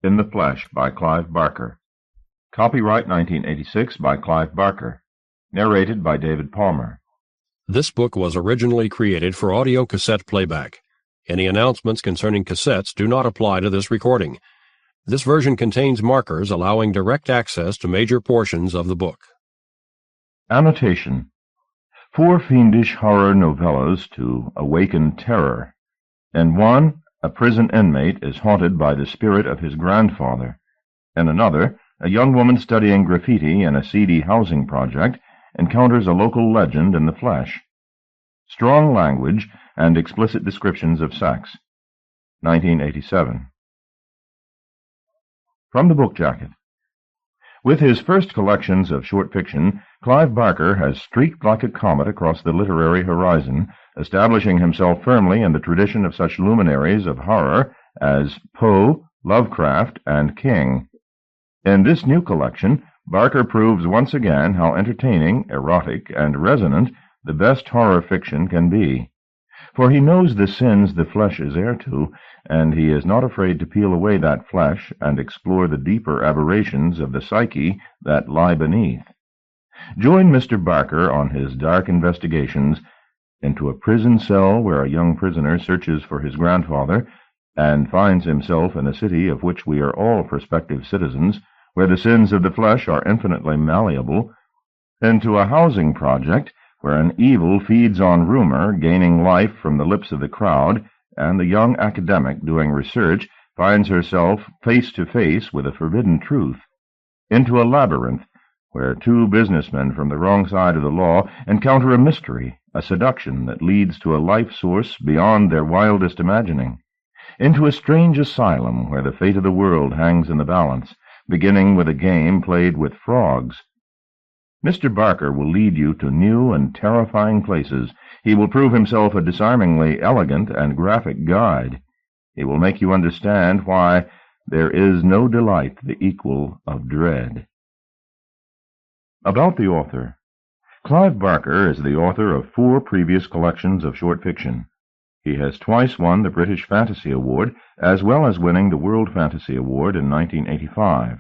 In the Flesh by Clive Barker. Copyright 1986 by Clive Barker. Narrated by David Palmer. This book was originally created for audio cassette playback. Any announcements concerning cassettes do not apply to this recording. This version contains markers allowing direct access to major portions of the book. Annotation: 4 fiendish horror novellas to awaken terror. In one, a prison inmate is haunted by the spirit of his grandfather. In another, a young woman studying graffiti in a seedy housing project encounters a local legend in the flesh. Strong language and explicit descriptions of sex. 1987. From the Book Jacket. With his first collections of short fiction, Clive Barker has streaked like a comet across the literary horizon, establishing himself firmly in the tradition of such luminaries of horror as Poe, Lovecraft, and King. In this new collection, Barker proves once again how entertaining, erotic, and resonant the best horror fiction can be. For he knows the sins the flesh is heir to, and he is not afraid to peel away that flesh and explore the deeper aberrations of the psyche that lie beneath. Join Mr. Barker on his dark investigations into a prison cell where a young prisoner searches for his grandfather and finds himself in a city of which we are all prospective citizens, where the sins of the flesh are infinitely malleable, into a housing project where an evil feeds on rumor, gaining life from the lips of the crowd, and the young academic doing research finds herself face to face with a forbidden truth, into a labyrinth where 2 businessmen from the wrong side of the law encounter a mystery, a seduction that leads to a life source beyond their wildest imagining, into a strange asylum where the fate of the world hangs in the balance, beginning with a game played with frogs. Mr. Barker will lead you to new and terrifying places. He will prove himself a disarmingly elegant and graphic guide. He will make you understand why there is no delight the equal of dread. About the author. Clive Barker is the author of 4 previous collections of short fiction. He has twice won the British Fantasy Award, as well as winning the World Fantasy Award in 1985.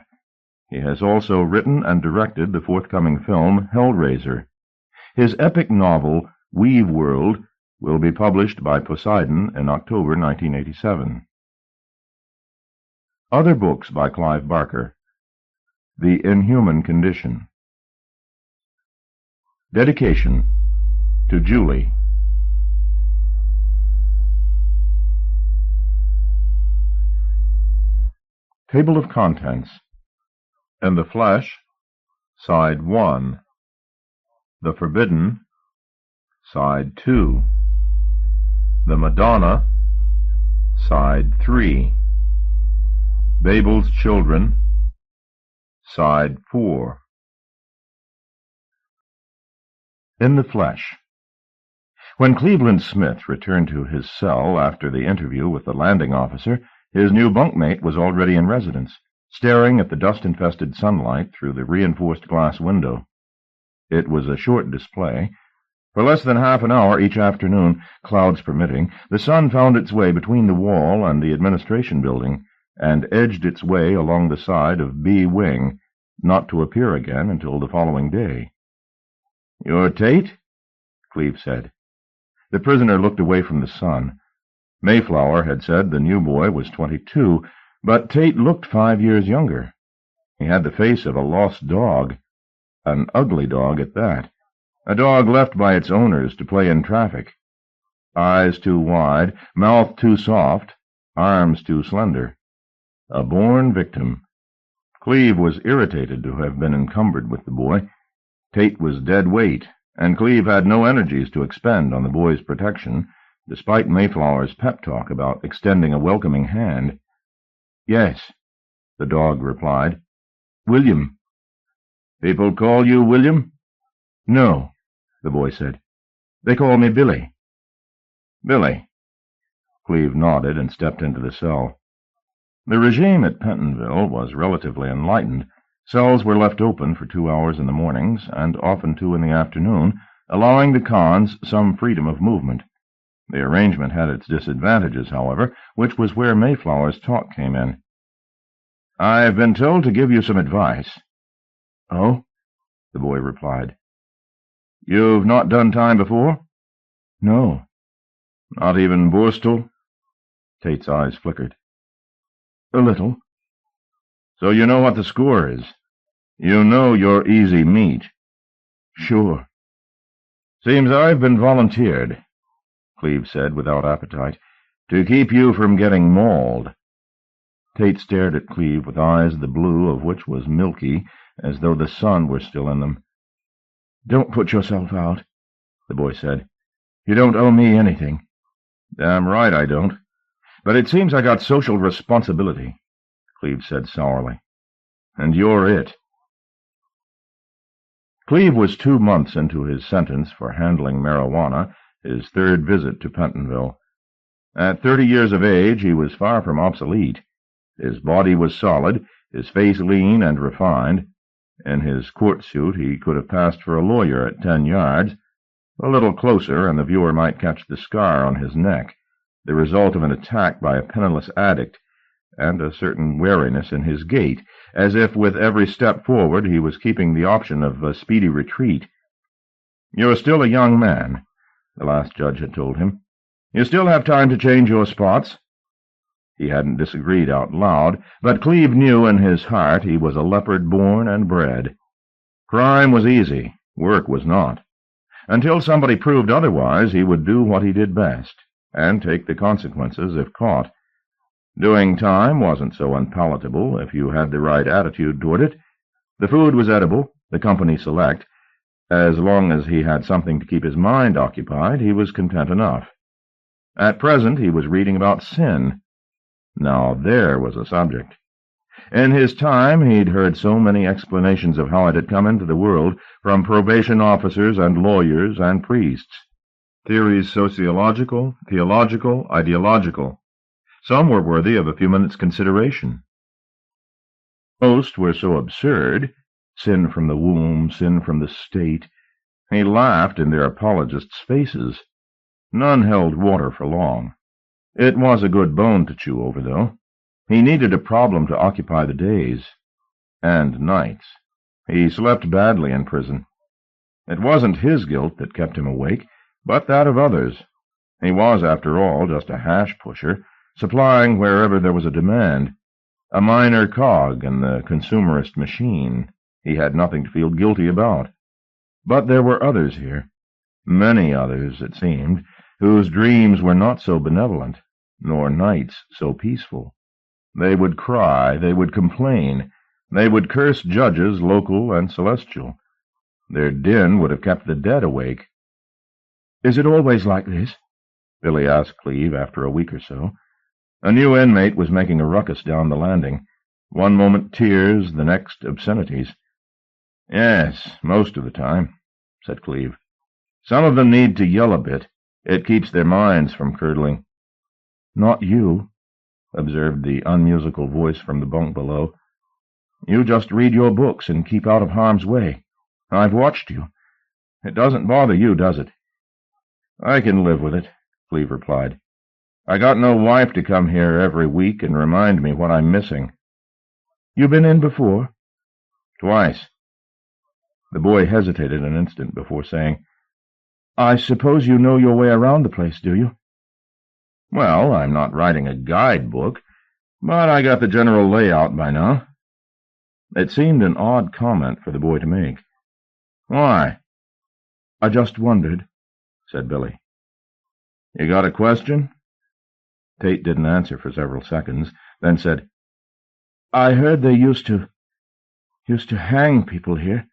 He has also written and directed the forthcoming film Hellraiser. His epic novel, Weave World, will be published by Poseidon in October 1987. Other books by Clive Barker. The Inhuman Condition. Dedication to Julie. Table of Contents. In the Flesh, Side 1. The Forbidden, Side 2. The Madonna, Side 3. Babel's Children, Side 4. In the Flesh. When Cleveland Smith returned to his cell after the interview with the landing officer, his new bunkmate was already in residence, staring at the dust-infested sunlight through the reinforced glass window. It was a short display. For less than half an hour each afternoon, clouds permitting, the sun found its way between the wall and the administration building, and edged its way along the side of B Wing, not to appear again until the following day. "You're Tate?" Cleve said. The prisoner looked away from the sun. Mayflower had said the new boy was 22, but Tate looked 5 years younger. He had the face of a lost dog, an ugly dog at that, a dog left by its owners to play in traffic. Eyes too wide, mouth too soft, arms too slender. A born victim. Cleve was irritated to have been encumbered with the boy. Tate was dead weight, and Cleve had no energies to expend on the boy's protection, despite Mayflower's pep talk about extending a welcoming hand. "Yes," the dog replied. "William." "People call you William?" "No," the boy said. "They call me Billy." "Billy." Cleve nodded and stepped into the cell. The regime at Pentonville was relatively enlightened. Cells were left open for 2 hours in the mornings, and often 2 in the afternoon, allowing the cons some freedom of movement. The arrangement had its disadvantages, however, which was where Mayflower's talk came in. "I've been told to give you some advice." "Oh?" the boy replied. "You've not done time before?" "No." "Not even Borstal?" Tate's eyes flickered. "A little." "So you know what the score is? You know you're easy meat?" "Sure." "Seems I've been volunteered," Cleve said without appetite, "to keep you from getting mauled." Tate stared at Cleve with eyes the blue of which was milky, as though the sun were still in them. "Don't put yourself out," the boy said. "You don't owe me anything." "Damn right I don't. But it seems I got social responsibility," Cleve said sourly. "And you're it." Cleve was 2 months into his sentence for handling marijuana, his third visit to Pentonville. At 30 years of age, he was far from obsolete. His body was solid, his face lean and refined. In his court suit, he could have passed for a lawyer at 10 yards. A little closer, and the viewer might catch the scar on his neck, the result of an attack by a penniless addict, and a certain wariness in his gait, as if with every step forward he was keeping the option of a speedy retreat. "You're still a young man," the last judge had told him. "You still have time to change your spots." He hadn't disagreed out loud, but Cleve knew in his heart he was a leopard born and bred. Crime was easy, work was not. Until somebody proved otherwise, he would do what he did best, and take the consequences if caught. Doing time wasn't so unpalatable if you had the right attitude toward it. The food was edible, the company select. As long as he had something to keep his mind occupied, he was content enough. At present he was reading about sin. Now there was a subject. In his time he'd heard so many explanations of how it had come into the world from probation officers and lawyers and priests. Theories sociological, theological, ideological. Some were worthy of a few minutes' consideration. Most were so absurd, sin from the womb, sin from the state. He laughed in their apologists' faces. None held water for long. It was a good bone to chew over, though. He needed a problem to occupy the days. And nights. He slept badly in prison. It wasn't his guilt that kept him awake, but that of others. He was, after all, just a hash-pusher, supplying wherever there was a demand. A minor cog in the consumerist machine. He had nothing to feel guilty about. But there were others here. Many others, it seemed, whose dreams were not so benevolent, nor nights so peaceful. They would cry, they would complain, they would curse judges local and celestial. Their din would have kept the dead awake. "Is it always like this?" Billy asked Cleve after a week or so. A new inmate was making a ruckus down the landing. One moment tears, the next obscenities. "Yes, most of the time," said Cleve. "Some of them need to yell a bit. It keeps their minds from curdling." "Not you," observed the unmusical voice from the bunk below. "You just read your books and keep out of harm's way. I've watched you. It doesn't bother you, does it?" "I can live with it," Cleve replied. "I got no wife to come here every week and remind me what I'm missing." "You been in before?" "Twice." The boy hesitated an instant before saying, "I suppose you know your way around the place, do you?" "Well, I'm not writing a guidebook, but I got the general layout by now." It seemed an odd comment for the boy to make. "Why?" "I just wondered," said Billy. "You got a question?" Tate didn't answer for several seconds, then said, "I heard they used to hang people here."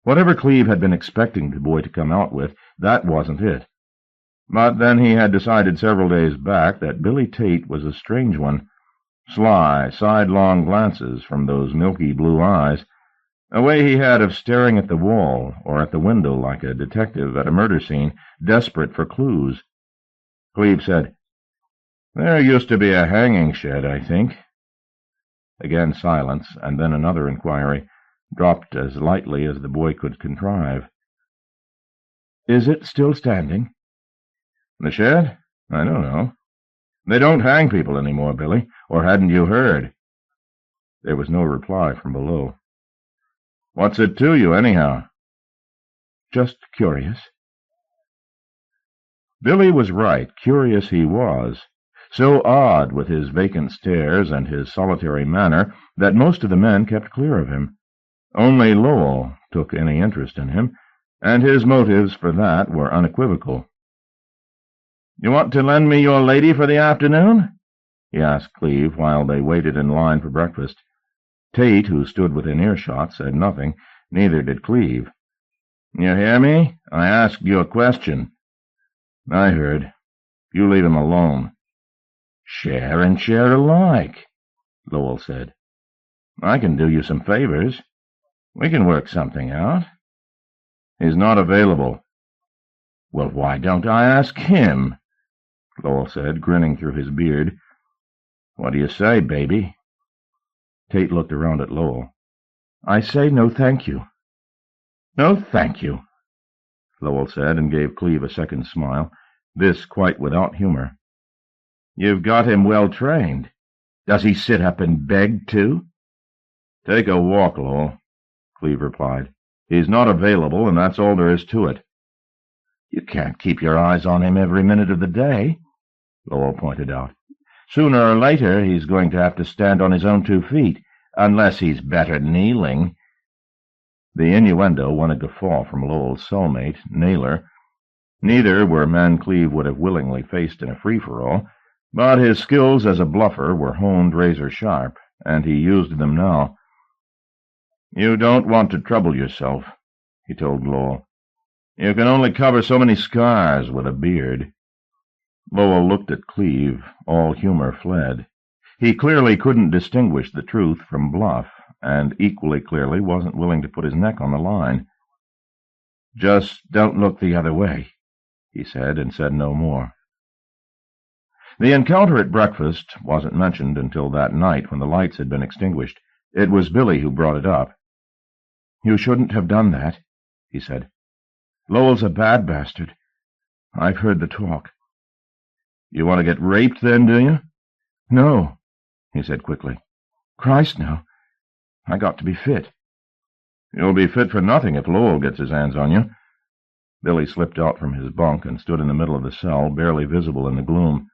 Whatever Cleve had been expecting the boy to come out with, that wasn't it. But then he had decided several days back that Billy Tate was a strange one. Sly, sidelong glances from those milky blue eyes, a way he had of staring at the wall or at the window like a detective at a murder scene, desperate for clues. Cleve said, "There used to be a hanging shed, I think." Again silence, and then another inquiry, dropped as lightly as the boy could contrive. "Is it still standing?" "The shed? I don't know. They don't hang people any more, Billy, or hadn't you heard?" There was no reply from below. "What's it to you, anyhow?" "Just curious." Billy was right. Curious he was. So odd with his vacant stares and his solitary manner that most of the men kept clear of him. Only Lowell took any interest in him, and his motives for that were unequivocal. "You want to lend me your lady for the afternoon?" he asked Cleve while they waited in line for breakfast. Tate, who stood within earshot, said nothing. Neither did Cleve. "You hear me? I asked you a question." "I heard. You leave him alone." "Share and share alike," Lowell said. "I can do you some favors. We can work something out." "He's not available." "Well, why don't I ask him?" Lowell said, grinning through his beard. "What do you say, baby?" Tate looked around at Lowell. "I say no thank you." "No thank you," Lowell said, and gave Cleve a second smile, this quite without humor. "You've got him well trained. Does he sit up and beg, too?" "Take a walk, Lowell," Cleve replied. "He's not available, and that's all there is to it." "You can't keep your eyes on him every minute of the day," Lowell pointed out. "Sooner or later he's going to have to stand on his own 2 feet, unless he's better kneeling." The innuendo won a guffaw from Lowell's cellmate, Naylor. Neither were men Cleve would have willingly faced in a free-for-all, but his skills as a bluffer were honed razor-sharp, and he used them now. "You don't want to trouble yourself," he told Lowell. "You can only cover so many scars with a beard." Lowell looked at Cleve. All humor fled. He clearly couldn't distinguish the truth from bluff, and equally clearly wasn't willing to put his neck on the line. "Just don't look the other way," he said, and said no more. The encounter at breakfast wasn't mentioned until that night when the lights had been extinguished. It was Billy who brought it up. "You shouldn't have done that," he said. "Lowell's a bad bastard. I've heard the talk." "You want to get raped, then, do you?" "No," he said quickly. "Christ, no. I got to be fit." "You'll be fit for nothing if Lowell gets his hands on you." Billy slipped out from his bunk and stood in the middle of the cell, barely visible in the gloom.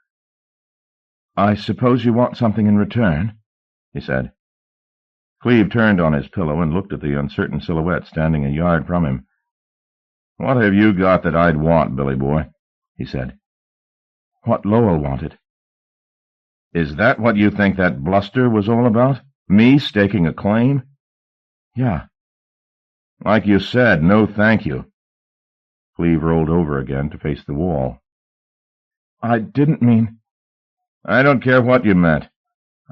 "I suppose you want something in return?" he said. Cleve turned on his pillow and looked at the uncertain silhouette standing a yard from him. "What have you got that I'd want, Billy boy?" he said. "What Lowell wanted." "Is that what you think that bluster was all about? Me staking a claim?" "Yeah." "Like you said, no thank you." Cleve rolled over again to face the wall. "I didn't mean—" "I don't care what you meant.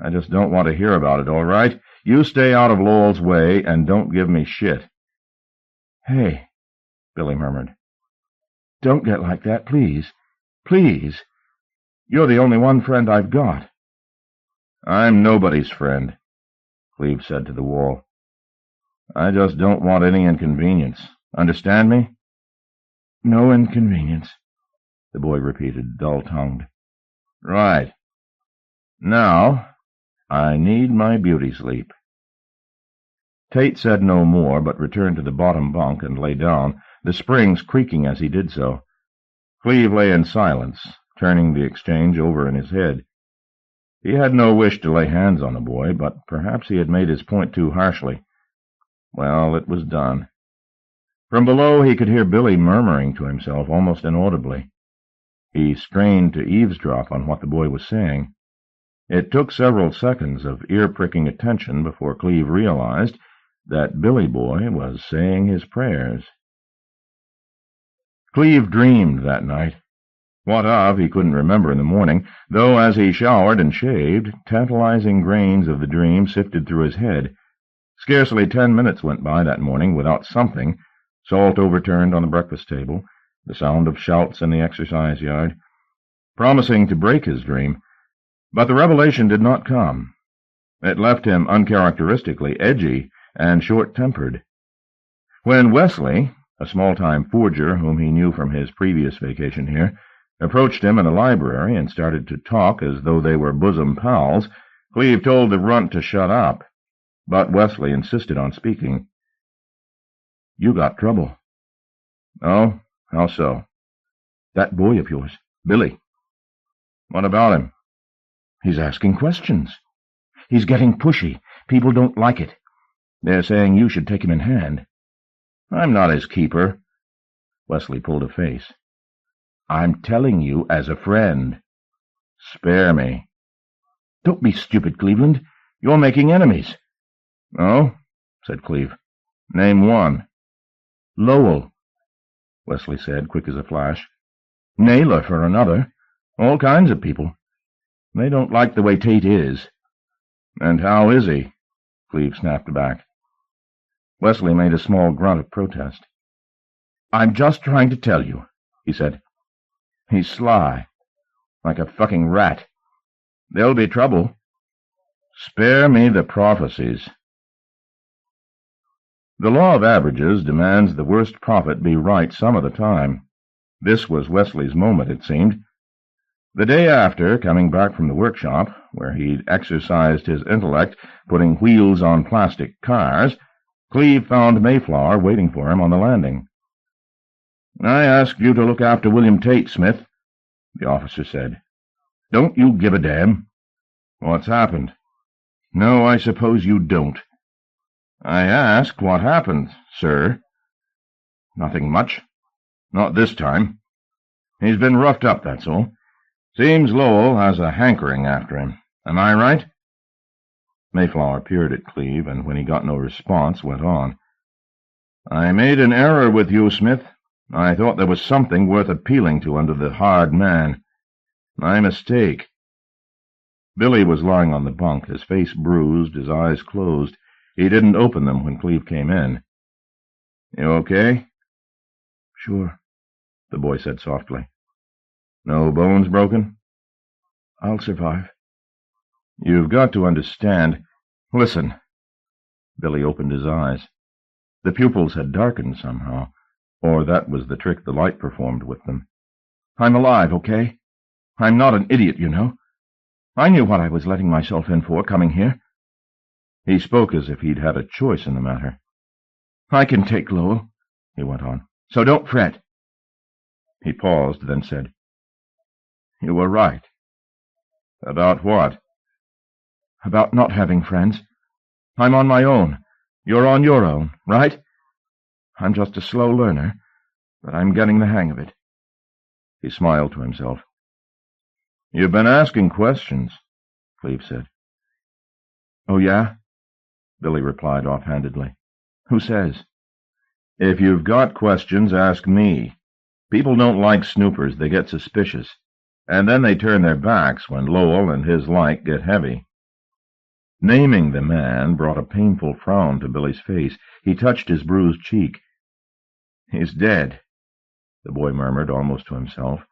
I just don't want to hear about it, all right? You stay out of Lowell's way and don't give me shit." "Hey," Billy murmured. "Don't get like that, please. Please. You're the only one friend I've got." "I'm nobody's friend," Cleve said to the wall. "I just don't want any inconvenience. Understand me?" "No inconvenience," the boy repeated, dull-tongued. "Right. Now, I need my beauty sleep." Tate said no more, but returned to the bottom bunk and lay down, the springs creaking as he did so. Cleve lay in silence, turning the exchange over in his head. He had no wish to lay hands on the boy, but perhaps he had made his point too harshly. Well, it was done. From below he could hear Billy murmuring to himself almost inaudibly. He strained to eavesdrop on what the boy was saying. It took several seconds of ear-pricking attention before Cleve realized that Billy Boy was saying his prayers. Cleve dreamed that night. What of, he couldn't remember in the morning, though as he showered and shaved, tantalizing grains of the dream sifted through his head. Scarcely 10 minutes went by that morning without something: salt overturned on the breakfast table, the sound of shouts in the exercise yard, promising to break his dream. But the revelation did not come. It left him uncharacteristically edgy and short-tempered. When Wesley, a small-time forger whom he knew from his previous vacation here, approached him in the library and started to talk as though they were bosom pals, Cleve told the runt to shut up. but Wesley insisted on speaking. "You got trouble." "Oh? How so?" "That boy of yours, Billy." "What about him?" "He's asking questions. He's getting pushy. People don't like it. They're saying you should take him in hand." "I'm not his keeper." Wesley pulled a face. "I'm telling you as a friend." "Spare me." "Don't be stupid, Cleveland. You're making enemies." "Oh?" said Cleve. "Name one." "Lowell," Wesley said, quick as a flash. "Naylor, for another. All kinds of people. They don't like the way Tate is." "And how is he?" Cleve snapped back. Wesley made a small grunt of protest. "I'm just trying to tell you," he said. "He's sly, like a fucking rat. There'll be trouble." "Spare me the prophecies." The law of averages demands the worst prophet be right some of the time. This was Wesley's moment, it seemed. The day after, coming back from the workshop, where he'd exercised his intellect putting wheels on plastic cars, Cleve found Mayflower waiting for him on the landing. "I asked you to look after William Tate, Smith," the officer said. "Don't you give a damn?" "What's happened?" "No, I suppose you don't." "I asked what happened, sir." "Nothing much. Not this time. He's been roughed up, that's all. Seems Lowell has a hankering after him. Am I right?" Mayflower peered at Cleve, and when he got no response, went on. "I made an error with you, Smith. I thought there was something worth appealing to under the hard man. My mistake." Billy was lying on the bunk, his face bruised, his eyes closed. He didn't open them when Cleve came in. "You okay?" "Sure," the boy said softly. "No bones broken?" "I'll survive." "You've got to understand—" "Listen." Billy opened his eyes. The pupils had darkened somehow, or that was the trick the light performed with them. "I'm alive, okay? I'm not an idiot, you know. I knew what I was letting myself in for, coming here." He spoke as if he'd had a choice in the matter. "I can take Lowell," he went on, "so don't fret." He paused, then said, "You were right." "About what?" "About not having friends. I'm on my own. You're on your own, right? I'm just a slow learner, but I'm getting the hang of it." He smiled to himself. "You've been asking questions," Cleve said. "Oh, yeah?" Billy replied offhandedly. "Who says?" "If you've got questions, ask me. People don't like snoopers. They get suspicious. And then they turn their backs when Lowell and his like get heavy." Naming the man brought a painful frown to Billy's face. He touched his bruised cheek. "He's dead," the boy murmured, almost to himself.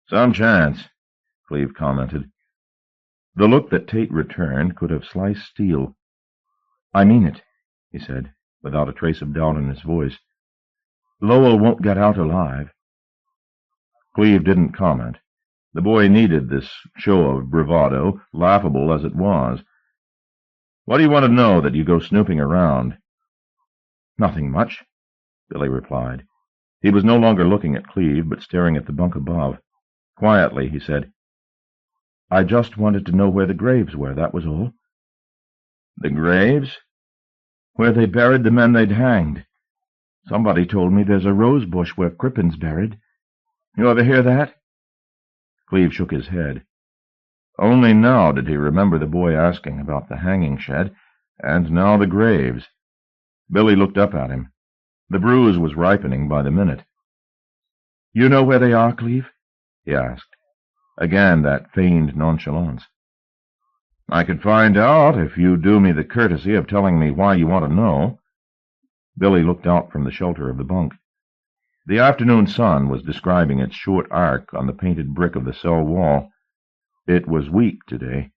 "Some chance," Cleve commented. The look that Tate returned could have sliced steel. "I mean it," he said, without a trace of doubt in his voice. "Lowell won't get out alive." Cleve didn't comment. The boy needed this show of bravado, laughable as it was. "What do you want to know that you go snooping around?" "Nothing much," Billy replied. He was no longer looking at Cleve, but staring at the bunk above. Quietly, he said, "I just wanted to know where the graves were, that was all." "The graves?" "Where they buried the men they'd hanged. Somebody told me there's a rose bush where Crippen's buried. You ever hear that?" Cleve shook his head. Only now did he remember the boy asking about the hanging shed, and now the graves. Billy looked up at him. The bruise was ripening by the minute. "You know where they are, Cleve?" he asked. Again that feigned nonchalance. "I could find out if you do me the courtesy of telling me why you want to know." Billy looked out from the shelter of the bunk. The afternoon sun was describing its short arc on the painted brick of the cell wall. It was weak today.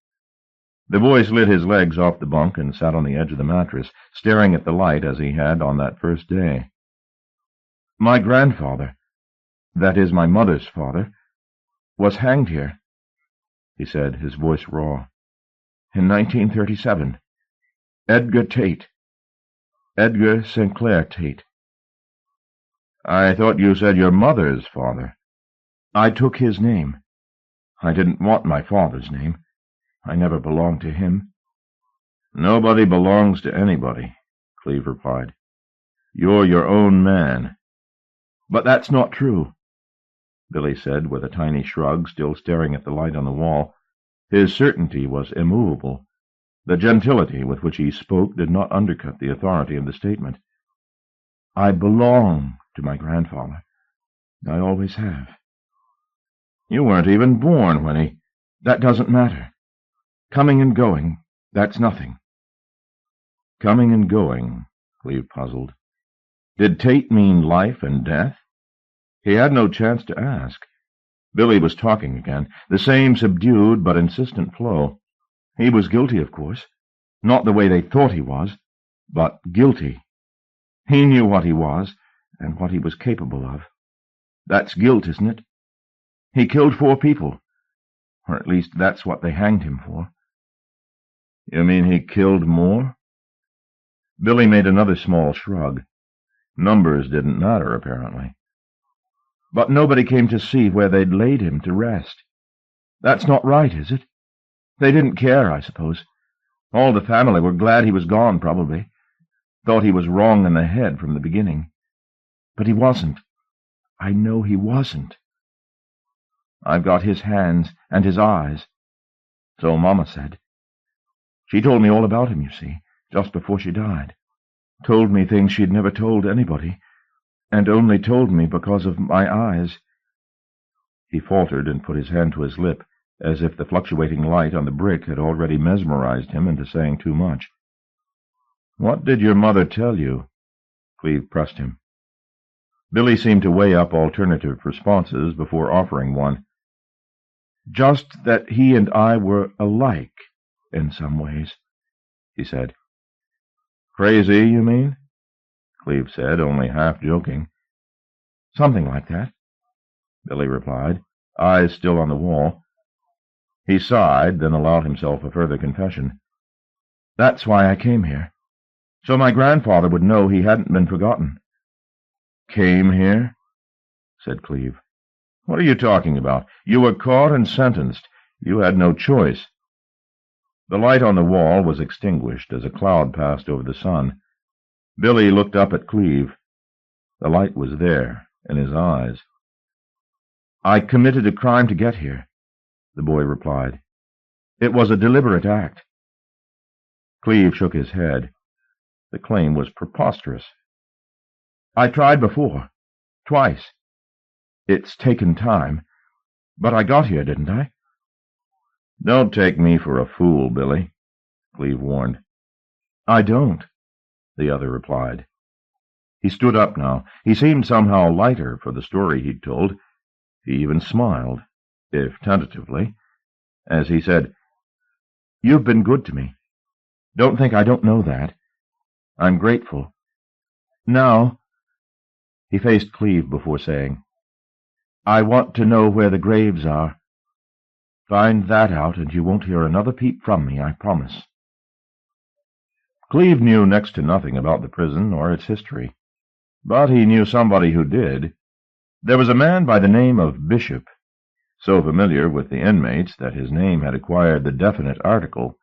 The boy slid his legs off the bunk and sat on the edge of the mattress, staring at the light as he had on that first day. "My grandfather, that is my mother's father, was hanged here," he said, his voice raw, "in 1937. Edgar Tate. Edgar St. Clair Tate. I thought you said your mother's father. I took his name. I didn't want my father's name. I never belonged to him. Nobody belongs to anybody, Cleve replied. You're your own man. But that's not true, Billy said with a tiny shrug, still staring at the light on the wall. His certainty was immovable. The gentility with which he spoke did not undercut the authority of the statement. I belong to my grandfather. I always have. You weren't even born when he... That doesn't matter. Coming and going, that's nothing. Coming and going, Cleve puzzled. Did Tate mean life and death? He had no chance to ask. Billy was talking again, the same subdued but insistent flow. He was guilty, of course. Not the way they thought he was, but guilty. He knew what he was and what he was capable of. That's guilt, isn't it? He killed 4 people, or at least that's what they hanged him for. You mean he killed more? Billy made another small shrug. Numbers didn't matter, apparently. But nobody came to see where they'd laid him to rest. That's not right, is it? They didn't care, I suppose. All the family were glad he was gone, probably. Thought he was wrong in the head from the beginning. But he wasn't. I know he wasn't. I've got his hands and his eyes. So Mama said. She told me all about him, you see, just before she died. Told me things she'd never told anybody, and only told me because of my eyes. He faltered and put his hand to his lip, as if the fluctuating light on the brick had already mesmerized him into saying too much. What did your mother tell you? Cleve pressed him. Billy seemed to weigh up alternative responses before offering one. Just that he and I were alike in some ways, he said. Crazy, you mean? Cleve said, only half joking. Something like that, Billy replied, eyes still on the wall. He sighed, then allowed himself a further confession. That's why I came here, so my grandfather would know he hadn't been forgotten. Came here? Said Cleve. What are you talking about? You were caught and sentenced. You had no choice. The light on the wall was extinguished as a cloud passed over the sun. Billy looked up at Cleve. The light was there, in his eyes. I committed a crime to get here, the boy replied. It was a deliberate act. Cleve shook his head. The claim was preposterous. I tried before, twice. It's taken time, but I got here, didn't I? Don't take me for a fool, Billy, Cleve warned. I don't, the other replied. He stood up now. He seemed somehow lighter for the story he'd told. He even smiled, if tentatively, as he said, You've been good to me. Don't think I don't know that. I'm grateful. Now, he faced Cleve before saying, I want to know where the graves are. Find that out, and you won't hear another peep from me, I promise. Cleve knew next to nothing about the prison or its history, but he knew somebody who did. There was a man by the name of Bishop, so familiar with the inmates that his name had acquired the definite article,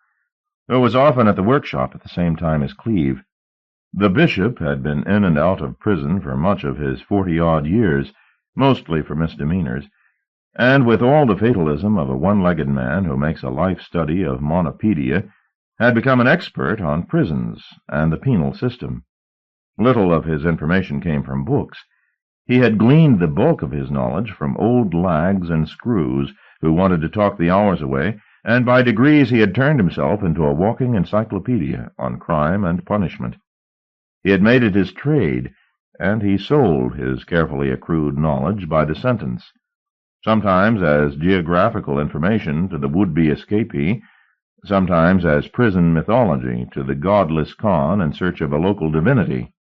who was often at the workshop at the same time as Cleve. The Bishop had been in and out of prison for much of his 40-odd years, mostly for misdemeanors, and with all the fatalism of a one-legged man who makes a life study of monopedia, had become an expert on prisons and the penal system. Little of his information came from books. He had gleaned the bulk of his knowledge from old lags and screws who wanted to talk the hours away, and by degrees he had turned himself into a walking encyclopedia on crime and punishment. He had made it his trade, and he sold his carefully accrued knowledge by the sentence, sometimes as geographical information to the would-be escapee, sometimes as prison mythology to the godless con in search of a local divinity.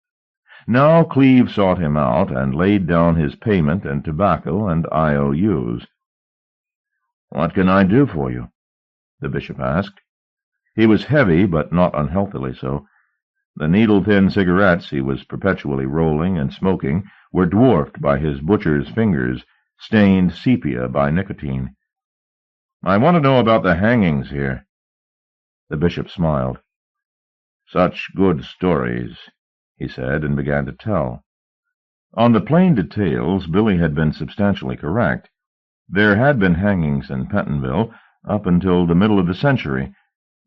Now Cleve sought him out and laid down his payment in tobacco and IOUs. "What can I do for you?" the bishop asked. He was heavy, but not unhealthily so. The needle-thin cigarettes he was perpetually rolling and smoking were dwarfed by his butcher's fingers, stained sepia by nicotine. "I want to know about the hangings here." The bishop smiled. "Such good stories," he said, and began to tell. On the plain details, Billy had been substantially correct. There had been hangings in Pentonville up until the middle of the century,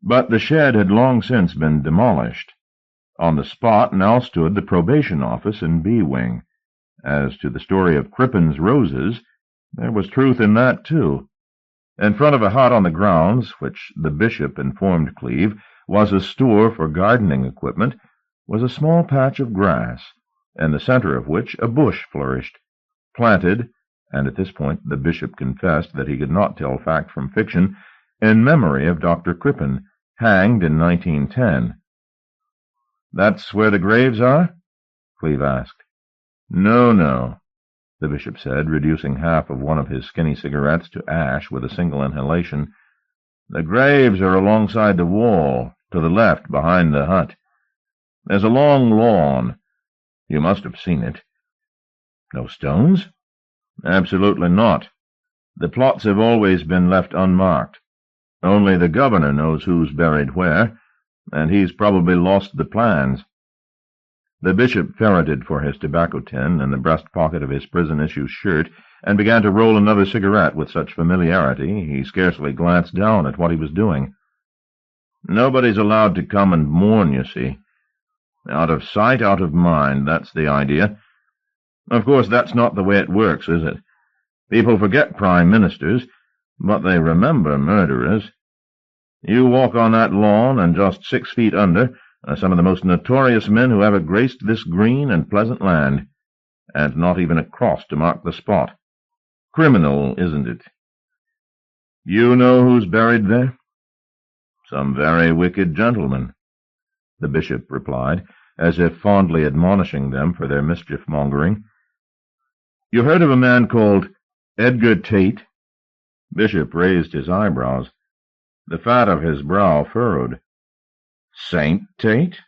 but the shed had long since been demolished. On the spot now stood the probation office and B wing. As to the story of Crippen's roses, there was truth in that, too. In front of a hut on the grounds, which the bishop informed Cleve was a store for gardening equipment, was a small patch of grass, in the center of which a bush flourished, planted, and at this point the bishop confessed that he could not tell fact from fiction, in memory of Dr. Crippen, hanged in 1910. "That's where the graves are?" Cleve asked. No, the bishop said, reducing half of one of his skinny cigarettes to ash with a single inhalation. "The graves are alongside the wall, to the left, behind the hut. There's a long lawn. You must have seen it." "No stones?" "Absolutely not. The plots have always been left unmarked. Only the governor knows who's buried where, and he's probably lost the plans." The bishop ferreted for his tobacco tin in the breast pocket of his prison-issue shirt and began to roll another cigarette with such familiarity he scarcely glanced down at what he was doing. "Nobody's allowed to come and mourn, you see. Out of sight, out of mind, that's the idea. Of course, that's not the way it works, is it? People forget prime ministers, but they remember murderers. You walk on that lawn, and just 6 feet under are some of the most notorious men who ever graced this green and pleasant land, and not even a cross to mark the spot. Criminal, isn't it? You know who's buried there?" "Some very wicked gentlemen," the bishop replied, as if fondly admonishing them for their mischief-mongering. "You heard of a man called Edgar Tate?" Bishop raised his eyebrows. The fat of his brow furrowed. "Saint Tate?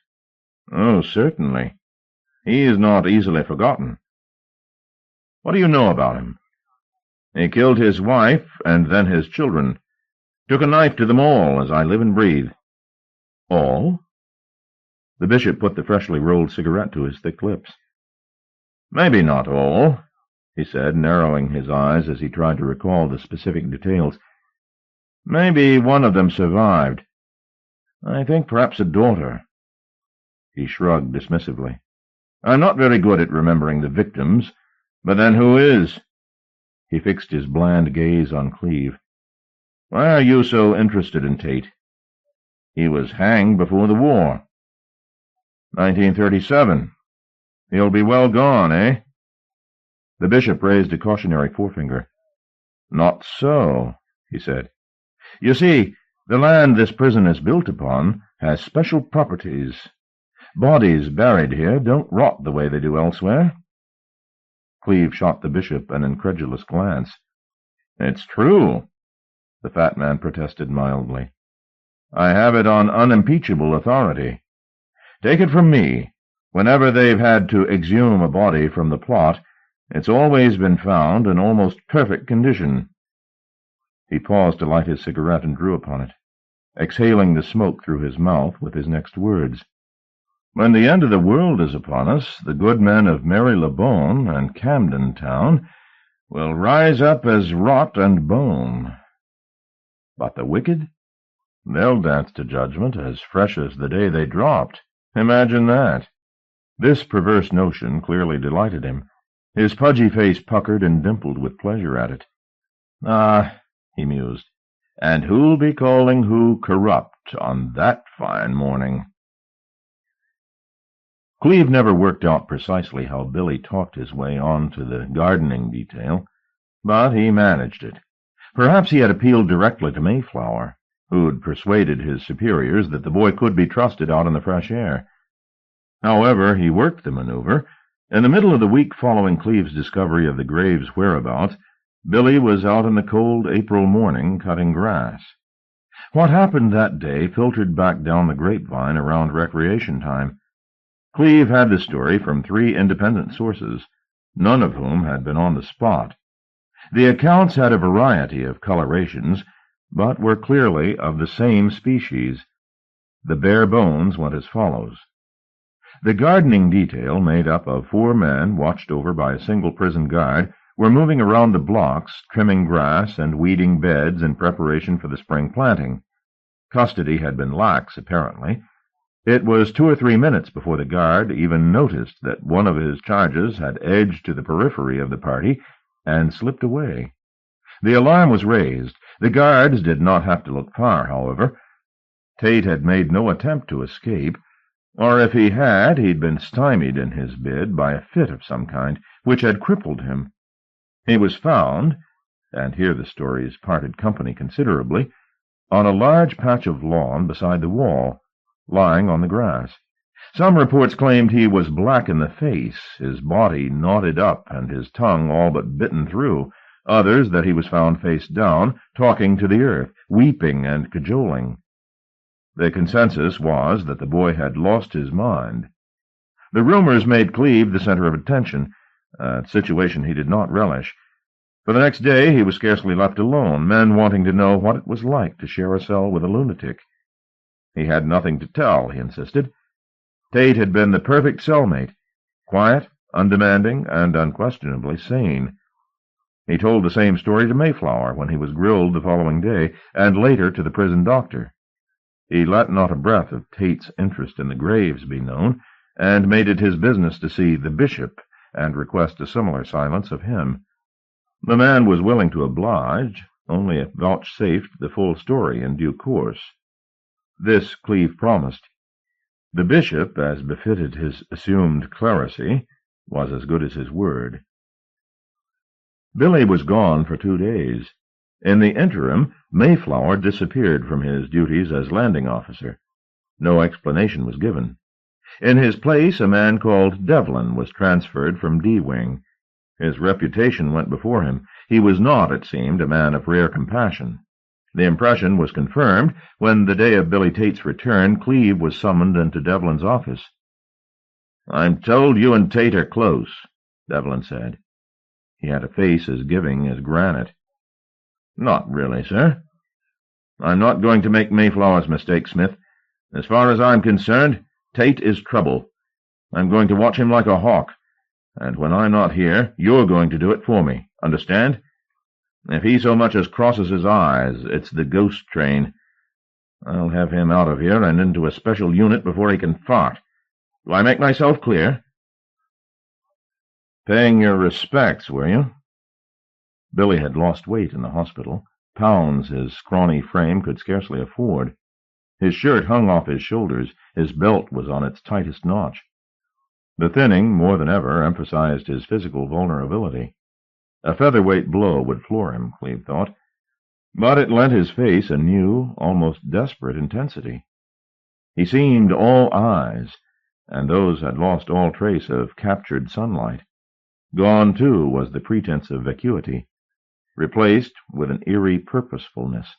Oh, certainly. He is not easily forgotten." "What do you know about him?" "He killed his wife and then his children. Took a knife to them all, as I live and breathe." "All?" The bishop put the freshly rolled cigarette to his thick lips. "Maybe not all," he said, narrowing his eyes as he tried to recall the specific details. "Maybe one of them survived. I think perhaps a daughter." He shrugged dismissively. "I'm not very good at remembering the victims, but then who is?" He fixed his bland gaze on Cleve. "Why are you so interested in Tate?" "He was hanged before the war." 1937. He'll be well gone, eh?" The bishop raised a cautionary forefinger. "Not so," he said. "You see, the land this prison is built upon has special properties. Bodies buried here don't rot the way they do elsewhere." Cleve shot the bishop an incredulous glance. "It's true," the fat man protested mildly. "I have it on unimpeachable authority. Take it from me, whenever they've had to exhume a body from the plot, it's always been found in almost perfect condition." He paused to light his cigarette and drew upon it, exhaling the smoke through his mouth with his next words. "When the end of the world is upon us, the good men of Marylebone and Camden Town will rise up as rot and bone. But the wicked? They'll dance to judgment as fresh as the day they dropped. Imagine that." This perverse notion clearly delighted him. His pudgy face puckered and dimpled with pleasure at it. "Ah," he mused, "and who'll be calling who corrupt on that fine morning?" Cleve never worked out precisely how Billy talked his way on to the gardening detail, but he managed it. Perhaps he had appealed directly to Mayflower, who'd persuaded his superiors that the boy could be trusted out in the fresh air. However, he worked the maneuver. In the middle of the week following Cleve's discovery of the grave's whereabouts, Billy was out in the cold April morning cutting grass. What happened that day filtered back down the grapevine around recreation time. Clive had the story from 3 independent sources, none of whom had been on the spot. The accounts had a variety of colorations, but were clearly of the same species. The bare bones went as follows. The gardening detail, made up of 4 men watched over by a single prison guard, were moving around the blocks, trimming grass and weeding beds in preparation for the spring planting. Custody had been lax, apparently. It was 2 or 3 minutes before the guard even noticed that one of his charges had edged to the periphery of the party and slipped away. The alarm was raised. The guards did not have to look far, however. Tate had made no attempt to escape, or if he had, he'd been stymied in his bid by a fit of some kind, which had crippled him. He was found, and here the stories parted company considerably, on a large patch of lawn beside the wall, lying on the grass. Some reports claimed he was black in the face, his body knotted up and his tongue all but bitten through. Others that he was found face down, talking to the earth, weeping and cajoling. The consensus was that the boy had lost his mind. The rumors made Clive the center of attention, a situation he did not relish. For the next day he was scarcely left alone, men wanting to know what it was like to share a cell with a lunatic. He had nothing to tell, he insisted. Tate had been the perfect cellmate, quiet, undemanding, and unquestionably sane. He told the same story to Mayflower when he was grilled the following day, and later to the prison doctor. He let not a breath of Tate's interest in the graves be known, and made it his business to see the bishop and request a similar silence of him. The man was willing to oblige, only if vouchsafed the full story in due course. This Clive promised. The bishop, as befitted his assumed clerisy, was as good as his word. Billy was gone for 2 days. In the interim, Mayflower disappeared from his duties as landing officer. No explanation was given. In his place, a man called Devlin was transferred from D-Wing. His reputation went before him. He was not, it seemed, a man of rare compassion. The impression was confirmed when, the day of Billy Tate's return, Clive was summoned into Devlin's office. "I'm told you and Tate are close," Devlin said. He had a face as giving as granite. "Not really, sir. I'm not going to make Mayflower's mistake, Smith. As far as I'm concerned, Tate is trouble. I'm going to watch him like a hawk, and when I'm not here, you're going to do it for me. Understand? If he so much as crosses his eyes, it's the ghost train. I'll have him out of here and into a special unit before he can fart. Do I make myself clear?" "Paying your respects, were you?" Billy had lost weight in the hospital, pounds his scrawny frame could scarcely afford. His shirt hung off his shoulders, his belt was on its tightest notch. The thinning, more than ever, emphasized his physical vulnerability. A featherweight blow would floor him, Clive thought, but it lent his face a new, almost desperate intensity. He seemed all eyes, and those had lost all trace of captured sunlight. Gone, too, was the pretense of vacuity, replaced with an eerie purposefulness.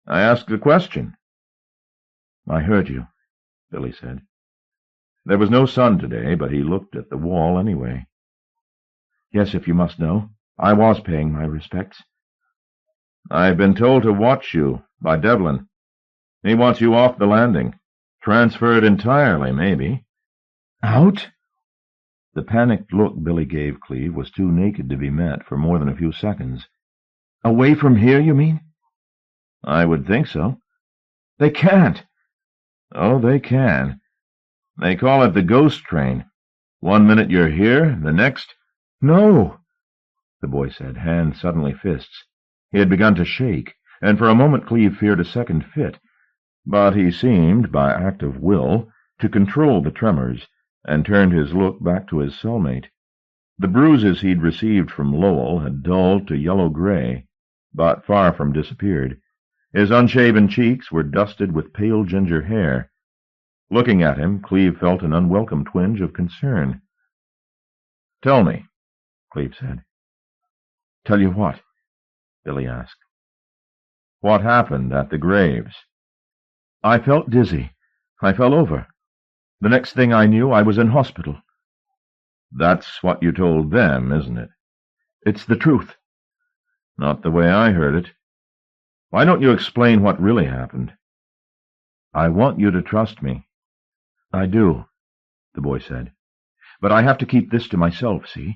"I asked a question." "I heard you," Billy said. There was no sun today, but he looked at the wall anyway. "Yes, if you must know, I was paying my respects." "I've been told to watch you by Devlin. He wants you off the landing. Transferred entirely, maybe." "Out?" The panicked look Billy gave Clive was too naked to be met for more than a few seconds. "Away from here, you mean?" "I would think so." "They can't." "Oh, they can. They call it the ghost train. 1 minute you're here, the next—" "No," the boy said, hands suddenly fists. He had begun to shake, and for a moment Clive feared a second fit, but he seemed, by act of will, to control the tremors, and turned his look back to his cellmate. The bruises he'd received from Lowell had dulled to yellow-gray, but far from disappeared. His unshaven cheeks were dusted with pale ginger hair. Looking at him, Clive felt an unwelcome twinge of concern. "Tell me," Clive said. "Tell you what?" Billy asked. What happened at the graves? I felt dizzy. I fell over. The next thing I knew, I was in hospital. That's what you told them, isn't it? It's the truth. Not the way I heard it. Why don't you explain what really happened? I want you to trust me. I do, the boy said. But I have to keep this to myself, see?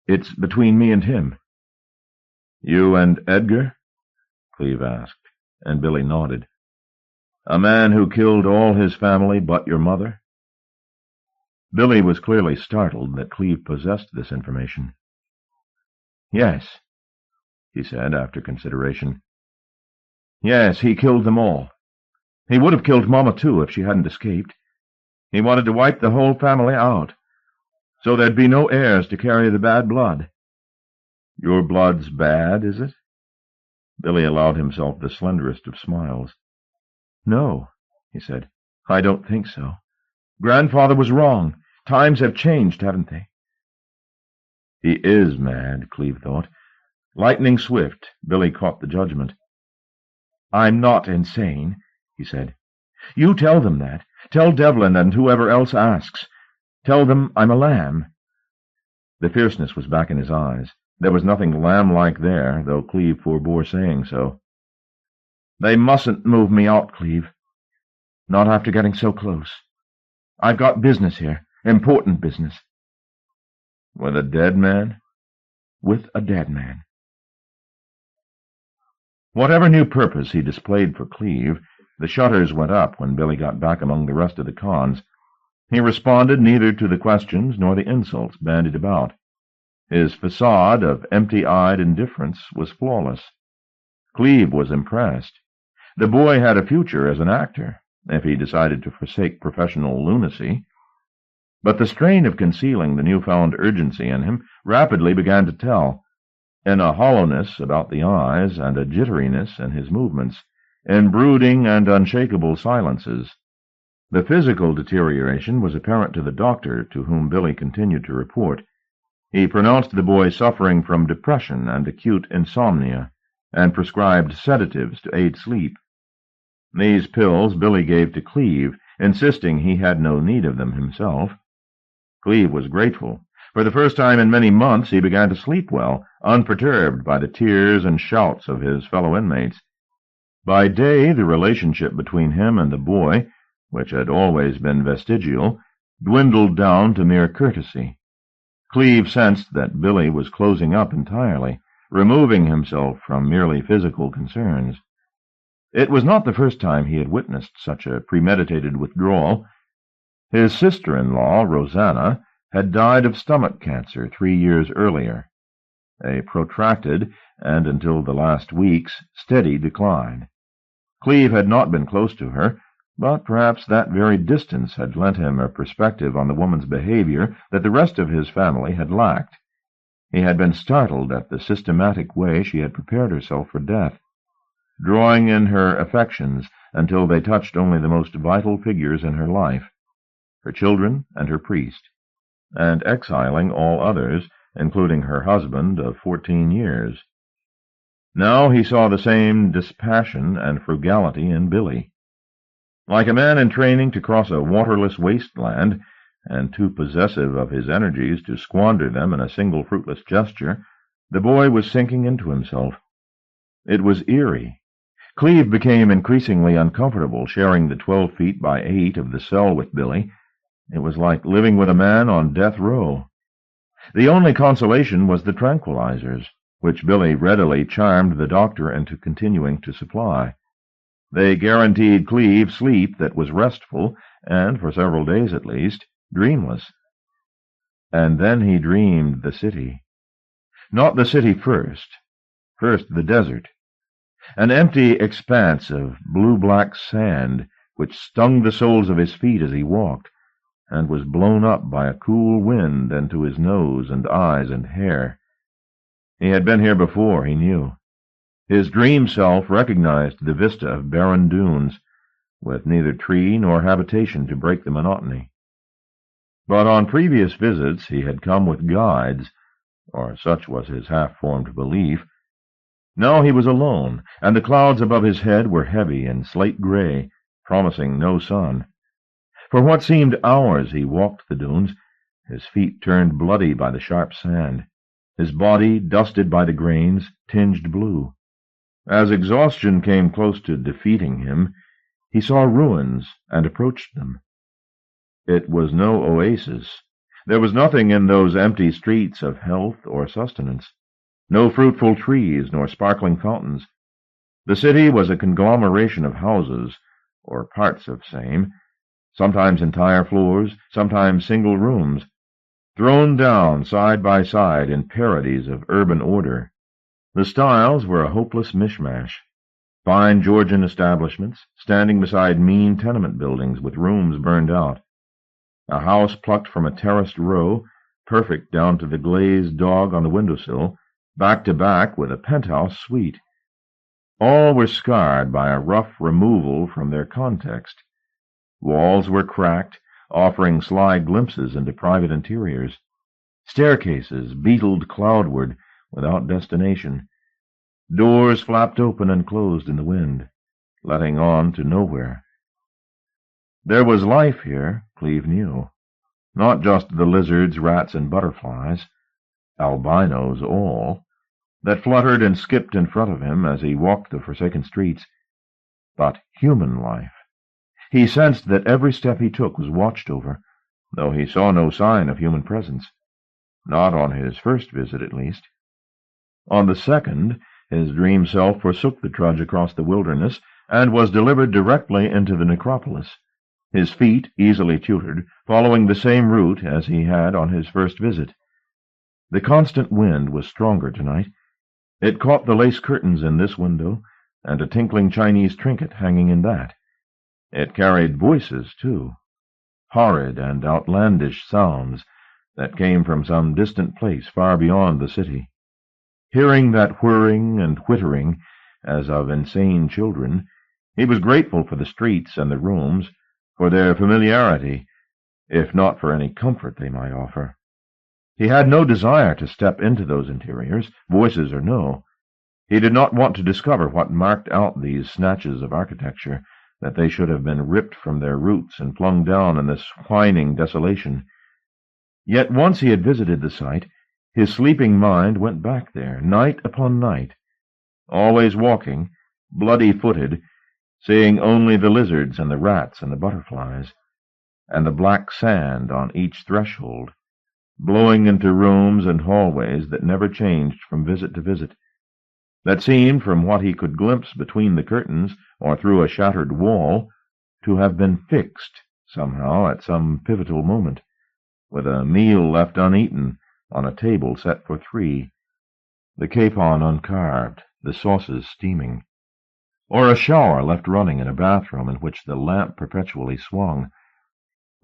It's between me and him. You and Edgar? Clive asked, and Billy nodded. A man who killed all his family but your mother? Billy was clearly startled that Clive possessed this information. Yes, he said after consideration. Yes, he killed them all. He would have killed Mama, too, if she hadn't escaped. He wanted to wipe the whole family out, so there'd be no heirs to carry the bad blood. Your blood's bad, is it? Billy allowed himself the slenderest of smiles. No, he said. I don't think so. Grandfather was wrong. Times have changed, haven't they? He is mad, Clive thought. Lightning swift, Billy caught the judgment. I'm not insane, he said. You tell them that. Tell Devlin and whoever else asks. Tell them I'm a lamb. The fierceness was back in his eyes. There was nothing lamb-like there, though Clive forbore saying so. They mustn't move me out, Clive. Not after getting so close. I've got business here, important business. With a dead man? With a dead man. Whatever new purpose he displayed for Clive, the shutters went up when Billy got back among the rest of the cons. He responded neither to the questions nor the insults bandied about. His facade of empty-eyed indifference was flawless. Clive was impressed. The boy had a future as an actor, if he decided to forsake professional lunacy. But the strain of concealing the newfound urgency in him rapidly began to tell, in a hollowness about the eyes and a jitteriness in his movements, in brooding and unshakable silences. The physical deterioration was apparent to the doctor, to whom Billy continued to report. He pronounced the boy suffering from depression and acute insomnia, and prescribed sedatives to aid sleep. These pills Billy gave to Clive, insisting he had no need of them himself. Clive was grateful. For the first time in many months he began to sleep well, unperturbed by the tears and shouts of his fellow inmates. By day the relationship between him and the boy, which had always been vestigial, dwindled down to mere courtesy. Clive sensed that Billy was closing up entirely, removing himself from merely physical concerns. It was not the first time he had witnessed such a premeditated withdrawal. His sister-in-law, Rosanna, had died of stomach cancer 3 years earlier, a protracted, and until the last weeks, steady decline. Clive had not been close to her, but perhaps that very distance had lent him a perspective on the woman's behavior that the rest of his family had lacked. He had been startled at the systematic way she had prepared herself for death, drawing in her affections until they touched only the most vital figures in her life, her children and her priest, and exiling all others, including her husband of 14 years. Now he saw the same dispassion and frugality in Billy. Like a man in training to cross a waterless wasteland, and too possessive of his energies to squander them in a single fruitless gesture, the boy was sinking into himself. It was eerie. Clive became increasingly uncomfortable sharing the 12 feet by 8 of the cell with Billy. It was like living with a man on death row. The only consolation was the tranquilizers, which Billy readily charmed the doctor into continuing to supply. They guaranteed Clive sleep that was restful, and, for several days at least, dreamless. And then he dreamed the city. Not the city first the desert. An empty expanse of blue-black sand, which stung the soles of his feet as he walked, and was blown up by a cool wind into his nose and eyes and hair. He had been here before, he knew. His dream self recognized the vista of barren dunes, with neither tree nor habitation to break the monotony. But on previous visits he had come with guides, or such was his half-formed belief. Now he was alone, and the clouds above his head were heavy and slate-gray, promising no sun. For what seemed hours he walked the dunes, his feet turned bloody by the sharp sand, his body, dusted by the grains, tinged blue. As exhaustion came close to defeating him, he saw ruins and approached them. It was no oasis. There was nothing in those empty streets of health or sustenance. No fruitful trees nor sparkling fountains. The city was a conglomeration of houses, or parts of same, sometimes entire floors, sometimes single rooms, thrown down side by side in parodies of urban order. The styles were a hopeless mishmash. Fine Georgian establishments, standing beside mean tenement buildings with rooms burned out. A house plucked from a terraced row, perfect down to the glazed dog on the windowsill, back to back with a penthouse suite. All were scarred by a rough removal from their context. Walls were cracked, offering sly glimpses into private interiors. Staircases beetled cloudward, without destination. Doors flapped open and closed in the wind, letting on to nowhere. There was life here, Cleve knew. Not just the lizards, rats, and butterflies, albinos all, that fluttered and skipped in front of him as he walked the forsaken streets, but human life. He sensed that every step he took was watched over, though he saw no sign of human presence. Not on his first visit, at least. On the second, his dream self forsook the trudge across the wilderness and was delivered directly into the necropolis, his feet, easily tutored, following the same route as he had on his first visit. The constant wind was stronger tonight. It caught the lace curtains in this window, and a tinkling Chinese trinket hanging in that. It carried voices, too, horrid and outlandish sounds that came from some distant place far beyond the city. Hearing that whirring and whittering, as of insane children, he was grateful for the streets and the rooms, for their familiarity, if not for any comfort they might offer. He had no desire to step into those interiors, voices or no. He did not want to discover what marked out these snatches of architecture, that they should have been ripped from their roots and flung down in this whining desolation. Yet once he had visited the site, his sleeping mind went back there, night upon night, always walking, bloody-footed, seeing only the lizards and the rats and the butterflies, and the black sand on each threshold, blowing into rooms and hallways that never changed from visit to visit, that seemed, from what he could glimpse between the curtains or through a shattered wall, to have been fixed, somehow, at some pivotal moment, with a meal left uneaten on a table set for three, the capon uncarved, the sauces steaming, or a shower left running in a bathroom in which the lamp perpetually swung,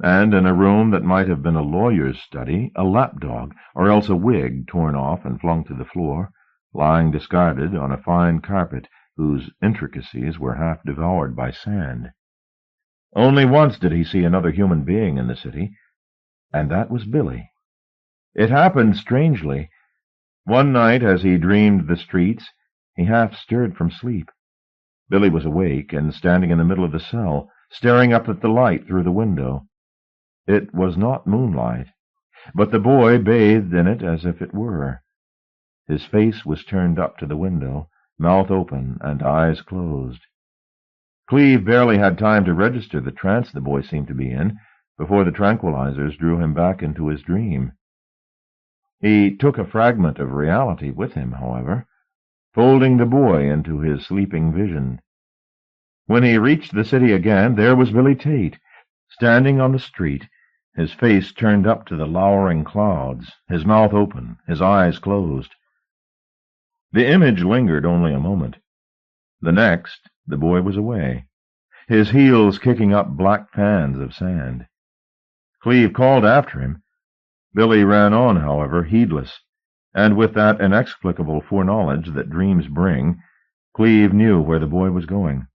and in a room that might have been a lawyer's study, a lapdog, or else a wig torn off and flung to the floor, lying discarded on a fine carpet whose intricacies were half devoured by sand. Only once did he see another human being in the city, and that was Billy. It happened strangely. One night, as he dreamed the streets, he half stirred from sleep. Billy was awake and standing in the middle of the cell, staring up at the light through the window. It was not moonlight, but the boy bathed in it as if it were. His face was turned up to the window, mouth open and eyes closed. Cleve barely had time to register the trance the boy seemed to be in before the tranquilizers drew him back into his dream. He took a fragment of reality with him, however, folding the boy into his sleeping vision. When he reached the city again, there was Billy Tate, standing on the street, his face turned up to the lowering clouds, his mouth open, his eyes closed. The image lingered only a moment. The next, the boy was away, his heels kicking up black pans of sand. Cleve called after him. Billy ran on, however, heedless, and with that inexplicable foreknowledge that dreams bring, Cleve knew where the boy was going.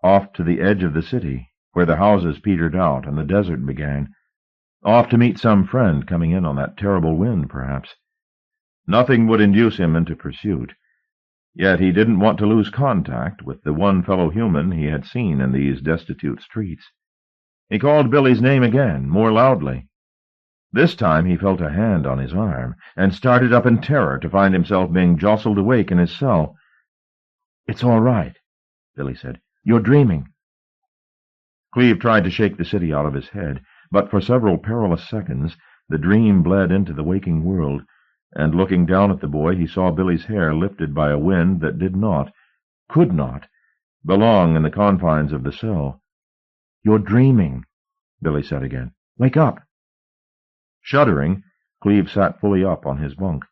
Off to the edge of the city, where the houses petered out and the desert began. Off to meet some friend coming in on that terrible wind, perhaps. Nothing would induce him into pursuit. Yet he didn't want to lose contact with the one fellow human he had seen in these destitute streets. He called Billy's name again, more loudly. This time he felt a hand on his arm, and started up in terror to find himself being jostled awake in his cell. "It's all right," Billy said. "You're dreaming." Cleve tried to shake the city out of his head, but for several perilous seconds the dream bled into the waking world, and looking down at the boy he saw Billy's hair lifted by a wind that did not, could not, belong in the confines of the cell. "You're dreaming," Billy said again. "Wake up." Shuddering, Cleve sat fully up on his bunk.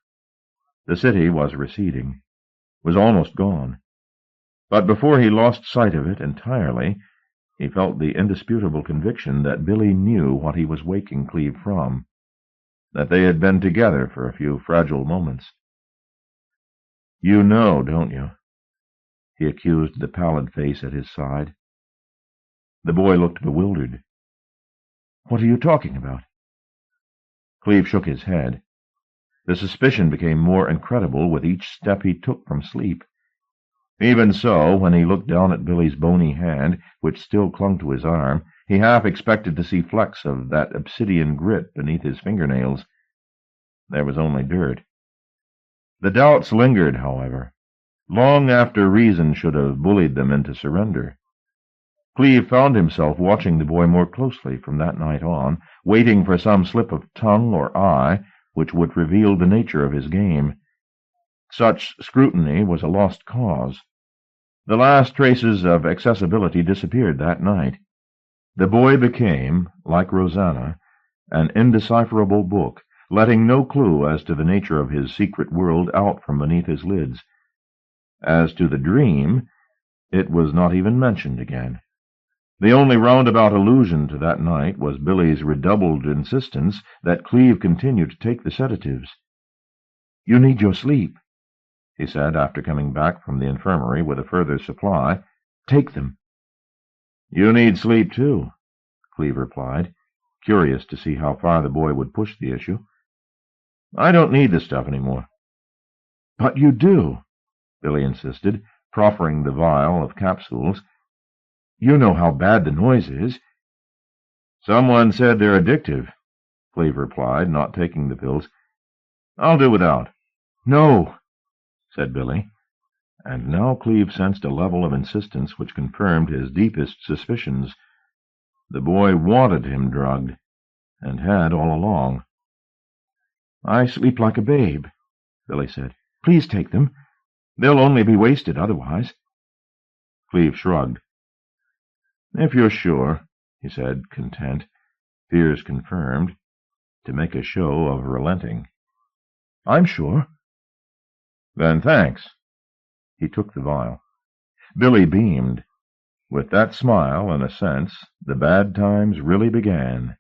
The city was receding, was almost gone. But before he lost sight of it entirely, he felt the indisputable conviction that Billy knew what he was waking Cleve from, that they had been together for a few fragile moments. "You know, don't you?" he accused the pallid face at his side. The boy looked bewildered. "What are you talking about?" Cleve shook his head. The suspicion became more incredible with each step he took from sleep. Even so, when he looked down at Billy's bony hand, which still clung to his arm, he half expected to see flecks of that obsidian grit beneath his fingernails. There was only dirt. The doubts lingered, however, long after reason should have bullied them into surrender. Cleve found himself watching the boy more closely from that night on, waiting for some slip of tongue or eye which would reveal the nature of his game. Such scrutiny was a lost cause. The last traces of accessibility disappeared that night. The boy became, like Rosanna, an indecipherable book, letting no clue as to the nature of his secret world out from beneath his lids. As to the dream, it was not even mentioned again. The only roundabout allusion to that night was Billy's redoubled insistence that Cleve continue to take the sedatives. "You need your sleep," he said after coming back from the infirmary with a further supply. "Take them." "You need sleep, too," Cleve replied, curious to see how far the boy would push the issue. "I don't need this stuff any more." "But you do," Billy insisted, proffering the vial of capsules. "You know how bad the noise is." "Someone said they're addictive," Cleve replied, not taking the pills. "I'll do without." "No," said Billy, and now Cleve sensed a level of insistence which confirmed his deepest suspicions. The boy wanted him drugged, and had all along. "I sleep like a babe," Billy said. "Please take them. They'll only be wasted otherwise." Cleve shrugged. "If you're sure," he said, content, fears confirmed, to make a show of relenting. "I'm sure." "Then thanks." He took the vial. Billy beamed. With that smile and a sense, the bad times really began.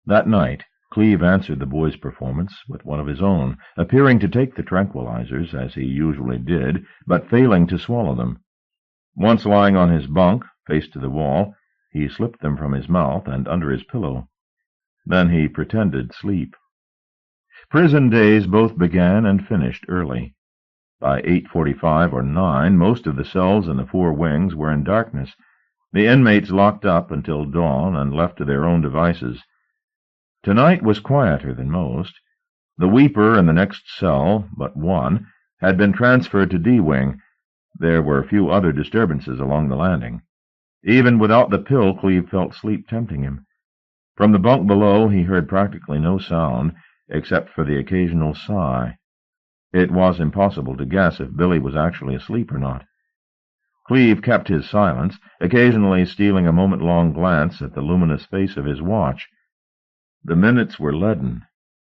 That night, Cleve answered the boy's performance with one of his own, appearing to take the tranquilizers, as he usually did, but failing to swallow them. Once lying on his bunk, face to the wall, he slipped them from his mouth and under his pillow. Then he pretended sleep. Prison days both began and finished early. By 8:45 or 9, most of the cells in the 4 wings were in darkness, the inmates locked up until dawn and left to their own devices. Tonight was quieter than most. The weeper in the next cell, but one, had been transferred to D-wing. There were few other disturbances along the landing. Even without the pill, Cleve felt sleep tempting him. From the bunk below he heard practically no sound, except for the occasional sigh. It was impossible to guess if Billy was actually asleep or not. Cleve kept his silence, occasionally stealing a moment-long glance at the luminous face of his watch. The minutes were leaden,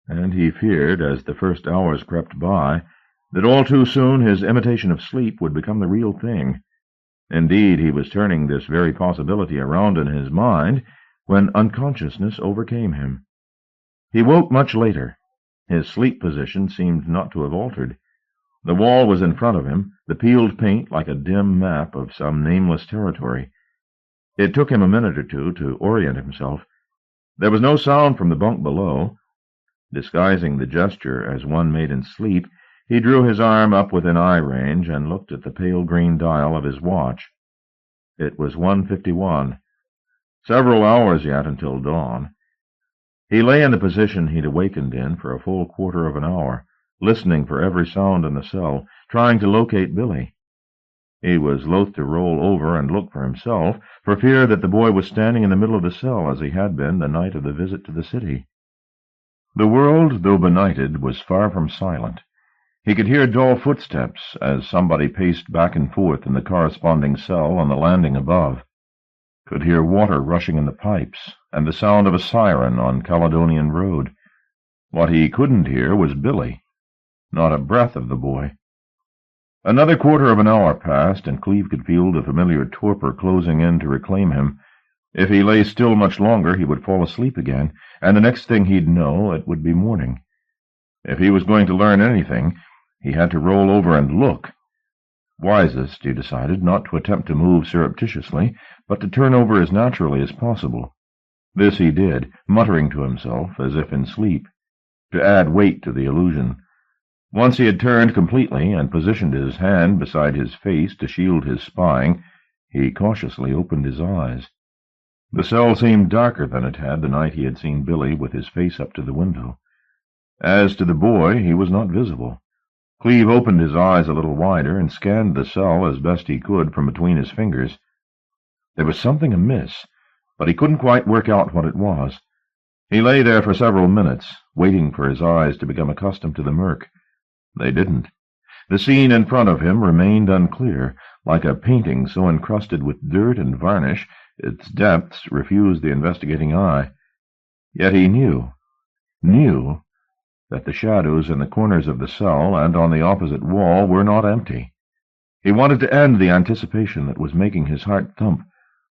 and he feared, as the first hours crept by, that all too soon his imitation of sleep would become the real thing. Indeed, he was turning this very possibility around in his mind when unconsciousness overcame him. He woke much later. His sleep position seemed not to have altered. The wall was in front of him, the peeled paint like a dim map of some nameless territory. It took him a minute or two to orient himself. There was no sound from the bunk below. Disguising the gesture as one made in sleep, He drew his arm up within eye range and looked at the pale green dial of his watch. It was 1:51. Several hours yet until dawn. He lay in the position he'd awakened in for a full quarter of an hour, listening for every sound in the cell, trying to locate Billy. He was loath to roll over and look for himself, for fear that the boy was standing in the middle of the cell as he had been the night of the visit to the city. The world, though benighted, was far from silent. He could hear dull footsteps as somebody paced back and forth in the corresponding cell on the landing above, could hear water rushing in the pipes, and the sound of a siren on Caledonian Road. What he couldn't hear was Billy, not a breath of the boy. Another quarter of an hour passed, and Cleve could feel the familiar torpor closing in to reclaim him. If he lay still much longer, he would fall asleep again, and the next thing he'd know, it would be morning. If he was going to learn anything, he had to roll over and look. Wisest, he decided, not to attempt to move surreptitiously, but to turn over as naturally as possible. This he did, muttering to himself, as if in sleep, to add weight to the illusion. Once he had turned completely and positioned his hand beside his face to shield his spying, he cautiously opened his eyes. The cell seemed darker than it had the night he had seen Billy with his face up to the window. As to the boy, he was not visible. Cleve opened his eyes a little wider and scanned the cell as best he could from between his fingers. There was something amiss, but he couldn't quite work out what it was. He lay there for several minutes, waiting for his eyes to become accustomed to the murk. They didn't. The scene in front of him remained unclear, like a painting so encrusted with dirt and varnish its depths refused the investigating eye. Yet he knew that the shadows in the corners of the cell and on the opposite wall were not empty. He wanted to end the anticipation that was making his heart thump,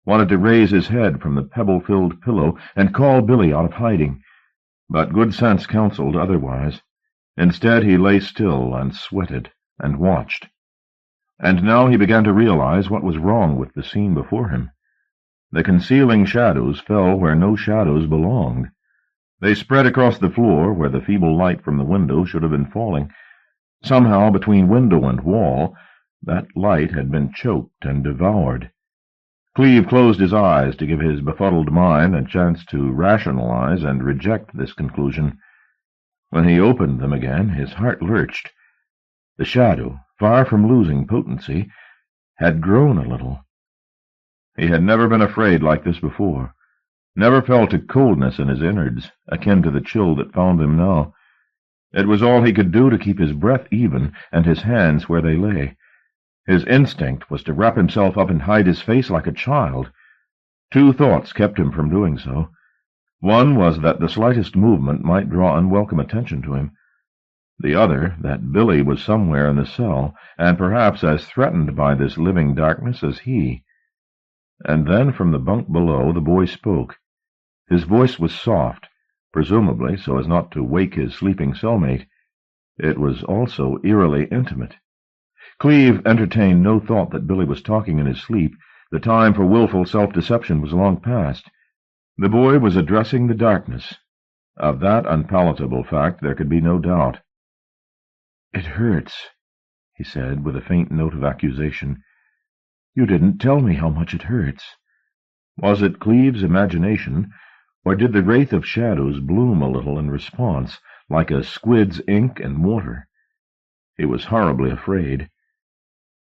wanted to raise his head from the pebble-filled pillow and call Billy out of hiding, but good sense counseled otherwise. Instead, he lay still and sweated and watched. And now he began to realize what was wrong with the scene before him. The concealing shadows fell where no shadows belonged. They spread across the floor where the feeble light from the window should have been falling. Somehow, between window and wall, that light had been choked and devoured. Cleve closed his eyes to give his befuddled mind a chance to rationalize and reject this conclusion. When he opened them again, his heart lurched. The shadow, far from losing potency, had grown a little. He had never been afraid like this before, never felt a coldness in his innards, akin to the chill that found him now. It was all he could do to keep his breath even and his hands where they lay. His instinct was to wrap himself up and hide his face like a child. Two thoughts kept him from doing so. One was that the slightest movement might draw unwelcome attention to him. The other, that Billy was somewhere in the cell, and perhaps as threatened by this living darkness as he. And then from the bunk below the boy spoke. His voice was soft, presumably so as not to wake his sleeping cellmate. It was also eerily intimate. Cleve entertained no thought that Billy was talking in his sleep. The time for willful self-deception was long past. The boy was addressing the darkness. Of that unpalatable fact there could be no doubt. "It hurts," he said, with a faint note of accusation. "You didn't tell me how much it hurts." Was it Cleve's imagination, or did the wraith of shadows bloom a little in response, like a squid's ink and water? He was horribly afraid.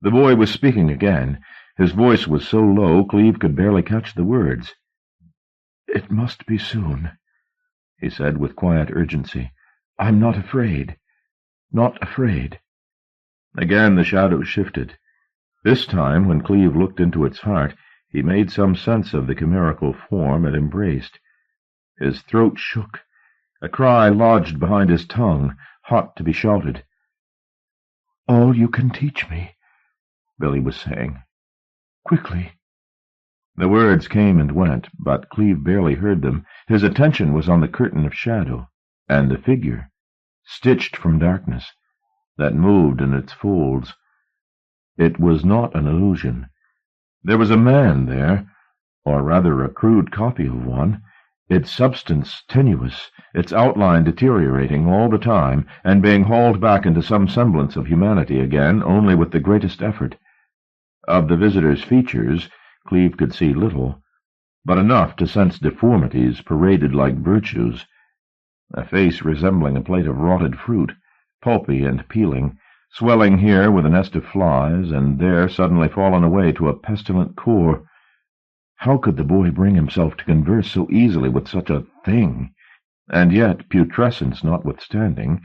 The boy was speaking again. His voice was so low Cleve could barely catch the words. "It must be soon," he said with quiet urgency. "I'm not afraid. Not afraid." Again the shadow shifted. This time, when Cleve looked into its heart, he made some sense of the chimerical form it embraced. His throat shook. A cry lodged behind his tongue, hot to be shouted. "All you can teach me," Billy was saying. "Quickly." The words came and went, but Cleve barely heard them. His attention was on the curtain of shadow, and the figure, stitched from darkness, that moved in its folds. It was not an illusion. There was a man there, or rather a crude copy of one, its substance tenuous, its outline deteriorating all the time, and being hauled back into some semblance of humanity again only with the greatest effort. Of the visitor's features, Clive could see little, but enough to sense deformities paraded like virtues. A face resembling a plate of rotted fruit, pulpy and peeling, swelling here with a nest of flies, and there suddenly fallen away to a pestilent core. How could the boy bring himself to converse so easily with such a thing? And yet, putrescence notwithstanding,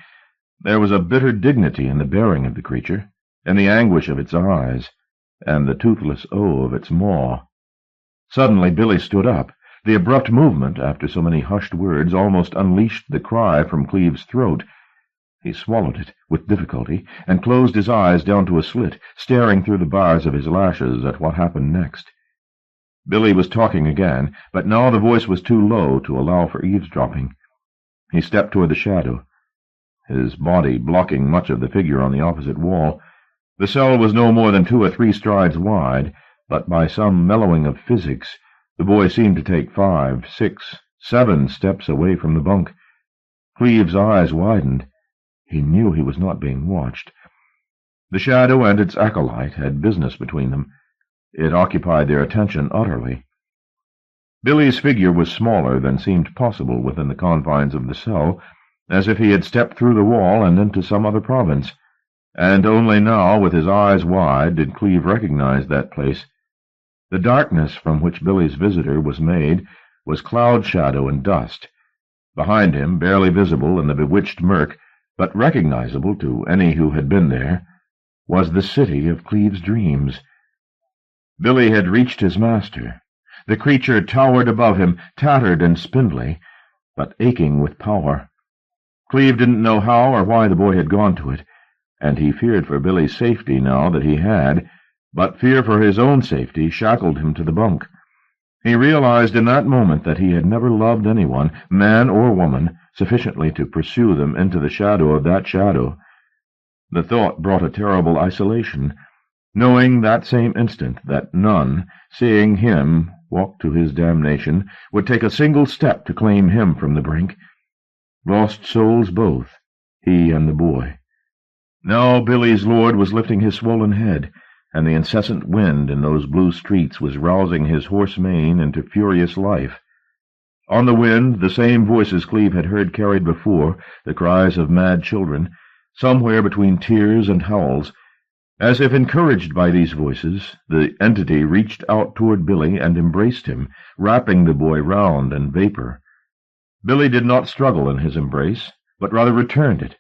there was a bitter dignity in the bearing of the creature, in the anguish of its eyes, and the toothless O of its maw. Suddenly Billy stood up. The abrupt movement, after so many hushed words, almost unleashed the cry from Clive's throat. He swallowed it with difficulty, and closed his eyes down to a slit, staring through the bars of his lashes at what happened next. Billy was talking again, but now the voice was too low to allow for eavesdropping. He stepped toward the shadow, his body blocking much of the figure on the opposite wall. The cell was no more than 2 or 3 strides wide, but by some mellowing of physics, the boy seemed to take 5, 6, 7 steps away from the bunk. Cleve's eyes widened. He knew he was not being watched. The shadow and its acolyte had business between them. It occupied their attention utterly. Billy's figure was smaller than seemed possible within the confines of the cell, as if he had stepped through the wall and into some other province, and only now, with his eyes wide, did Clive recognize that place. The darkness from which Billy's visitor was made was cloud shadow and dust. Behind him, barely visible in the bewitched murk, but recognizable to any who had been there, was the city of Clive's dreams. Billy had reached his master. The creature towered above him, tattered and spindly, but aching with power. Clive didn't know how or why the boy had gone to it, and he feared for Billy's safety now that he had, but fear for his own safety shackled him to the bunk. He realized in that moment that he had never loved anyone, man or woman, sufficiently to pursue them into the shadow of that shadow. The thought brought a terrible isolation, knowing that same instant that none, seeing him walk to his damnation, would take a single step to claim him from the brink. Lost souls both, he and the boy. Now Billy's lord was lifting his swollen head, and the incessant wind in those blue streets was rousing his hoarse mane into furious life. On the wind, the same voices Clive had heard carried before, the cries of mad children, somewhere between tears and howls. As if encouraged by these voices, the entity reached out toward Billy and embraced him, wrapping the boy round in vapor. Billy did not struggle in his embrace, but rather returned it.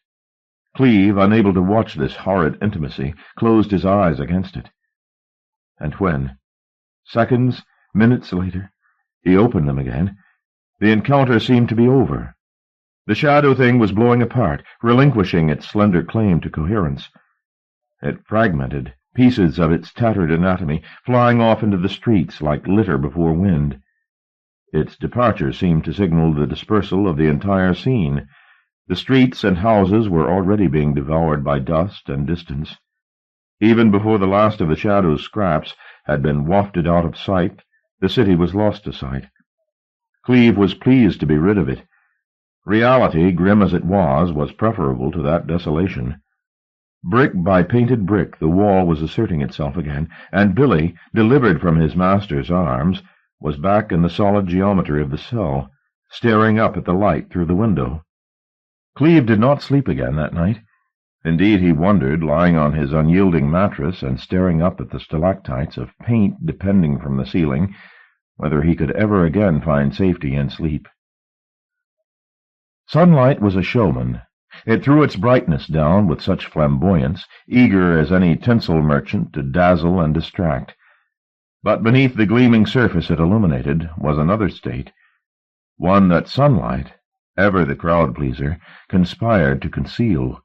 Clive, unable to watch this horrid intimacy, closed his eyes against it. And when, seconds, minutes later, he opened them again, the encounter seemed to be over. The shadow thing was blowing apart, relinquishing its slender claim to coherence. It fragmented, pieces of its tattered anatomy flying off into the streets like litter before wind. Its departure seemed to signal the dispersal of the entire scene. The streets and houses were already being devoured by dust and distance. Even before the last of the shadow's scraps had been wafted out of sight, the city was lost to sight. Clive was pleased to be rid of it. Reality, grim as it was preferable to that desolation. Brick by painted brick, the wall was asserting itself again, and Billy, delivered from his master's arms, was back in the solid geometry of the cell, staring up at the light through the window. Clive did not sleep again that night. Indeed, he wondered, lying on his unyielding mattress and staring up at the stalactites of paint depending from the ceiling, whether he could ever again find safety in sleep. Sunlight was a showman. It threw its brightness down with such flamboyance, eager as any tinsel merchant to dazzle and distract. But beneath the gleaming surface it illuminated was another state, one that sunlight, ever the crowd-pleaser, conspired to conceal.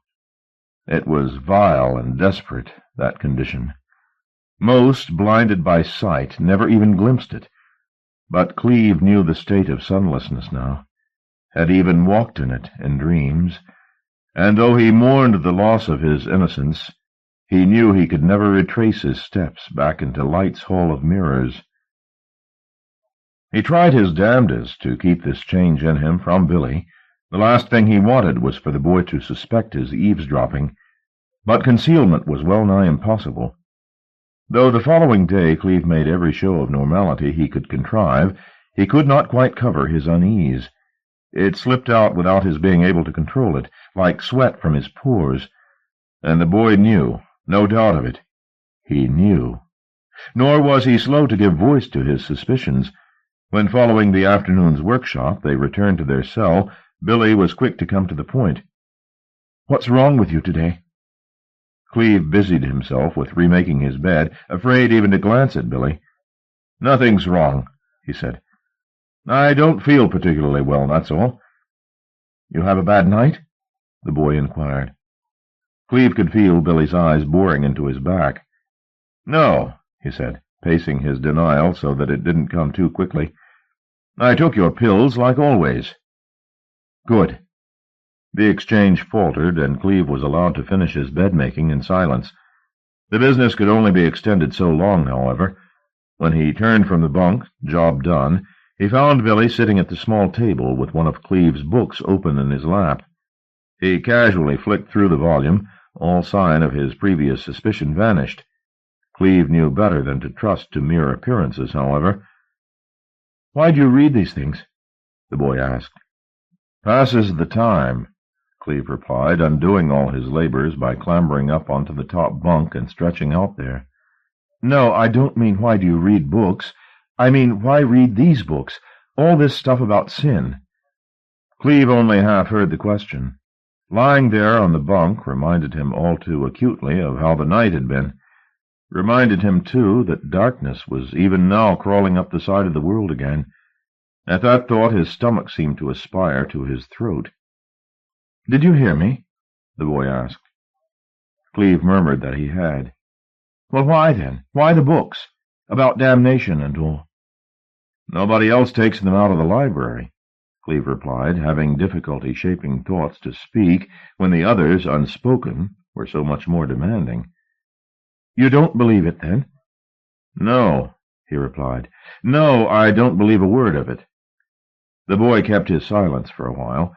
It was vile and desperate, that condition. Most, blinded by sight, never even glimpsed it. But Clive knew the state of sunlessness now, had even walked in it in dreams, and though he mourned the loss of his innocence, he knew he could never retrace his steps back into light's hall of mirrors. He tried his damnedest to keep this change in him from Billy. The last thing he wanted was for the boy to suspect his eavesdropping, but concealment was well nigh impossible. Though the following day Clive made every show of normality he could contrive, he could not quite cover his unease. It slipped out without his being able to control it, like sweat from his pores, and the boy knew, no doubt of it. He knew. Nor was he slow to give voice to his suspicions. When, following the afternoon's workshop, they returned to their cell, Billy was quick to come to the point. "What's wrong with you today?" Clive busied himself with remaking his bed, afraid even to glance at Billy. "Nothing's wrong," he said. "I don't feel particularly well, that's all." "You have a bad night?" the boy inquired. Clive could feel Billy's eyes boring into his back. "No," he said, pacing his denial so that it didn't come too quickly. "I took your pills, like always." "Good." The exchange faltered, and Clive was allowed to finish his bed-making in silence. The business could only be extended so long, however. When he turned from the bunk, job done, he found Billy sitting at the small table with one of Clive's books open in his lap. He casually flicked through the volume. All sign of his previous suspicion vanished. Clive knew better than to trust to mere appearances, however. "Why do you read these things?" the boy asked. "Passes the time," Clive replied, undoing all his labors by clambering up onto the top bunk and stretching out there. "No, I don't mean why do you read books. I mean why read these books, all this stuff about sin?" Clive only half heard the question. Lying there on the bunk reminded him all too acutely of how the night had been. Reminded him, too, that darkness was even now crawling up the side of the world again. At that thought his stomach seemed to aspire to his throat. "Did you hear me?" the boy asked. Clive murmured that he had. "Well, why, then? Why the books? About damnation and all?" "Nobody else takes them out of the library," Clive replied, having difficulty shaping thoughts to speak when the others, unspoken, were so much more demanding. "You don't believe it, then?" "No," he replied. "No, I don't believe a word of it." The boy kept his silence for a while.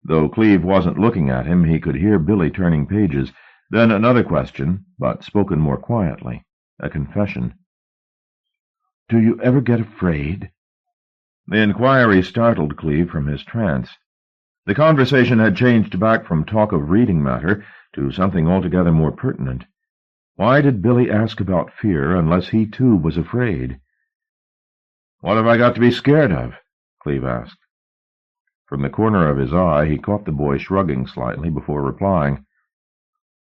Though Clive wasn't looking at him, he could hear Billy turning pages. Then another question, but spoken more quietly. A confession. "Do you ever get afraid?" The inquiry startled Clive from his trance. The conversation had changed back from talk of reading matter to something altogether more pertinent. Why did Billy ask about fear unless he, too, was afraid? "What have I got to be scared of?" Clive asked. From the corner of his eye he caught the boy shrugging slightly before replying.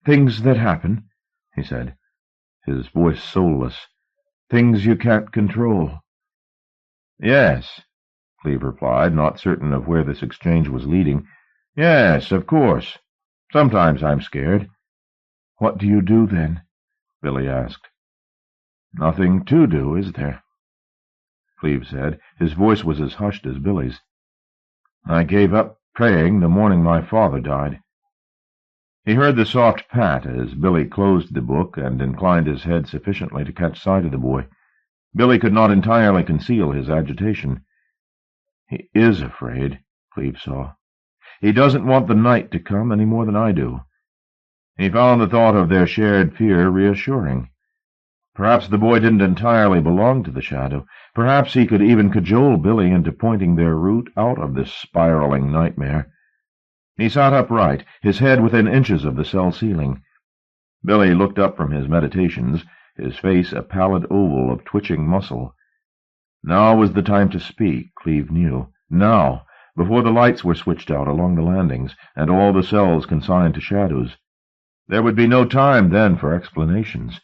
"Things that happen," he said, his voice soulless. "Things you can't control." "Yes," Clive replied, not certain of where this exchange was leading. "Yes, of course. Sometimes I'm scared." "What do you do, then?" Billy asked. "Nothing to do, is there?" Clive said. His voice was as hushed as Billy's. "I gave up praying the morning my father died." He heard the soft pat as Billy closed the book and inclined his head sufficiently to catch sight of the boy. Billy could not entirely conceal his agitation. "He is afraid," Clive saw. "He doesn't want the night to come any more than I do." He found the thought of their shared fear reassuring. Perhaps the boy didn't entirely belong to the shadow. Perhaps he could even cajole Billy into pointing their route out of this spiraling nightmare. He sat upright, his head within inches of the cell ceiling. Billy looked up from his meditations, his face a pallid oval of twitching muscle. Now was the time to speak, Clive knew. Now, before the lights were switched out along the landings, and all the cells consigned to shadows. There would be no time then for explanations.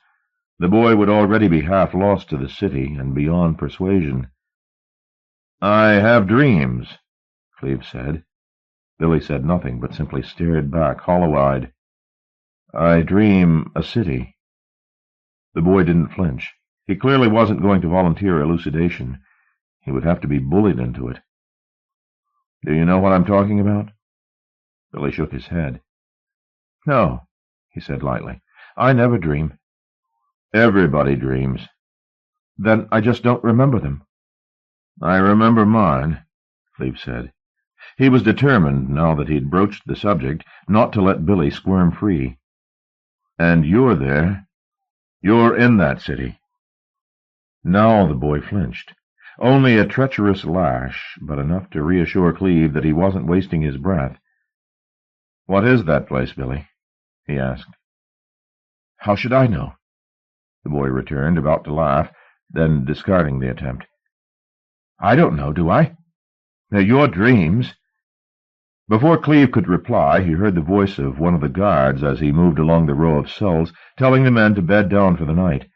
The boy would already be half lost to the city and beyond persuasion. "I have dreams," Clive said. Billy said nothing, but simply stared back, hollow-eyed. "I dream a city." The boy didn't flinch. He clearly wasn't going to volunteer elucidation. He would have to be bullied into it. "Do you know what I'm talking about?" Billy shook his head. "No," he said lightly. "I never dream." "Everybody dreams." "Then I just don't remember them." I remember mine, Cleve said. He was determined, now that he'd broached the subject, not to let Billy squirm free. And you're there. You're in that city. Now the boy flinched. Only a treacherous lash, but enough to reassure Cleve that he wasn't wasting his breath. "What is that place, Billy?" he asked. "How should I know?" the boy returned, about to laugh, then discarding the attempt. "I don't know, do I? They're your dreams." Before Cleve could reply, he heard the voice of one of the guards as he moved along the row of cells, telling the men to bed down for the night.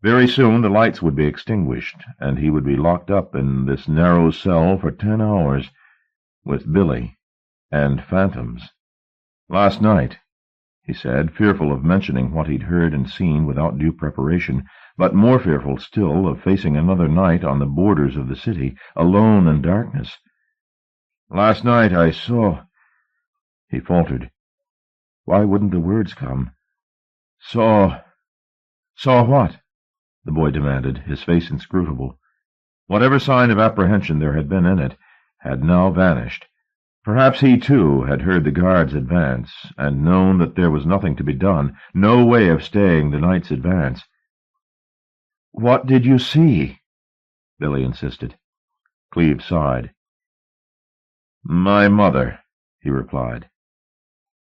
Very soon the lights would be extinguished, and he would be locked up in this narrow cell for 10 hours, with Billy and phantoms. "Last night," he said, fearful of mentioning what he'd heard and seen without due preparation, but more fearful still of facing another night on the borders of the city, alone in darkness. "Last night I saw—" He faltered. Why wouldn't the words come? "Saw what?" the boy demanded, his face inscrutable. Whatever sign of apprehension there had been in it had now vanished. Perhaps he, too, had heard the guards advance, and known that there was nothing to be done, no way of staying the night's advance. "What did you see?" Billy insisted. Cleve sighed. "My mother," he replied.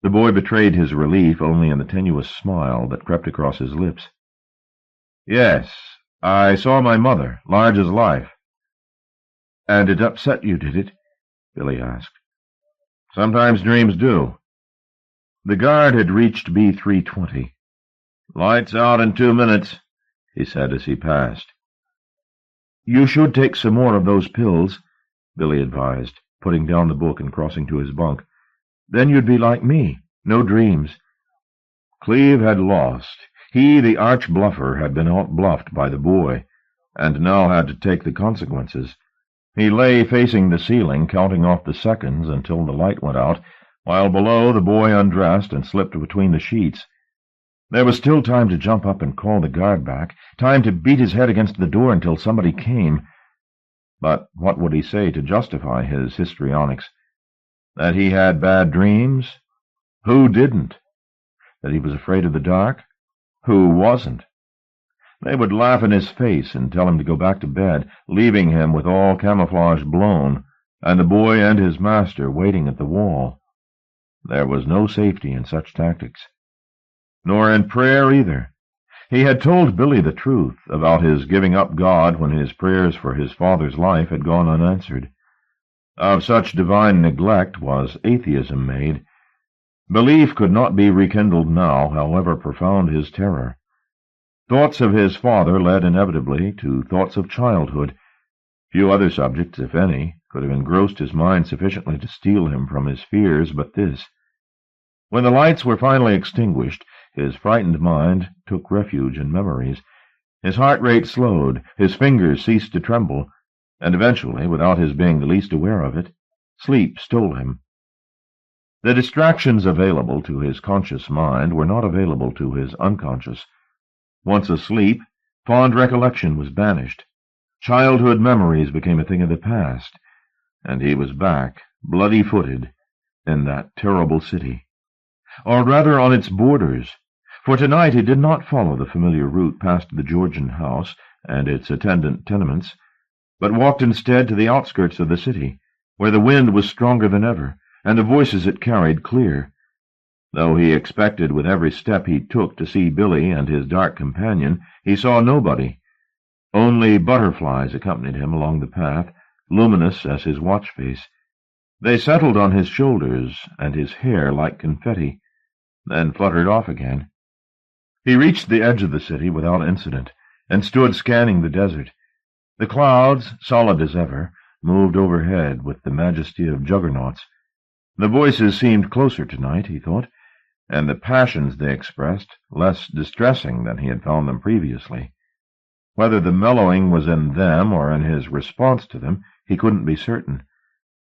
The boy betrayed his relief only in the tenuous smile that crept across his lips. "Yes, I saw my mother, large as life." "And it upset you, did it?" Billy asked. "Sometimes dreams do." The guard had reached B320. "Lights out in 2 minutes," he said as he passed. "You should take some more of those pills," Billy advised, putting down the book and crossing to his bunk. "Then you'd be like me, no dreams." Cleve had lost. He, the arch-bluffer, had been out-bluffed by the boy, and now had to take the consequences. He lay facing the ceiling, counting off the seconds until the light went out, while below the boy undressed and slipped between the sheets. There was still time to jump up and call the guard back, time to beat his head against the door until somebody came. But what would he say to justify his histrionics? That he had bad dreams? Who didn't? That he was afraid of the dark? Who wasn't? They would laugh in his face and tell him to go back to bed, leaving him with all camouflage blown, and the boy and his master waiting at the wall. There was no safety in such tactics. Nor in prayer either. He had told Billy the truth about his giving up God when his prayers for his father's life had gone unanswered. Of such divine neglect was atheism made. Belief could not be rekindled now, however profound his terror. Thoughts of his father led inevitably to thoughts of childhood. Few other subjects, if any, could have engrossed his mind sufficiently to steal him from his fears but this. When the lights were finally extinguished, his frightened mind took refuge in memories. His heart rate slowed, his fingers ceased to tremble, and eventually, without his being the least aware of it, sleep stole him. The distractions available to his conscious mind were not available to his unconscious. Once asleep, fond recollection was banished. Childhood memories became a thing of the past, and he was back, bloody-footed, in that terrible city. Or rather on its borders, for tonight he did not follow the familiar route past the Georgian house and its attendant tenements, but walked instead to the outskirts of the city, where the wind was stronger than ever, and the voices it carried clear. Though he expected with every step he took to see Billy and his dark companion, he saw nobody. Only butterflies accompanied him along the path, luminous as his watch-face. They settled on his shoulders and his hair like confetti, then fluttered off again. He reached the edge of the city without incident, and stood scanning the desert. The clouds, solid as ever, moved overhead with the majesty of juggernauts. The voices seemed closer tonight, he thought, and the passions they expressed less distressing than he had found them previously. Whether the mellowing was in them or in his response to them, he couldn't be certain.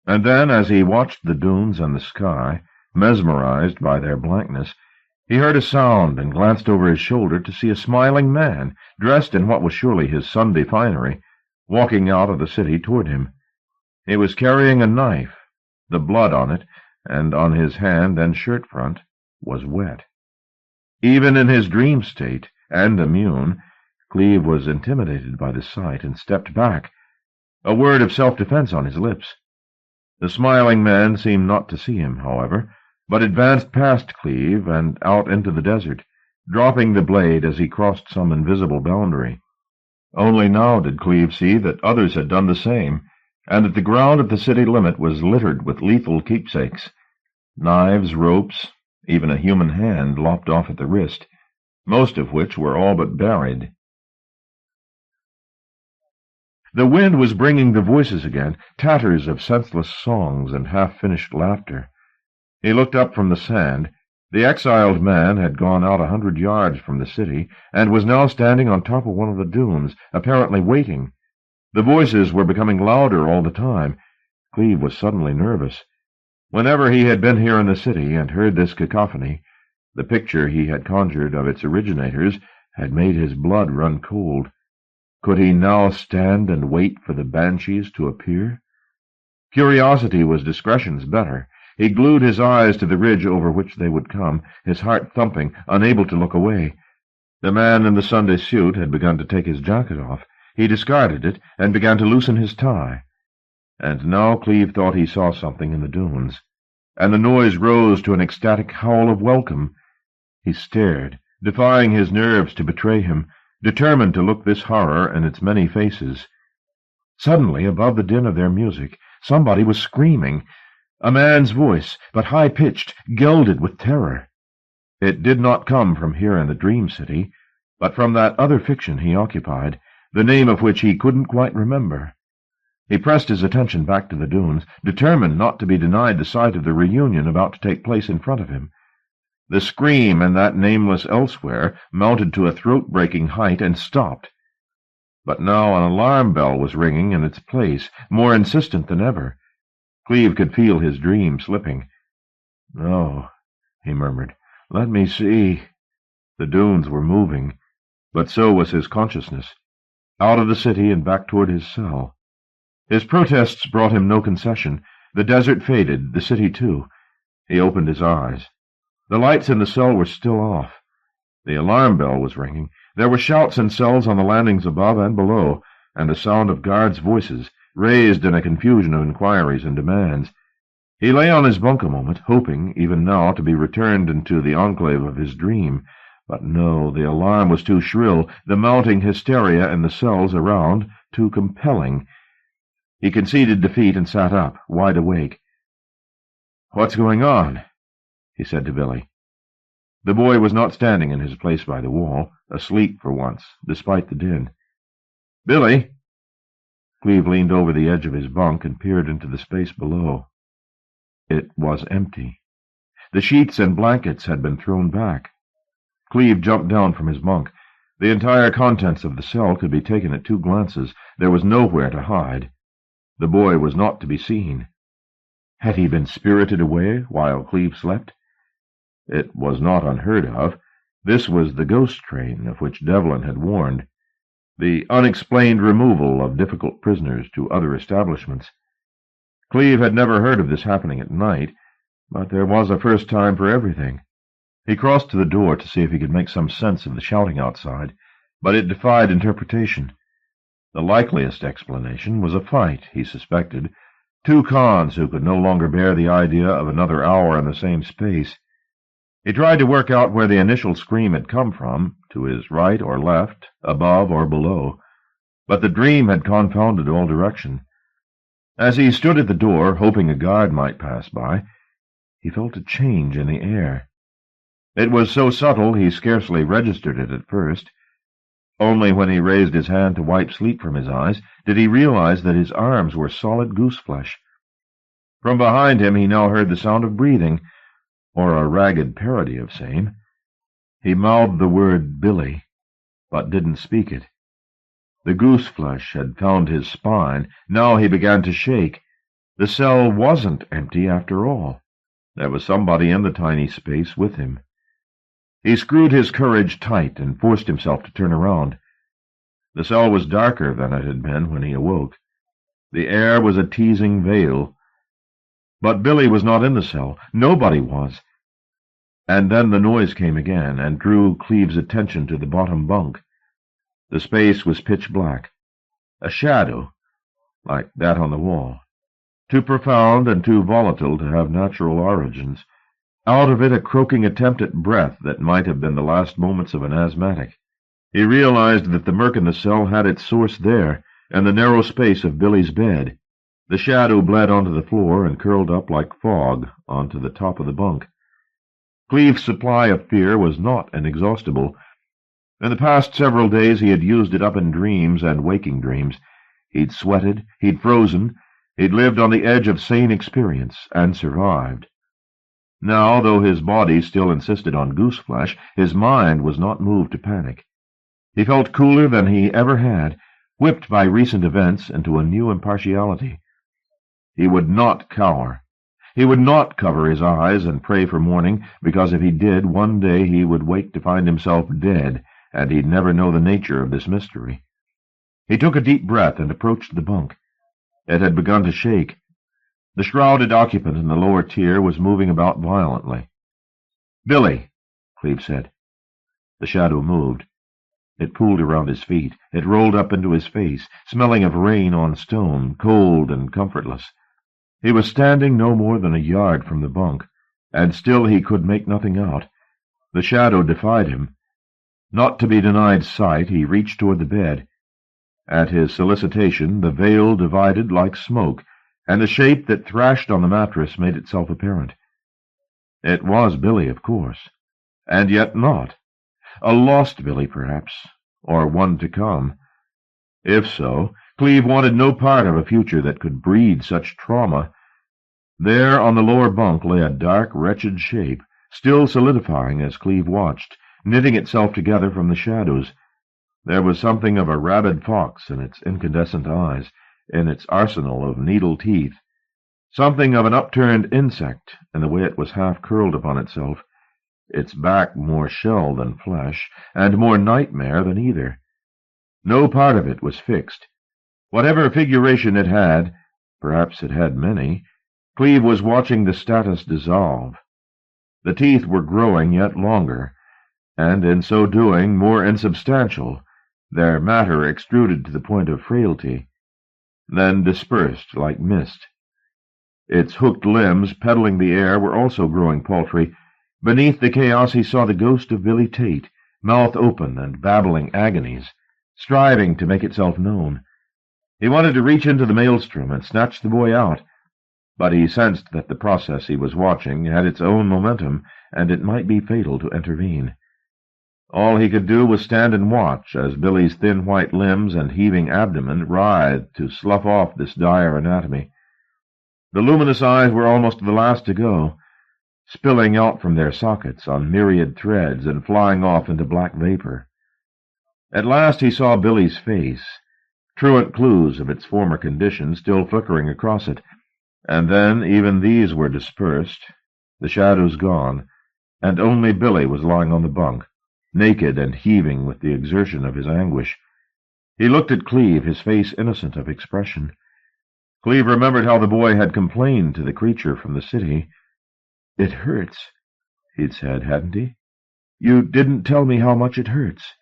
And then, as he watched the dunes and the sky, mesmerized by their blankness, he heard a sound and glanced over his shoulder to see a smiling man, dressed in what was surely his Sunday finery, walking out of the city toward him. He was carrying a knife. The blood on it, and on his hand and shirt front, was wet. Even in his dream state, and immune, Clive was intimidated by the sight and stepped back, a word of self-defense on his lips. The smiling man seemed not to see him, however, but advanced past Clive and out into the desert, dropping the blade as he crossed some invisible boundary. Only now did Clive see that others had done the same, and that the ground at the city limit was littered with lethal keepsakes. Knives, ropes, even a human hand lopped off at the wrist, most of which were all but buried. The wind was bringing the voices again, tatters of senseless songs and half-finished laughter. He looked up from the sand. The exiled man had gone out 100 yards from the city, and was now standing on top of one of the dunes, apparently waiting. The voices were becoming louder all the time. Clive was suddenly nervous. Whenever he had been here in the city and heard this cacophony, the picture he had conjured of its originators had made his blood run cold. Could he now stand and wait for the banshees to appear? Curiosity was discretion's better. He glued his eyes to the ridge over which they would come, his heart thumping, unable to look away. The man in the Sunday suit had begun to take his jacket off. He discarded it and began to loosen his tie. And now Clive thought he saw something in the dunes, and the noise rose to an ecstatic howl of welcome. He stared, defying his nerves to betray him, determined to look this horror in its many faces. Suddenly, above the din of their music, somebody was screaming. A man's voice, but high-pitched, gilded with terror. It did not come from here in the dream city, but from that other fiction he occupied, the name of which he couldn't quite remember. He pressed his attention back to the dunes, determined not to be denied the sight of the reunion about to take place in front of him. The scream in that nameless elsewhere mounted to a throat-breaking height and stopped. But now an alarm bell was ringing in its place, more insistent than ever. Clive could feel his dream slipping. "No," he murmured. "Let me see." The dunes were moving, but so was his consciousness, out of the city and back toward his cell. His protests brought him no concession. The desert faded, the city too. He opened his eyes. The lights in the cell were still off. The alarm bell was ringing. There were shouts in cells on the landings above and below, and the sound of guards' voices, raised in a confusion of inquiries and demands. He lay on his bunk a moment, hoping, even now, to be returned into the enclave of his dream. But no, the alarm was too shrill, the mounting hysteria in the cells around too compelling. He conceded defeat and sat up, wide awake. "What's going on?" he said to Billy. The boy was not standing in his place by the wall, asleep for once, despite the din. "Billy!" Clive leaned over the edge of his bunk and peered into the space below. It was empty. The sheets and blankets had been thrown back. Clive jumped down from his bunk. The entire contents of the cell could be taken at 2 glances. There was nowhere to hide. The boy was not to be seen. Had he been spirited away while Clive slept? It was not unheard of. This was the ghost train of which Devlin had warned, the unexplained removal of difficult prisoners to other establishments. Clive had never heard of this happening at night, but there was a first time for everything. He crossed to the door to see if he could make some sense of the shouting outside, but it defied interpretation. The likeliest explanation was a fight, he suspected, 2 cons who could no longer bear the idea of another hour in the same space. He tried to work out where the initial scream had come from, to his right or left, above or below, but the dream had confounded all direction. As he stood at the door, hoping a guard might pass by, he felt a change in the air. It was so subtle he scarcely registered it at first. Only when he raised his hand to wipe sleep from his eyes did he realize that his arms were solid goose-flesh. From behind him he now heard the sound of breathing, or a ragged parody of same. He mouthed the word Billy, but didn't speak it. The goose-flesh had found his spine. Now he began to shake. The cell wasn't empty after all. There was somebody in the tiny space with him. He screwed his courage tight and forced himself to turn around. The cell was darker than it had been when he awoke. The air was a teasing veil. But Billy was not in the cell. Nobody was. And then the noise came again, and drew Cleve's attention to the bottom bunk. The space was pitch black. A shadow, like that on the wall. Too profound and too volatile to have natural origins. Out of it a croaking attempt at breath that might have been the last moments of an asthmatic. He realized that the murk in the cell had its source there, in the narrow space of Billy's bed. The shadow bled onto the floor and curled up like fog onto the top of the bunk. Cleve's supply of fear was not inexhaustible. In the past several days he had used it up in dreams and waking dreams. He'd sweated, he'd frozen, he'd lived on the edge of sane experience, and survived. Now, though his body still insisted on goose-flesh, his mind was not moved to panic. He felt cooler than he ever had, whipped by recent events into a new impartiality. He would not cower. He would not cover his eyes and pray for morning, because if he did, one day he would wake to find himself dead, and he'd never know the nature of this mystery. He took a deep breath and approached the bunk. It had begun to shake. The shrouded occupant in the lower tier was moving about violently. "Billy," Cleve said. The shadow moved. It pooled around his feet. It rolled up into his face, smelling of rain on stone, cold and comfortless. He was standing no more than a yard from the bunk, and still he could make nothing out. The shadow defied him. Not to be denied sight, he reached toward the bed. At his solicitation, the veil divided like smoke, and the shape that thrashed on the mattress made itself apparent. It was Billy, of course, and yet not. A lost Billy, perhaps, or one to come. If so, Cleve wanted no part of a future that could breed such trauma. There on the lower bunk lay a dark, wretched shape, still solidifying as Cleve watched, knitting itself together from the shadows. There was something of a rabid fox in its incandescent eyes, in its arsenal of needle teeth, something of an upturned insect in the way it was half-curled upon itself, its back more shell than flesh, and more nightmare than either. No part of it was fixed. Whatever figuration it had, perhaps it had many, Cleve was watching the status dissolve. The teeth were growing yet longer, and in so doing more insubstantial, their matter extruded to the point of frailty, then dispersed like mist. Its hooked limbs, peddling the air, were also growing paltry. Beneath the chaos he saw the ghost of Billy Tate, mouth open and babbling agonies, striving to make itself known. He wanted to reach into the maelstrom and snatch the boy out, but he sensed that the process he was watching had its own momentum, and it might be fatal to intervene. All he could do was stand and watch as Billy's thin white limbs and heaving abdomen writhed to slough off this dire anatomy. The luminous eyes were almost the last to go, spilling out from their sockets on myriad threads and flying off into black vapor. At last he saw Billy's face, truant clues of its former condition still flickering across it, and then even these were dispersed, the shadows gone, and only Billy was lying on the bunk, naked and heaving with the exertion of his anguish. He looked at Cleve, his face innocent of expression. Cleve remembered how the boy had complained to the creature from the city. "It hurts," he'd said, hadn't he? "You didn't tell me how much it hurts."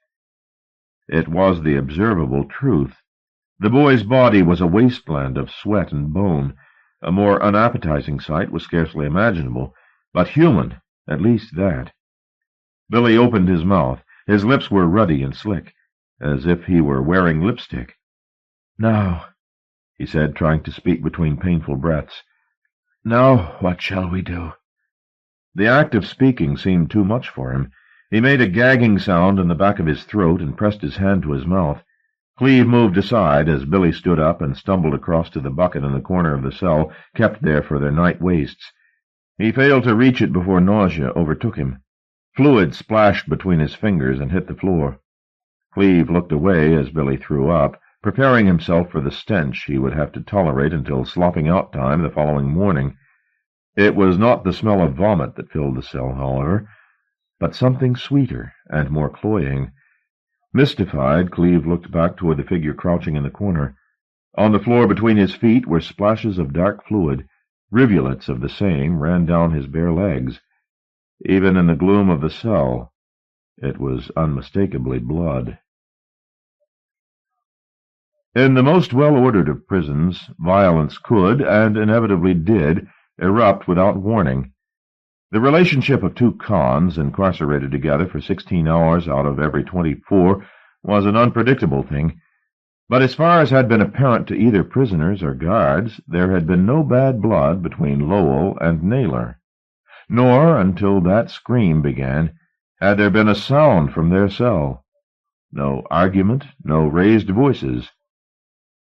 It was the observable truth. The boy's body was a wasteland of sweat and bone. A more unappetizing sight was scarcely imaginable, but human, at least that. Billy opened his mouth. His lips were ruddy and slick, as if he were wearing lipstick. "Now," he said, trying to speak between painful breaths, "now what shall we do?" The act of speaking seemed too much for him. He made a gagging sound in the back of his throat and pressed his hand to his mouth. Cleve moved aside as Billy stood up and stumbled across to the bucket in the corner of the cell, kept there for their night wastes. He failed to reach it before nausea overtook him. Fluid splashed between his fingers and hit the floor. Cleve looked away as Billy threw up, preparing himself for the stench he would have to tolerate until slopping-out time the following morning. It was not the smell of vomit that filled the cell, however, but something sweeter and more cloying. Mystified, Cleve looked back toward the figure crouching in the corner. On the floor between his feet were splashes of dark fluid. Rivulets of the same ran down his bare legs. Even in the gloom of the cell, it was unmistakably blood. In the most well-ordered of prisons, violence could, and inevitably did, erupt without warning. The relationship of two cons, incarcerated together for 16 hours out of every 24, was an unpredictable thing. But as far as had been apparent to either prisoners or guards, there had been no bad blood between Lowell and Naylor. Nor, until that scream began, had there been a sound from their cell. No argument, no raised voices.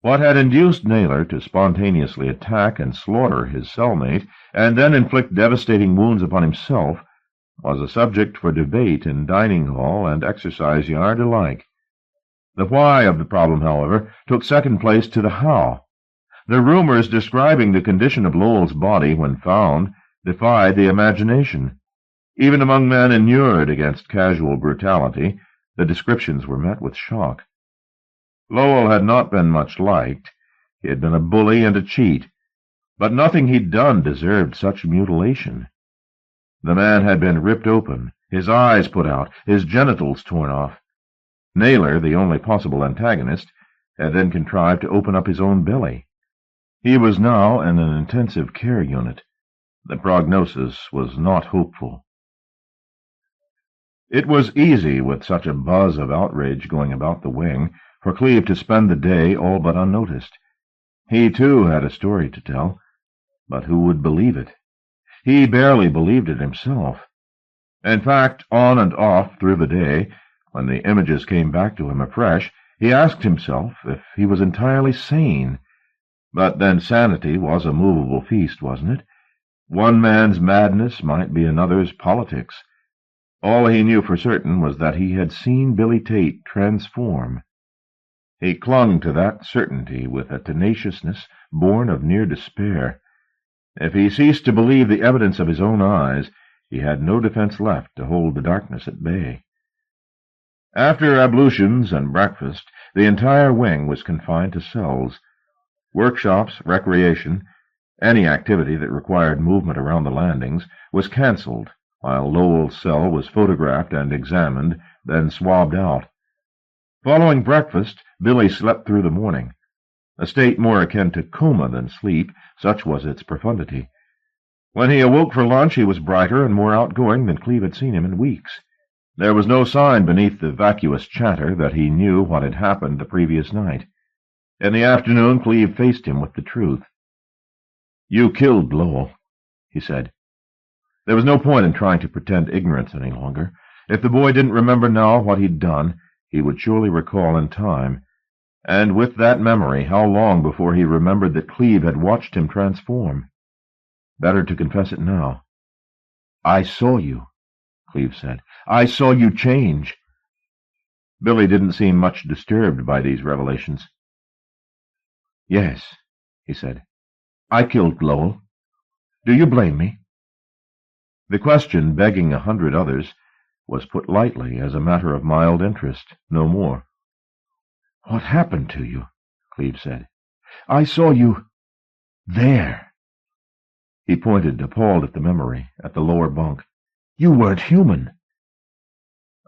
What had induced Naylor to spontaneously attack and slaughter his cellmate, and then inflict devastating wounds upon himself, was a subject for debate in dining hall and exercise yard alike. The why of the problem, however, took second place to the how. The rumors describing the condition of Lowell's body when found defied the imagination. Even among men inured against casual brutality, the descriptions were met with shock. Lowell had not been much liked. He had been a bully and a cheat, but nothing he'd done deserved such mutilation. The man had been ripped open, his eyes put out, his genitals torn off. Naylor, the only possible antagonist, had then contrived to open up his own belly. He was now in an intensive care unit. The prognosis was not hopeful. It was easy, with such a buzz of outrage going about the wing, for Cleve to spend the day all but unnoticed. He, too, had a story to tell, but who would believe it? He barely believed it himself. In fact, on and off through the day, when the images came back to him afresh, he asked himself if he was entirely sane. But then sanity was a movable feast, wasn't it? One man's madness might be another's politics. All he knew for certain was that he had seen Billy Tate transform. He clung to that certainty with a tenaciousness born of near despair. If he ceased to believe the evidence of his own eyes, he had no defense left to hold the darkness at bay. After ablutions and breakfast, the entire wing was confined to cells. Workshops, recreation, any activity that required movement around the landings, was cancelled, while Lowell's cell was photographed and examined, then swabbed out. Following breakfast, Billy slept through the morning. A state more akin to coma than sleep, such was its profundity. When he awoke for lunch, he was brighter and more outgoing than Cleve had seen him in weeks. There was no sign beneath the vacuous chatter that he knew what had happened the previous night. In the afternoon, Cleve faced him with the truth. "You killed Lowell," he said. There was no point in trying to pretend ignorance any longer. If the boy didn't remember now what he'd done, he would surely recall in time. And with that memory, how long before he remembered that Cleve had watched him transform? Better to confess it now. "I saw you," Cleve said. "I saw you change." Billy didn't seem much disturbed by these revelations. "Yes," he said. "I killed Lowell. Do you blame me?" The question, begging 100 others, was put lightly as a matter of mild interest, no more. "What happened to you?" Cleve said. "I saw you there." He pointed, appalled at the memory, at the lower bunk. "You weren't human."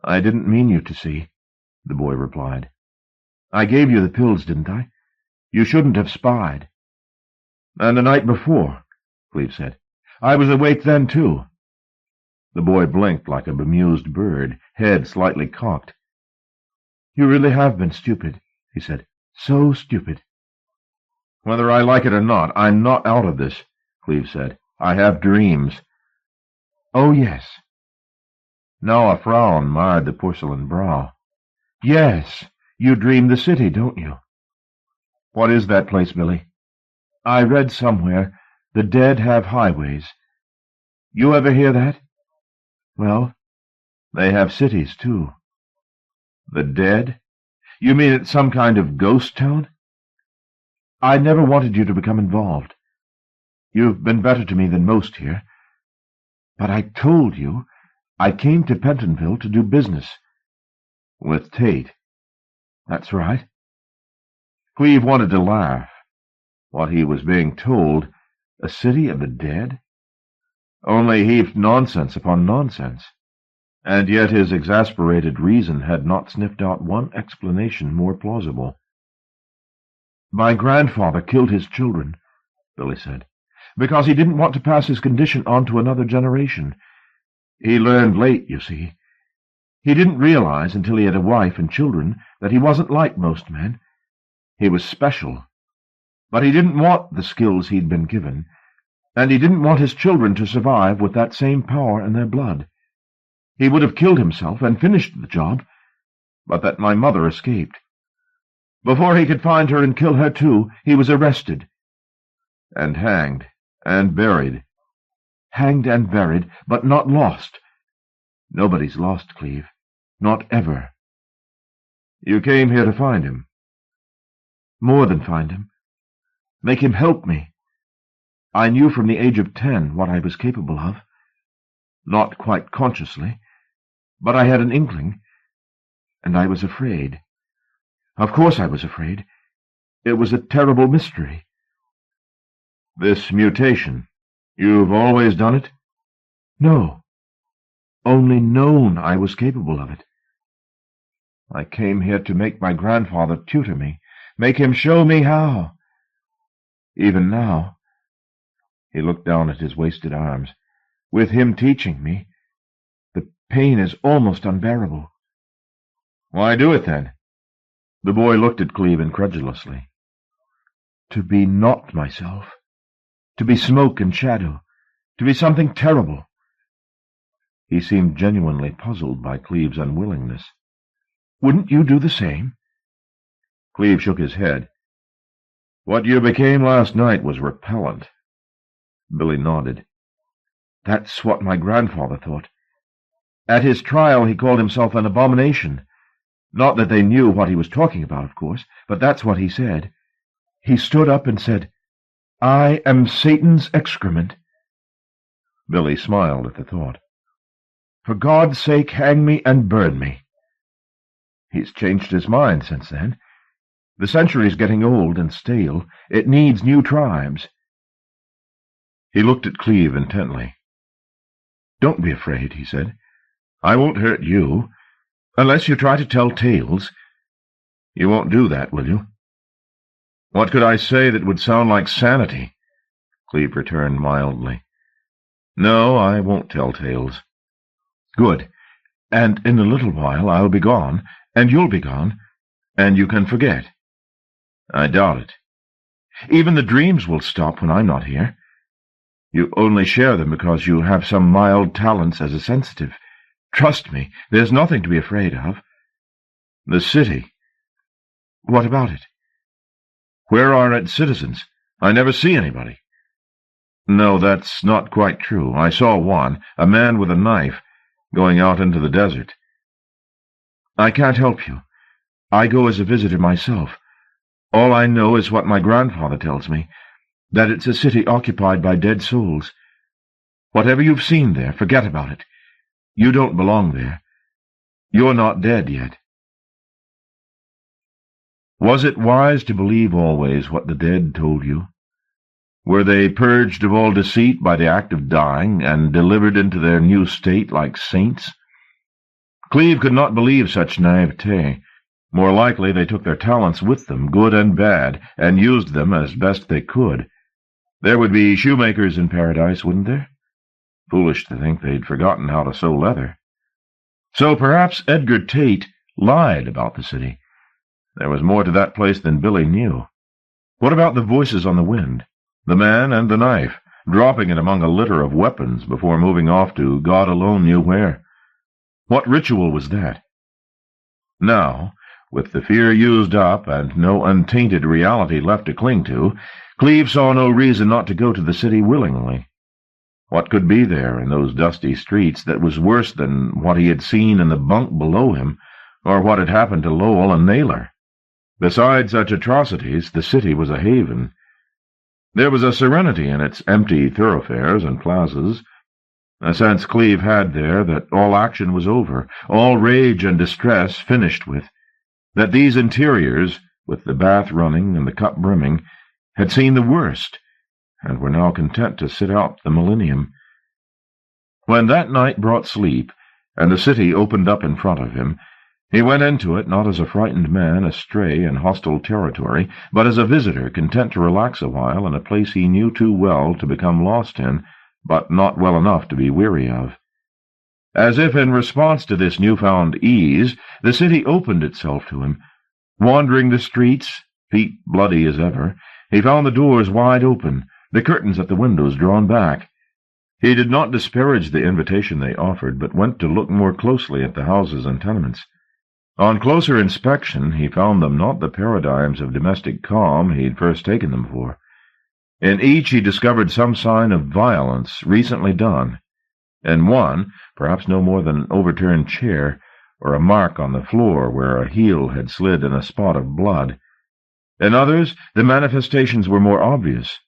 "I didn't mean you to see," the boy replied. "I gave you the pills, didn't I? You shouldn't have spied." "And the night before," Cleve said. "I was awake then, too." The boy blinked like a bemused bird, head slightly cocked. "You really have been stupid," he said. "So stupid." "Whether I like it or not, I'm not out of this," Cleve said. "I have dreams." "Oh, yes." Now a frown marred the porcelain brow. "Yes, you dream the city, don't you?" "What is that place, Billy?" "I read somewhere, the dead have highways. You ever hear that? Well, they have cities, too." "The dead? You mean it's some kind of ghost town?" "I never wanted you to become involved. You've been better to me than most here. But I told you I came to Pentonville to do business." "With Tate?" That's right. Cleve wanted to laugh. What he was being told, a city of the dead? Only heaped nonsense upon nonsense. And yet his exasperated reason had not sniffed out one explanation more plausible. "My grandfather killed his children," Billy said, "because he didn't want to pass his condition on to another generation. He learned late, you see. He didn't realize until he had a wife and children that he wasn't like most men. He was special. But he didn't want the skills he'd been given, and he didn't want his children to survive with that same power in their blood. He would have killed himself and finished the job, but that my mother escaped. Before he could find her and kill her too, he was arrested. And hanged, and buried. Hanged and buried, but not lost. Nobody's lost, Cleve. Not ever." "You came here to find him?" "More than find him. Make him help me. I knew from the age of 10 what I was capable of. Not quite consciously, but I had an inkling, and I was afraid. Of course I was afraid. It was a terrible mystery." "This mutation, you've always done it?" "No. Only known I was capable of it. I came here to make my grandfather tutor me, make him show me how. Even now," he looked down at his wasted arms, "with him teaching me, the pain is almost unbearable." "Why do it, then?" The boy looked at Cleve incredulously. "To be not myself. To be smoke and shadow. To be something terrible." He seemed genuinely puzzled by Cleve's unwillingness. "Wouldn't you do the same?" Cleve shook his head. "What you became last night was repellent." Billy nodded. "That's what my grandfather thought. At his trial he called himself an abomination. Not that they knew what he was talking about, of course, but that's what he said. He stood up and said, 'I am Satan's excrement.'" Billy smiled at the thought. "For God's sake, hang me and burn me." "He's changed his mind since then. The century's getting old and stale. It needs new tribes." He looked at Cleve intently. "Don't be afraid," he said. "I won't hurt you, unless you try to tell tales. You won't do that, will you?" "What could I say that would sound like sanity?" Cleve returned mildly. "No, I won't tell tales." "Good. And in a little while I'll be gone, and you'll be gone, and you can forget." "I doubt it." "Even the dreams will stop when I'm not here. You only share them because you have some mild talents as a sensitive. Trust me, there's nothing to be afraid of." "The city." "What about it?" "Where are its citizens? I never see anybody." "No, that's not quite true. I saw one, a man with a knife, going out into the desert." "I can't help you. I go as a visitor myself. All I know is what my grandfather tells me, that it's a city occupied by dead souls. Whatever you've seen there, forget about it. You don't belong there. You're not dead yet." Was it wise to believe always what the dead told you? Were they purged of all deceit by the act of dying, and delivered into their new state like saints? Cleve could not believe such naivete. More likely they took their talents with them, good and bad, and used them as best they could. There would be shoemakers in paradise, wouldn't there? Foolish to think they'd forgotten how to sew leather. So perhaps Edgar Tate lied about the city. There was more to that place than Billy knew. What about the voices on the wind? The man and the knife, dropping it among a litter of weapons before moving off to God alone knew where. What ritual was that? Now, with the fear used up and no untainted reality left to cling to, Cleve saw no reason not to go to the city willingly. What could be there in those dusty streets that was worse than what he had seen in the bunk below him, or what had happened to Lowell and Naylor? Besides such atrocities, the city was a haven. There was a serenity in its empty thoroughfares and plazas, a sense Cleve had there that all action was over, all rage and distress finished with, that these interiors, with the bath running and the cup brimming, had seen the worst, and were now content to sit out the millennium. When that night brought sleep, and the city opened up in front of him, he went into it not as a frightened man astray in hostile territory, but as a visitor content to relax a while in a place he knew too well to become lost in, but not well enough to be weary of. As if in response to this newfound ease, the city opened itself to him. Wandering the streets, feet bloody as ever, he found the doors wide open, the curtains at the windows drawn back. He did not disparage the invitation they offered, but went to look more closely at the houses and tenements. On closer inspection, he found them not the paradigms of domestic calm he had first taken them for. In each he discovered some sign of violence recently done. In one, perhaps no more than an overturned chair, or a mark on the floor where a heel had slid in a spot of blood. In others, the manifestations were more obvious.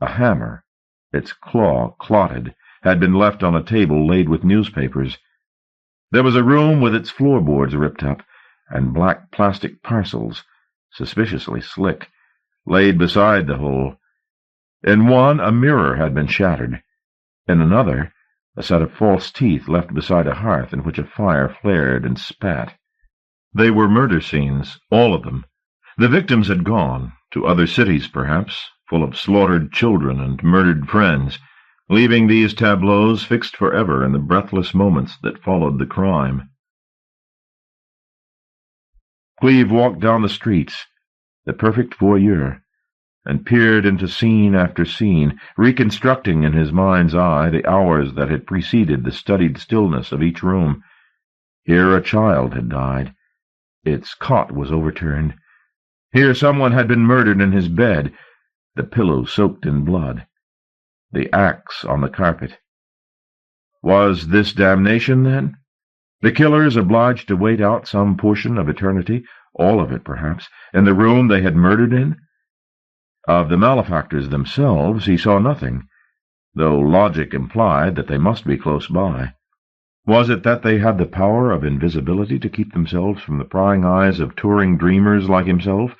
A hammer, its claw clotted, had been left on a table laid with newspapers. There was a room with its floorboards ripped up, and black plastic parcels, suspiciously slick, laid beside the hole. In one, a mirror had been shattered. In another, a set of false teeth left beside a hearth in which a fire flared and spat. They were murder scenes, all of them. The victims had gone, to other cities perhaps, full of slaughtered children and murdered friends, leaving these tableaux fixed forever in the breathless moments that followed the crime. Clive walked down the streets, the perfect voyeur, and peered into scene after scene, reconstructing in his mind's eye the hours that had preceded the studied stillness of each room. Here a child had died. Its cot was overturned. Here someone had been murdered in his bed, the pillow soaked in blood, the axe on the carpet. Was this damnation, then? The killers obliged to wait out some portion of eternity, all of it perhaps, in the room they had murdered in? Of the malefactors themselves he saw nothing, though logic implied that they must be close by. Was it that they had the power of invisibility to keep themselves from the prying eyes of touring dreamers like himself?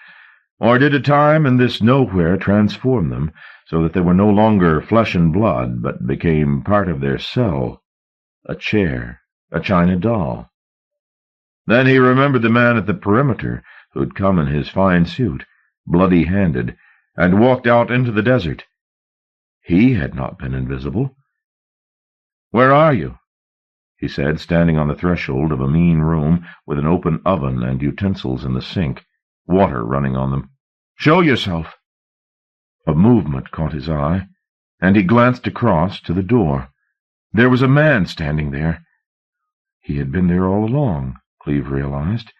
Or did a time in this nowhere transform them, so that they were no longer flesh and blood, but became part of their cell, a chair, a china doll? Then he remembered the man at the perimeter who'd come in his fine suit, bloody-handed, and walked out into the desert. He had not been invisible. "Where are you?" he said, standing on the threshold of a mean room with an open oven and utensils in the sink, water running on them. "Show yourself." A movement caught his eye, and he glanced across to the door. There was a man standing there. He had been there all along, Clive realized,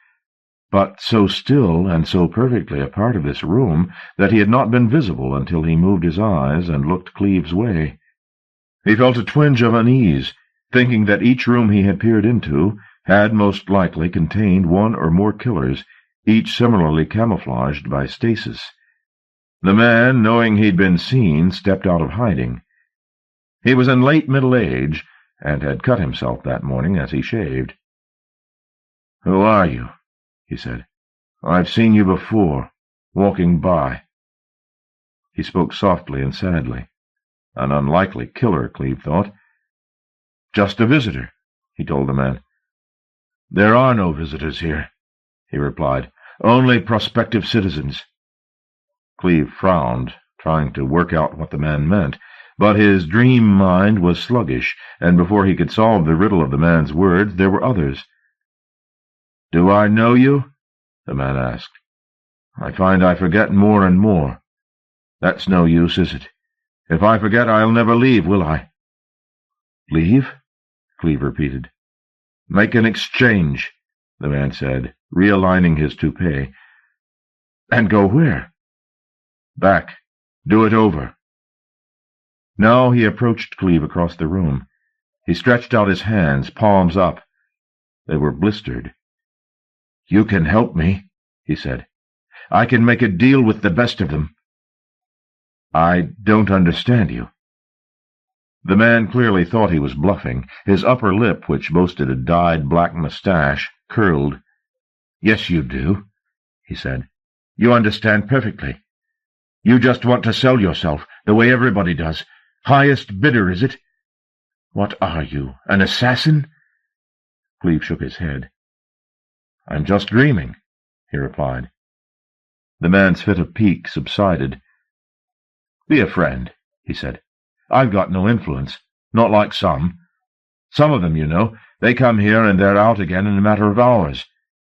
but so still and so perfectly a part of this room that he had not been visible until he moved his eyes and looked Clive's way. He felt a twinge of unease, thinking that each room he had peered into had most likely contained one or more killers, each similarly camouflaged by stasis. The man, knowing he'd been seen, stepped out of hiding. He was in late middle age, and had cut himself that morning as he shaved. "Who are you?" he said. "I've seen you before, walking by." He spoke softly and sadly. An unlikely killer, Clive thought. "Just a visitor," he told the man. "There are no visitors here," he replied. "Only prospective citizens." Clive frowned, trying to work out what the man meant, but his dream mind was sluggish, and before he could solve the riddle of the man's words, there were others. "Do I know you?" the man asked. "I find I forget more and more. That's no use, is it? If I forget, I'll never leave, will I?" "Leave?" Clive repeated. "Make an exchange," the man said, realigning his toupee. "And go where?" "Back. Do it over." Now he approached Clive across the room. He stretched out his hands, palms up. They were blistered. "You can help me," he said. "I can make a deal with the best of them." "I don't understand you." The man clearly thought he was bluffing. His upper lip, which boasted a dyed black mustache, curled. "Yes, you do," he said. "You understand perfectly. You just want to sell yourself, the way everybody does. Highest bidder, is it? What are you, an assassin?" Cleve shook his head. "I'm just dreaming," he replied. The man's fit of pique subsided. "Be a friend," he said. "I've got no influence, not like some. Some of them, you know, they come here and they're out again in a matter of hours.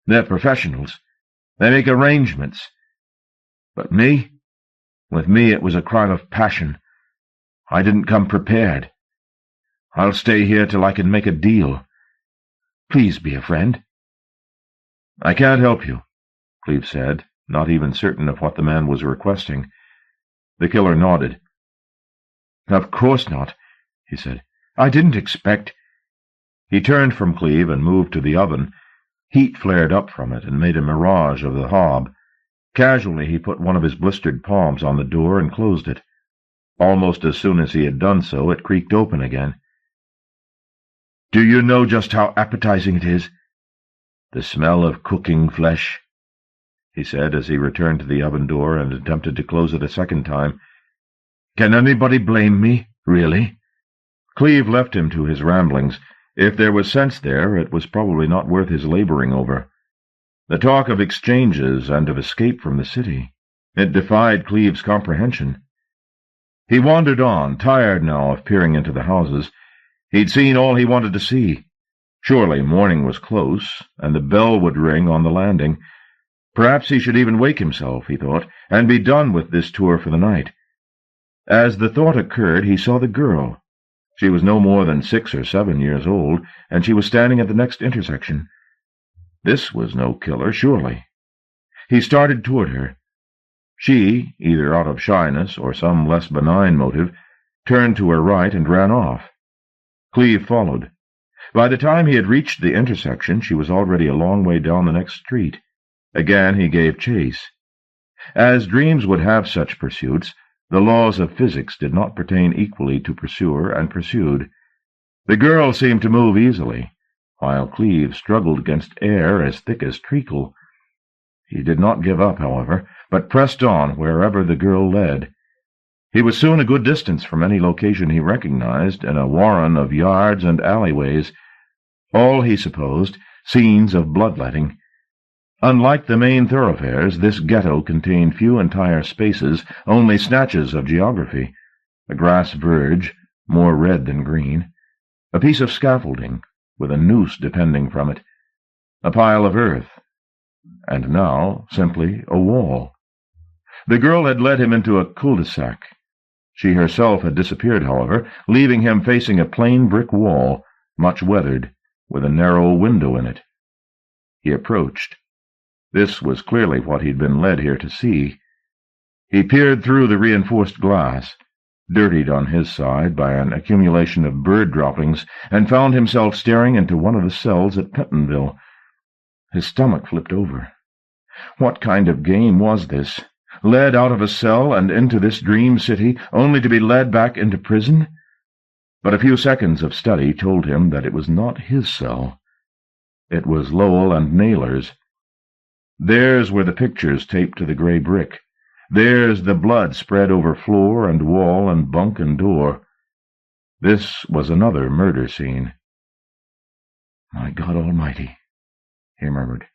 They're professionals. They make arrangements. But me? With me it was a crime of passion. I didn't come prepared. I'll stay here till I can make a deal. Please be a friend." "I can't help you," Cleve said, not even certain of what the man was requesting. The killer nodded. "Of course not," he said. "I didn't expect—" He turned from Cleve and moved to the oven. Heat flared up from it and made a mirage of the hob. Casually he put one of his blistered palms on the door and closed it. Almost as soon as he had done so, it creaked open again. "Do you know just how appetizing it is? The smell of cooking flesh," he said as he returned to the oven door and attempted to close it a second time. "Can anybody blame me, really?" Cleve left him to his ramblings. If there was sense there, it was probably not worth his laboring over. The talk of exchanges and of escape from the city, it defied Cleve's comprehension. He wandered on, tired now of peering into the houses. He'd seen all he wanted to see. Surely morning was close, and the bell would ring on the landing. Perhaps he should even wake himself, he thought, and be done with this tour for the night. As the thought occurred, he saw the girl. She was no more than 6 or 7 years old, and she was standing at the next intersection. This was no killer, surely. He started toward her. She, either out of shyness or some less benign motive, turned to her right and ran off. Cleve followed. By the time he had reached the intersection, she was already a long way down the next street. Again he gave chase. As dreams would have such pursuits, the laws of physics did not pertain equally to pursuer and pursued. The girl seemed to move easily, while Cleve struggled against air as thick as treacle. He did not give up, however, but pressed on wherever the girl led. He was soon a good distance from any location he recognized, in a warren of yards and alleyways, all, he supposed, scenes of bloodletting. Unlike the main thoroughfares, this ghetto contained few entire spaces, only snatches of geography, a grass verge, more red than green, a piece of scaffolding, with a noose depending from it, a pile of earth, and now simply a wall. The girl had led him into a cul-de-sac. She herself had disappeared, however, leaving him facing a plain brick wall, much weathered, with a narrow window in it. He approached. This was clearly what he'd been led here to see. He peered through the reinforced glass, dirtied on his side by an accumulation of bird droppings, and found himself staring into one of the cells at Pentonville. His stomach flipped over. What kind of game was this? Led out of a cell and into this dream city, only to be led back into prison? But a few seconds of study told him that it was not his cell. It was Lowell and Naylor's. Theirs were the pictures taped to the gray brick. Theirs the blood spread over floor and wall and bunk and door. This was another murder scene. "My God Almighty," he murmured.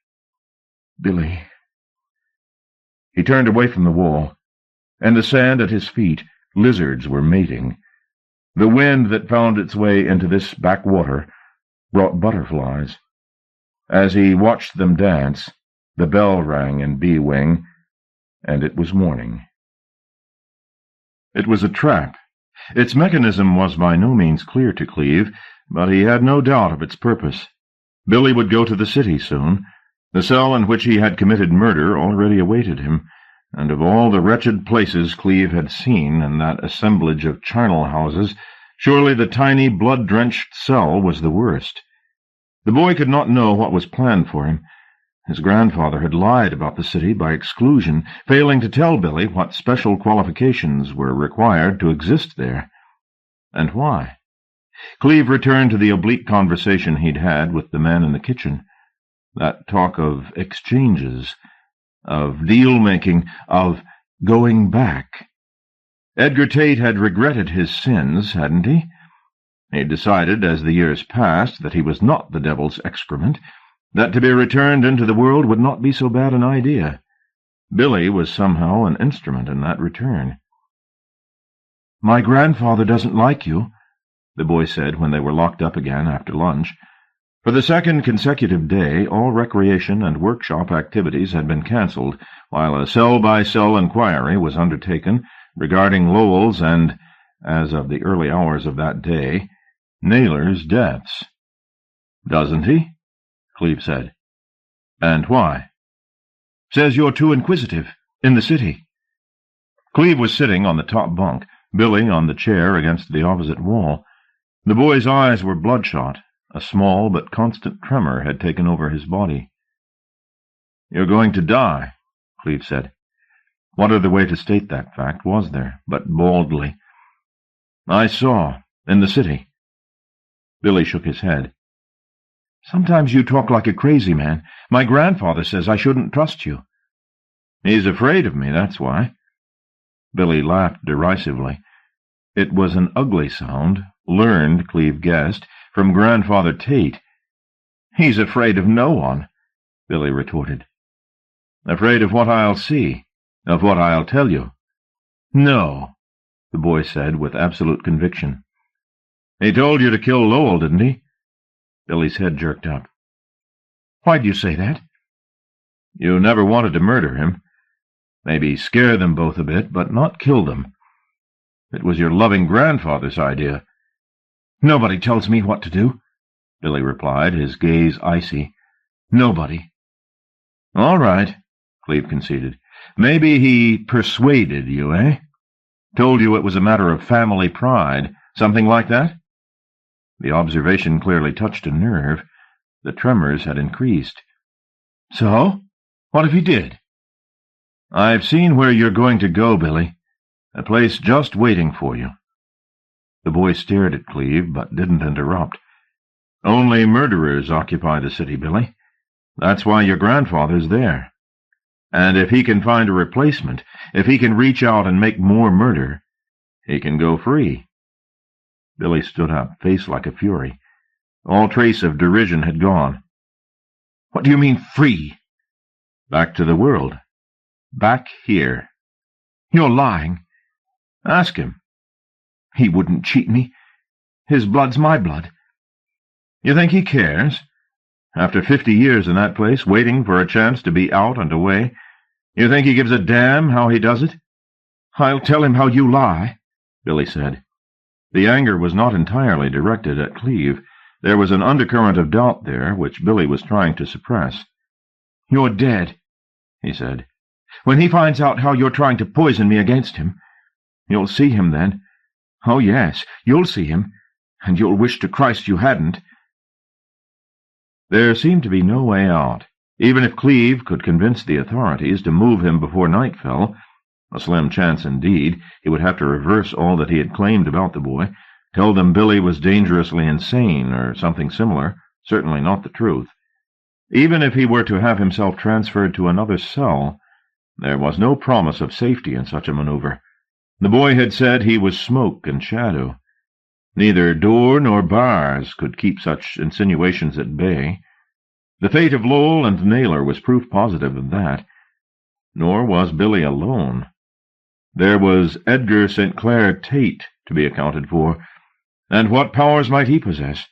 "Billy." He turned away from the wall. In the sand at his feet, lizards were mating. The wind that found its way into this backwater brought butterflies. As he watched them dance, the bell rang in B-wing, and it was morning. It was a trap. Its mechanism was by no means clear to Cleve, but he had no doubt of its purpose. Billy would go to the city soon. The cell in which he had committed murder already awaited him, and of all the wretched places Cleve had seen in that assemblage of charnel houses, surely the tiny, blood-drenched cell was the worst. The boy could not know what was planned for him. His grandfather had lied about the city by exclusion, failing to tell Billy what special qualifications were required to exist there. And why? Cleve returned to the oblique conversation he'd had with the man in the kitchen. That talk of exchanges, of deal-making, of going back. Edgar Tate had regretted his sins, hadn't he? He decided, as the years passed, that he was not the devil's excrement, that to be returned into the world would not be so bad an idea. Billy was somehow an instrument in that return. "My grandfather doesn't like you," the boy said when they were locked up again after lunch. For the second consecutive day, all recreation and workshop activities had been cancelled, while a cell-by-cell inquiry was undertaken regarding Lowell's and, as of the early hours of that day, Naylor's deaths. "Doesn't he?" Cleve said. "And why?" "Says you're too inquisitive, in the city." Cleve was sitting on the top bunk, Billy on the chair against the opposite wall. The boy's eyes were bloodshot. A small but constant tremor had taken over his body. "You're going to die," Cleve said. What other way to state that fact was there, but baldly? "I saw, in the city." Billy shook his head. "Sometimes you talk like a crazy man. My grandfather says I shouldn't trust you." "He's afraid of me, that's why." Billy laughed derisively. It was an ugly sound, learned, Cleve guessed, from Grandfather Tate. "He's afraid of no one," Billy retorted. "Afraid of what I'll see, of what I'll tell you." "No," the boy said with absolute conviction. "He told you to kill Lowell, didn't he?" Billy's head jerked up. "Why'd you say that?" "You never wanted to murder him. Maybe scare them both a bit, but not kill them. It was your loving grandfather's idea." "Nobody tells me what to do," Billy replied, his gaze icy. "Nobody." "All right," Cleve conceded. "Maybe he persuaded you, eh? Told you it was a matter of family pride, something like that?" The observation clearly touched a nerve. The tremors had increased. "So? What if he did?" "I've seen where you're going to go, Billy. A place just waiting for you." The boy stared at Cleve, but didn't interrupt. "Only murderers occupy the city, Billy. That's why your grandfather's there. And if he can find a replacement, if he can reach out and make more murder, he can go free." Billy stood up, face like a fury. All trace of derision had gone. "What do you mean, free?" "Back to the world. Back here." "You're lying." "Ask him." "He wouldn't cheat me. His blood's my blood." "You think he cares? After 50 years in that place, waiting for a chance to be out and away, you think he gives a damn how he does it?" "I'll tell him how you lie," Billy said. The anger was not entirely directed at Cleve. There was an undercurrent of doubt there, which Billy was trying to suppress. "You're dead," he said. "When he finds out how you're trying to poison me against him, you'll see him then. Oh, yes, you'll see him, and you'll wish to Christ you hadn't." There seemed to be no way out. Even if Cleve could convince the authorities to move him before night fell, a slim chance indeed, he would have to reverse all that he had claimed about the boy, tell them Billy was dangerously insane or something similar, certainly not the truth. Even if he were to have himself transferred to another cell, there was no promise of safety in such a maneuver. The boy had said he was smoke and shadow. Neither door nor bars could keep such insinuations at bay. The fate of Lowell and Naylor was proof positive of that. Nor was Billy alone. There was Edgar St. Clair Tate to be accounted for, and what powers might he possess?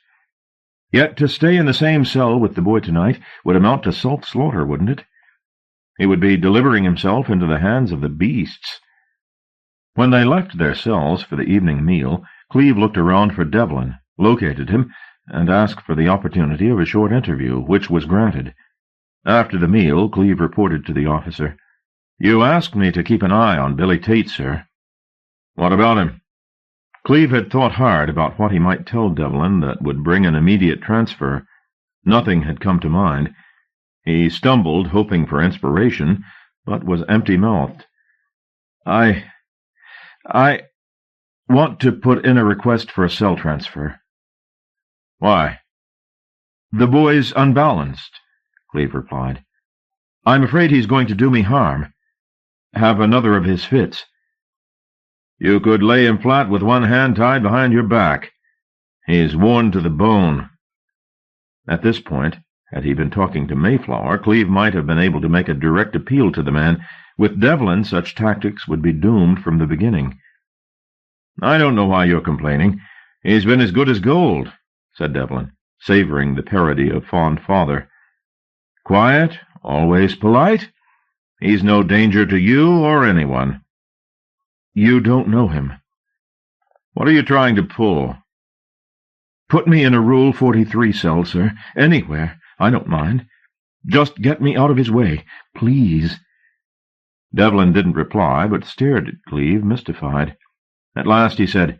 Yet to stay in the same cell with the boy tonight would amount to self-slaughter, wouldn't it? He would be delivering himself into the hands of the beasts. When they left their cells for the evening meal, Cleve looked around for Devlin, located him, and asked for the opportunity of a short interview, which was granted. After the meal, Cleve reported to the officer, "You asked me to keep an eye on Billy Tate, sir." "What about him?" Cleve had thought hard about what he might tell Devlin that would bring an immediate transfer. Nothing had come to mind. He stumbled, hoping for inspiration, but was empty-mouthed. I want to put in a request for a cell transfer." "Why?" "The boy's unbalanced. Cleve replied. "I'm afraid he's going to do me harm. Have another of his fits." "You could lay him flat with one hand tied behind your back. He's worn to the bone." At this point, had he been talking to Mayflower, Cleve might have been able to make a direct appeal to the man. With Devlin, such tactics would be doomed from the beginning. "I don't know why you're complaining. He's been as good as gold," said Devlin, savoring the parody of fond father. "Quiet, always polite. He's no danger to you or anyone." "You don't know him." "What are you trying to pull?" "Put me in a Rule 43 cell, sir. Anywhere. I don't mind. Just get me out of his way, please." Devlin didn't reply, but stared at Cleve, mystified. At last he said,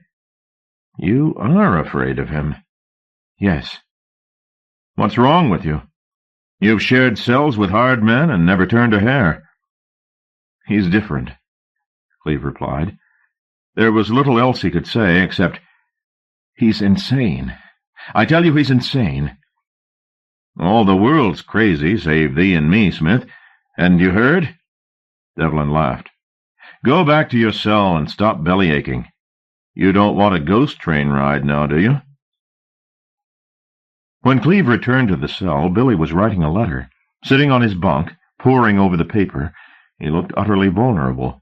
"You are afraid of him?" "Yes." "What's wrong with you? You've shared cells with hard men and never turned a hair." "He's different," Cleve replied. There was little else he could say except, "He's insane. I tell you he's insane." "All the world's crazy, save thee and me, Smith. Hadn't you heard?" Devlin laughed. "Go back to your cell and stop bellyaching. You don't want a ghost train ride now, do you?" When Cleve returned to the cell, Billy was writing a letter. Sitting on his bunk, poring over the paper, he looked utterly vulnerable.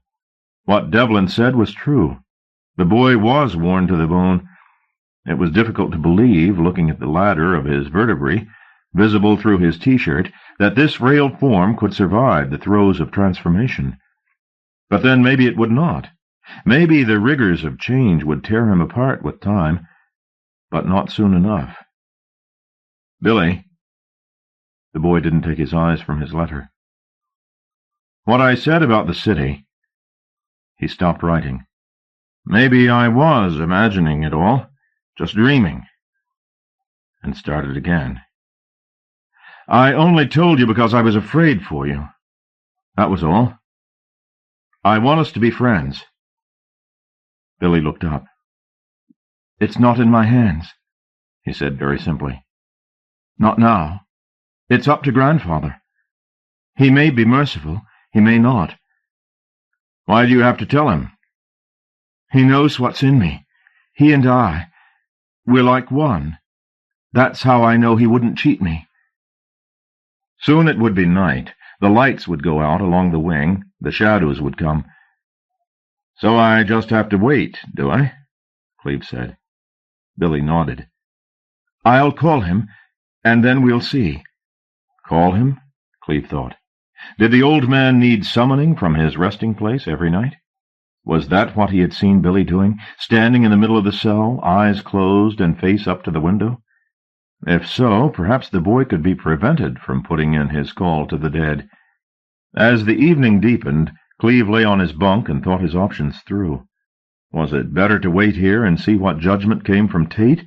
What Devlin said was true. The boy was worn to the bone. It was difficult to believe, looking at the ladder of his vertebrae, visible through his T-shirt, that this frail form could survive the throes of transformation. But then maybe it would not. Maybe the rigors of change would tear him apart with time, but not soon enough. "Billy." The boy didn't take his eyes from his letter. "What I said about the city—" He stopped writing. "Maybe I was imagining it all, just dreaming," and started again. "I only told you because I was afraid for you. That was all. I want us to be friends." Billy looked up. "It's not in my hands," he said very simply. "Not now. It's up to Grandfather. He may be merciful, he may not." "Why do you have to tell him?" "He knows what's in me. He and we're like one. That's how I know he wouldn't cheat me." Soon it would be night. The lights would go out along the wing. The shadows would come. "So I just have to wait, do I?" Cleve said. Billy nodded. "I'll call him, and then we'll see." Call him? Cleve thought. Did the old man need summoning from his resting place every night? Was that what he had seen Billy doing, standing in the middle of the cell, eyes closed and face up to the window? If so, perhaps the boy could be prevented from putting in his call to the dead. As the evening deepened, Cleve lay on his bunk and thought his options through. Was it better to wait here and see what judgment came from Tate,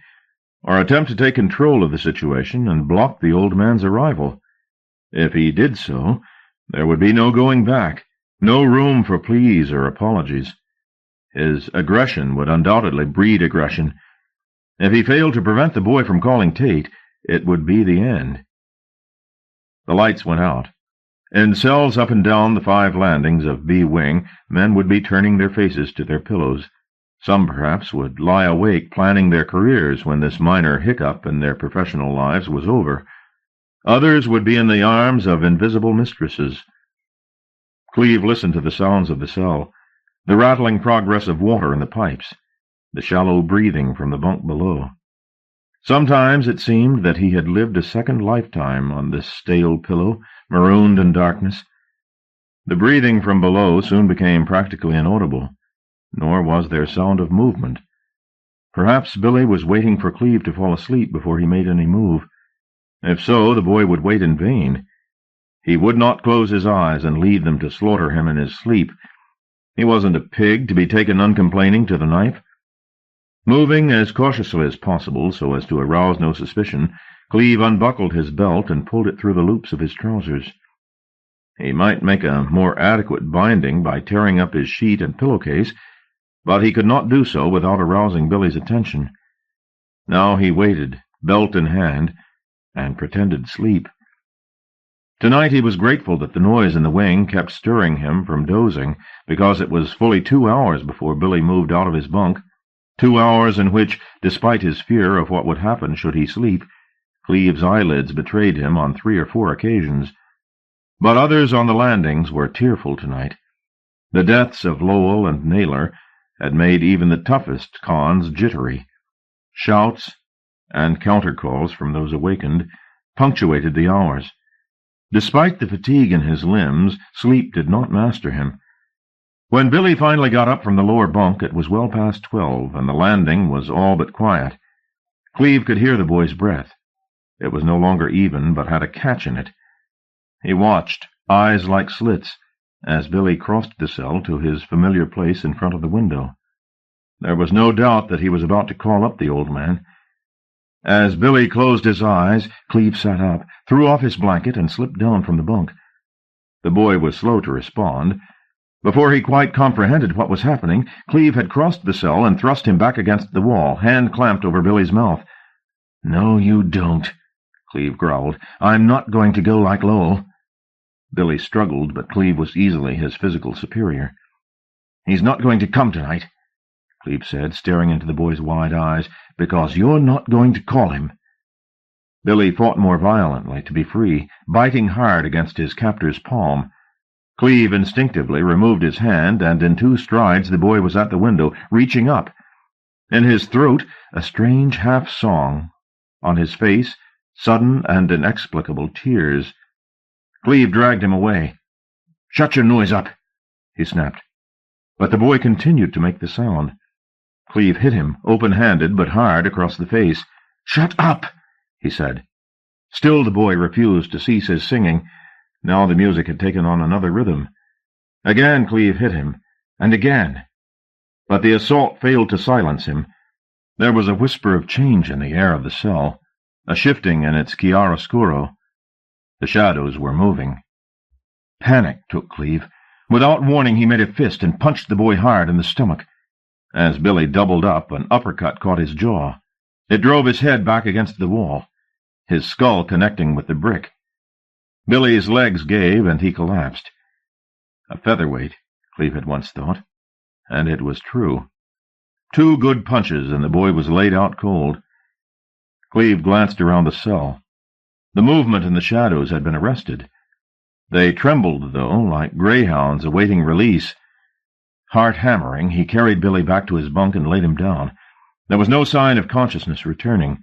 or attempt to take control of the situation and block the old man's arrival? If he did so, there would be no going back, no room for pleas or apologies. His aggression would undoubtedly breed aggression. If he failed to prevent the boy from calling Tate, it would be the end. The lights went out. In cells up and down the 5 landings of B Wing, men would be turning their faces to their pillows. Some, perhaps, would lie awake planning their careers when this minor hiccup in their professional lives was over. Others would be in the arms of invisible mistresses. Cleve listened to the sounds of the cell, the rattling progress of water in the pipes, the shallow breathing from the bunk below. Sometimes it seemed that he had lived a second lifetime on this stale pillow, marooned in darkness. The breathing from below soon became practically inaudible, nor was there sound of movement. Perhaps Billy was waiting for Cleve to fall asleep before he made any move. If so, the boy would wait in vain. He would not close his eyes and leave them to slaughter him in his sleep. He wasn't a pig to be taken uncomplaining to the knife. Moving as cautiously as possible so as to arouse no suspicion, Cleve unbuckled his belt and pulled it through the loops of his trousers. He might make a more adequate binding by tearing up his sheet and pillowcase, but he could not do so without arousing Billy's attention. Now he waited, belt in hand, and pretended sleep. Tonight he was grateful that the noise in the wing kept stirring him from dozing, because it was fully 2 hours before Billy moved out of his bunk, 2 hours in which, despite his fear of what would happen should he sleep, Cleve's eyelids betrayed him on 3 or 4 occasions. But others on the landings were tearful tonight. The deaths of Lowell and Naylor had made even the toughest cons jittery. Shouts and counter-calls from those awakened punctuated the hours. Despite the fatigue in his limbs, sleep did not master him. When Billy finally got up from the lower bunk, it was well past 12, and the landing was all but quiet. Cleve could hear the boy's breath. It was no longer even, but had a catch in it. He watched, eyes like slits, as Billy crossed the cell to his familiar place in front of the window. There was no doubt that he was about to call up the old man. As Billy closed his eyes, Cleve sat up, threw off his blanket, and slipped down from the bunk. The boy was slow to respond. Before he quite comprehended what was happening, Cleve had crossed the cell and thrust him back against the wall, hand clamped over Billy's mouth. "No, you don't," Cleve growled. "I'm not going to go like Lowell." Billy struggled, but Cleve was easily his physical superior. "He's not going to come tonight," Cleve said, staring into the boy's wide eyes, "because you're not going to call him." Billy fought more violently to be free, biting hard against his captor's palm. Cleve instinctively removed his hand, and in 2 strides the boy was at the window, reaching up. In his throat, a strange half-song. On his face, sudden and inexplicable tears. Cleve dragged him away. "Shut your noise up," he snapped. But the boy continued to make the sound. Cleve hit him, open-handed but hard, across the face. "Shut up," he said. Still the boy refused to cease his singing. Now the music had taken on another rhythm. Again Cleve hit him, and again. But the assault failed to silence him. There was a whisper of change in the air of the cell, a shifting in its chiaroscuro. The shadows were moving. Panic took Cleve. Without warning, he made a fist and punched the boy hard in the stomach. As Billy doubled up, an uppercut caught his jaw. It drove his head back against the wall, his skull connecting with the brick. Billy's legs gave, and he collapsed. A featherweight, Cleve had once thought, and it was true. 2 good punches, and the boy was laid out cold. Cleve glanced around the cell. The movement in the shadows had been arrested. They trembled, though, like greyhounds awaiting release. Heart-hammering, he carried Billy back to his bunk and laid him down. There was no sign of consciousness returning.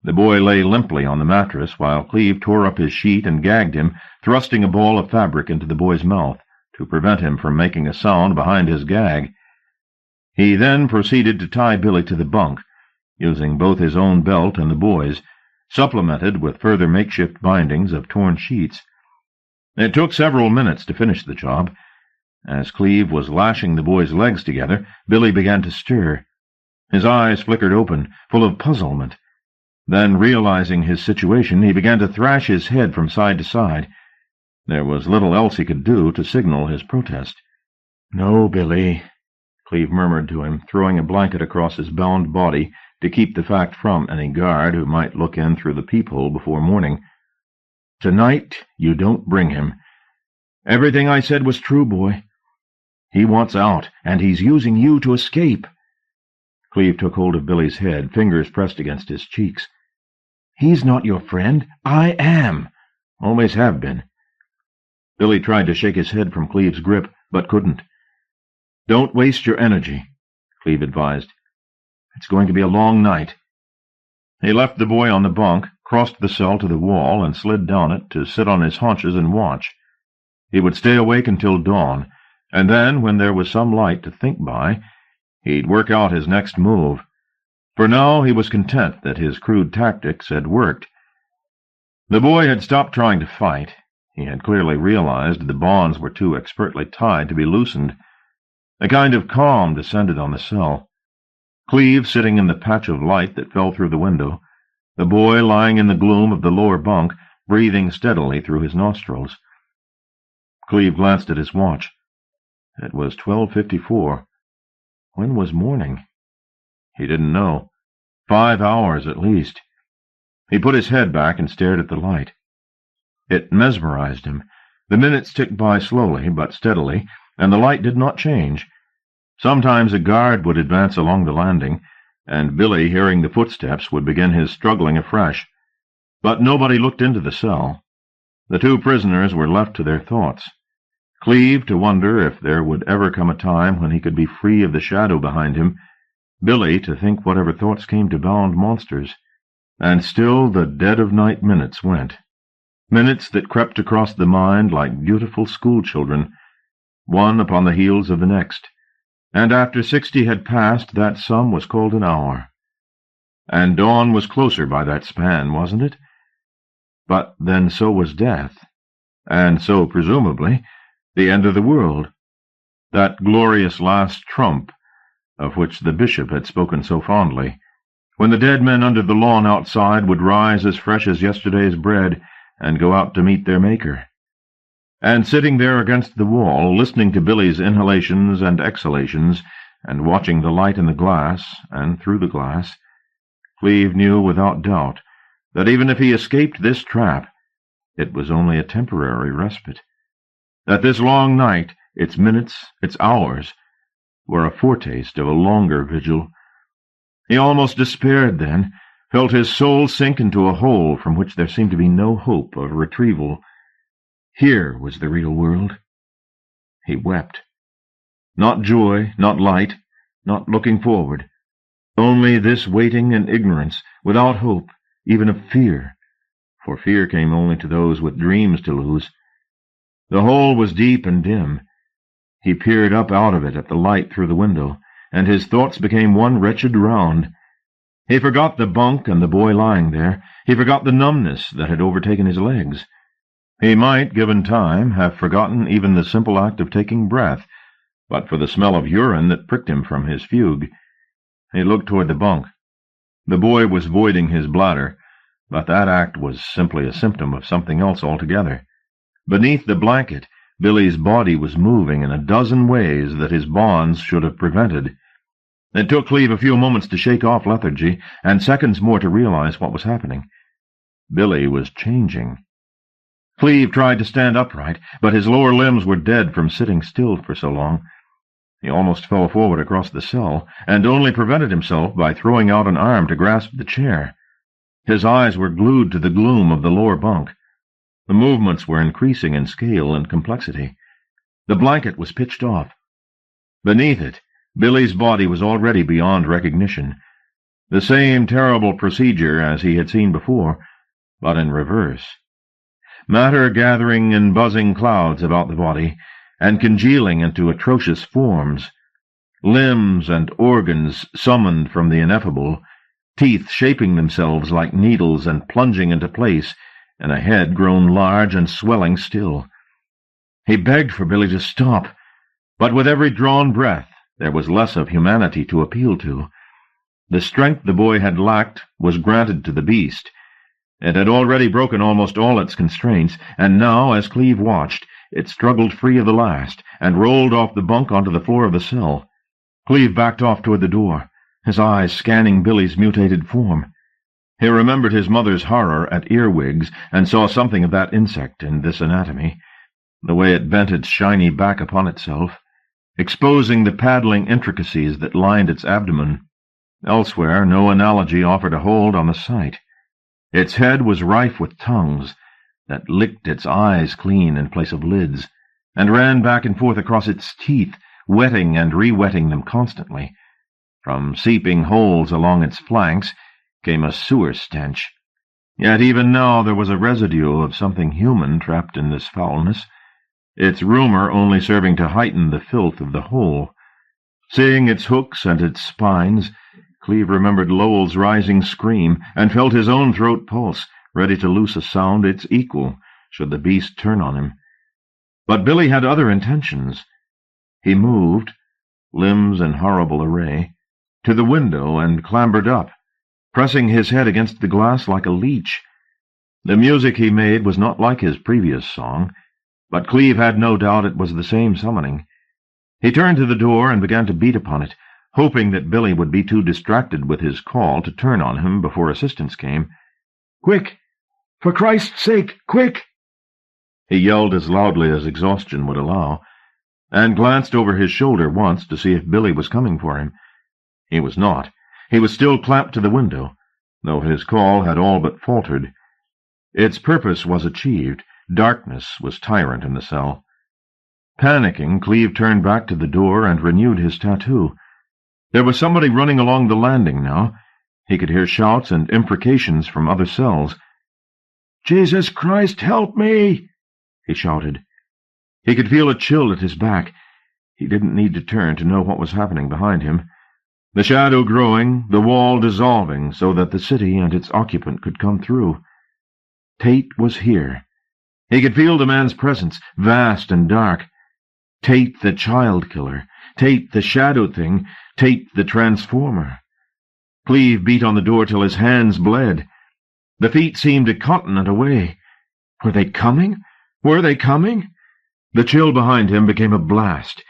The boy lay limply on the mattress, while Cleve tore up his sheet and gagged him, thrusting a ball of fabric into the boy's mouth to prevent him from making a sound behind his gag. He then proceeded to tie Billy to the bunk, using both his own belt and the boy's, supplemented with further makeshift bindings of torn sheets. It took several minutes to finish the job. As Cleve was lashing the boy's legs together, Billy began to stir. His eyes flickered open, full of puzzlement. Then, realizing his situation, he began to thrash his head from side to side. There was little else he could do to signal his protest. "No, Billy," Cleve murmured to him, throwing a blanket across his bound body to keep the fact from any guard who might look in through the peephole before morning. "Tonight you don't bring him. Everything I said was true, boy. He wants out, and he's using you to escape." Cleve took hold of Billy's head, fingers pressed against his cheeks. "He's not your friend. I am. Always have been." Billy tried to shake his head from Cleve's grip, but couldn't. "Don't waste your energy," Cleve advised. "It's going to be a long night." He left the boy on the bunk, crossed the cell to the wall, and slid down it to sit on his haunches and watch. He would stay awake until dawn, and then, when there was some light to think by, he'd work out his next move. For now he was content that his crude tactics had worked. The boy had stopped trying to fight. He had clearly realized the bonds were too expertly tied to be loosened. A kind of calm descended on the cell. Cleve sitting in the patch of light that fell through the window, the boy lying in the gloom of the lower bunk, breathing steadily through his nostrils. Cleve glanced at his watch. It was 12:54. When was morning? He didn't know. 5 hours at least. He put his head back and stared at the light. It mesmerized him. The minutes ticked by slowly but steadily, and the light did not change. Sometimes a guard would advance along the landing, and Billy, hearing the footsteps, would begin his struggling afresh. But nobody looked into the cell. The two prisoners were left to their thoughts. Clive to wonder if there would ever come a time when he could be free of the shadow behind him, Billy to think whatever thoughts came to bound monsters. And still the dead-of-night minutes went. Minutes that crept across the mind like beautiful schoolchildren, one upon the heels of the next. And after 60 had passed, that sum was called an hour. And dawn was closer by that span, wasn't it? But then so was death, and so, presumably, the end of the world, that glorious last trump of which the bishop had spoken so fondly, when the dead men under the lawn outside would rise as fresh as yesterday's bread and go out to meet their Maker. And sitting there against the wall, listening to Billy's inhalations and exhalations, and watching the light in the glass and through the glass, Clive knew without doubt that even if he escaped this trap, it was only a temporary respite, that this long night, its minutes, its hours, were a foretaste of a longer vigil. He almost despaired then, felt his soul sink into a hole from which there seemed to be no hope of retrieval. Here was the real world. He wept. Not joy, not light, not looking forward. Only this waiting and ignorance, without hope, even of fear, for fear came only to those with dreams to lose. The hole was deep and dim. He peered up out of it at the light through the window, and his thoughts became one wretched round. He forgot the bunk and the boy lying there. He forgot the numbness that had overtaken his legs. He might, given time, have forgotten even the simple act of taking breath, but for the smell of urine that pricked him from his fugue. He looked toward the bunk. The boy was voiding his bladder, but that act was simply a symptom of something else altogether. Beneath the blanket, Billy's body was moving in a dozen ways that his bonds should have prevented. It took Clive a few moments to shake off lethargy, and seconds more to realize what was happening. Billy was changing. Clive tried to stand upright, but his lower limbs were dead from sitting still for so long. He almost fell forward across the cell, and only prevented himself by throwing out an arm to grasp the chair. His eyes were glued to the gloom of the lower bunk. The movements were increasing in scale and complexity. The blanket was pitched off. Beneath it, Billy's body was already beyond recognition. The same terrible procedure as he had seen before, but in reverse. Matter gathering in buzzing clouds about the body, and congealing into atrocious forms. Limbs and organs summoned from the ineffable, teeth shaping themselves like needles and plunging into place, and a head grown large and swelling still. He begged for Billy to stop, but with every drawn breath there was less of humanity to appeal to. The strength the boy had lacked was granted to the beast. It had already broken almost all its constraints, and now, as Clive watched, it struggled free of the last, and rolled off the bunk onto the floor of the cell. Clive backed off toward the door, his eyes scanning Billy's mutated form. He remembered his mother's horror at earwigs, and saw something of that insect in this anatomy, the way it bent its shiny back upon itself, exposing the paddling intricacies that lined its abdomen. Elsewhere, no analogy offered a hold on the sight. Its head was rife with tongues that licked its eyes clean in place of lids, and ran back and forth across its teeth, wetting and re-wetting them constantly. From seeping holes along its flanks came a sewer stench. Yet even now there was a residue of something human trapped in this foulness, its rumor only serving to heighten the filth of the hole. Seeing its hooks and its spines, Clive remembered Lowell's rising scream, and felt his own throat pulse, ready to loose a sound its equal, should the beast turn on him. But Billy had other intentions. He moved, limbs in horrible array, to the window and clambered up, pressing his head against the glass like a leech. The music he made was not like his previous song, but Clive had no doubt it was the same summoning. He turned to the door and began to beat upon it, hoping that Billy would be too distracted with his call to turn on him before assistance came. "Quick! For Christ's sake, quick!" He yelled as loudly as exhaustion would allow, and glanced over his shoulder once to see if Billy was coming for him. He was not. He was still clamped to the window, though his call had all but faltered. Its purpose was achieved. Darkness was tyrant in the cell. Panicking, Cleve turned back to the door and renewed his tattoo. There was somebody running along the landing now. He could hear shouts and imprecations from other cells. "Jesus Christ, help me!" he shouted. He could feel a chill at his back. He didn't need to turn to know what was happening behind him. The shadow growing, the wall dissolving so that the city and its occupant could come through. Tate was here. He could feel the man's presence, vast and dark. Tate the child killer, Tate the shadow thing, Tate the transformer. Cleve beat on the door till his hands bled. The feet seemed a continent away. Were they coming? Were they coming? The chill behind him became a blast.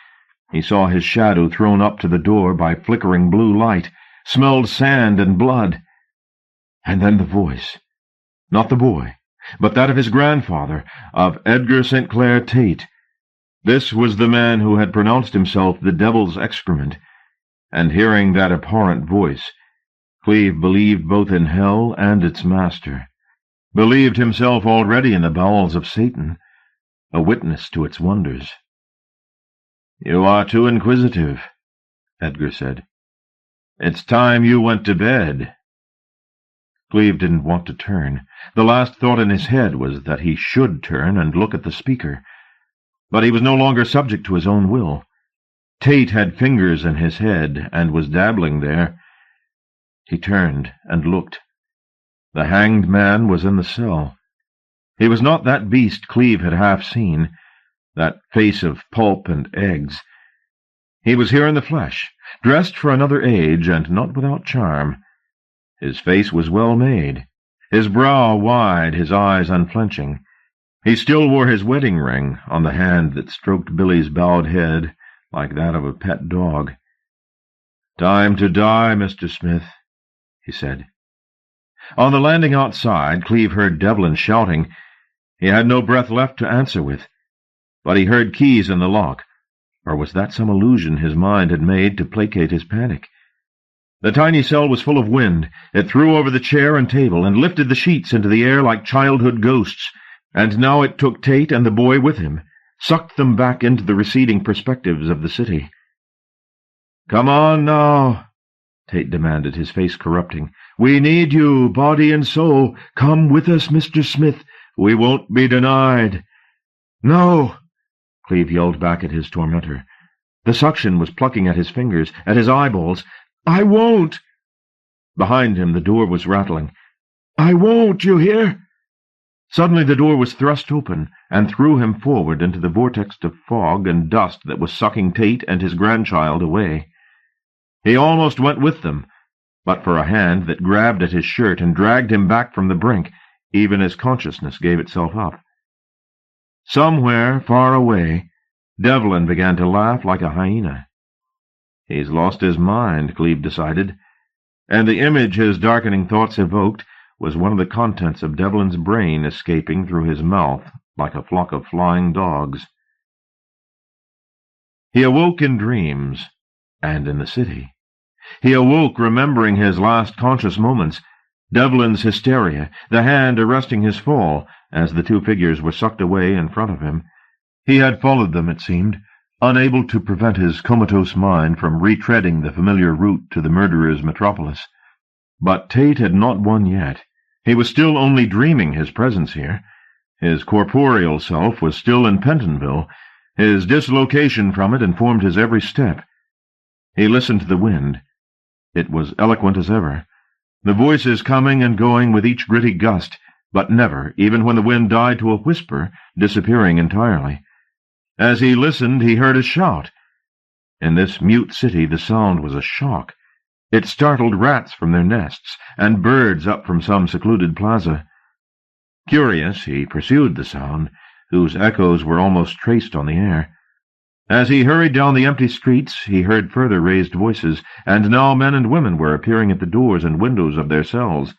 He saw his shadow thrown up to the door by flickering blue light, smelled sand and blood. And then the voice. Not the boy, but that of his grandfather, of Edgar St. Clair Tate. This was the man who had pronounced himself the devil's excrement, and hearing that abhorrent voice, Cleve believed both in hell and its master, believed himself already in the bowels of Satan, a witness to its wonders. "You are too inquisitive," Edgar said. "It's time you went to bed." Cleve didn't want to turn. The last thought in his head was that he should turn and look at the speaker. But he was no longer subject to his own will. Tate had fingers in his head and was dabbling there. He turned and looked. The hanged man was in the cell. He was not that beast Cleve had half seen, that face of pulp and eggs. He was here in the flesh, dressed for another age and not without charm. His face was well made, his brow wide, his eyes unflinching. He still wore his wedding ring on the hand that stroked Billy's bowed head like that of a pet dog. "Time to die, Mr. Smith," he said. On the landing outside, Cleve heard Devlin shouting. He had no breath left to answer with, but he heard keys in the lock, or was that some illusion his mind had made to placate his panic? The tiny cell was full of wind. It threw over the chair and table and lifted the sheets into the air like childhood ghosts, and now it took Tate and the boy with him, sucked them back into the receding perspectives of the city. "Come on now," Tate demanded, his face corrupting. "We need you, body and soul. Come with us, Mr. Smith. We won't be denied." "No!" Cleve yelled back at his tormentor. The suction was plucking at his fingers, at his eyeballs. "I won't!" Behind him the door was rattling. "I won't, you hear?" Suddenly the door was thrust open and threw him forward into the vortex of fog and dust that was sucking Tate and his grandchild away. He almost went with them, but for a hand that grabbed at his shirt and dragged him back from the brink, even as consciousness gave itself up. Somewhere, far away, Devlin began to laugh like a hyena. He's lost his mind, Cleve decided, and the image his darkening thoughts evoked was one of the contents of Devlin's brain escaping through his mouth like a flock of flying dogs. He awoke in dreams, and in the city. He awoke remembering his last conscious moments, Devlin's hysteria, the hand arresting his fall as the two figures were sucked away in front of him. He had followed them, it seemed, unable to prevent his comatose mind from retreading the familiar route to the murderer's metropolis. But Tate had not won yet. He was still only dreaming his presence here. His corporeal self was still in Pentonville. His dislocation from it informed his every step. He listened to the wind. It was eloquent as ever, the voices coming and going with each gritty gust, but never, even when the wind died to a whisper, disappearing entirely. As he listened, he heard a shout. In this mute city the sound was a shock. It startled rats from their nests, and birds up from some secluded plaza. Curious, he pursued the sound, whose echoes were almost traced on the air. As he hurried down the empty streets, he heard further raised voices, and now men and women were appearing at the doors and windows of their cells.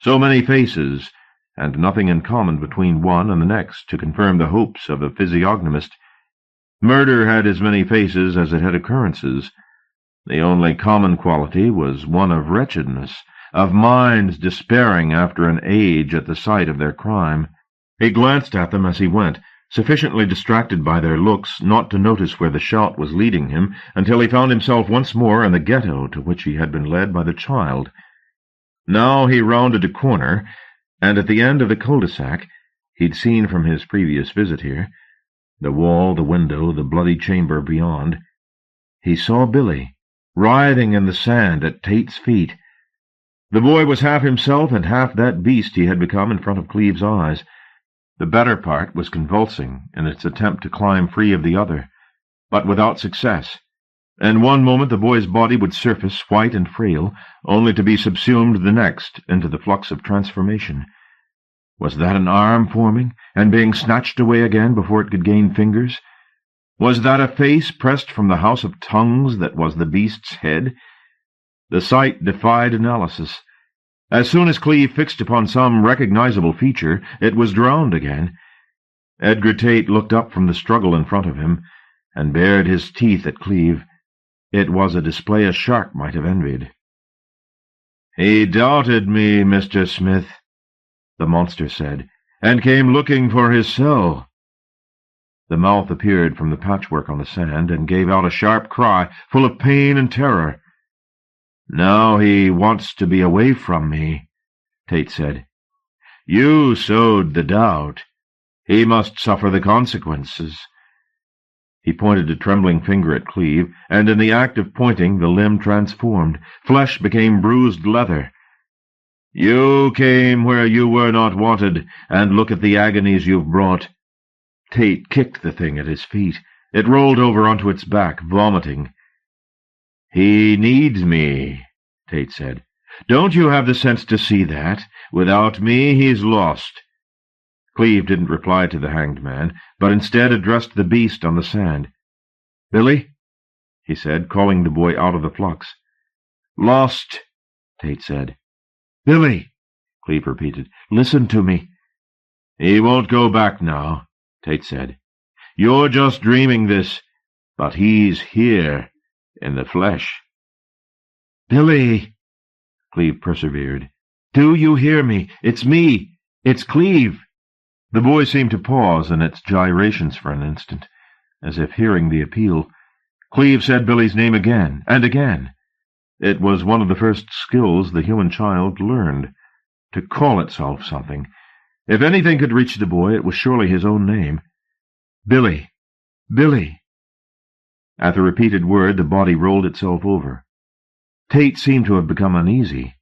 So many faces, and nothing in common between one and the next to confirm the hopes of a physiognomist. Murder had as many faces as it had occurrences. The only common quality was one of wretchedness, of minds despairing after an age at the sight of their crime. He glanced at them as he went, sufficiently distracted by their looks not to notice where the shot was leading him, until he found himself once more in the ghetto to which he had been led by the child. Now he rounded a corner, and at the end of the cul-de-sac he'd seen from his previous visit here, the wall, the window, the bloody chamber beyond, he saw Billy, writhing in the sand at Tate's feet. The boy was half himself and half that beast he had become in front of Cleve's eyes. The better part was convulsing in its attempt to climb free of the other, but without success. In one moment the boy's body would surface, white and frail, only to be subsumed the next into the flux of transformation. Was that an arm forming, and being snatched away again before it could gain fingers? Was that a face pressed from the house of tongues that was the beast's head? The sight defied analysis. As soon as Cleve fixed upon some recognizable feature, it was drowned again. Edgar Tate looked up from the struggle in front of him, and bared his teeth at Cleve. It was a display a shark might have envied. "He doubted me, Mr. Smith," the monster said, "and came looking for his cell." The mouth appeared from the patchwork on the sand and gave out a sharp cry, full of pain and terror. "Now he wants to be away from me," Tate said. "You sowed the doubt. He must suffer the consequences." He pointed a trembling finger at Cleve, and in the act of pointing the limb transformed. Flesh became bruised leather. "You came where you were not wanted, and look at the agonies you've brought." Tate kicked the thing at his feet. It rolled over onto its back, vomiting. "He needs me," Tate said. "Don't you have the sense to see that? Without me, he's lost." Cleve didn't reply to the hanged man, but instead addressed the beast on the sand. "Billy," he said, calling the boy out of the flux. "Lost," Tate said. "Billy," Cleve repeated, "listen to me." "He won't go back now," Tate said. "You're just dreaming this, but he's here, in the flesh." "Billy," Cleve persevered. "Do you hear me? It's me. It's Cleve." The boy seemed to pause in its gyrations for an instant, as if hearing the appeal. Cleve said Billy's name again and again. It was one of the first skills the human child learned, to call itself something. If anything could reach the boy, it was surely his own name. "Billy! Billy!" At the repeated word, the body rolled itself over. Tate seemed to have become uneasy.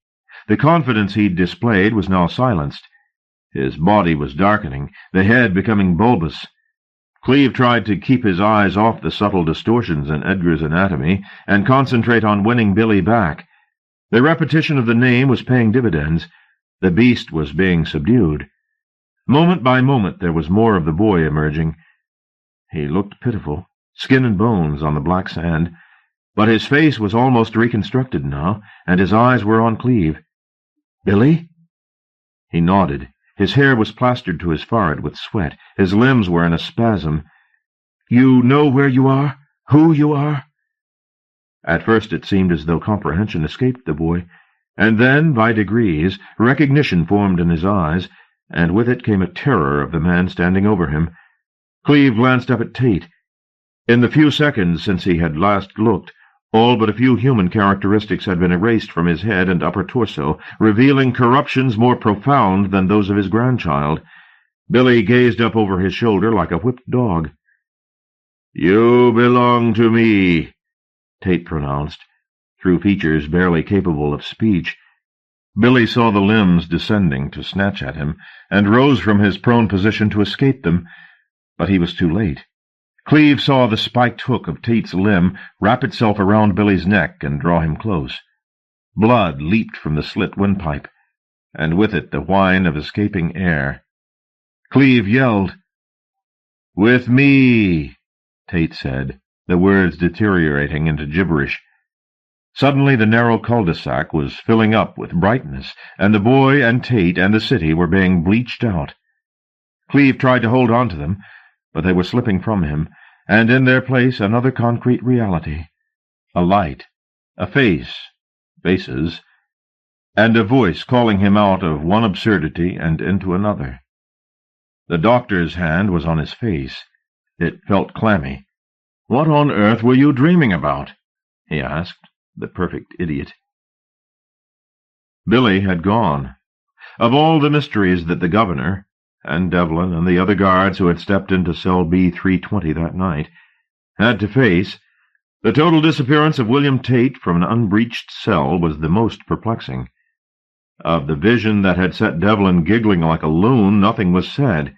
The confidence he'd displayed was now silenced. His body was darkening, the head becoming bulbous. Cleve tried to keep his eyes off the subtle distortions in Edgar's anatomy and concentrate on winning Billy back. The repetition of the name was paying dividends. The beast was being subdued. Moment by moment there was more of the boy emerging. He looked pitiful, skin and bones on the black sand, but his face was almost reconstructed now, and his eyes were on Cleve. "Billy?" He nodded. His hair was plastered to his forehead with sweat. His limbs were in a spasm. "You know where you are? Who you are?" At first it seemed as though comprehension escaped the boy, and then, by degrees, recognition formed in his eyes, and with it came a terror of the man standing over him. Cleve glanced up at Tate. In the few seconds since he had last looked, all but a few human characteristics had been erased from his head and upper torso, revealing corruptions more profound than those of his grandchild. Billy gazed up over his shoulder like a whipped dog. "You belong to me," Tate pronounced, through features barely capable of speech. Billy saw the limbs descending to snatch at him, and rose from his prone position to escape them, but he was too late. Cleve saw the spiked hook of Tate's limb wrap itself around Billy's neck and draw him close. Blood leaped from the slit windpipe, and with it the whine of escaping air. Cleve yelled. "With me," Tate said, the words deteriorating into gibberish. Suddenly the narrow cul-de-sac was filling up with brightness, and the boy and Tate and the city were being bleached out. Clive tried to hold on to them, but they were slipping from him, and in their place another concrete reality. A light, a face, faces, and a voice calling him out of one absurdity and into another. The doctor's hand was on his face. It felt clammy. "What on earth were you dreaming about?" he asked, the perfect idiot. Billy had gone. Of all the mysteries that the governor, and Devlin and the other guards who had stepped into cell B-320 that night, had to face, the total disappearance of William Tate from an unbreached cell was the most perplexing. Of the vision that had set Devlin giggling like a loon, nothing was said.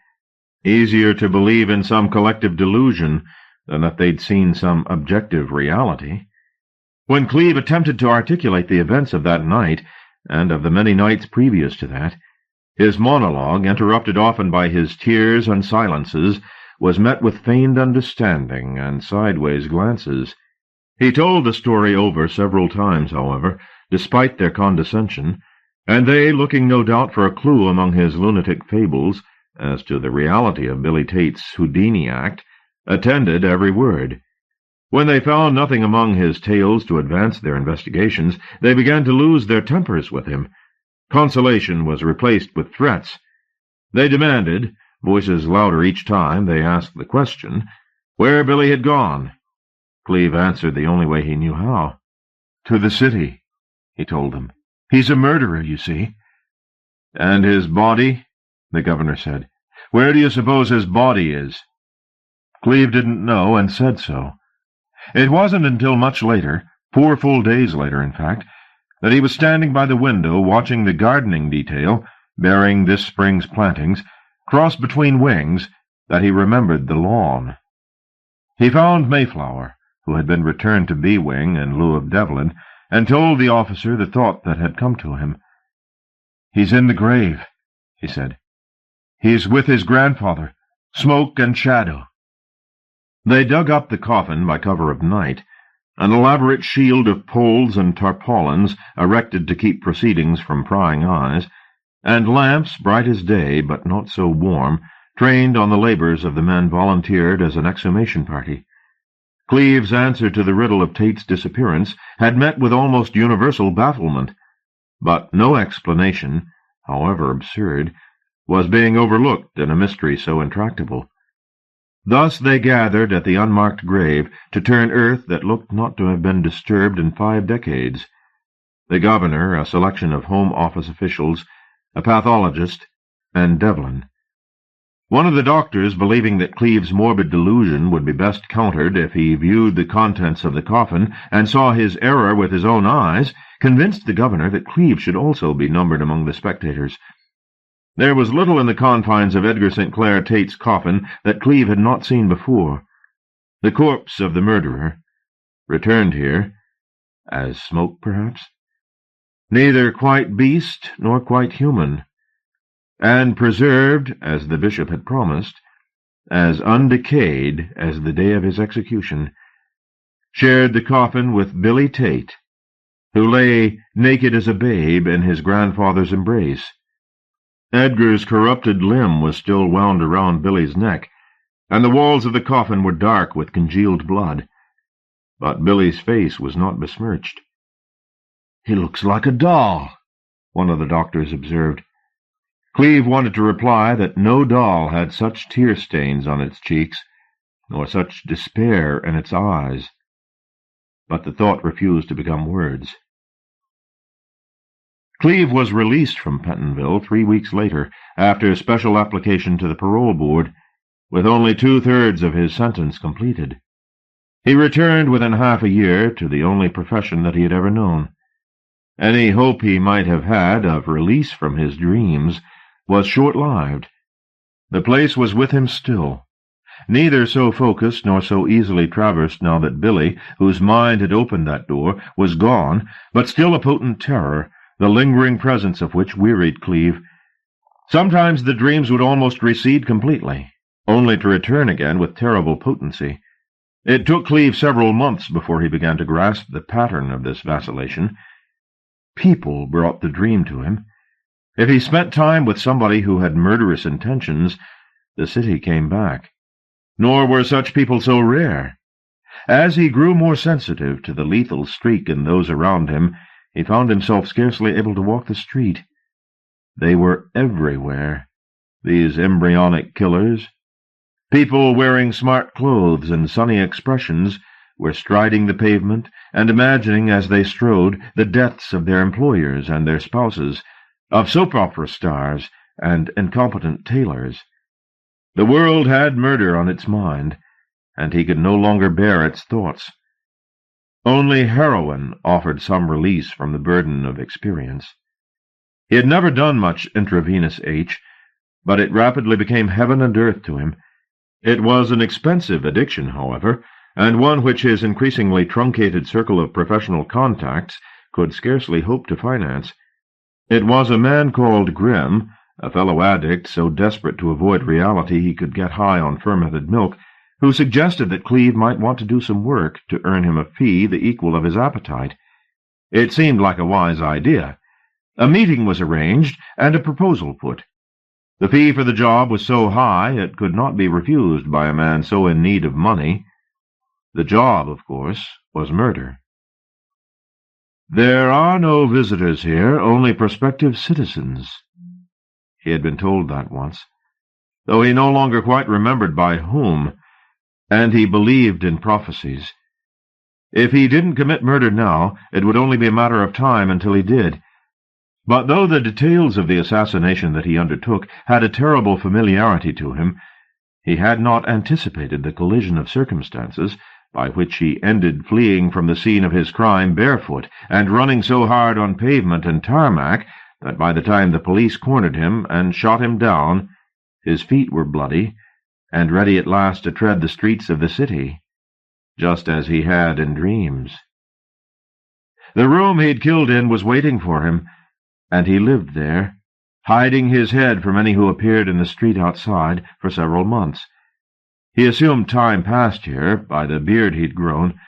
Easier to believe in some collective delusion than that they'd seen some objective reality. When Clive attempted to articulate the events of that night, and of the many nights previous to that, his monologue, interrupted often by his tears and silences, was met with feigned understanding and sideways glances. He told the story over several times, however, despite their condescension, and they, looking no doubt for a clue among his lunatic fables as to the reality of Billy Tate's Houdini act, attended every word. When they found nothing among his tales to advance their investigations, they began to lose their tempers with him. Consolation was replaced with threats. They demanded, voices louder each time they asked the question, where Billy had gone. Clive answered the only way he knew how. "To the city," he told them. "He's a murderer, you see." "And his body?" the governor said. "Where do you suppose his body is?" Clive didn't know, and said so. It wasn't until much later, 4 full days later, in fact, that he was standing by the window watching the gardening detail, bearing this spring's plantings, cross between wings, that he remembered the lawn. He found Mayflower, who had been returned to B Wing in lieu of Devlin, and told the officer the thought that had come to him. "He's in the grave," he said. "He's with his grandfather, Smoke and Shadow." They dug up the coffin by cover of night, an elaborate shield of poles and tarpaulins erected to keep proceedings from prying eyes, and lamps, bright as day but not so warm, trained on the labors of the men volunteered as an exhumation party. Clive's answer to the riddle of Tate's disappearance had met with almost universal bafflement, but no explanation, however absurd, was being overlooked in a mystery so intractable. Thus they gathered at the unmarked grave to turn earth that looked not to have been disturbed in 5 decades. The governor, a selection of Home Office officials, a pathologist, and Devlin. One of the doctors, believing that Clive's morbid delusion would be best countered if he viewed the contents of the coffin and saw his error with his own eyes, convinced the governor that Clive should also be numbered among the spectators. There was little in the confines of Edgar St. Clair Tate's coffin that Clive had not seen before. The corpse of the murderer, returned here, as Smoke, perhaps, neither quite beast nor quite human, and preserved, as the bishop had promised, as undecayed as the day of his execution, shared the coffin with Billy Tate, who lay naked as a babe in his grandfather's embrace. Edgar's corrupted limb was still wound around Billy's neck, and the walls of the coffin were dark with congealed blood. But Billy's face was not besmirched. "He looks like a doll," one of the doctors observed. Clive wanted to reply that no doll had such tear stains on its cheeks, nor such despair in its eyes. But the thought refused to become words. Clive was released from Pentonville 3 weeks later, after special application to the parole board, with only 2/3 of his sentence completed. He returned within half a year to the only profession that he had ever known. Any hope he might have had of release from his dreams was short-lived. The place was with him still, neither so focused nor so easily traversed now that Billy, whose mind had opened that door, was gone, but still a potent terror, the lingering presence of which wearied Clive. Sometimes the dreams would almost recede completely, only to return again with terrible potency. It took Clive several months before he began to grasp the pattern of this vacillation. People brought the dream to him. If he spent time with somebody who had murderous intentions, the city came back. Nor were such people so rare. As he grew more sensitive to the lethal streak in those around him, he found himself scarcely able to walk the street. They were everywhere, these embryonic killers. People wearing smart clothes and sunny expressions were striding the pavement and imagining as they strode the deaths of their employers and their spouses, of soap opera stars and incompetent tailors. The world had murder on its mind, and he could no longer bear its thoughts. Only heroin offered some release from the burden of experience. He had never done much intravenous H, but it rapidly became heaven and earth to him. It was an expensive addiction, however, and one which his increasingly truncated circle of professional contacts could scarcely hope to finance. It was a man called Grimm, a fellow addict so desperate to avoid reality he could get high on fermented milk, who suggested that Clive might want to do some work to earn him a fee the equal of his appetite. It seemed like a wise idea. A meeting was arranged and a proposal put. The fee for the job was so high it could not be refused by a man so in need of money. The job, of course, was murder. "There are no visitors here, only prospective citizens." He had been told that once, though he no longer quite remembered by whom, and he believed in prophecies. If he didn't commit murder now, it would only be a matter of time until he did. But though the details of the assassination that he undertook had a terrible familiarity to him, he had not anticipated the collision of circumstances by which he ended fleeing from the scene of his crime barefoot and running so hard on pavement and tarmac that by the time the police cornered him and shot him down, his feet were bloody and ready at last to tread the streets of the city, just as he had in dreams. The room he'd killed in was waiting for him, and he lived there, hiding his head from any who appeared in the street outside for several months. He assumed time passed here by the beard he'd grown,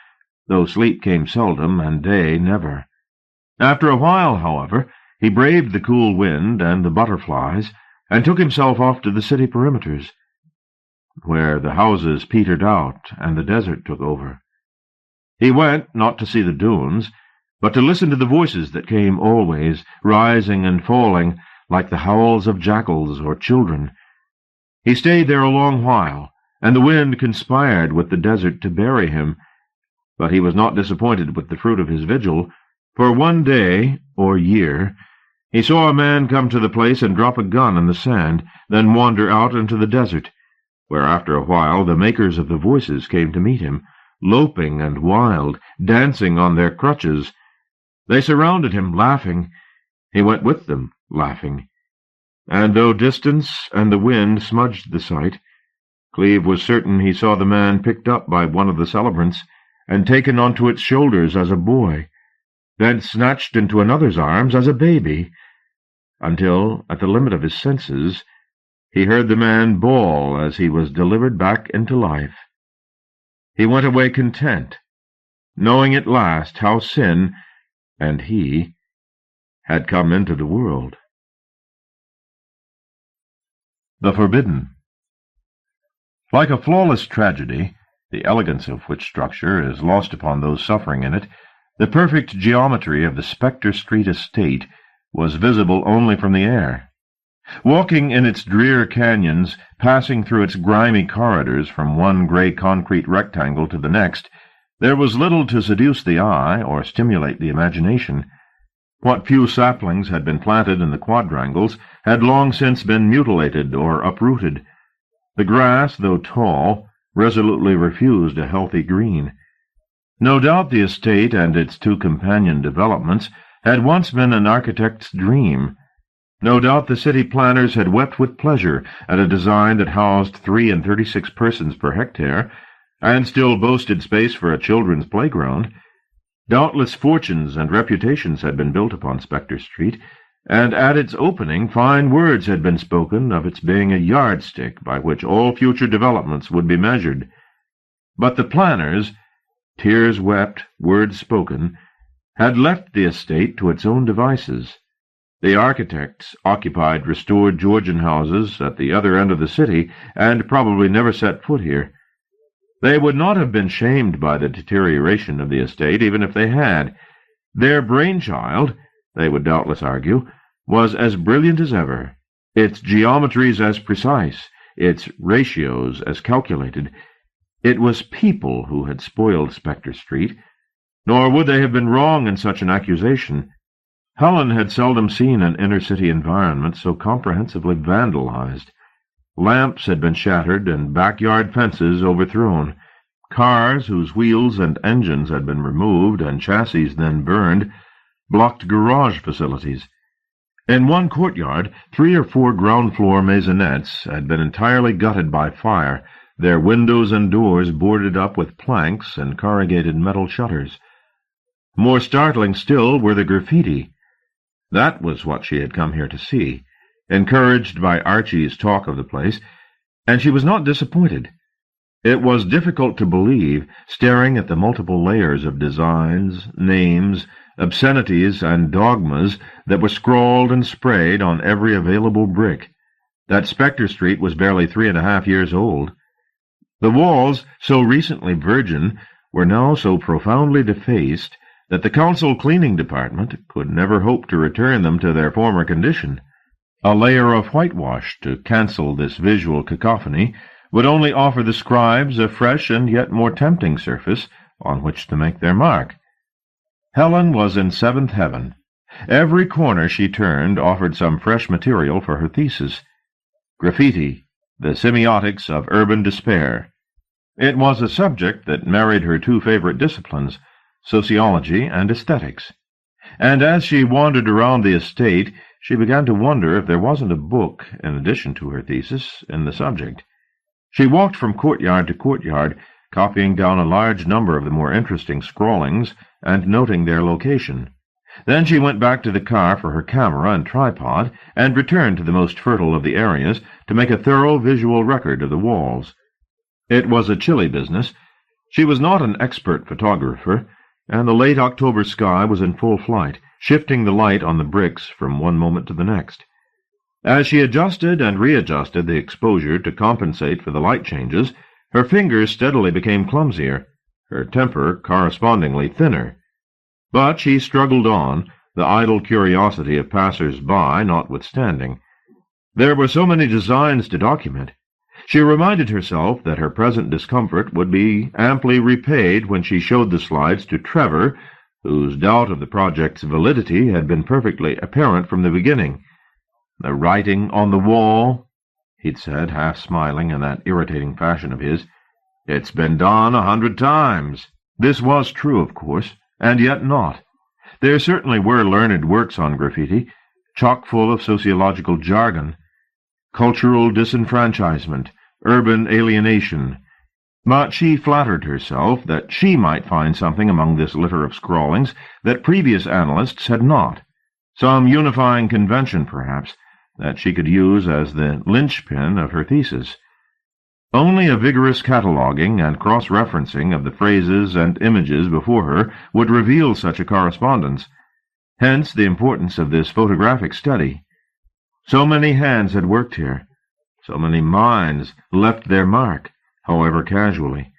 though sleep came seldom and day never. After a while, however, he braved the cool wind and the butterflies, and took himself off to the city perimeters, where the houses petered out and the desert took over. He went, not to see the dunes, but to listen to the voices that came always, rising and falling, like the howls of jackals or children. He stayed there a long while, and the wind conspired with the desert to bury him, but he was not disappointed with the fruit of his vigil, for one day, or year, he saw a man come to the place and drop a gun in the sand, then wander out into the desert, where after a while the makers of the voices came to meet him, loping and wild, dancing on their crutches. They surrounded him, laughing. He went with them, laughing. And though distance and the wind smudged the sight, Clive was certain he saw the man picked up by one of the celebrants and taken onto its shoulders as a boy, then snatched into another's arms as a baby, until, at the limit of his senses, he heard the man bawl as he was delivered back into life. He went away content, knowing at last how sin, and he, had come into the world. The Forbidden. Like a flawless tragedy, the elegance of which structure is lost upon those suffering in it, the perfect geometry of the Spectre Street estate was visible only from the air. Walking in its drear canyons, passing through its grimy corridors from one gray concrete rectangle to the next, there was little to seduce the eye or stimulate the imagination. What few saplings had been planted in the quadrangles had long since been mutilated or uprooted. The grass, though tall, resolutely refused a healthy green. No doubt the estate and its two companion developments had once been an architect's dream. No doubt the city planners had wept with pleasure at a design that housed 36 persons per hectare, and still boasted space for a children's playground. Doubtless fortunes and reputations had been built upon Spectre Street, and at its opening fine words had been spoken of its being a yardstick by which all future developments would be measured. But the planners, tears wept, words spoken, had left the estate to its own devices. The architects occupied restored Georgian houses at the other end of the city, and probably never set foot here. They would not have been shamed by the deterioration of the estate, even if they had. Their brainchild, they would doubtless argue, was as brilliant as ever, its geometries as precise, its ratios as calculated. It was people who had spoiled Spectre Street, nor would they have been wrong in such an accusation. Helen had seldom seen an inner-city environment so comprehensively vandalized. Lamps had been shattered and backyard fences overthrown. Cars, whose wheels and engines had been removed and chassis then burned, blocked garage facilities. In one courtyard, 3 or 4 ground-floor maisonettes had been entirely gutted by fire, their windows and doors boarded up with planks and corrugated metal shutters. More startling still were the graffiti. That was what she had come here to see, encouraged by Archie's talk of the place, and she was not disappointed. It was difficult to believe, staring at the multiple layers of designs, names, obscenities, and dogmas that were scrawled and sprayed on every available brick, that Spectre Street was barely 3.5 years old. The walls, so recently virgin, were now so profoundly defaced that the council cleaning department could never hope to return them to their former condition. A layer of whitewash to cancel this visual cacophony would only offer the scribes a fresh and yet more tempting surface on which to make their mark. Helen was in seventh heaven. Every corner she turned offered some fresh material for her thesis. Graffiti, the semiotics of urban despair. It was a subject that married her 2 favorite disciplines, sociology and aesthetics. And as she wandered around the estate, she began to wonder if there wasn't a book, in addition to her thesis, in the subject. She walked from courtyard to courtyard, copying down a large number of the more interesting scrawlings and noting their location. Then she went back to the car for her camera and tripod, and returned to the most fertile of the areas to make a thorough visual record of the walls. It was a chilly business. She was not an expert photographer, and the late October sky was in full flight, shifting the light on the bricks from one moment to the next. As she adjusted and readjusted the exposure to compensate for the light changes, her fingers steadily became clumsier, her temper correspondingly thinner. But she struggled on, the idle curiosity of passers-by notwithstanding. There were so many designs to document. She reminded herself that her present discomfort would be amply repaid when she showed the slides to Trevor, whose doubt of the project's validity had been perfectly apparent from the beginning. "The writing on the wall," he'd said, half smiling in that irritating fashion of his. "It's been done 100 times. This was true, of course, and yet not. There certainly were learned works on graffiti, chock full of sociological jargon. Cultural disenfranchisement, urban alienation. But she flattered herself that she might find something among this litter of scrawlings that previous analysts had not, some unifying convention, perhaps, that she could use as the linchpin of her thesis. Only a vigorous cataloguing and cross-referencing of the phrases and images before her would reveal such a correspondence. Hence the importance of this photographic study. So many hands had worked here. So many minds left their mark, however casually.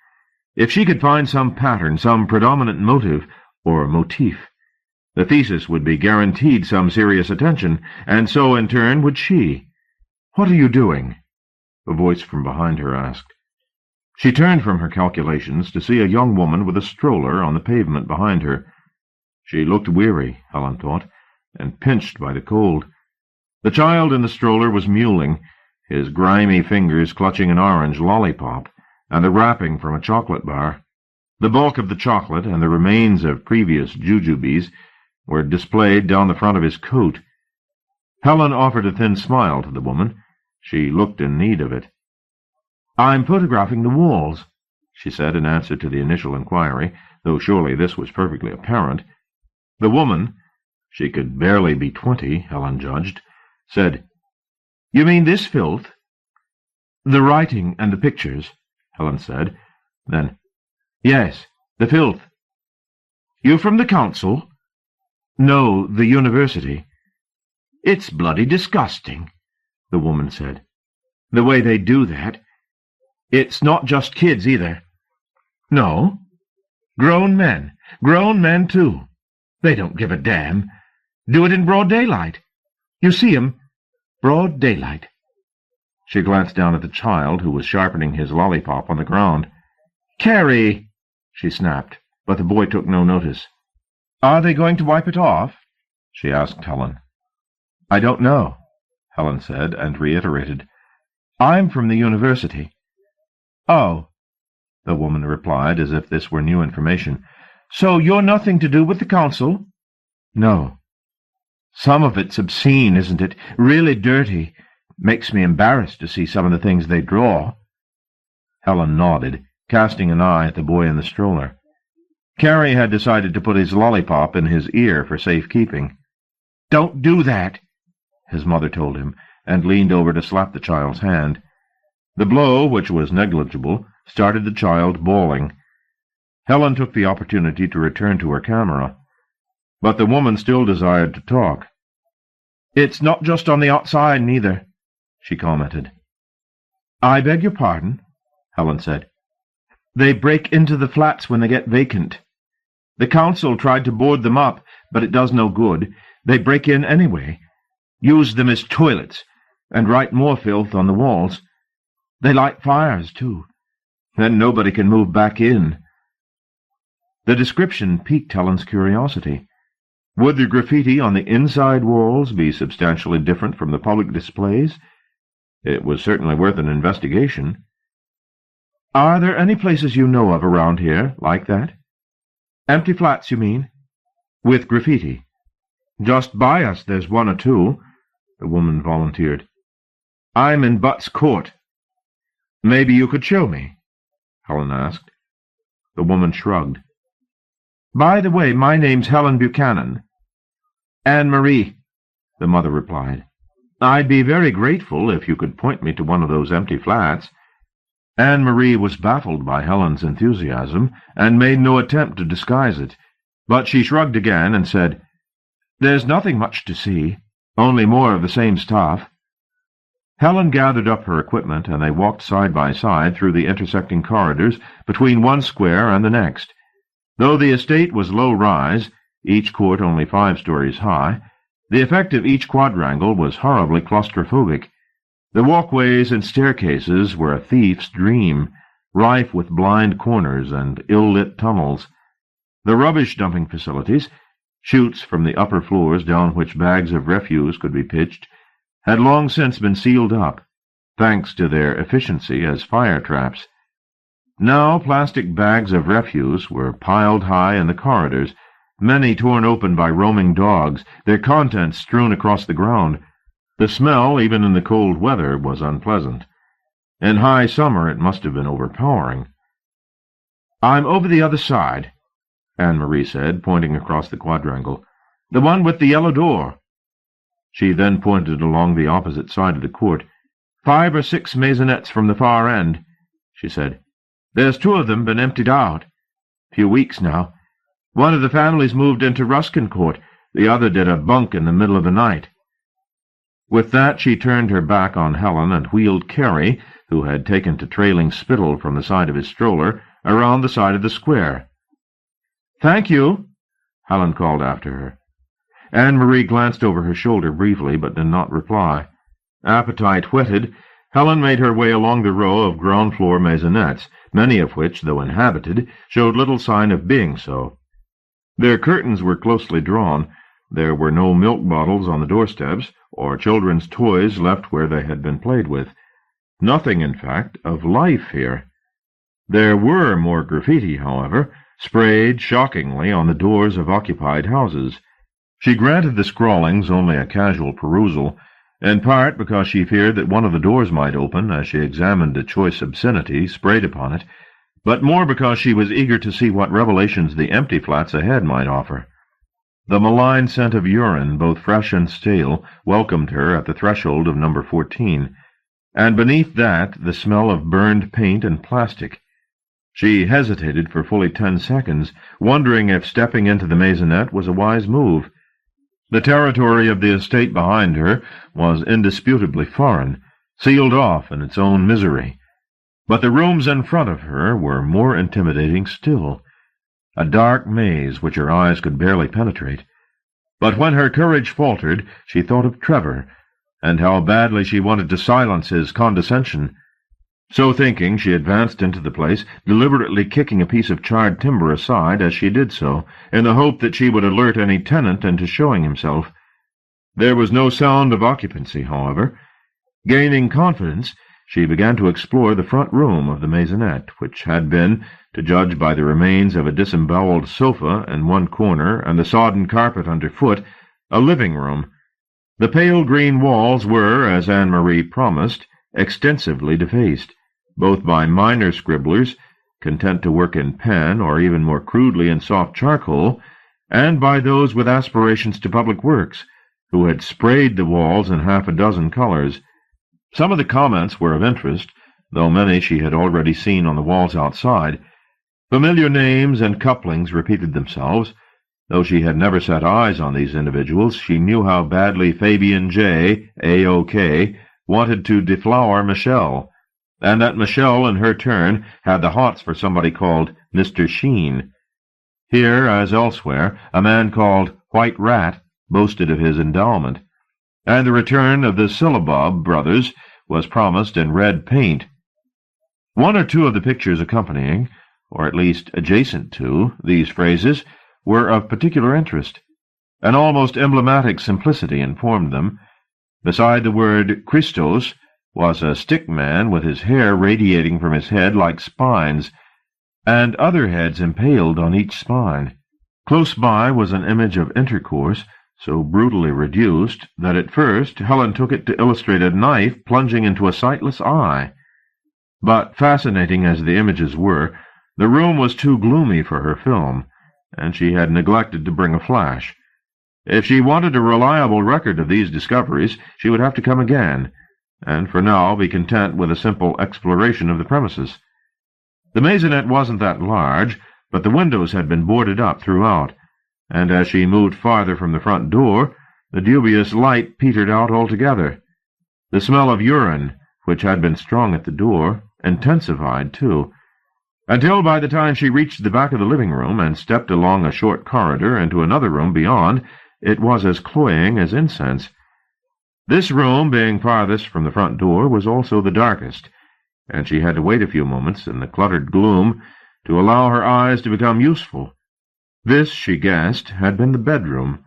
If she could find some pattern, some predominant motive, or motif, the thesis would be guaranteed some serious attention, and so, in turn, would she. "What are you doing?" a voice from behind her asked. She turned from her calculations to see a young woman with a stroller on the pavement behind her. She looked weary, Helen thought, and pinched by the cold. The child in the stroller was mewling, his grimy fingers clutching an orange lollipop, and the wrapping from a chocolate bar. The bulk of the chocolate and the remains of previous jujubes were displayed down the front of his coat. Helen offered a thin smile to the woman. She looked in need of it. "I'm photographing the walls," she said in answer to the initial inquiry, though surely this was perfectly apparent. The woman, she could barely be 20, Helen judged, said, "You mean this filth?" "The writing and the pictures," Helen said. Then, Yes, the filth. You from the council? No, the university. It's bloody disgusting, the woman said. The way they do that. It's not just kids, either. No. Grown men, too. They don't give a damn. Do it in broad daylight. You see 'em? Broad daylight. She glanced down at the child, who was sharpening his lollipop on the ground. Carrie, she snapped, but the boy took no notice. Are they going to wipe it off? She asked Helen. I don't know, Helen said, and reiterated. I'm from the university. Oh, the woman replied, as if this were new information. So you're nothing to do with the council? No. Some of it's obscene, isn't it? Really dirty. Makes me embarrassed to see some of the things they draw. Helen nodded, casting an eye at the boy in the stroller. Carrie had decided to put his lollipop in his ear for safekeeping. Don't do that, his mother told him, and leaned over to slap the child's hand. The blow, which was negligible, started the child bawling. Helen took the opportunity to return to her camera. But the woman still desired to talk. It's not just on the outside, neither, she commented. I beg your pardon, Helen said. They break into the flats when they get vacant. The council tried to board them up, but it does no good. They break in anyway, use them as toilets, and write more filth on the walls. They light fires, too. Then nobody can move back in. The description piqued Helen's curiosity. Would the graffiti on the inside walls be substantially different from the public displays? It was certainly worth an investigation. Are there any places you know of around here like that? Empty flats, you mean? With graffiti. Just by us there's one or two, the woman volunteered. I'm in Butt's Court. Maybe you could show me, Helen asked. The woman shrugged. By the way, my name's Helen Buchanan. Anne-Marie, the mother replied. I'd be very grateful if you could point me to one of those empty flats. Anne-Marie was baffled by Helen's enthusiasm, and made no attempt to disguise it, but she shrugged again and said, There's nothing much to see, only more of the same stuff. Helen gathered up her equipment, and they walked side by side through the intersecting corridors between one square and the next. Though the estate was low-rise, each court only 5 stories high, the effect of each quadrangle was horribly claustrophobic. The walkways and staircases were a thief's dream, rife with blind corners and ill-lit tunnels. The rubbish-dumping facilities, chutes from the upper floors down which bags of refuse could be pitched, had long since been sealed up, thanks to their efficiency as fire traps. Now plastic bags of refuse were piled high in the corridors, many torn open by roaming dogs, their contents strewn across the ground. The smell, even in the cold weather, was unpleasant. In high summer it must have been overpowering. I'm over the other side, Anne-Marie said, pointing across the quadrangle. The one with the yellow door. She then pointed along the opposite side of the court. 5 or 6 maisonettes from the far end, she said. There's 2 of them been emptied out. Few weeks now. One of the families moved into Ruskin Court. The other did a bunk in the middle of the night. With that she turned her back on Helen and wheeled Carrie, who had taken to trailing spittle from the side of his stroller, around the side of the square. Thank you, Helen called after her. Anne-Marie glanced over her shoulder briefly, but did not reply. Appetite whetted, Helen made her way along the row of ground-floor maisonettes, many of which, though inhabited, showed little sign of being so. Their curtains were closely drawn. There were no milk bottles on the doorsteps, or children's toys left where they had been played with. Nothing, in fact, of life here. There were more graffiti, however, sprayed shockingly on the doors of occupied houses. She granted the scrawlings only a casual perusal, in part because she feared that one of the doors might open as she examined a choice obscenity sprayed upon it, but more because she was eager to see what revelations the empty flats ahead might offer. The malign scent of urine, both fresh and stale, welcomed her at the threshold of number 14, and beneath that the smell of burned paint and plastic. She hesitated for fully 10 seconds, wondering if stepping into the maisonette was a wise move. The territory of the estate behind her was indisputably foreign, sealed off in its own misery. But the rooms in front of her were more intimidating still, a dark maze which her eyes could barely penetrate. But when her courage faltered, she thought of Trevor, and how badly she wanted to silence his condescension. So thinking, she advanced into the place, deliberately kicking a piece of charred timber aside as she did so, in the hope that she would alert any tenant into showing himself. There was no sound of occupancy, however. Gaining confidence, she began to explore the front room of the maisonette, which had been, to judge by the remains of a disemboweled sofa in one corner and the sodden carpet underfoot, a living room. The pale green walls were, as Anne-Marie promised, extensively defaced, both by minor scribblers, content to work in pen or even more crudely in soft charcoal, and by those with aspirations to public works, who had sprayed the walls in half a dozen colors. Some of the comments were of interest, though many she had already seen on the walls outside. Familiar names and couplings repeated themselves. Though she had never set eyes on these individuals, she knew how badly Fabian J., A.O.K., wanted to deflower Michelle, and that Michelle, in her turn, had the hots for somebody called Mr. Sheen. Here, as elsewhere, a man called White Rat boasted of his endowment, and the return of the Syllabob brothers was promised in red paint. One or two of the pictures accompanying, or at least adjacent to, these phrases were of particular interest. An almost emblematic simplicity informed them. Beside the word Christos was a stick man with his hair radiating from his head like spines, and other heads impaled on each spine. Close by was an image of intercourse, so brutally reduced that at first Helen took it to illustrate a knife plunging into a sightless eye. But fascinating as the images were, the room was too gloomy for her film, and she had neglected to bring a flash. If she wanted a reliable record of these discoveries, she would have to come again, and for now be content with a simple exploration of the premises. The maisonette wasn't that large, but the windows had been boarded up throughout, and as she moved farther from the front door, the dubious light petered out altogether. The smell of urine, which had been strong at the door, intensified too, until by the time she reached the back of the living room and stepped along a short corridor into another room beyond, it was as cloying as incense. This room, being farthest from the front door, was also the darkest, and she had to wait a few moments in the cluttered gloom to allow her eyes to become useful. This, she guessed, had been the bedroom.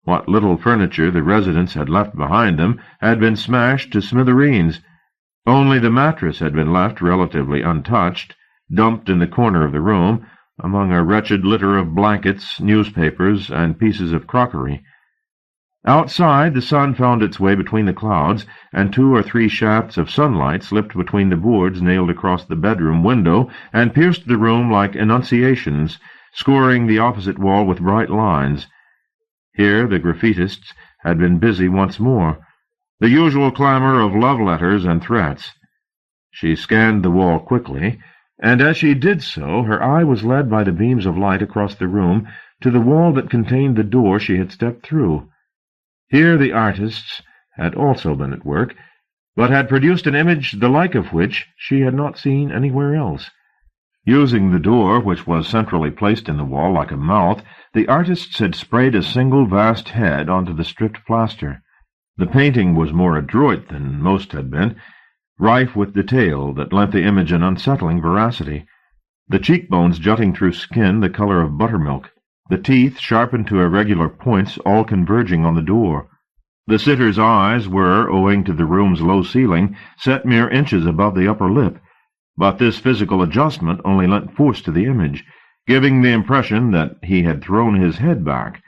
What little furniture the residents had left behind them had been smashed to smithereens. Only the mattress had been left relatively untouched, dumped in the corner of the room, among a wretched litter of blankets, newspapers, and pieces of crockery. Outside, the sun found its way between the clouds, and 2 or 3 shafts of sunlight slipped between the boards nailed across the bedroom window and pierced the room like enunciations, scoring the opposite wall with bright lines. Here the graffitists had been busy once more, the usual clamor of love letters and threats. She scanned the wall quickly, and as she did so, her eye was led by the beams of light across the room to the wall that contained the door she had stepped through. Here the artists had also been at work, but had produced an image the like of which she had not seen anywhere else. Using the door, which was centrally placed in the wall like a mouth, the artists had sprayed a single vast head onto the stripped plaster. The painting was more adroit than most had been, rife with detail that lent the image an unsettling veracity. The cheekbones jutting through skin the color of buttermilk, the teeth sharpened to irregular points, all converging on the door. The sitter's eyes were, owing to the room's low ceiling, set mere inches above the upper lip, but this physical adjustment only lent force to the image, giving the impression that he had thrown his head back.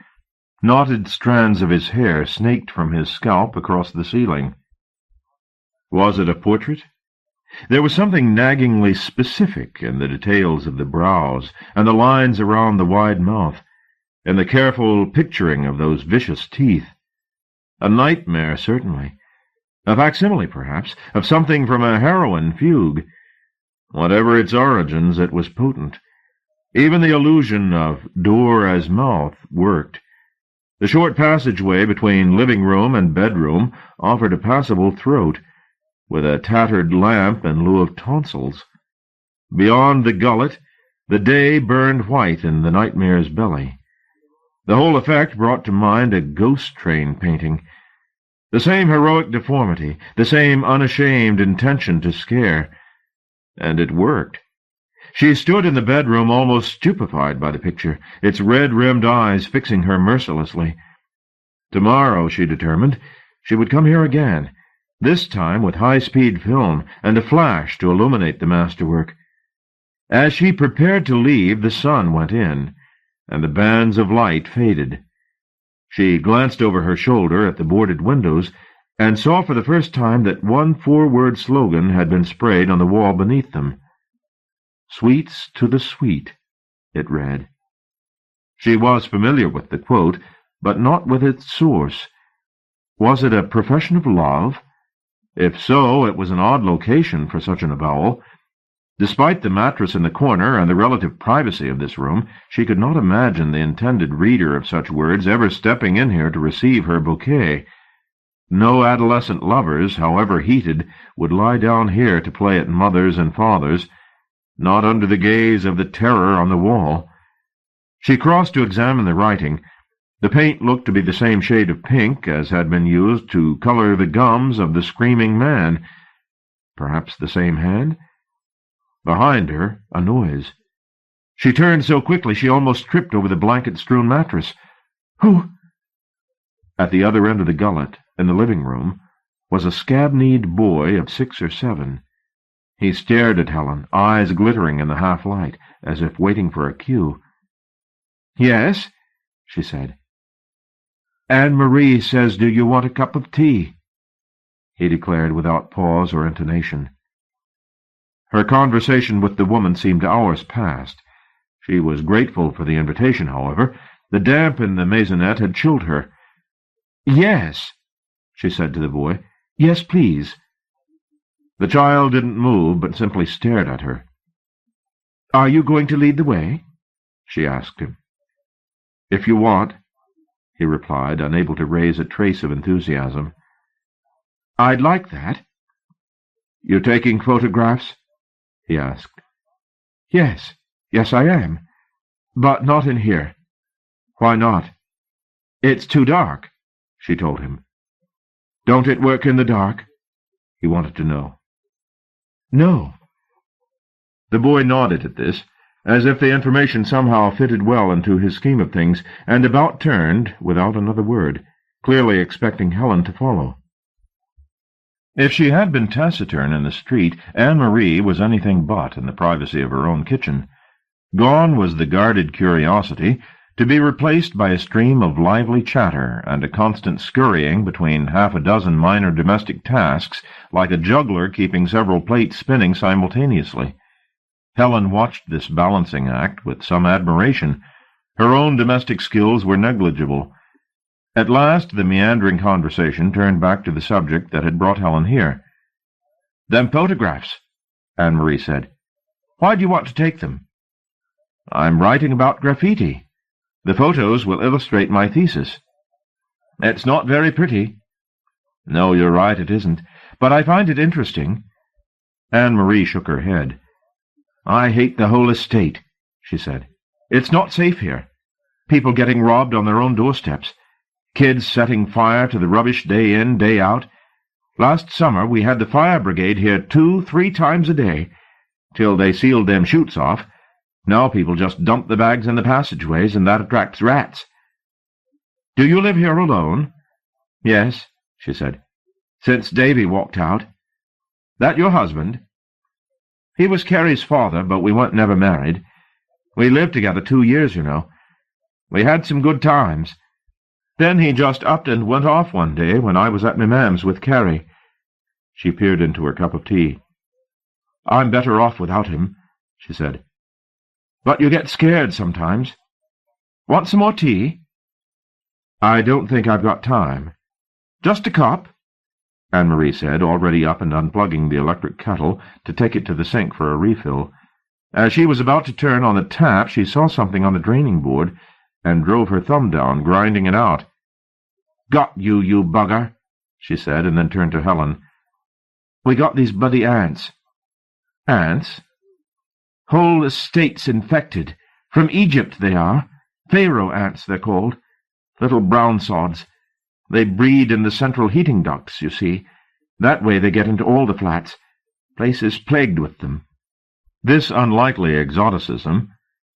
Knotted strands of his hair snaked from his scalp across the ceiling. Was it a portrait? There was something naggingly specific in the details of the brows and the lines around the wide mouth, and the careful picturing of those vicious teeth. A nightmare, certainly. A facsimile, perhaps, of something from a heroine fugue. Whatever its origins, it was potent. Even the illusion of door as mouth worked. The short passageway between living room and bedroom offered a passable throat, with a tattered lamp in lieu of tonsils. Beyond the gullet, the day burned white in the nightmare's belly. The whole effect brought to mind a ghost train painting. The same heroic deformity, the same unashamed intention to scare. And it worked. She stood in the bedroom almost stupefied by the picture, its red-rimmed eyes fixing her mercilessly. Tomorrow, she determined, she would come here again, this time with high-speed film and a flash to illuminate the masterwork. As she prepared to leave, the sun went in, and the bands of light faded. She glanced over her shoulder at the boarded windows and saw for the first time that one four-word slogan had been sprayed on the wall beneath them. "Sweets to the sweet," it read. She was familiar with the quote, but not with its source. Was it a profession of love? If so, it was an odd location for such an avowal. Despite the mattress in the corner and the relative privacy of this room, she could not imagine the intended reader of such words ever stepping in here to receive her bouquet. No adolescent lovers, however heated, would lie down here to play at mothers and fathers, not under the gaze of the terror on the wall. She crossed to examine the writing. The paint looked to be the same shade of pink as had been used to color the gums of the screaming man. Perhaps the same hand? Behind her, a noise. She turned so quickly she almost tripped over the blanket-strewn mattress. Who? At the other end of the gullet, in the living room, was a scab-kneed boy of 6 or 7. He stared at Helen, eyes glittering in the half-light, as if waiting for a cue. "Yes," she said. "Anne-Marie says, do you want a cup of tea?" he declared without pause or intonation. Her conversation with the woman seemed hours past. She was grateful for the invitation, however. The damp in the maisonette had chilled her. "Yes," she said to the boy. "Yes, please." The child didn't move, but simply stared at her. "Are you going to lead the way?" she asked him. "If you want," he replied, unable to raise a trace of enthusiasm. "I'd like that." "You taking photographs?" he asked. "Yes, I am. But not in here." "Why not?" "It's too dark," she told him. "Don't it work in the dark?" he wanted to know. "No." The boy nodded at this, as if the information somehow fitted well into his scheme of things, and about turned without another word, clearly expecting Helen to follow. If she had been taciturn in the street, Anne-Marie was anything but in the privacy of her own kitchen. Gone was the guarded curiosity, to be replaced by a stream of lively chatter and a constant scurrying between half a dozen minor domestic tasks, like a juggler keeping several plates spinning simultaneously. Helen watched this balancing act with some admiration. Her own domestic skills were negligible. At last the meandering conversation turned back to the subject that had brought Helen here. "Them photographs," Anne-Marie said. "Why do you want to take them?" "I'm writing about graffiti. The photos will illustrate my thesis." "It's not very pretty." "No, you're right, it isn't. But I find it interesting." Anne-Marie shook her head. "I hate the whole estate," she said. "It's not safe here. People getting robbed on their own doorsteps. Kids setting fire to the rubbish day in, day out. Last summer we had the fire brigade here 2-3 times a day, till they sealed them chutes off. Now people just dump the bags in the passageways, and that attracts rats." "Do you live here alone?" "Yes," she said. "Since Davy walked out." "That your husband?" "He was Carrie's father, but we weren't never married. We lived together 2 years, you know. We had some good times. Then he just upped and went off one day when I was at my mam's with Carrie." She peered into her cup of tea. "I'm better off without him," she said. "But you get scared sometimes. Want some more tea?" "I don't think I've got time." "Just a cup?" Anne-Marie said, already up and unplugging the electric kettle to take it to the sink for a refill. As she was about to turn on the tap, she saw something on the draining board and drove her thumb down, grinding it out. "Got you, you bugger," she said, and then turned to Helen. "We got these bloody ants." "Ants?" "Whole estates infected. From Egypt they are. Pharaoh ants, they're called. Little brown sods. They breed in the central heating ducts, you see. That way they get into all the flats. Place is plagued with them." This unlikely exoticism,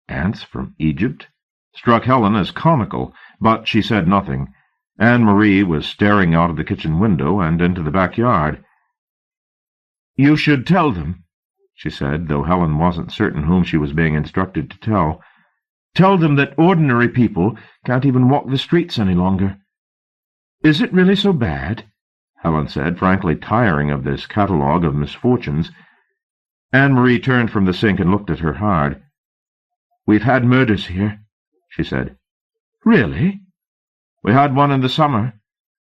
ants from Egypt, struck Helen as comical, but she said nothing. Anne-Marie was staring out of the kitchen window and into the backyard. "You should tell them," she said, though Helen wasn't certain whom she was being instructed to tell. "Tell them that ordinary people can't even walk the streets any longer." "Is it really so bad?" Helen said, frankly tiring of this catalogue of misfortunes. Anne-Marie turned from the sink and looked at her hard. "We've had murders here," she said. "Really?" "We had one in the summer.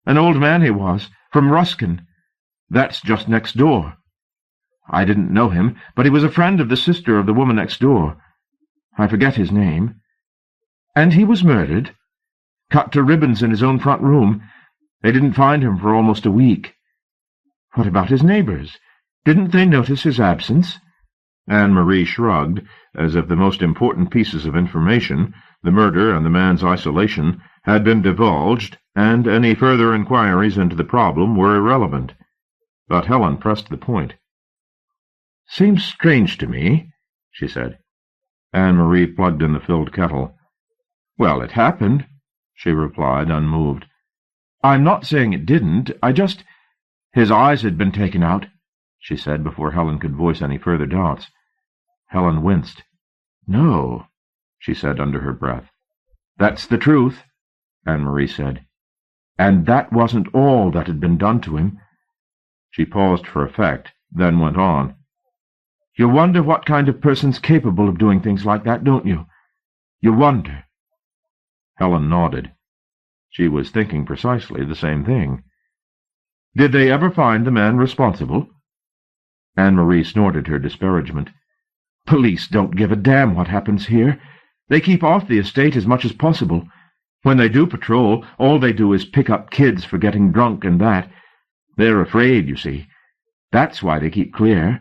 An old man he was, from Ruskin. That's just next door. I didn't know him, but he was a friend of the sister of the woman next door. I forget his name. And he was murdered. Cut to ribbons in his own front room. They didn't find him for almost a week." "What about his neighbors? Didn't they notice his absence?" Anne-Marie shrugged, as if the most important pieces of information, the murder and the man's isolation, had been divulged, and any further inquiries into the problem were irrelevant. But Helen pressed the point. "Seems strange to me," she said. Anne-Marie plugged in the filled kettle. "Well, it happened," she replied, unmoved. "I'm not saying it didn't. His eyes had been taken out," she said, before Helen could voice any further doubts. Helen winced. "No," she said under her breath. "That's the truth," Anne-Marie said. "And that wasn't all that had been done to him." She paused for effect, then went on. "You wonder what kind of person's capable of doing things like that, don't you? You wonder." Helen nodded. She was thinking precisely the same thing. "Did they ever find the man responsible?" Anne-Marie snorted her disparagement. "Police don't give a damn what happens here. They keep off the estate as much as possible. When they do patrol, all they do is pick up kids for getting drunk and that. They're afraid, you see. That's why they keep clear."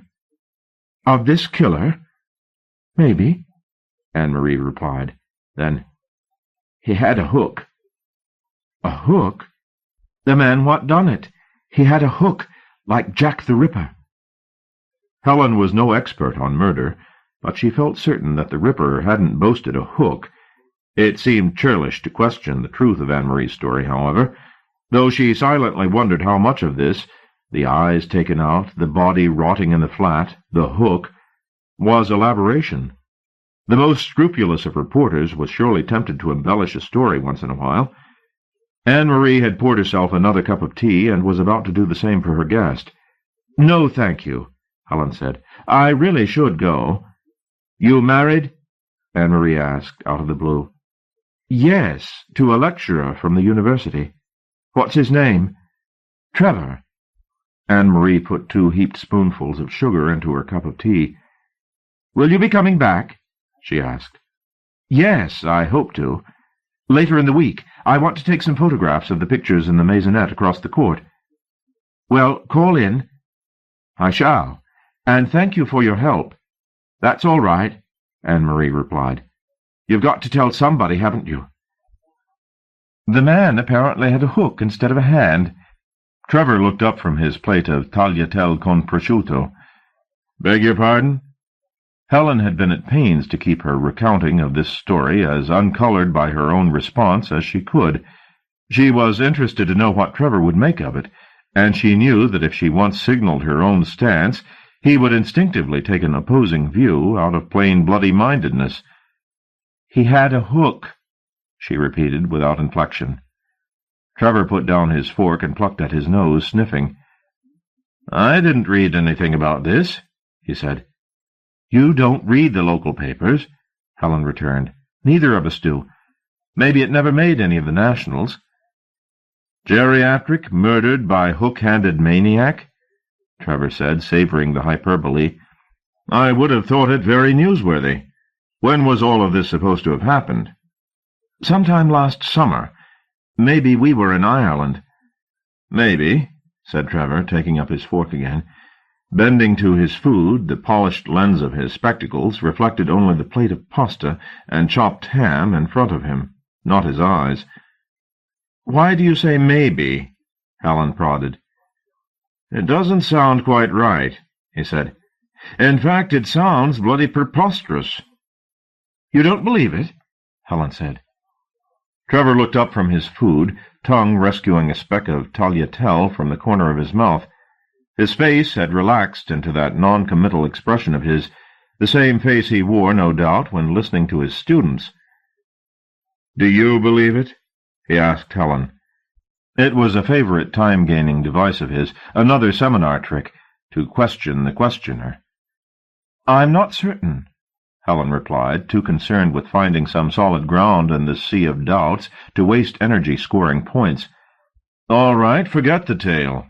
"Of this killer?" "Maybe," Anne-Marie replied. Then, "He had a hook." "A hook?" "The man what done it. He had a hook, like Jack the Ripper." Helen was no expert on murder, but she felt certain that the Ripper hadn't boasted a hook. It seemed churlish to question the truth of Anne-Marie's story, however, though she silently wondered how much of this, the eyes taken out, the body rotting in the flat, the hook, was elaboration. The most scrupulous of reporters was surely tempted to embellish a story once in a while. Anne-Marie had poured herself another cup of tea and was about to do the same for her guest. "No, thank you," Helen said. "I really should go." "You married?" Anne-Marie asked, out of the blue. "Yes, to a lecturer from the university." "What's his name?" "Trevor." Anne-Marie put 2 heaped spoonfuls of sugar into her cup of tea. "Will you be coming back?" she asked. "Yes, I hope to. Later in the week. I want to take some photographs of the pictures in the maisonette across the court." "Well, call in." "I shall. And thank you for your help." "That's all right," Anne-Marie replied. "You've got to tell somebody, haven't you?" The man apparently had a hook instead of a hand. Trevor looked up from his plate of tagliatelle con prosciutto. "Beg your pardon?" Helen had been at pains to keep her recounting of this story as uncolored by her own response as she could. She was interested to know what Trevor would make of it, and she knew that if she once signaled her own stance, he would instinctively take an opposing view out of plain bloody-mindedness. "He had a hook," she repeated without inflection. Trevor put down his fork and plucked at his nose, sniffing. "I didn't read anything about this," he said. "You don't read the local papers," Helen returned. "Neither of us do. Maybe it never made any of the nationals." Geriatric, murdered by hook-handed maniac? Trevor said, savoring the hyperbole. I would have thought it very newsworthy. When was all of this supposed to have happened? Sometime last summer. Maybe we were in Ireland. Maybe, said Trevor, taking up his fork again. Bending to his food, the polished lens of his spectacles reflected only the plate of pasta and chopped ham in front of him, not his eyes. Why do you say maybe? Helen prodded. It doesn't sound quite right, he said. In fact, it sounds bloody preposterous. You don't believe it? Helen said. Trevor looked up from his food, tongue rescuing a speck of tagliatelle from the corner of his mouth. His face had relaxed into that non-committal expression of his, the same face he wore, no doubt, when listening to his students. Do you believe it? He asked Helen. It was a favorite time-gaining device of his, another seminar trick, to question the questioner. I'm not certain, Helen replied, too concerned with finding some solid ground in the sea of doubts to waste energy scoring points. All right, forget the tale,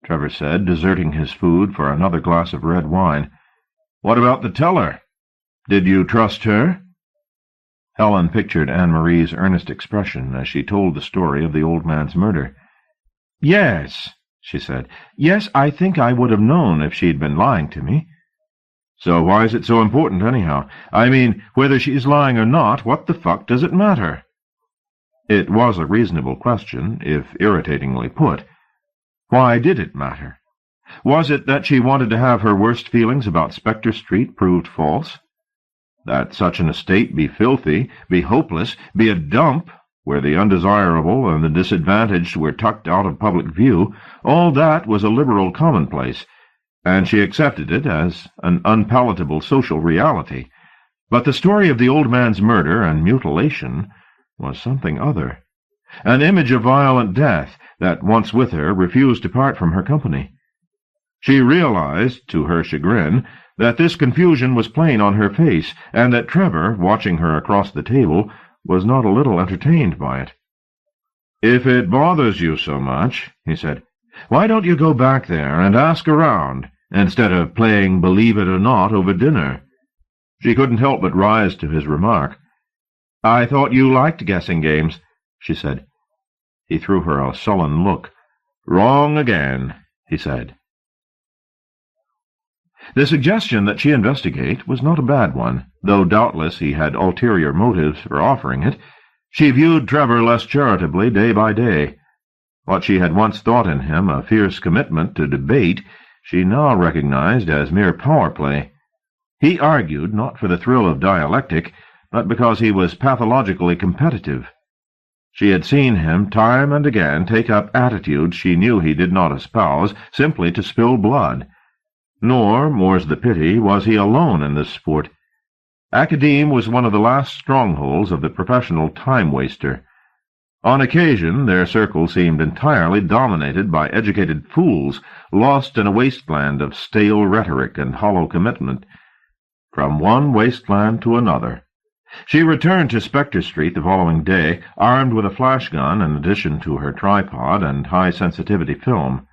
Trevor said, deserting his food for another glass of red wine. What about the teller? Did you trust her? Helen pictured Anne-Marie's earnest expression as she told the story of the old man's murder. Yes, she said. Yes, I think I would have known if she'd been lying to me. So why is it so important, anyhow? I mean, whether she's lying or not, what the fuck does it matter? It was a reasonable question, if irritatingly put. Why did it matter? Was it that she wanted to have her worst feelings about Spectre Street proved false? That such an estate be filthy, be hopeless, be a dump, where the undesirable and the disadvantaged were tucked out of public view, all that was a liberal commonplace, and she accepted it as an unpalatable social reality. But the story of the old man's murder and mutilation was something other. An image of violent death that, once with her, refused to part from her company. She realized, to her chagrin, that this confusion was plain on her face, and that Trevor, watching her across the table, was not a little entertained by it. "If it bothers you so much," he said, "why don't you go back there and ask around, instead of playing believe it or not over dinner?" She couldn't help but rise to his remark. "I thought you liked guessing games," she said. He threw her a sullen look. "Wrong again," he said. The suggestion that she investigate was not a bad one, though doubtless he had ulterior motives for offering it. She viewed Trevor less charitably day by day. What she had once thought in him a fierce commitment to debate, she now recognized as mere power play. He argued not for the thrill of dialectic, but because he was pathologically competitive. She had seen him time and again take up attitudes she knew he did not espouse, simply to spill blood. Nor, more's the pity, was he alone in this sport. Academe was one of the last strongholds of the professional time-waster. On occasion, their circle seemed entirely dominated by educated fools, lost in a wasteland of stale rhetoric and hollow commitment. From one wasteland to another. She returned to Spectre Street the following day, armed with a flash gun in addition to her tripod and high-sensitivity film.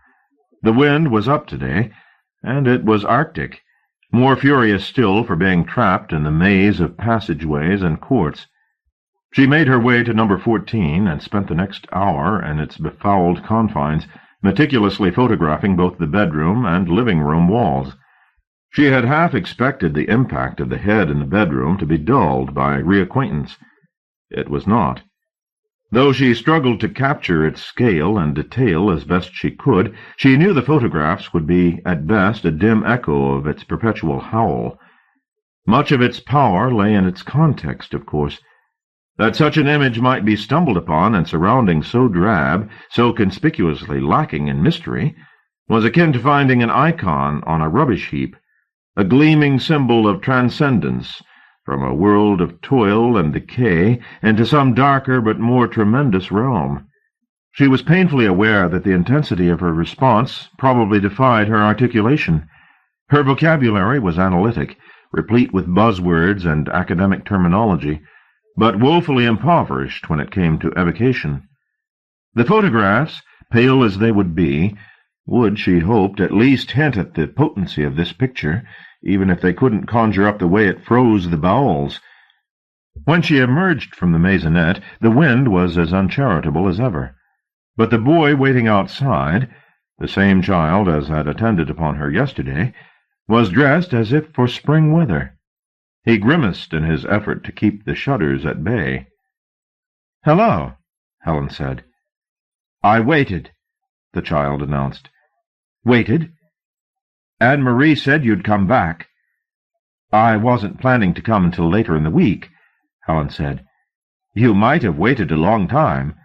The wind was up today, and it was arctic, more furious still for being trapped in the maze of passageways and courts. She made her way to number 14 and spent the next hour in its befouled confines, meticulously photographing both the bedroom and living-room walls. She had half expected the impact of the head in the bedroom to be dulled by reacquaintance. It was not. Though she struggled to capture its scale and detail as best she could, she knew the photographs would be, at best, a dim echo of its perpetual howl. Much of its power lay in its context, of course. That such an image might be stumbled upon in surroundings so drab, so conspicuously lacking in mystery, was akin to finding an icon on a rubbish heap, a gleaming symbol of transcendence, from a world of toil and decay into some darker but more tremendous realm. She was painfully aware that the intensity of her response probably defied her articulation. Her vocabulary was analytic, replete with buzzwords and academic terminology, but woefully impoverished when it came to evocation. The photographs, pale as they would be, would, she hoped, at least hint at the potency of this picture, even if they couldn't conjure up the way it froze the bowels. When she emerged from the maisonette, the wind was as uncharitable as ever. But the boy waiting outside, the same child as had attended upon her yesterday, was dressed as if for spring weather. He grimaced in his effort to keep the shudders at bay. "Hello," Helen said. "I waited," the child announced. "Waited? Anne-Marie said you'd come back." "I wasn't planning to come until later in the week," Helen said. "You might have waited a long time."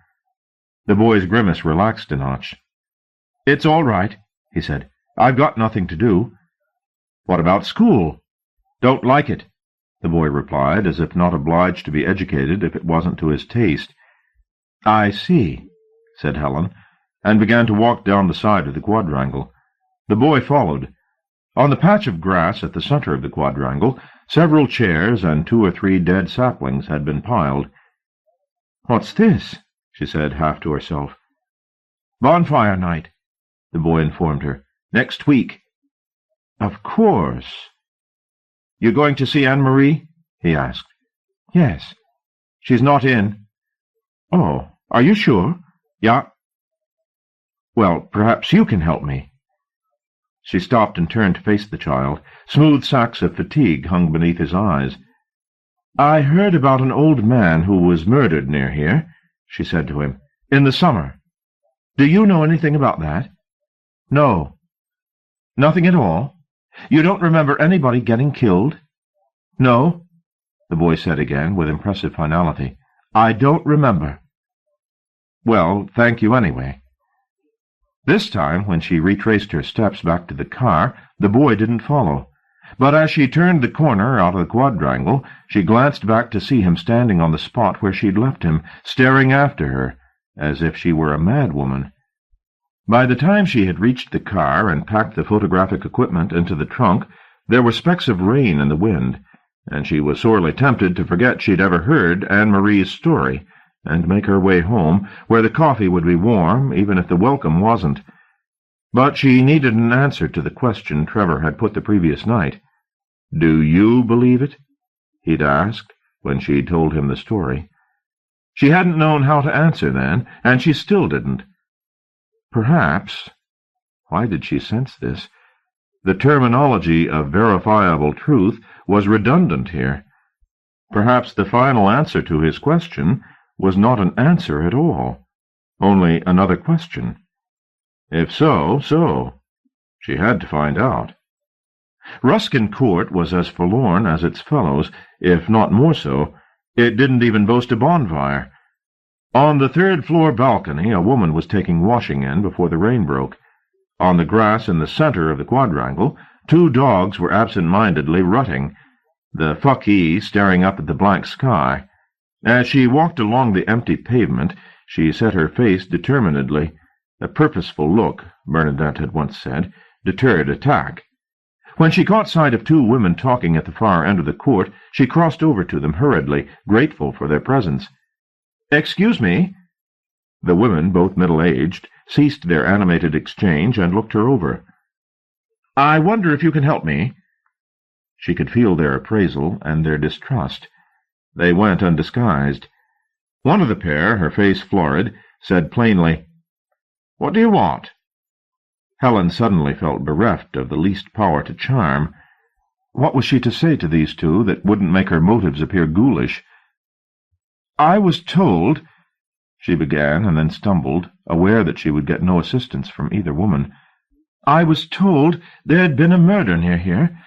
The boy's grimace relaxed a notch. "It's all right," he said. "I've got nothing to do." "What about school?" "Don't like it," the boy replied, as if not obliged to be educated if it wasn't to his taste. "I see," said Helen, and began to walk down the side of the quadrangle. The boy followed. On the patch of grass at the center of the quadrangle, several chairs and 2 or 3 dead saplings had been piled. "What's this?" she said, half to herself. "Bonfire night," the boy informed her. "Next week." "Of course." "You going to see Anne-Marie?" he asked. "Yes." "She's not in." "Oh, are you sure?" "Yeah." "Well, perhaps you can help me." She stopped and turned to face the child. Smooth sacks of fatigue hung beneath his eyes. "I heard about an old man who was murdered near here," she said to him, "in the summer. Do you know anything about that?" "No." "Nothing at all? You don't remember anybody getting killed?" "No," the boy said again, with impressive finality. "I don't remember." "Well, thank you anyway." This time, when she retraced her steps back to the car, the boy didn't follow. But as she turned the corner out of the quadrangle, she glanced back to see him standing on the spot where she'd left him, staring after her, as if she were a madwoman. By the time she had reached the car and packed the photographic equipment into the trunk, there were specks of rain in the wind, and she was sorely tempted to forget she'd ever heard Anne-Marie's story, and make her way home, where the coffee would be warm, even if the welcome wasn't. But she needed an answer to the question Trevor had put the previous night. "Do you believe it?" he'd asked, when she'd told him the story. She hadn't known how to answer then, and she still didn't. Perhaps, why did she sense this? The terminology of verifiable truth was redundant here. Perhaps the final answer to his question was not an answer at all, only another question. If so, so. She had to find out. Ruskin Court was as forlorn as its fellows, if not more so. It didn't even boast a bonfire. On the 3rd-floor balcony, a woman was taking washing in before the rain broke. On the grass in the center of the quadrangle, 2 dogs were absent-mindedly rutting, the fuckee staring up at the blank sky. As she walked along the empty pavement, she set her face determinedly. A purposeful look, Bernadette had once said, deterred attack. When she caught sight of 2 women talking at the far end of the court, she crossed over to them hurriedly, grateful for their presence. "Excuse me." The women, both middle-aged, ceased their animated exchange and looked her over. "I wonder if you can help me." She could feel their appraisal and their distrust. They went undisguised. One of the pair, her face florid, said plainly, "What do you want?" Helen suddenly felt bereft of the least power to charm. What was she to say to these 2 that wouldn't make her motives appear ghoulish? "I was told," she began, and then stumbled, aware that she would get no assistance from either woman. "I was told there'd been a murder near here.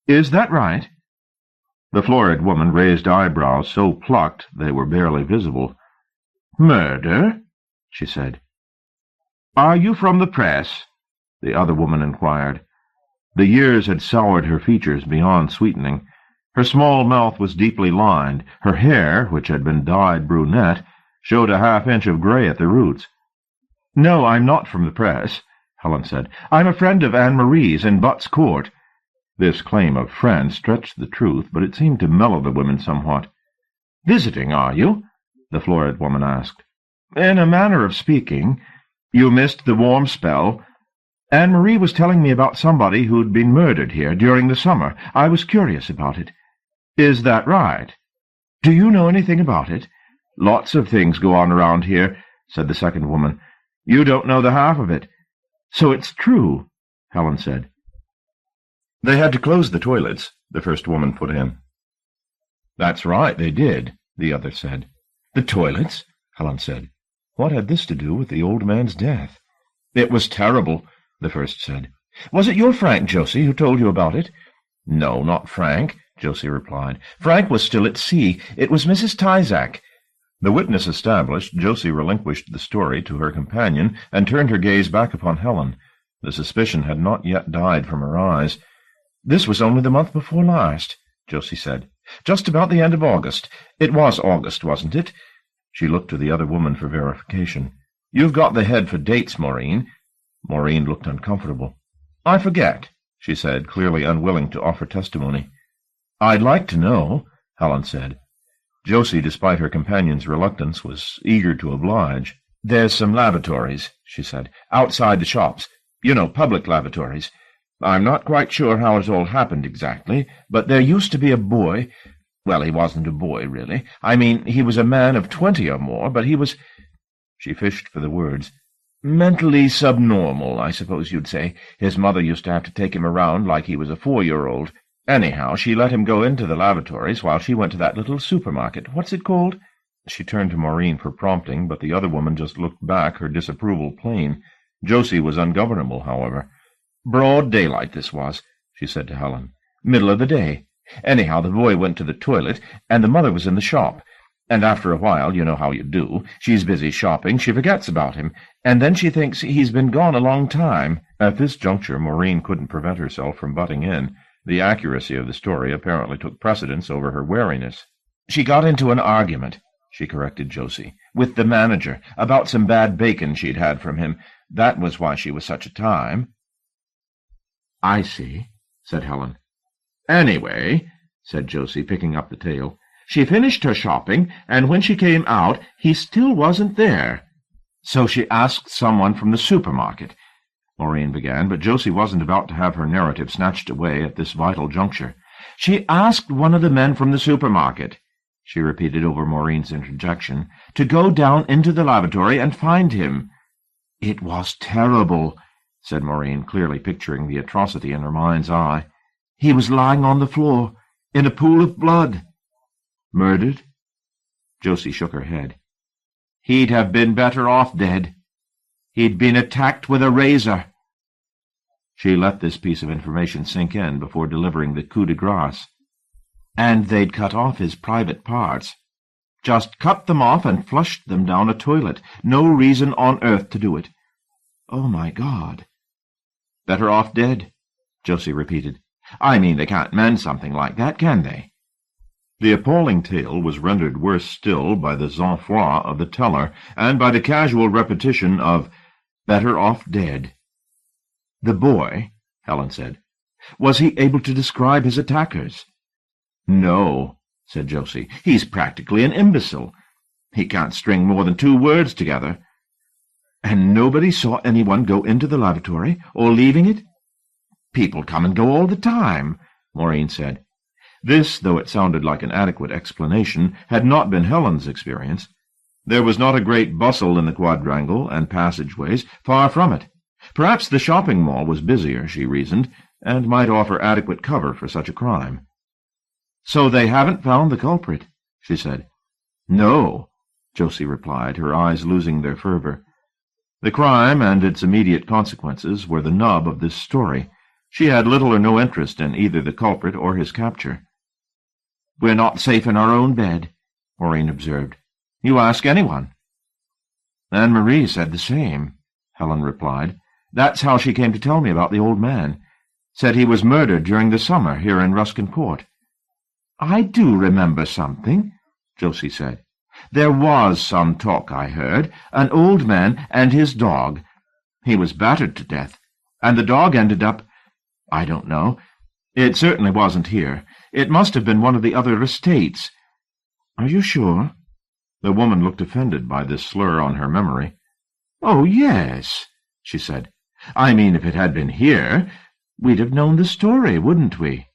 Is that right?" The florid woman raised eyebrows so plucked they were barely visible. "Murder?" she said. "Are you from the press?" the other woman inquired. The years had soured her features beyond sweetening. Her small mouth was deeply lined. Her hair, which had been dyed brunette, showed a half-inch of gray at the roots. "No, I'm not from the press," Helen said. "I'm a friend of Anne-Marie's in Butt's Court." This claim of friend stretched the truth, but it seemed to mellow the women somewhat. "Visiting, are you?" the florid woman asked. "In a manner of speaking. You missed the warm spell? Anne-Marie was telling me about somebody who'd been murdered here during the summer. I was curious about it. Is that right? Do you know anything about it? Lots of things go on around here, said the second woman. You don't know the half of it. So it's true, Helen said. They had to close the toilets, the first woman put in. That's right, they did, the other said. The toilets? Helen said. What had this to do with the old man's death? It was terrible, the first said. Was it your Frank, Josie, who told you about it? No, not Frank, Josie replied. Frank was still at sea. It was Mrs. Tyzack. The witness established, Josie relinquished the story to her companion and turned her gaze back upon Helen. The suspicion had not yet died from her eyes. This was only the month before last, Josie said. Just about the end of August. It was August, wasn't it? She looked to the other woman for verification. You've got the head for dates, Maureen. Maureen looked uncomfortable. I forget, she said, clearly unwilling to offer testimony. I'd like to know, Helen said. Josie, despite her companion's reluctance, was eager to oblige. There's some lavatories, she said, outside the shops. You know, public lavatories. I'm not quite sure how it all happened exactly, but there used to be a boy— well, he wasn't a boy, really. I mean, he was a man of 20 or more, but he was— She fished for the words. Mentally subnormal, I suppose you'd say. His mother used to have to take him around like he was a 4-year-old. Anyhow, she let him go into the lavatories while she went to that little supermarket. What's it called? She turned to Maureen for prompting, but the other woman just looked back, her disapproval plain. Josie was ungovernable, however. Broad daylight this was, she said to Helen. Middle of the day. Anyhow, the boy went to the toilet, and the mother was in the shop. And after a while, you know how you do, she's busy shopping, she forgets about him, and then she thinks he's been gone a long time. At this juncture, Maureen couldn't prevent herself from butting in. The accuracy of the story apparently took precedence over her wariness. She got into an argument, she corrected Josie, with the manager, about some bad bacon she'd had from him. That was why she was such a time. I see, said Helen. Anyway, said Josie, picking up the tale, she finished her shopping, and when she came out, he still wasn't there. So she asked someone from the supermarket, Maureen began, but Josie wasn't about to have her narrative snatched away at this vital juncture. She asked one of the men from the supermarket, she repeated over Maureen's interjection, to go down into the lavatory and find him. It was terrible, said Maureen, clearly picturing the atrocity in her mind's eye. He was lying on the floor, in a pool of blood. Murdered? Josie shook her head. He'd have been better off dead. He'd been attacked with a razor. She let this piece of information sink in before delivering the coup de grace. And they'd cut off his private parts. Just cut them off and flushed them down a toilet. No reason on earth to do it. Oh, my God. Better off dead, Josie repeated. I mean, they can't mend something like that, can they? The appalling tale was rendered worse still by the sang-froid of the teller and by the casual repetition of better off dead. The boy, Helen said, was he able to describe his attackers? No, said Josie. He's practically an imbecile. He can't string more than 2 words together. And nobody saw anyone go into the lavatory or leaving it? People come and go all the time, Maureen said. This, though it sounded like an adequate explanation, had not been Helen's experience. There was not a great bustle in the quadrangle and passageways, far from it. Perhaps the shopping mall was busier, she reasoned, and might offer adequate cover for such a crime. So they haven't found the culprit, she said. No, Josie replied, her eyes losing their fervor. The crime and its immediate consequences were the nub of this story. She had little or no interest in either the culprit or his capture. We're not safe in our own bed, Maureen observed. You ask anyone. Anne-Marie said the same, Helen replied. That's how she came to tell me about the old man. Said he was murdered during the summer here in Ruskin Court. I do remember something, Josie said. There was some talk, I heard. An old man and his dog. He was battered to death, and the dog ended up— I don't know. It certainly wasn't here. It must have been one of the other estates. Are you sure? The woman looked offended by this slur on her memory. "Oh, yes," she said. "I mean, if it had been here, we'd have known the story, wouldn't we?"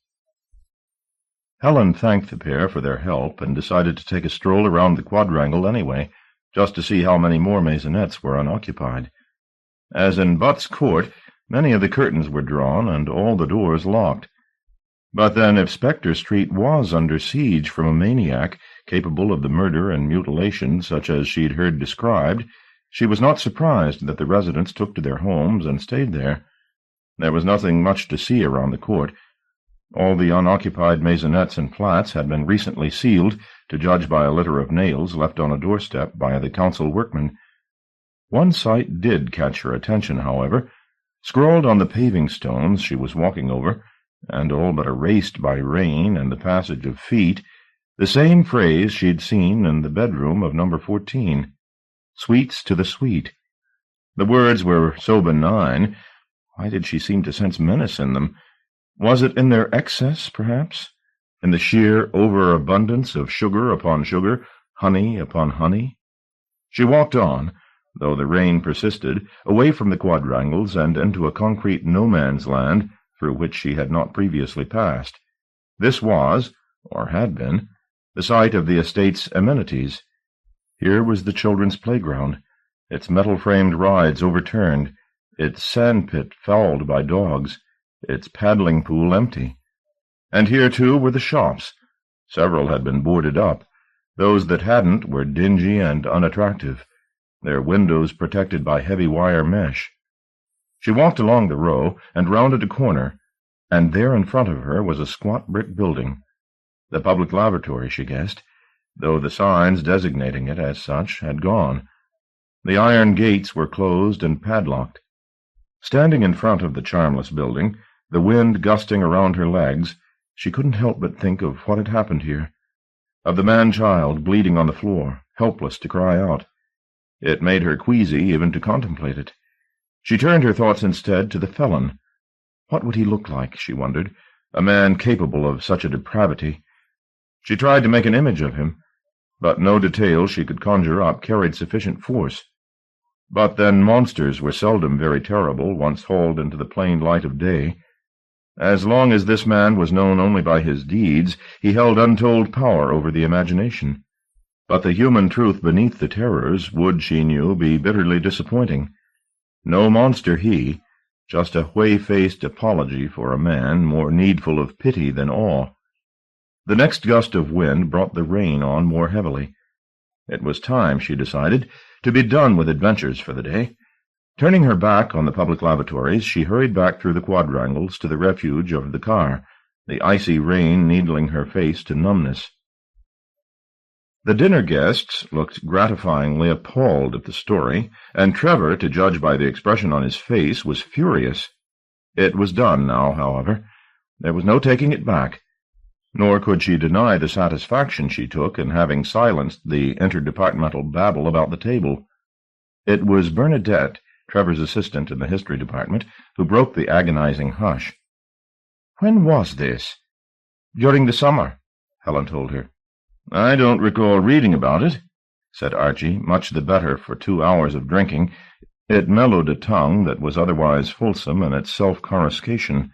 Helen thanked the pair for their help and decided to take a stroll around the quadrangle anyway, just to see how many more maisonettes were unoccupied. As in Butt's Court, many of the curtains were drawn and all the doors locked. But then, if Spectre Street was under siege from a maniac capable of the murder and mutilation such as she'd heard described, she was not surprised that the residents took to their homes and stayed there. There was nothing much to see around the court. All the unoccupied maisonettes and flats had been recently sealed, to judge by a litter of nails left on a doorstep by the council workmen. One sight did catch her attention, however. Scrawled on the paving stones she was walking over, and all but erased by rain and the passage of feet, the same phrase she'd seen in the bedroom of number 14, "Sweets to the sweet." The words were so benign. Why did she seem to sense menace in them? Was it in their excess, perhaps? In the sheer overabundance of sugar upon sugar, honey upon honey? She walked on, though the rain persisted, away from the quadrangles and into a concrete no-man's land through which she had not previously passed. This was, or had been, the site of the estate's amenities. Here was the children's playground, its metal-framed rides overturned, its sandpit fouled by dogs, its paddling pool empty. And here, too, were the shops. Several had been boarded up. Those that hadn't were dingy and unattractive, their windows protected by heavy wire mesh. She walked along the row and rounded a corner, and there in front of her was a squat brick building. The public lavatory, she guessed, though the signs designating it as such had gone. The iron gates were closed and padlocked. Standing in front of the charmless building, the wind gusting around her legs, she couldn't help but think of what had happened here, of the man-child bleeding on the floor, helpless to cry out. It made her queasy even to contemplate it. She turned her thoughts instead to the felon. What would he look like, she wondered, a man capable of such a depravity? She tried to make an image of him, but no details she could conjure up carried sufficient force. But then monsters were seldom very terrible once hauled into the plain light of day. As long as this man was known only by his deeds, he held untold power over the imagination. But the human truth beneath the terrors would, she knew, be bitterly disappointing. No monster he, just a whey-faced apology for a man more needful of pity than awe. The next gust of wind brought the rain on more heavily. It was time, she decided, to be done with adventures for the day. Turning her back on the public lavatories, she hurried back through the quadrangles to the refuge of the car, the icy rain needling her face to numbness. The dinner guests looked gratifyingly appalled at the story, and Trevor, to judge by the expression on his face, was furious. It was done now, however. There was no taking it back. Nor could she deny the satisfaction she took in having silenced the interdepartmental babble about the table. It was Bernadette, Trevor's assistant in the history department, who broke the agonizing hush. "When was this?" "During the summer," Helen told her. "I don't recall reading about it," said Archie, much the better for 2 hours of drinking. It mellowed a tongue that was otherwise fulsome in its self-coruscation.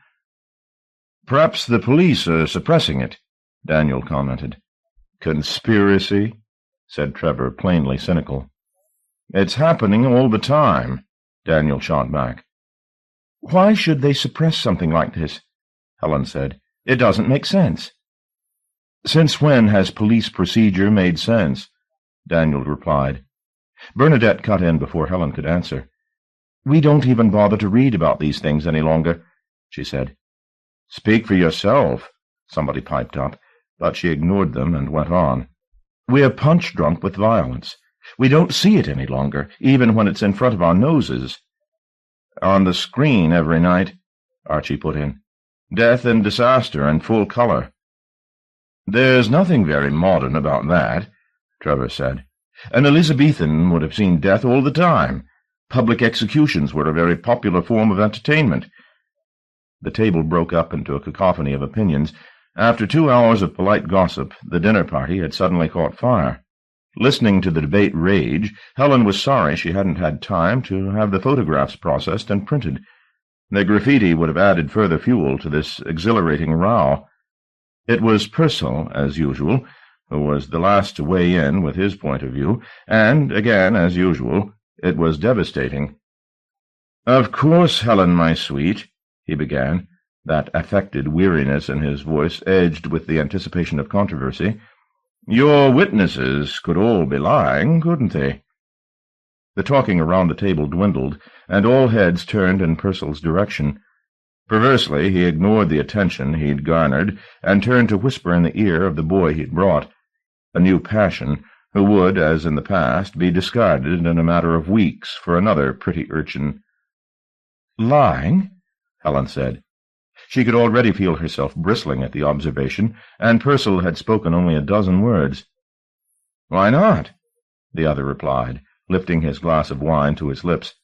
"Perhaps the police are suppressing it," Daniel commented. "Conspiracy?" said Trevor, plainly cynical. "It's happening all the time," Daniel shot back. "Why should they suppress something like this?" Helen said. "It doesn't make sense." "Since when has police procedure made sense?" Daniel replied. Bernadette cut in before Helen could answer. "We don't even bother to read about these things any longer," she said. "Speak for yourself," somebody piped up, but she ignored them and went on. "We're punch-drunk with violence. We don't see it any longer, even when it's in front of our noses." "On the screen every night," Archie put in. "Death and disaster in full color." "There's nothing very modern about that," Trevor said. "An Elizabethan would have seen death all the time. Public executions were a very popular form of entertainment." The table broke up into a cacophony of opinions. After 2 hours of polite gossip, the dinner party had suddenly caught fire. Listening to the debate rage, Helen was sorry she hadn't had time to have the photographs processed and printed. The graffiti would have added further fuel to this exhilarating row. It was Purcell, as usual, who was the last to weigh in with his point of view, and, again, as usual, it was devastating. "Of course, Helen, my sweet," he began, that affected weariness in his voice edged with the anticipation of controversy. "Your witnesses could all be lying, couldn't they?" The talking around the table dwindled, and all heads turned in Purcell's direction. Perversely, he ignored the attention he'd garnered and turned to whisper in the ear of the boy he'd brought, a new passion, who would, as in the past, be discarded in a matter of weeks for another pretty urchin. "Lying?" Helen said. She could already feel herself bristling at the observation, and Purcell had spoken only a dozen words. "Why not?" the other replied, lifting his glass of wine to his lips.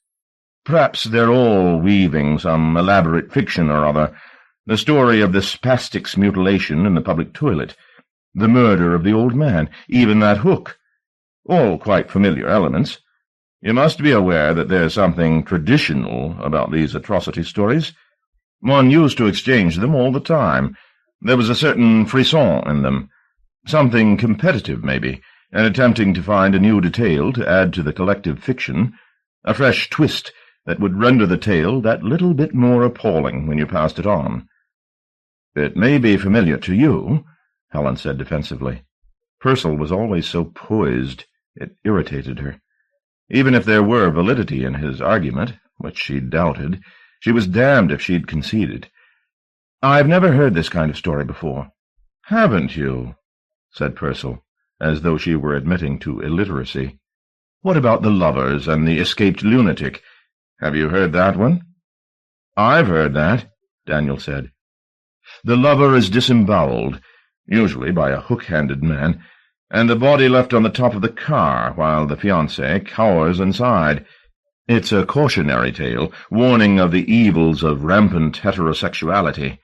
"Perhaps they're all weaving some elaborate fiction or other, the story of the spastic's mutilation in the public toilet, the murder of the old man, even that hook. All quite familiar elements. You must be aware that there's something traditional about these atrocity stories. One used to exchange them all the time. There was a certain frisson in them, something competitive, maybe, and attempting to find a new detail to add to the collective fiction, a fresh twist that would render the tale that little bit more appalling when you passed it on." "It may be familiar to you," Helen said defensively. Purcell was always so poised, it irritated her. Even if there were validity in his argument, which she doubted, she was damned if she'd conceded. "I've never heard this kind of story before." "Haven't you?" said Purcell, as though she were admitting to illiteracy. "What about the lovers and the escaped lunatic? Have you heard that one?" "I've heard that," Daniel said. "The lover is disemboweled, usually by a hook-handed man, and the body left on the top of the car while the fiancée cowers inside. It's a cautionary tale, warning of the evils of rampant heterosexuality."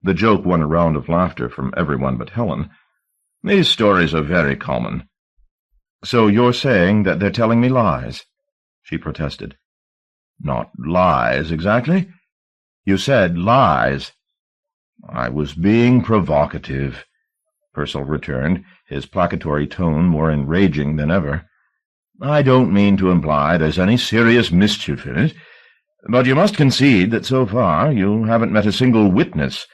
The joke won a round of laughter from everyone but Helen. "These stories are very common." "So you're saying that they're telling me lies?" she protested. "Not lies, exactly." "You said lies." "I was being provocative," Purcell returned, his placatory tone more enraging than ever. "I don't mean to imply there's any serious mischief in it, but you must concede that so far you haven't met a single witness.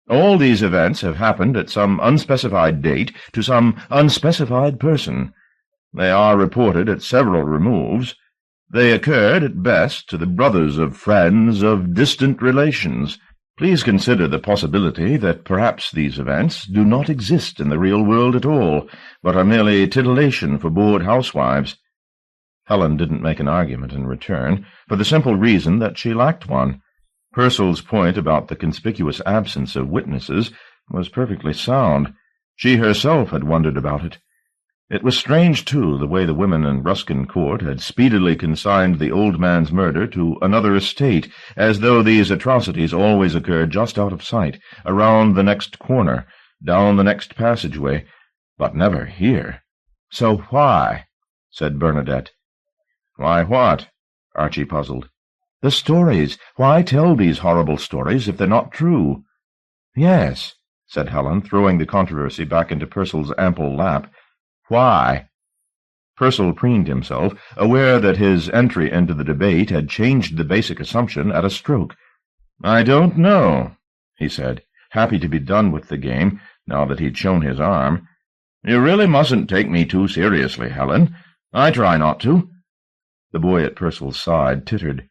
All these events have happened at some unspecified date to some unspecified person. They are reported at several removes. They occurred, at best, to the brothers of friends of distant relations. Please consider the possibility that perhaps these events do not exist in the real world at all, but are merely titillation for bored housewives." Helen didn't make an argument in return, for the simple reason that she lacked one. Purcell's point about the conspicuous absence of witnesses was perfectly sound. She herself had wondered about it. It was strange, too, the way the women in Ruskin Court had speedily consigned the old man's murder to another estate, as though these atrocities always occurred just out of sight, around the next corner, down the next passageway, but never here. "So why?" said Bernadette. "Why what?" Archie puzzled. "The stories. Why tell these horrible stories if they're not true?" "Yes," said Helen, throwing the controversy back into Purcell's ample lap. "Why?" Purcell preened himself, aware that his entry into the debate had changed the basic assumption at a stroke. "I don't know," he said, happy to be done with the game, now that he'd shown his arm. "You really mustn't take me too seriously, Helen. I try not to." The boy at Purcell's side tittered.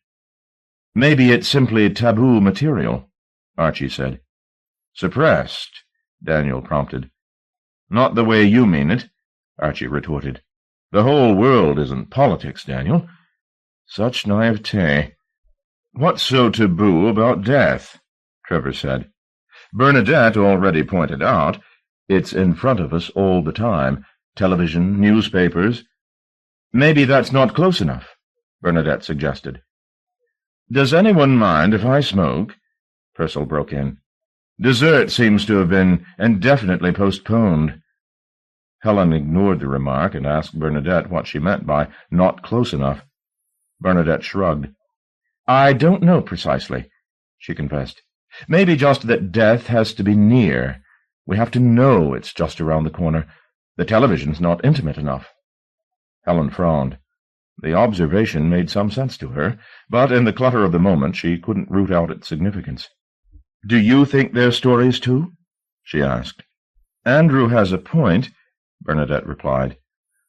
"Maybe it's simply taboo material," Archie said. "Suppressed," Daniel prompted. "Not the way you mean it," Archie retorted. "The whole world isn't politics, Daniel." Such naivete. "What's so taboo about death?" Trevor said. "Bernadette already pointed out, it's in front of us all the time. Television, newspapers." "Maybe that's not close enough," Bernadette suggested. "Does anyone mind if I smoke?" Purcell broke in. "Dessert seems to have been indefinitely postponed." Helen ignored the remark and asked Bernadette what she meant by not close enough. Bernadette shrugged. "I don't know precisely," she confessed. "Maybe just that death has to be near. We have to know it's just around the corner. The television's not intimate enough." Helen frowned. The observation made some sense to her, but in the clutter of the moment she couldn't root out its significance. "Do you think they're stories, too?" she asked. "Andrew has a point," Bernadette replied.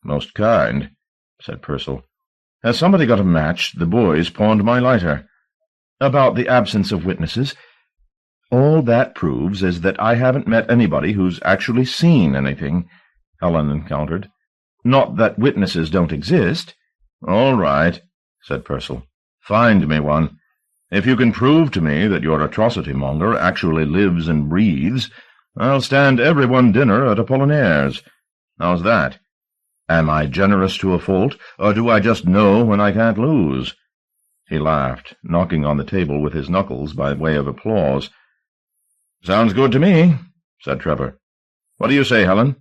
"Most kind," said Purcell. "Has somebody got a match? The boys pawned my lighter." "About the absence of witnesses?" "All that proves is that I haven't met anybody who's actually seen anything," Helen encountered. "Not that witnesses don't exist." "All right," said Purcell. "Find me one. If you can prove to me that your atrocity-monger actually lives and breathes, I'll stand everyone dinner at Apollinaire's. How's that? Am I generous to a fault, or do I just know when I can't lose?" He laughed, knocking on the table with his knuckles by way of applause. "Sounds good to me," said Trevor. "What do you say, Helen?"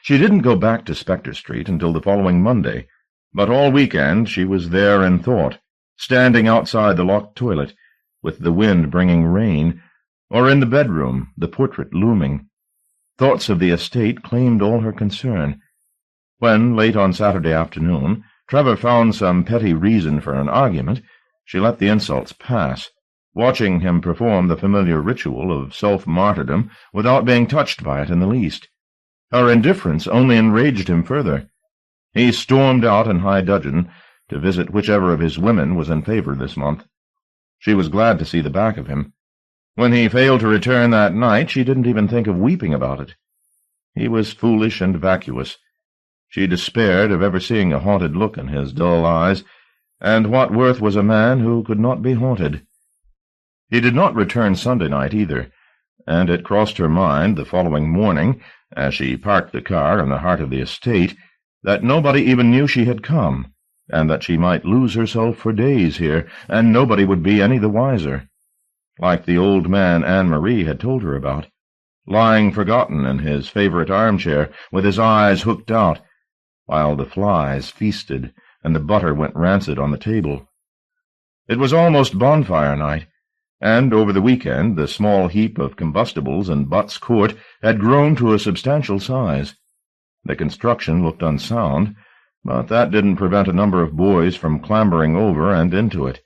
She didn't go back to Spectre Street until the following Monday, but all weekend she was there in thought, standing outside the locked toilet, with the wind bringing rain, or in the bedroom, the portrait looming. Thoughts of the estate claimed all her concern. When, late on Saturday afternoon, Trevor found some petty reason for an argument, she let the insults pass, watching him perform the familiar ritual of self-martyrdom without being touched by it in the least. Her indifference only enraged him further. He stormed out in high dudgeon to visit whichever of his women was in favor this month. She was glad to see the back of him. When he failed to return that night, she didn't even think of weeping about it. He was foolish and vacuous. She despaired of ever seeing a haunted look in his dull eyes, and what worth was a man who could not be haunted? He did not return Sunday night either, and it crossed her mind the following morning, as she parked the car in the heart of the estate, that nobody even knew she had come, and that she might lose herself for days here, and nobody would be any the wiser. Like the old man Anne-Marie had told her about, lying forgotten in his favorite armchair, with his eyes hooked out, while the flies feasted and the butter went rancid on the table. It was almost bonfire night, and over the weekend the small heap of combustibles in Butt's Court had grown to a substantial size. The construction looked unsound, but that didn't prevent a number of boys from clambering over and into it.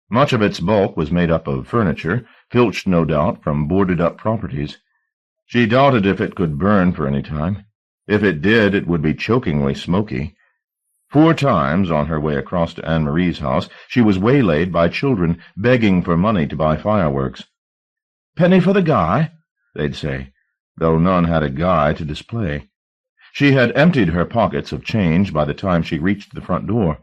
Much of its bulk was made up of furniture, filched no doubt from boarded-up properties. She doubted if it could burn for any time. If it did, it would be chokingly smoky. 4 times on her way across to Anne-Marie's house she was waylaid by children begging for money to buy fireworks. "Penny for the guy?" they'd say, though none had a guy to display. She had emptied her pockets of change by the time she reached the front door.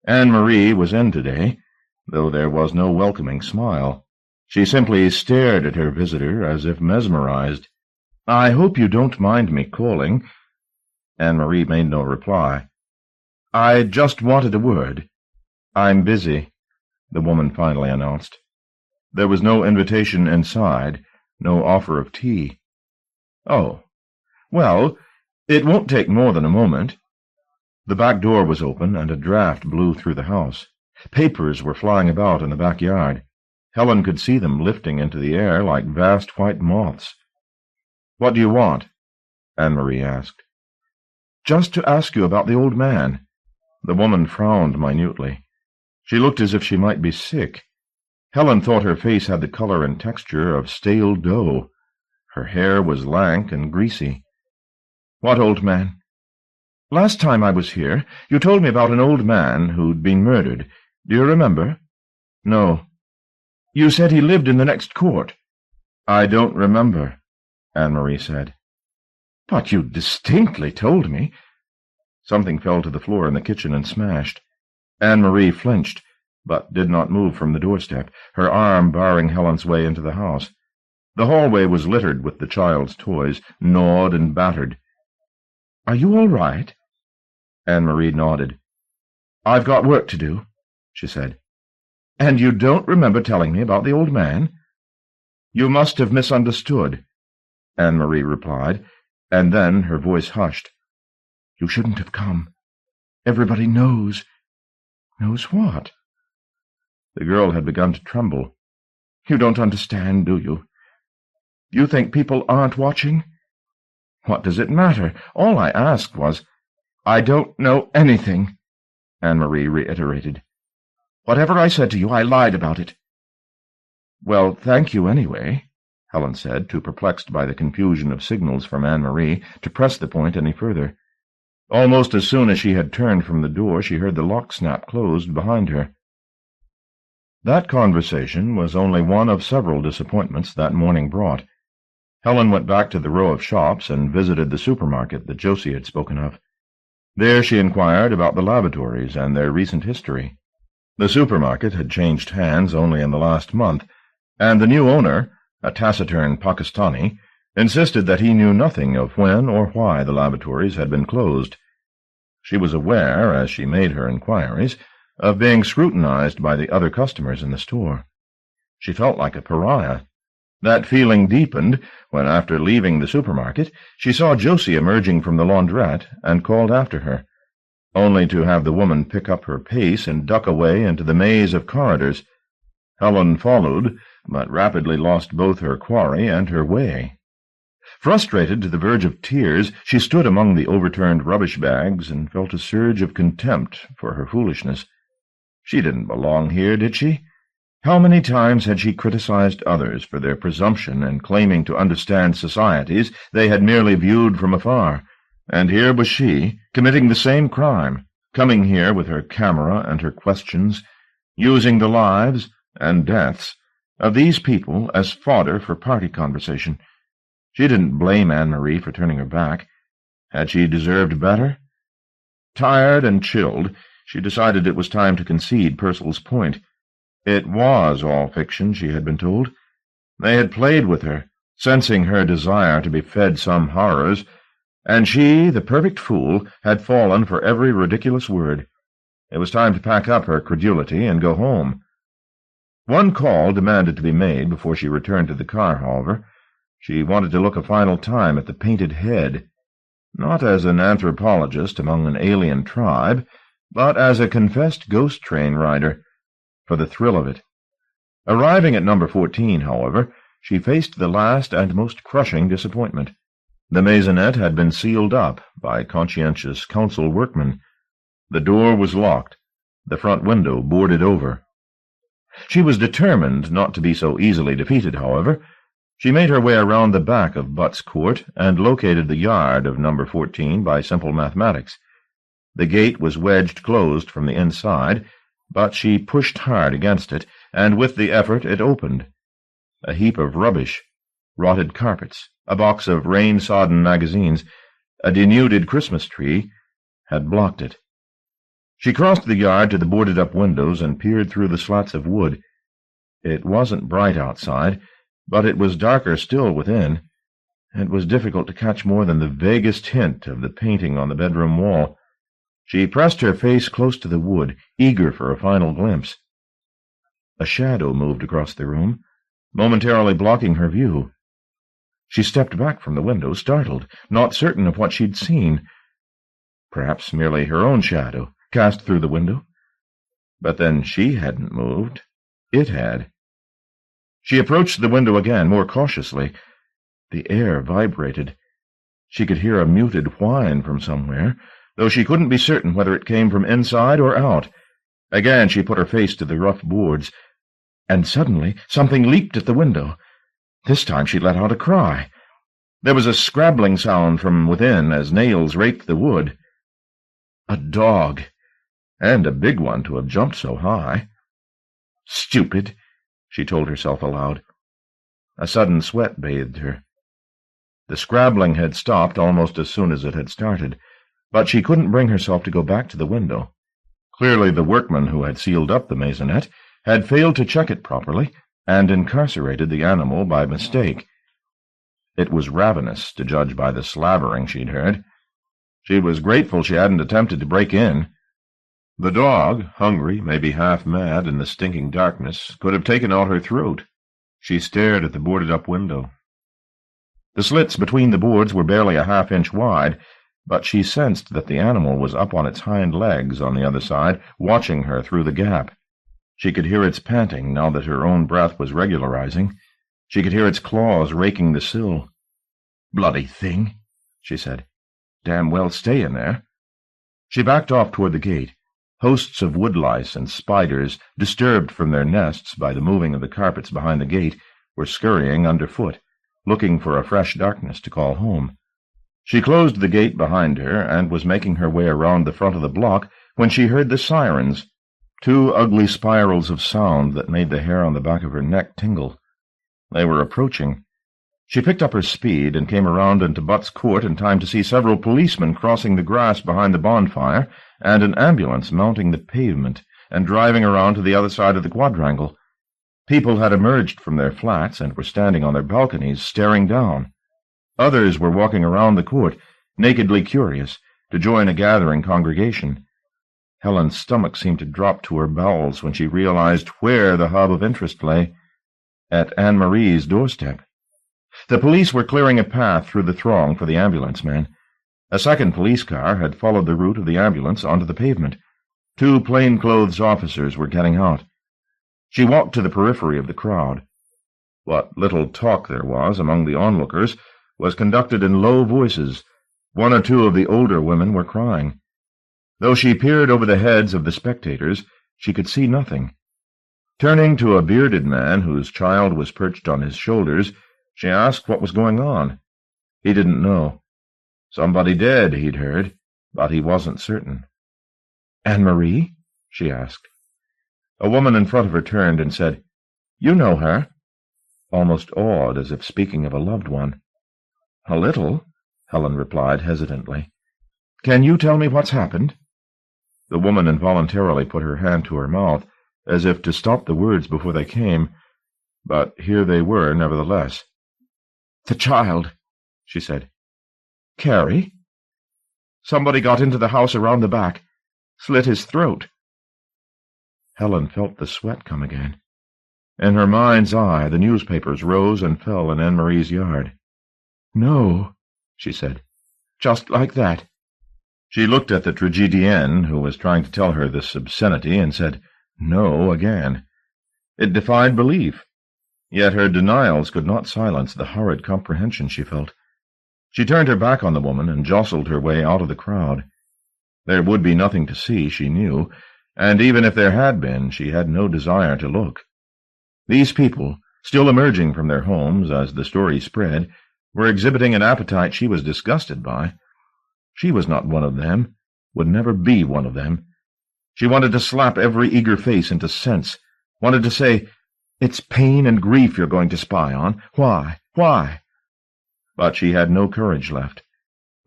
Anne-Marie was in today, though there was no welcoming smile. She simply stared at her visitor as if mesmerized. "I hope you don't mind me calling." Anne-Marie made no reply. "I just wanted a word." "I'm busy," the woman finally announced. There was no invitation inside, no offer of tea. "Oh, well, it won't take more than a moment." The back door was open, and a draught blew through the house. Papers were flying about in the backyard. Helen could see them lifting into the air like vast white moths. "What do you want?" Anne-Marie asked. "Just to ask you about the old man." The woman frowned minutely. She looked as if she might be sick. Helen thought her face had the color and texture of stale dough. Her hair was lank and greasy. "What old man?" "Last time I was here, you told me about an old man who'd been murdered. Do you remember?" "No." "You said he lived in the next court." "I don't remember," Anne-Marie said. "But you distinctly told me." Something fell to the floor in the kitchen and smashed. Anne-Marie flinched, but did not move from the doorstep, her arm barring Helen's way into the house. The hallway was littered with the child's toys, gnawed and battered. "Are you all right?" Anne-Marie nodded. "I've got work to do," she said. "And you don't remember telling me about the old man?" "You must have misunderstood," Anne-Marie replied, and then her voice hushed. "You shouldn't have come. Everybody knows." "Knows what?" The girl had begun to tremble. "You don't understand, do you? You think people aren't watching?" "What does it matter? All I asked was—" "I don't know anything," Anne-Marie reiterated. "Whatever I said to you, I lied about it." "Well, thank you anyway," Helen said, too perplexed by the confusion of signals from Anne-Marie to press the point any further. Almost as soon as she had turned from the door, she heard the lock snap closed behind her. That conversation was only one of several disappointments that morning brought. Helen went back to the row of shops and visited the supermarket that Josie had spoken of. There she inquired about the lavatories and their recent history. The supermarket had changed hands only in the last month, and the new owner, a taciturn Pakistani, insisted that he knew nothing of when or why the lavatories had been closed. She was aware, as she made her inquiries, of being scrutinized by the other customers in the store. She felt like a pariah. That feeling deepened when, after leaving the supermarket, she saw Josie emerging from the laundrette and called after her, only to have the woman pick up her pace and duck away into the maze of corridors. Helen followed, but rapidly lost both her quarry and her way. Frustrated to the verge of tears, she stood among the overturned rubbish bags and felt a surge of contempt for her foolishness. She didn't belong here, did she? How many times had she criticized others for their presumption in claiming to understand societies they had merely viewed from afar? And here was she, committing the same crime, coming here with her camera and her questions, using the lives and deaths of these people as fodder for party conversation. She didn't blame Anne-Marie for turning her back. Had she deserved better? Tired and chilled, she decided it was time to concede Purcell's point. It was all fiction, she had been told. They had played with her, sensing her desire to be fed some horrors, and she, the perfect fool, had fallen for every ridiculous word. It was time to pack up her credulity and go home. One call demanded to be made before she returned to the car, however. She wanted to look a final time at the painted head, not as an anthropologist among an alien tribe, but as a confessed ghost train rider, for the thrill of it. Arriving at number 14, however, she faced the last and most crushing disappointment. The maisonette had been sealed up by conscientious council workmen. The door was locked, the front window boarded over. She was determined not to be so easily defeated, however. She made her way around the back of Butt's Court and located the yard of number 14 by simple mathematics. The gate was wedged closed from the inside, but she pushed hard against it, and with the effort it opened. A heap of rubbish, rotted carpets, a box of rain-sodden magazines, a denuded Christmas tree, had blocked it. She crossed the yard to the boarded-up windows and peered through the slats of wood. It wasn't bright outside, but it was darker still within. It was difficult to catch more than the vaguest hint of the painting on the bedroom wall. She pressed her face close to the wood, eager for a final glimpse. A shadow moved across the room, momentarily blocking her view. She stepped back from the window, startled, not certain of what she'd seen. Perhaps merely her own shadow, cast through the window. But then she hadn't moved. It had. She approached the window again, more cautiously. The air vibrated. She could hear a muted whine from somewhere, though she couldn't be certain whether it came from inside or out. Again she put her face to the rough boards, and suddenly something leaped at the window. This time she let out a cry. There was a scrabbling sound from within as nails raked the wood. A dog, and a big one to have jumped so high. Stupid, she told herself aloud. A sudden sweat bathed her. The scrabbling had stopped almost as soon as it had started, but she couldn't bring herself to go back to the window. Clearly the workman who had sealed up the maisonette had failed to check it properly and incarcerated the animal by mistake. It was ravenous, to judge by the slavering she'd heard. She was grateful she hadn't attempted to break in. The dog, hungry, maybe half-mad in the stinking darkness, could have taken out her throat. She stared at the boarded-up window. The slits between the boards were barely a half-inch wide, but she sensed that the animal was up on its hind legs on the other side, watching her through the gap. She could hear its panting now that her own breath was regularizing. She could hear its claws raking the sill. "Bloody thing," she said. "Damn well stay in there." She backed off toward the gate. Hosts of woodlice and spiders, disturbed from their nests by the moving of the carpets behind the gate, were scurrying underfoot, looking for a fresh darkness to call home. She closed the gate behind her and was making her way around the front of the block when she heard the sirens, two ugly spirals of sound that made the hair on the back of her neck tingle. They were approaching. She picked up her speed and came around into Butt's Court in time to see several policemen crossing the grass behind the bonfire and an ambulance mounting the pavement and driving around to the other side of the quadrangle. People had emerged from their flats and were standing on their balconies, staring down. Others were walking around the court, nakedly curious, to join a gathering congregation. Helen's stomach seemed to drop to her bowels when she realized where the hub of interest lay, at Anne-Marie's doorstep. The police were clearing a path through the throng for the ambulance man. A second police car had followed the route of the ambulance onto the pavement. Two plainclothes officers were getting out. She walked to the periphery of the crowd. What little talk there was among the onlookers was conducted in low voices. One or two of the older women were crying. Though she peered over the heads of the spectators, she could see nothing. Turning to a bearded man whose child was perched on his shoulders, she asked what was going on. He didn't know. Somebody dead, he'd heard, but he wasn't certain. "Anne-Marie?" she asked. A woman in front of her turned and said, "You know her," almost awed, as if speaking of a loved one. "A little," Helen replied hesitantly. "Can you tell me what's happened?" The woman involuntarily put her hand to her mouth, as if to stop the words before they came, but here they were nevertheless. "The child," she said. "Carrie? Somebody got into the house around the back, slit his throat." Helen felt the sweat come again. In her mind's eye, the newspapers rose and fell in Anne-Marie's yard. "No," she said, "just like that." She looked at the tragedienne, who was trying to tell her this obscenity, and said, "No," again. It defied belief, yet her denials could not silence the horrid comprehension she felt. She turned her back on the woman and jostled her way out of the crowd. There would be nothing to see, she knew, and even if there had been, she had no desire to look. These people, still emerging from their homes as the story spread, were exhibiting an appetite she was disgusted by. She was not one of them, would never be one of them. She wanted to slap every eager face into sense, wanted to say, "It's pain and grief you're going to spy on. Why? Why?" But she had no courage left.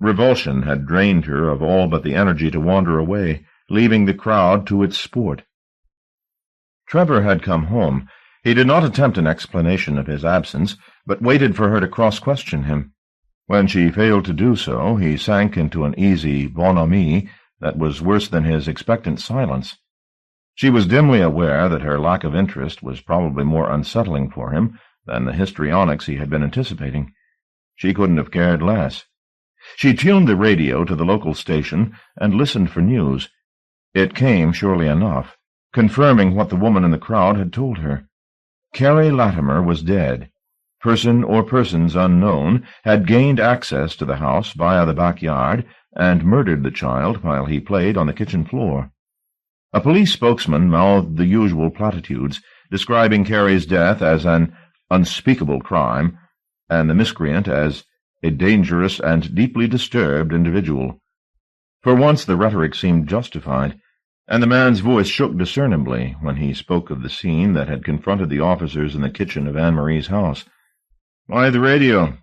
Revulsion had drained her of all but the energy to wander away, leaving the crowd to its sport. Trevor had come home. He did not attempt an explanation of his absence, but waited for her to cross-question him. When she failed to do so, he sank into an easy bonhomie that was worse than his expectant silence. She was dimly aware that her lack of interest was probably more unsettling for him than the histrionics he had been anticipating. She couldn't have cared less. She tuned the radio to the local station and listened for news. It came surely enough, confirming what the woman in the crowd had told her. Carrie Latimer was dead. Person or persons unknown had gained access to the house via the backyard and murdered the child while he played on the kitchen floor. A police spokesman mouthed the usual platitudes, describing Carrie's death as an unspeakable crime, and the miscreant as a dangerous and deeply disturbed individual. For once the rhetoric seemed justified, and the man's voice shook discernibly when he spoke of the scene that had confronted the officers in the kitchen of Anne-Marie's house. "Why the radio?"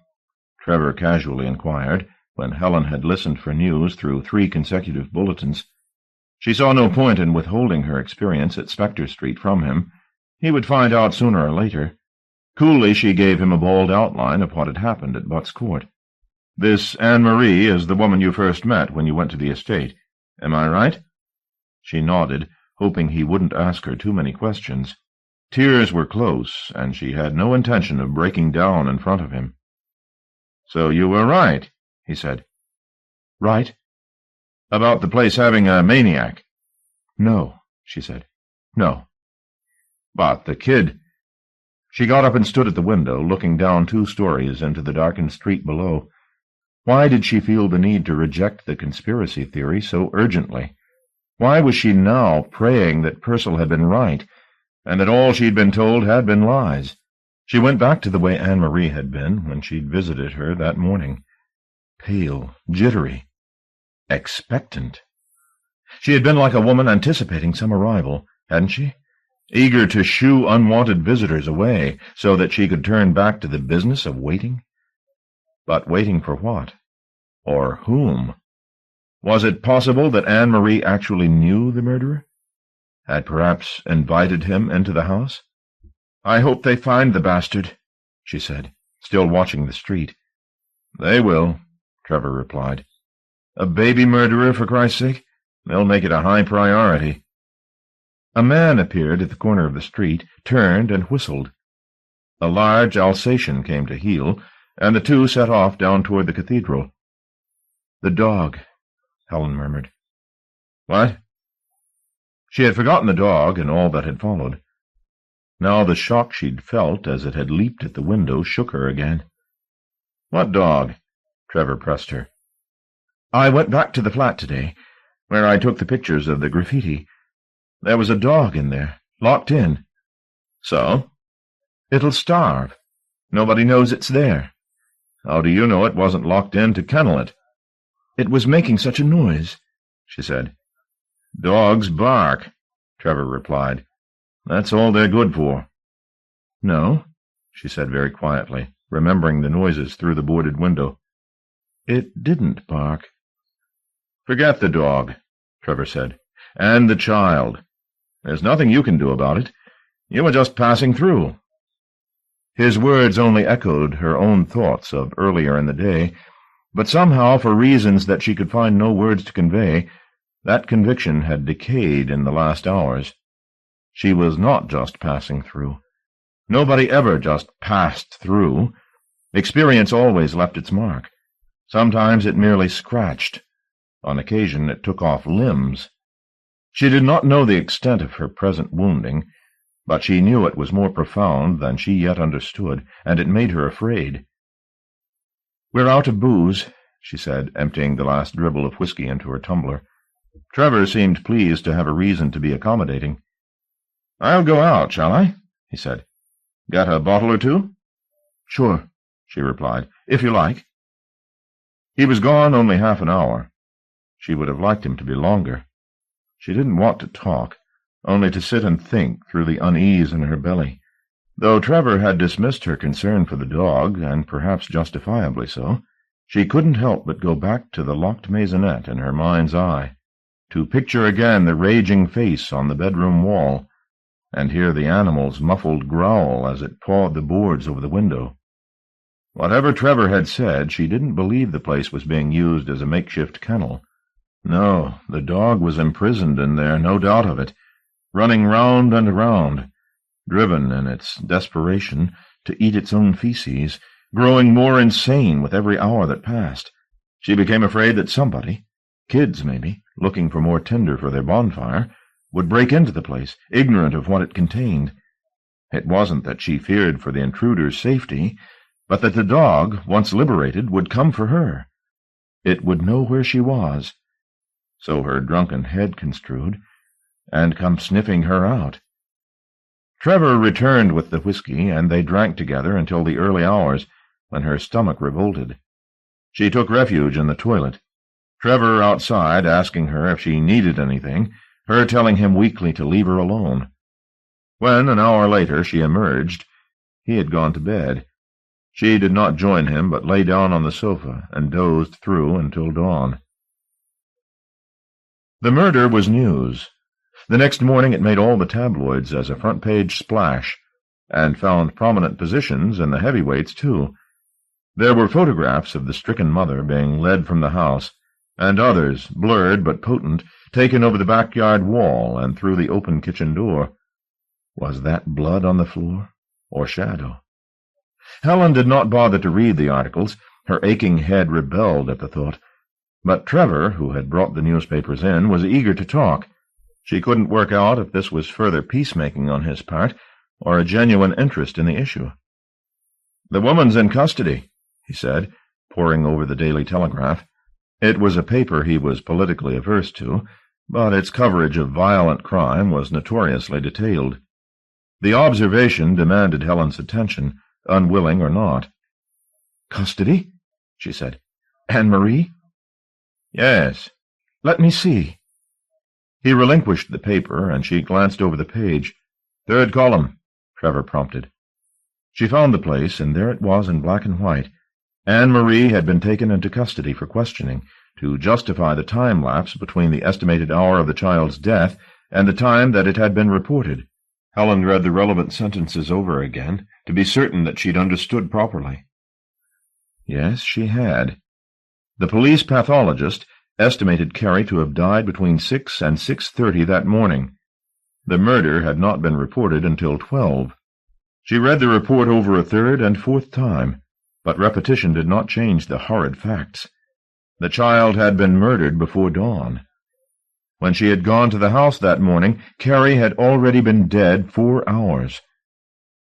Trevor casually inquired, when Helen had listened for news through 3 consecutive bulletins. She saw no point in withholding her experience at Spectre Street from him. He would find out sooner or later. Coolly she gave him a bald outline of what had happened at Butt's Court. "This Anne-Marie is the woman you first met when you went to the estate. Am I right?" She nodded, hoping he wouldn't ask her too many questions. Tears were close, and she had no intention of breaking down in front of him. "So you were right," he said. "Right? "About the place having a maniac." No," she said. "No." "But the kid—" She got up and stood at the window, looking down 2 stories into the darkened street below. Why did she feel the need to reject the conspiracy theory so urgently? Why was she now praying that Purcell had been right, and that all she'd been told had been lies? She went back to the way Anne-Marie had been when she'd visited her that morning. Pale, jittery, expectant. She had been like a woman anticipating some arrival, hadn't she? Eager to shoo unwanted visitors away so that she could turn back to the business of waiting. But waiting for what? Or whom? Was it possible that Anne-Marie actually knew the murderer? Had perhaps invited him into the house? "I hope they find the bastard," she said, still watching the street. "They will," Trevor replied. "A baby murderer, for Christ's sake? They'll make it a high priority." A man appeared at the corner of the street, turned and whistled. A large Alsatian came to heel, and the 2 set off down toward the cathedral. "The dog," Helen murmured. "What?" She had forgotten the dog and all that had followed. Now the shock she'd felt as it had leaped at the window shook her again. "What dog?" Trevor pressed her. "I went back to the flat today, where I took the pictures of the graffiti. There was a dog in there, locked in." "So?" "It'll starve. Nobody knows it's there." "How do you know it wasn't locked in to kennel it?" "It was making such a noise," she said. "Dogs bark," Trevor replied. "That's all they're good for." "No," she said very quietly, remembering the noises through the boarded window. "It didn't bark." "Forget the dog," Trevor said, "and the child. There's nothing you can do about it. You were just passing through." His words only echoed her own thoughts of earlier in the day, but somehow, for reasons that she could find no words to convey, that conviction had decayed in the last hours. She was not just passing through. Nobody ever just passed through. Experience always left its mark. Sometimes it merely scratched. On occasion it took off limbs. She did not know the extent of her present wounding, but she knew it was more profound than she yet understood, and it made her afraid. "We're out of booze," she said, emptying the last dribble of whiskey into her tumbler. Trevor seemed pleased to have a reason to be accommodating. "I'll go out, shall I?" he said. "Got a bottle or 2? "Sure," she replied, "if you like." He was gone only half an hour. She would have liked him to be longer. She didn't want to talk, only to sit and think through the unease in her belly. Though Trevor had dismissed her concern for the dog, and perhaps justifiably so, she couldn't help but go back to the locked maisonette in her mind's eye, to picture again the raging face on the bedroom wall, and hear the animal's muffled growl as it pawed the boards over the window. Whatever Trevor had said, she didn't believe the place was being used as a makeshift kennel. No, the dog was imprisoned in there, no doubt of it, running round and round, driven in its desperation to eat its own feces, growing more insane with every hour that passed. She became afraid that somebody, kids maybe, looking for more tinder for their bonfire, would break into the place, ignorant of what it contained. It wasn't that she feared for the intruder's safety, but that the dog, once liberated, would come for her. It would know where she was, so her drunken head construed, and come sniffing her out. Trevor returned with the whiskey, and they drank together until the early hours, when her stomach revolted. She took refuge in the toilet, Trevor outside asking her if she needed anything, her telling him weakly to leave her alone. When, an hour later, she emerged, he had gone to bed. She did not join him, but lay down on the sofa and dozed through until dawn. The murder was news. The next morning it made all the tabloids as a front-page splash, and found prominent positions in the heavyweights, too. There were photographs of the stricken mother being led from the house, and others, blurred but potent, taken over the backyard wall and through the open kitchen door. Was that blood on the floor, or shadow? Helen did not bother to read the articles. Her aching head rebelled at the thought. But Trevor, who had brought the newspapers in, was eager to talk. She couldn't work out if this was further peacemaking on his part, or a genuine interest in the issue. "The woman's in custody," he said, poring over the Daily Telegraph. It was a paper he was politically averse to, but its coverage of violent crime was notoriously detailed. The observation demanded Helen's attention, unwilling or not. "Custody?" she said. "Anne-Marie?" "Yes." "Let me see." He relinquished the paper, and she glanced over the page. "Third column," Trevor prompted. She found the place, and there it was in black and white. Anne-Marie had been taken into custody for questioning, to justify the time-lapse between the estimated hour of the child's death and the time that it had been reported. Helen read the relevant sentences over again, to be certain that she'd understood properly. Yes, she had. The police pathologist estimated Carey to have died between 6 and 6:30 that morning. The murder had not been reported until 12. She read the report over a third and fourth time, but repetition did not change the horrid facts. The child had been murdered before dawn. When she had gone to the house that morning, Carey had already been dead 4 hours.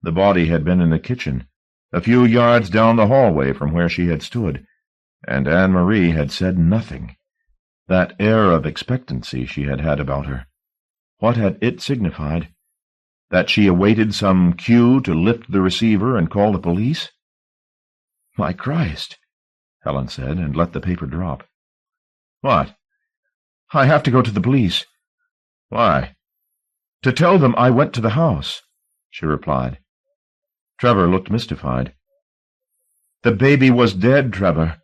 The body had been in the kitchen, a few yards down the hallway from where she had stood, and Anne-Marie had said nothing. That air of expectancy she had had about her, what had it signified? That she awaited some cue to lift the receiver and call the police? "My Christ," Helen said, and let the paper drop. "What?" "I have to go to the police." "Why?" "To tell them I went to the house," she replied. Trevor looked mystified. "The baby was dead, Trevor.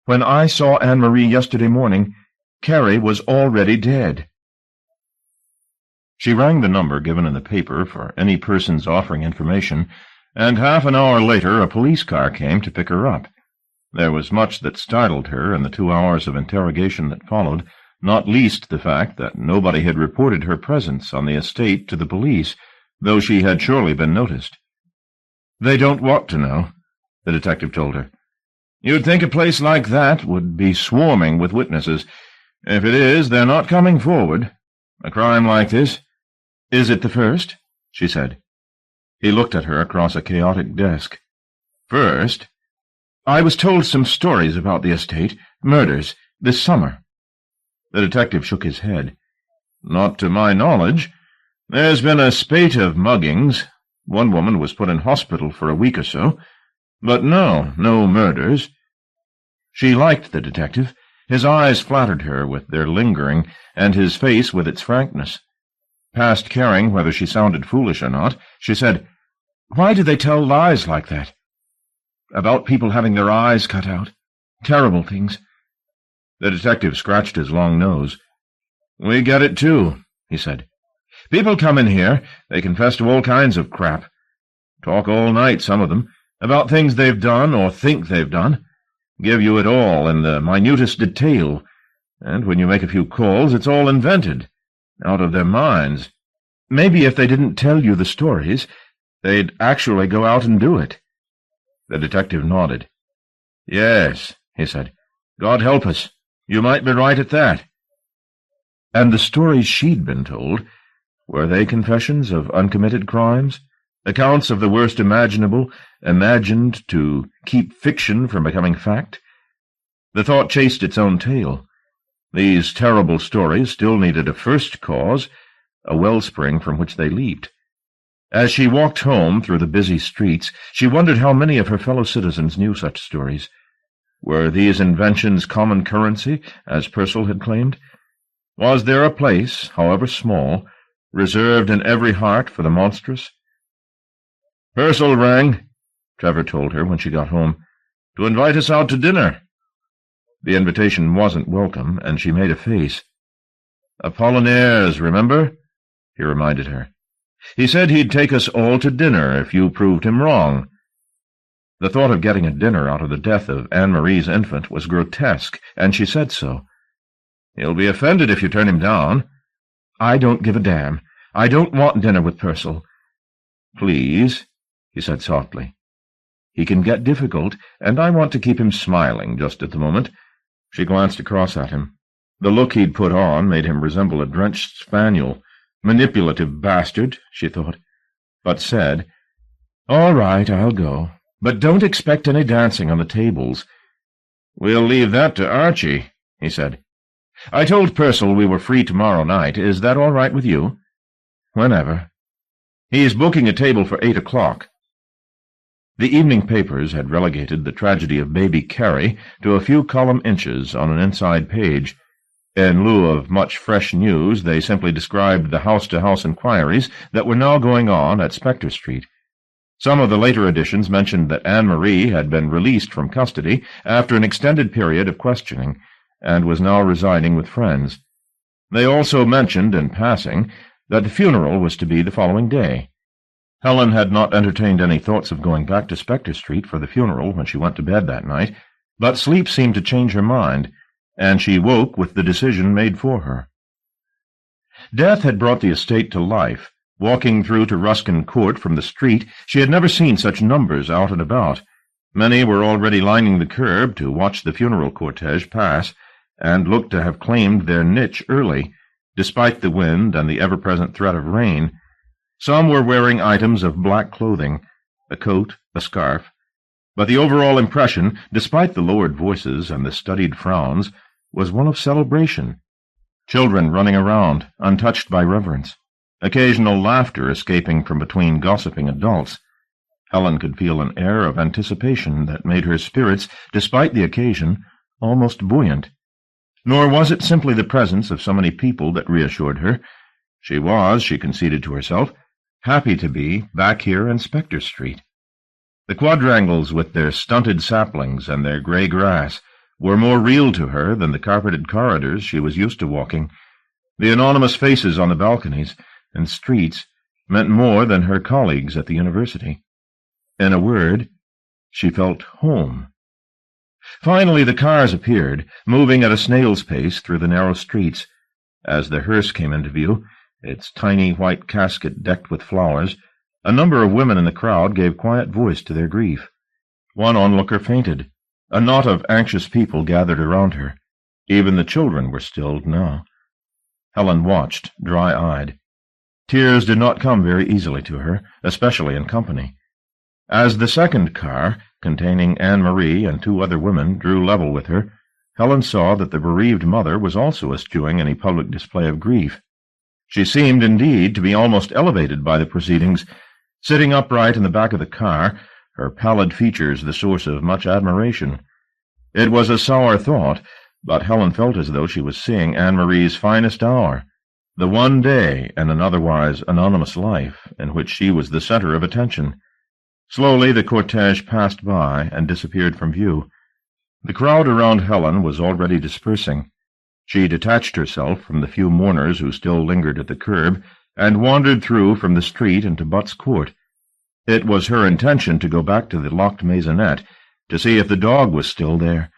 When I saw Anne-Marie yesterday morning, Carey was already dead." She rang the number given in the paper for any persons offering information, and half an hour later a police car came to pick her up. There was much that startled her in the 2 hours of interrogation that followed, not least the fact that nobody had reported her presence on the estate to the police, though she had surely been noticed. "They don't want to know," the detective told her. "You'd think a place like that would be swarming with witnesses. If it is, they're not coming forward. A crime like this—" "Is it the first?" she said. He looked at her across a chaotic desk. "First? I was told some stories about the estate, murders, this summer." The detective shook his head. "Not to my knowledge. There's been a spate of muggings. One woman was put in hospital for a week or so. But no murders." She liked the detective. His eyes flattered her with their lingering, and his face with its frankness. Past caring whether she sounded foolish or not, she said, "Why do they tell lies like that? About people having their eyes cut out. Terrible things." The detective scratched his long nose. "We get it, too," he said. "People come in here, they confess to all kinds of crap. Talk all night, some of them, about things they've done or think they've done. Give you it all in the minutest detail, and when you make a few calls, it's all invented, out of their minds. Maybe if they didn't tell you the stories, they'd actually go out and do it." The detective nodded. "Yes," he said. "God help us. You might be right at that." And the stories she'd been told, were they confessions of uncommitted crimes? Accounts of the worst imaginable, imagined to keep fiction from becoming fact? The thought chased its own tail. These terrible stories still needed a first cause, a wellspring from which they leaped. As she walked home through the busy streets, she wondered how many of her fellow citizens knew such stories. Were these inventions common currency, as Purcell had claimed? Was there a place, however small, reserved in every heart for the monstrous? "Purcell rang," Trevor told her when she got home, "to invite us out to dinner." The invitation wasn't welcome, and she made a face. "Apollinaires, remember?" he reminded her. "He said he'd take us all to dinner if you proved him wrong." The thought of getting a dinner out of the death of Anne-Marie's infant was grotesque, and she said so. "He'll be offended if you turn him down." "I don't give a damn. I don't want dinner with Purcell." "Please," he said softly. He can get difficult, and I want to keep him smiling just at the moment." She glanced across at him. The look he'd put on made him resemble a drenched spaniel. "Manipulative bastard," she thought, but said, "All right, I'll go. But don't expect any dancing on the tables." "We'll leave that to Archie," he said. "I told Purcell we were free tomorrow night. Is that all right with you?" "Whenever." "He's booking a table for 8 o'clock. The evening papers had relegated the tragedy of baby Carrie to a few column inches on an inside page. In lieu of much fresh news, they simply described the house-to-house inquiries that were now going on at Spectre Street. Some of the later editions mentioned that Anne-Marie had been released from custody after an extended period of questioning, and was now residing with friends. They also mentioned, in passing, that the funeral was to be the following day. Helen had not entertained any thoughts of going back to Spectre Street for the funeral when she went to bed that night, but sleep seemed to change her mind, and she woke with the decision made for her. Death had brought the estate to life. Walking through to Ruskin Court from the street, she had never seen such numbers out and about. Many were already lining the curb to watch the funeral cortege pass, and looked to have claimed their niche early, despite the wind and the ever-present threat of rain. Some were wearing items of black clothing, a coat, a scarf, but the overall impression, despite the lowered voices and the studied frowns, was one of celebration. Children running around, untouched by reverence, occasional laughter escaping from between gossiping adults. Helen could feel an air of anticipation that made her spirits, despite the occasion, almost buoyant. Nor was it simply the presence of so many people that reassured her. She was, she conceded to herself, happy to be back here in Spectre Street. The quadrangles with their stunted saplings and their grey grass were more real to her than the carpeted corridors she was used to walking. The anonymous faces on the balconies and streets meant more than her colleagues at the university. In a word, she felt home. Finally the cars appeared, moving at a snail's pace through the narrow streets. As the hearse came into view, its tiny white casket decked with flowers, a number of women in the crowd gave quiet voice to their grief. One onlooker fainted. A knot of anxious people gathered around her. Even the children were stilled now. Helen watched, dry-eyed. Tears did not come very easily to her, especially in company. As the second car, containing Anne-Marie and 2 other women, drew level with her, Helen saw that the bereaved mother was also eschewing any public display of grief. She seemed, indeed, to be almost elevated by the proceedings. Sitting upright in the back of the car, her pallid features the source of much admiration. It was a sour thought, but Helen felt as though she was seeing Anne-Marie's finest hour, the one day in an otherwise anonymous life in which she was the center of attention. Slowly the cortege passed by and disappeared from view. The crowd around Helen was already dispersing. She detached herself from the few mourners who still lingered at the curb, and wandered through from the street into Butt's Court. It was her intention to go back to the locked maisonette, to see if the dog was still there.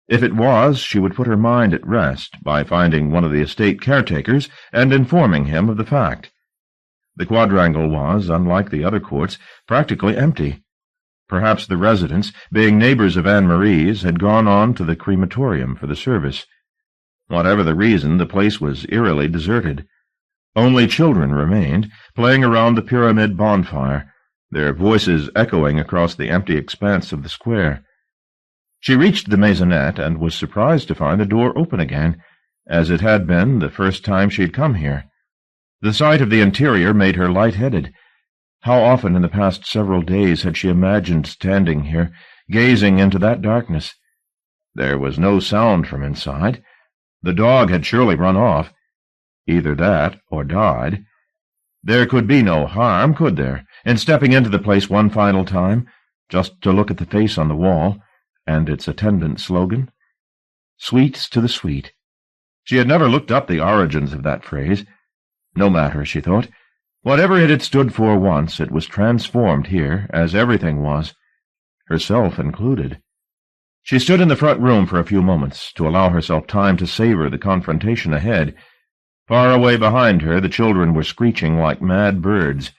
If it was, she would put her mind at rest by finding one of the estate caretakers and informing him of the fact. The quadrangle was, unlike the other courts, practically empty. Perhaps the residents, being neighbors of Anne-Marie's, had gone on to the crematorium for the service. Whatever the reason, the place was eerily deserted. Only children remained, playing around the pyramid bonfire, their voices echoing across the empty expanse of the square. She reached the maisonette and was surprised to find the door open again, as it had been the first time she had come here. The sight of the interior made her light-headed. How often in the past several days had she imagined standing here, gazing into that darkness? There was no sound from inside. The dog had surely run off. Either that or died. There could be no harm, could there, in stepping into the place one final time, just to look at the face on the wall, and its attendant slogan? Sweets to the sweet. She had never looked up the origins of that phrase. No matter, she thought. Whatever it had stood for once, it was transformed here, as everything was, herself included. She stood in the front room for a few moments, to allow herself time to savor the confrontation ahead. Far away behind her, the children were screeching like mad birds.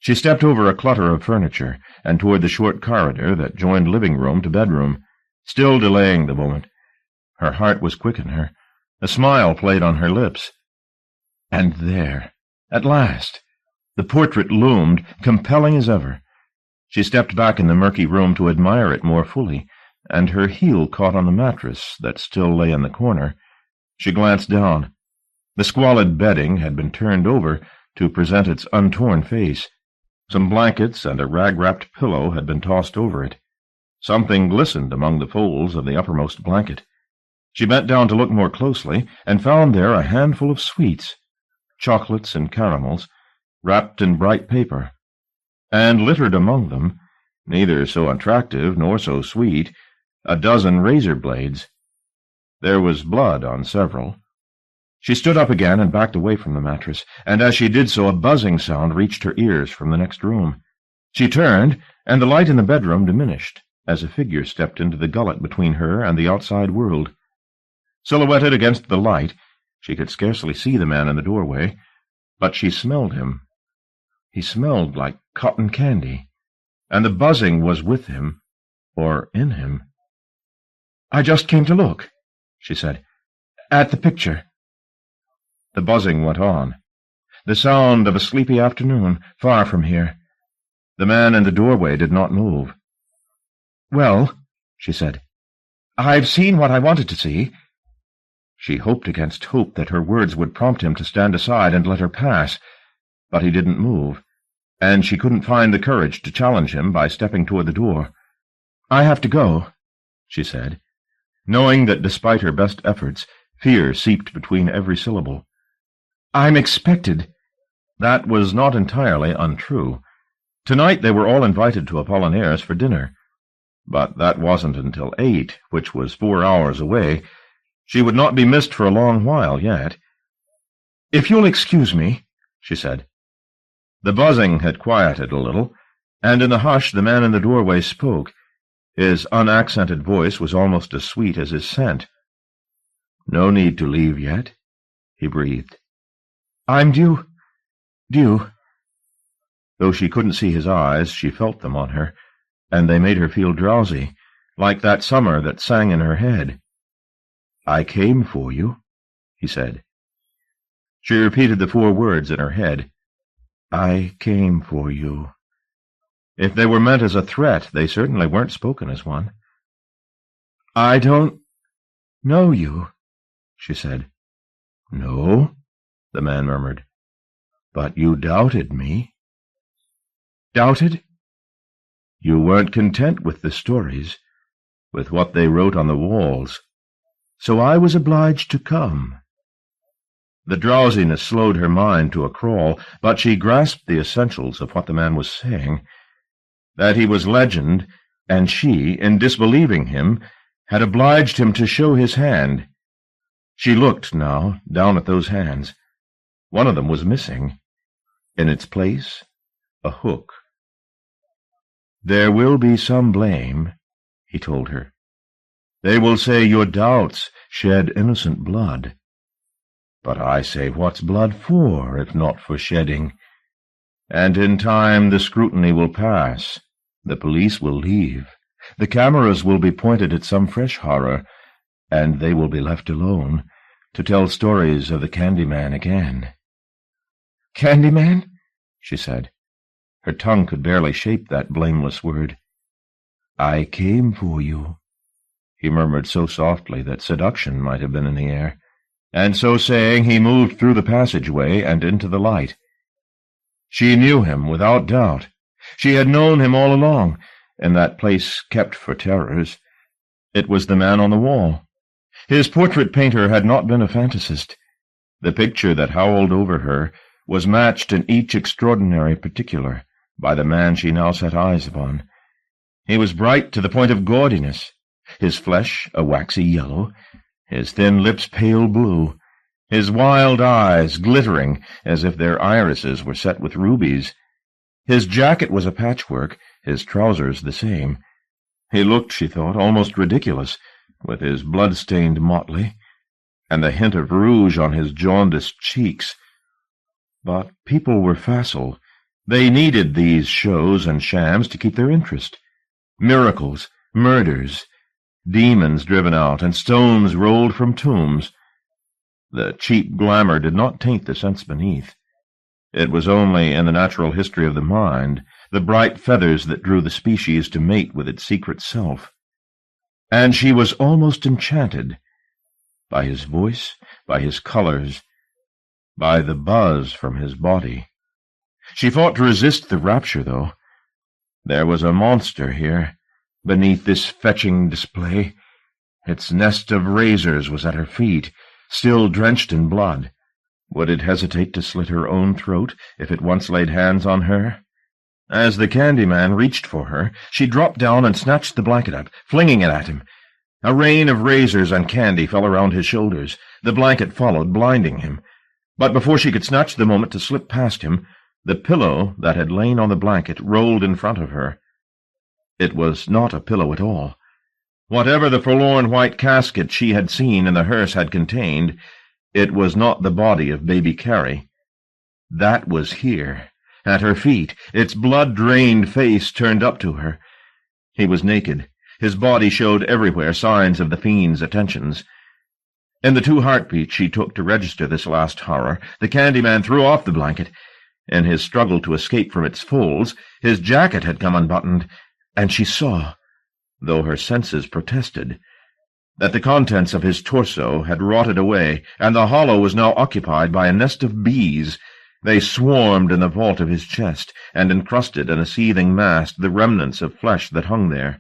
She stepped over a clutter of furniture and toward the short corridor that joined living room to bedroom, still delaying the moment. Her heart was quick in her. A smile played on her lips. And there, at last, the portrait loomed, compelling as ever. She stepped back in the murky room to admire it more fully, and her heel caught on the mattress that still lay in the corner. She glanced down. The squalid bedding had been turned over to present its untorn face. Some blankets and a rag-wrapped pillow had been tossed over it. Something glistened among the folds of the uppermost blanket. She bent down to look more closely, and found there a handful of sweets, chocolates and caramels, wrapped in bright paper, and littered among them, neither so attractive nor so sweet, a dozen razor blades. There was blood on several. She stood up again and backed away from the mattress, and as she did so a buzzing sound reached her ears from the next room. She turned, and the light in the bedroom diminished, as a figure stepped into the gullet between her and the outside world. Silhouetted against the light, she could scarcely see the man in the doorway, but she smelled him. He smelled like cotton candy, and the buzzing was with him, or in him. "I just came to look," she said, "at the picture." The buzzing went on, the sound of a sleepy afternoon, far from here. The man in the doorway did not move. "Well," she said, "I've seen what I wanted to see." She hoped against hope that her words would prompt him to stand aside and let her pass, but he didn't move, and she couldn't find the courage to challenge him by stepping toward the door. "I have to go," she said, knowing that despite her best efforts, fear seeped between every syllable. "I'm expected." That was not entirely untrue. Tonight they were all invited to Apollinaire's for dinner, but that wasn't until 8, which was 4 hours away. She would not be missed for a long while yet. "If you'll excuse me," she said. The buzzing had quieted a little, and in the hush the man in the doorway spoke. His unaccented voice was almost as sweet as his scent. "No need to leave yet," he breathed. "I'm due. Though she couldn't see his eyes, she felt them on her, and they made her feel drowsy, like that summer that sang in her head. "I came for you," he said. She repeated the 4 words in her head. "I came for you." If they were meant as a threat, they certainly weren't spoken as one. "I don't know you," she said. "No," the man murmured. "But you doubted me." "Doubted?" "You weren't content with the stories, with what they wrote on the walls, so I was obliged to come." The drowsiness slowed her mind to a crawl, but she grasped the essentials of what the man was saying, that he was legend, and she, in disbelieving him, had obliged him to show his hand. She looked now down at those hands. One of them was missing. In its place, a hook. "There will be some blame," he told her. "They will say your doubts shed innocent blood. But I say, what's blood for, if not for shedding? And in time the scrutiny will pass, the police will leave, the cameras will be pointed at some fresh horror, and they will be left alone to tell stories of the Candyman again." "Candyman?" she said. Her tongue could barely shape that blameless word. "I came for you," he murmured so softly that seduction might have been in the air, and so saying he moved through the passageway and into the light. She knew him without doubt. She had known him all along, in that place kept for terrors. It was the man on the wall. His portrait painter had not been a fantasist. The picture that howled over her was matched in each extraordinary particular by the man she now set eyes upon. He was bright to the point of gaudiness, his flesh a waxy yellow, his thin lips pale blue, his wild eyes glittering as if their irises were set with rubies. His jacket was a patchwork, his trousers the same. He looked, she thought, almost ridiculous, with his blood-stained motley, and the hint of rouge on his jaundiced cheeks. But people were facile, They needed these shows and shams to keep their interest. Miracles, murders, demons driven out, and stones rolled from tombs. The cheap glamour did not taint the sense beneath. It was only in the natural history of the mind, the bright feathers that drew the species to mate with its secret self. And she was almost enchanted by his voice, by his colors, by the buzz from his body. She fought to resist the rapture, though. There was a monster here, beneath this fetching display. Its nest of razors was at her feet, still drenched in blood. Would it hesitate to slit her own throat if it once laid hands on her? As the candy man reached for her, she dropped down and snatched the blanket up, flinging it at him. A rain of razors and candy fell around his shoulders. The blanket followed, blinding him. But before she could snatch the moment to slip past him, the pillow that had lain on the blanket rolled in front of her. It was not a pillow at all. Whatever the forlorn white casket she had seen in the hearse had contained, it was not the body of baby Carrie. That was here, at her feet, its blood-drained face turned up to her. He was naked. His body showed everywhere signs of the fiend's attentions. In the 2 heartbeats she took to register this last horror, the candy man threw off the blanket. In his struggle to escape from its folds, his jacket had come unbuttoned, and she saw, though her senses protested, that the contents of his torso had rotted away, and the hollow was now occupied by a nest of bees. They swarmed in the vault of his chest, and encrusted in a seething mass the remnants of flesh that hung there.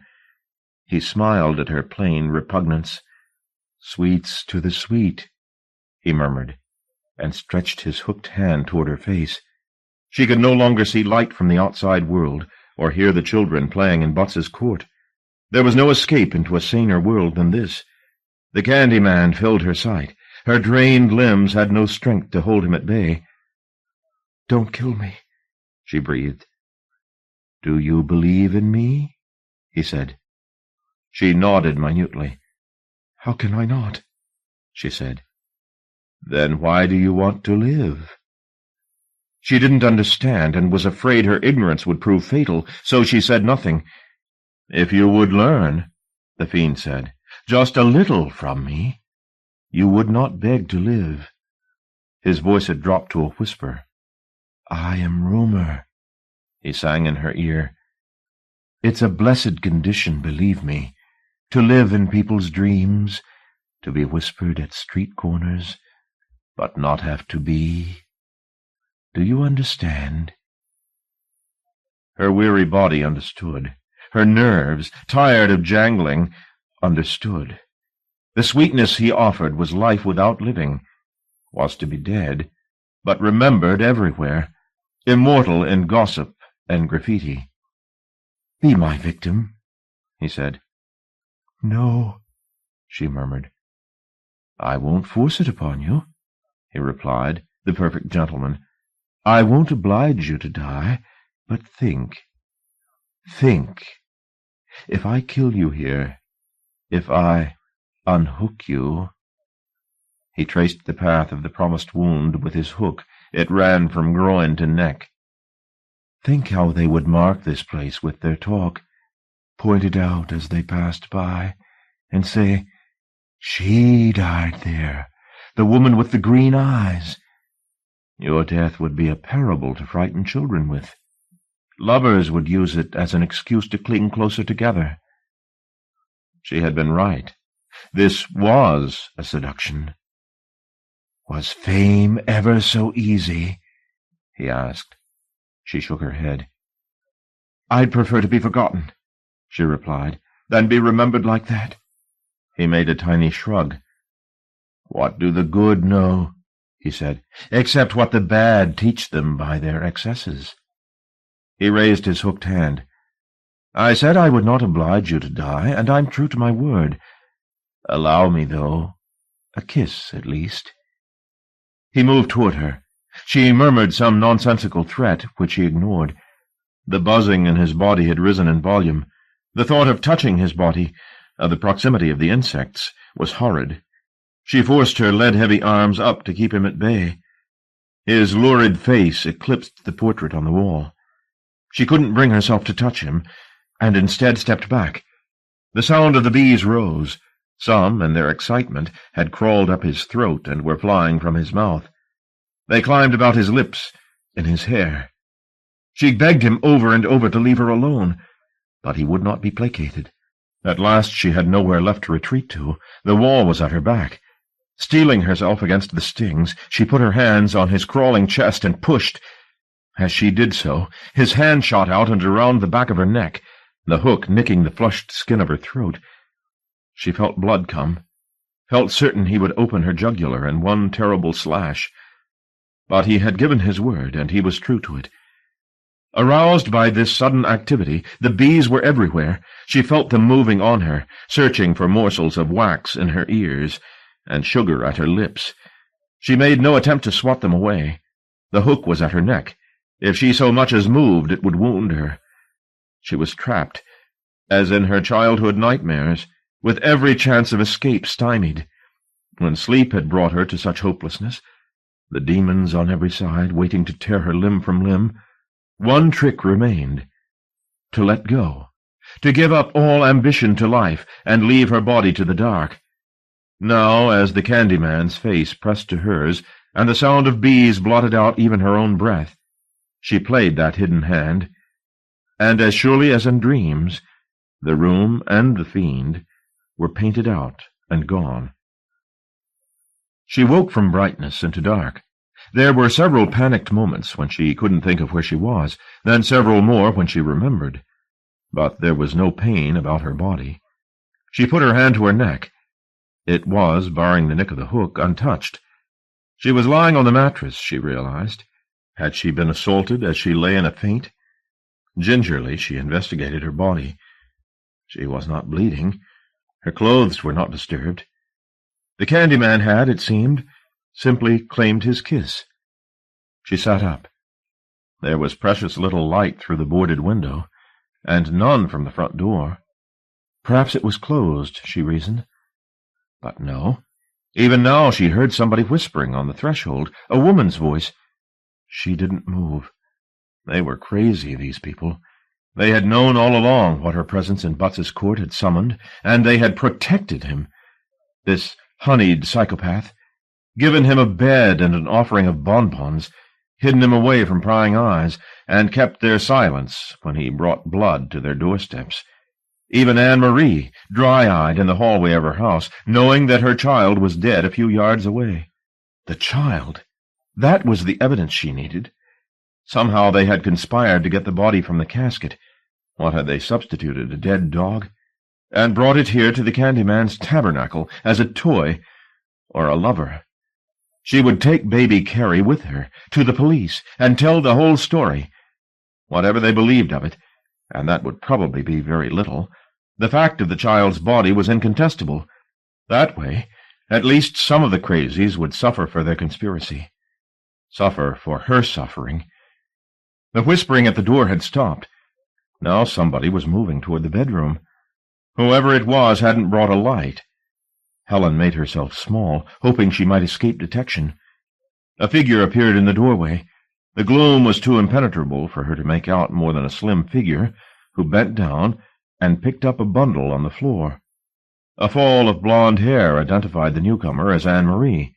He smiled at her plain repugnance. "Sweets to the sweet," he murmured, and stretched his hooked hand toward her face. She could no longer see light from the outside world, or hear the children playing in Butts's court. There was no escape into a saner world than this. The candy man filled her sight. Her drained limbs had no strength to hold him at bay. "Don't kill me," she breathed. "Do you believe in me?" he said. She nodded minutely. "How can I not?" she said. "Then why do you want to live?" She didn't understand, and was afraid her ignorance would prove fatal, so she said nothing. "If you would learn," the fiend said, "just a little from me, you would not beg to live." His voice had dropped to a whisper. "I am rumor," he sang in her ear. "It's a blessed condition, believe me, to live in people's dreams, to be whispered at street corners, but not have to be. Do you understand?" Her weary body understood. Her nerves, tired of jangling, understood. The sweetness he offered was life without living, was to be dead, but remembered everywhere, immortal in gossip and graffiti. "Be my victim," he said. "No," she murmured. "I won't force it upon you," he replied, the perfect gentleman. "I won't oblige you to die, but think. Think. If I kill you here, if I unhook you—" He traced the path of the promised wound with his hook. It ran from groin to neck. "Think how they would mark this place with their talk, point it out as they passed by, and say, 'She died there, the woman with the green eyes.' Your death would be a parable to frighten children with. Lovers would use it as an excuse to cling closer together." She had been right. This was a seduction. "Was fame ever so easy?" he asked. She shook her head. "I'd prefer to be forgotten," she replied, "than be remembered like that." He made a tiny shrug. "What do the good know?" he said, "except what the bad teach them by their excesses." He raised his hooked hand. "I said I would not oblige you to die, and I'm true to my word. Allow me, though, a kiss at least." He moved toward her. She murmured some nonsensical threat, which he ignored. The buzzing in his body had risen in volume. The thought of touching his body, of the proximity of the insects, was horrid. She forced her lead-heavy arms up to keep him at bay. His lurid face eclipsed the portrait on the wall. She couldn't bring herself to touch him, and instead stepped back. The sound of the bees rose. Some, in their excitement, had crawled up his throat and were flying from his mouth. They climbed about his lips, in his hair. She begged him over and over to leave her alone, but he would not be placated. At last she had nowhere left to retreat to. The wall was at her back. Steeling herself against the stings, she put her hands on his crawling chest and pushed. As she did so, his hand shot out and around the back of her neck, the hook nicking the flushed skin of her throat. She felt blood come, felt certain he would open her jugular in one terrible slash. But he had given his word, and he was true to it. Aroused by this sudden activity, the bees were everywhere. She felt them moving on her, searching for morsels of wax in her ears and sugar at her lips. She made no attempt to swat them away. The hook was at her neck. If she so much as moved, it would wound her. She was trapped, as in her childhood nightmares, with every chance of escape stymied. When sleep had brought her to such hopelessness, the demons on every side waiting to tear her limb from limb, one trick remained: to let go, to give up all ambition to life and leave her body to the dark. Now, as the Candyman's face pressed to hers, and the sound of bees blotted out even her own breath, she played that hidden hand, and as surely as in dreams, the room and the fiend were painted out and gone. She woke from brightness into dark. There were several panicked moments when she couldn't think of where she was, then several more when she remembered. But there was no pain about her body. She put her hand to her neck. It was, barring the nick of the hook, untouched. She was lying on the mattress, she realized. Had she been assaulted as she lay in a faint? Gingerly she investigated her body. She was not bleeding. Her clothes were not disturbed. The Candyman had, it seemed, simply claimed his kiss. She sat up. There was precious little light through the boarded window, and none from the front door. Perhaps it was closed, she reasoned. But no. Even now she heard somebody whispering on the threshold, a woman's voice. She didn't move. They were crazy, these people. They had known all along what her presence in Butts's court had summoned, and they had protected him. This honeyed psychopath, given him a bed and an offering of bonbons, hidden him away from prying eyes, and kept their silence when he brought blood to their doorsteps. Even Anne-Marie, dry-eyed in the hallway of her house, knowing that her child was dead a few yards away. The child! That was the evidence she needed. Somehow they had conspired to get the body from the casket. What had they substituted, a dead dog? And brought it here to the Candyman's tabernacle as a toy or a lover. She would take baby Carrie with her to the police and tell the whole story. Whatever they believed of it, and that would probably be very little, the fact of the child's body was incontestable. That way, at least some of the crazies would suffer for their conspiracy. Suffer for her suffering. The whispering at the door had stopped. Now somebody was moving toward the bedroom. Whoever it was hadn't brought a light. Helen made herself small, hoping she might escape detection. A figure appeared in the doorway. The gloom was too impenetrable for her to make out more than a slim figure, who bent down and picked up a bundle on the floor. A fall of blonde hair identified the newcomer as Anne-Marie.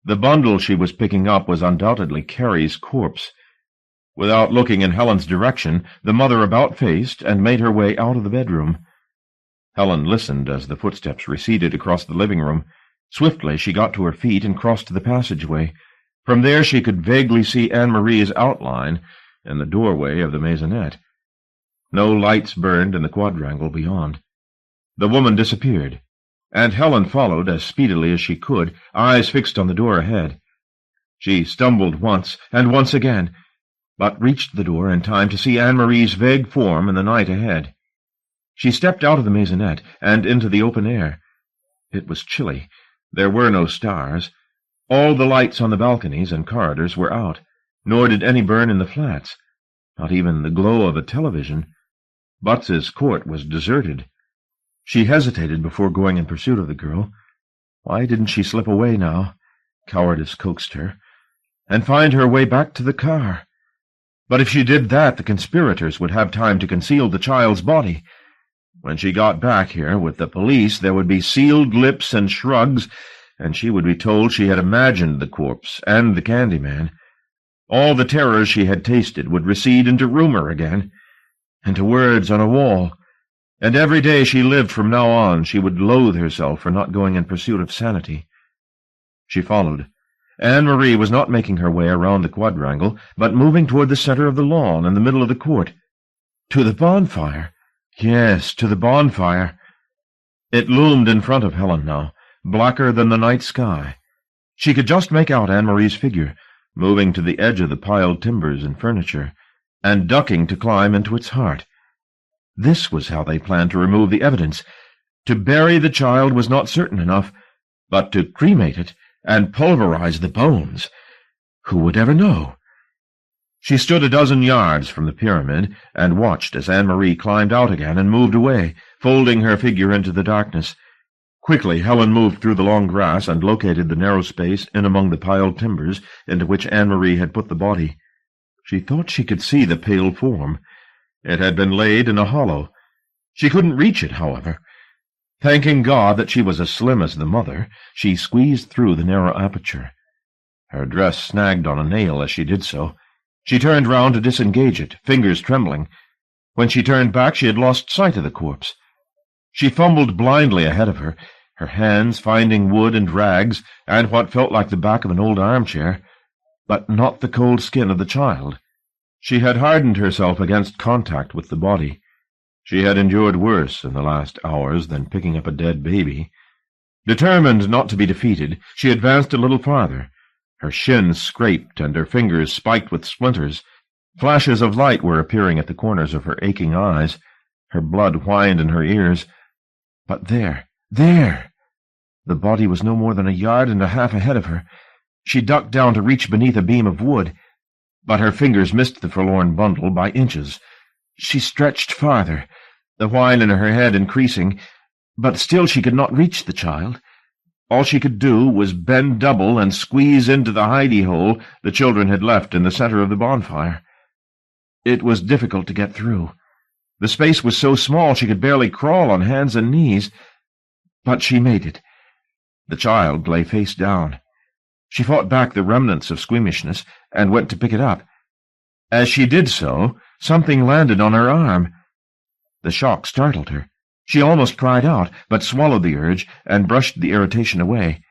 The bundle she was picking up was undoubtedly Carrie's corpse. Without looking in Helen's direction, the mother about-faced and made her way out of the bedroom. Helen listened as the footsteps receded across the living room. Swiftly she got to her feet and crossed the passageway. From there she could vaguely see Anne-Marie's outline in the doorway of the maisonette. No lights burned in the quadrangle beyond. The woman disappeared, and Helen followed as speedily as she could, eyes fixed on the door ahead. She stumbled once, and once again, but reached the door in time to see Anne-Marie's vague form in the night ahead. She stepped out of the maisonette and into the open air. It was chilly. There were no stars. All the lights on the balconies and corridors were out, nor did any burn in the flats, not even the glow of a television. Butts's court was deserted. She hesitated before going in pursuit of the girl. Why didn't she slip away now? Cowardice coaxed her. And find her way back to the car. But if she did that, the conspirators would have time to conceal the child's body. When she got back here with the police, there would be sealed lips and shrugs, and she would be told she had imagined the corpse and the Candyman. All the terrors she had tasted would recede into rumor again, into words on a wall, and every day she lived from now on she would loathe herself for not going in pursuit of sanity. She followed. Anne-Marie was not making her way around the quadrangle, but moving toward the center of the lawn and the middle of the court. To the bonfire. Yes, to the bonfire. It loomed in front of Helen now, blacker than the night sky. She could just make out Anne-Marie's figure, moving to the edge of the piled timbers and furniture, and ducking to climb into its heart. This was how they planned to remove the evidence. To bury the child was not certain enough, but to cremate it and pulverize the bones. Who would ever know? She stood a dozen yards from the pyramid and watched as Anne-Marie climbed out again and moved away, folding her figure into the darkness. Quickly Helen moved through the long grass and located the narrow space in among the piled timbers into which Anne-Marie had put the body. She thought she could see the pale form. It had been laid in a hollow. She couldn't reach it, however. Thanking God that she was as slim as the mother, she squeezed through the narrow aperture. Her dress snagged on a nail as she did so. She turned round to disengage it, fingers trembling. When she turned back, she had lost sight of the corpse. She fumbled blindly ahead of her, her hands finding wood and rags and what felt like the back of an old armchair, but not the cold skin of the child. She had hardened herself against contact with the body. She had endured worse in the last hours than picking up a dead baby. Determined not to be defeated, she advanced a little farther. Her shins scraped and her fingers spiked with splinters. Flashes of light were appearing at the corners of her aching eyes. Her blood whined in her ears. But there! The body was no more than 1.5 yards ahead of her. She ducked down to reach beneath a beam of wood, but her fingers missed the forlorn bundle by inches. She stretched farther, the whine in her head increasing, but still she could not reach the child. All she could do was bend double and squeeze into the hidey-hole the children had left in the center of the bonfire. It was difficult to get through. The space was so small she could barely crawl on hands and knees, but she made it. The child lay face down. She fought back the remnants of squeamishness and went to pick it up. As she did so, something landed on her arm. The shock startled her. She almost cried out, but swallowed the urge and brushed the irritation away.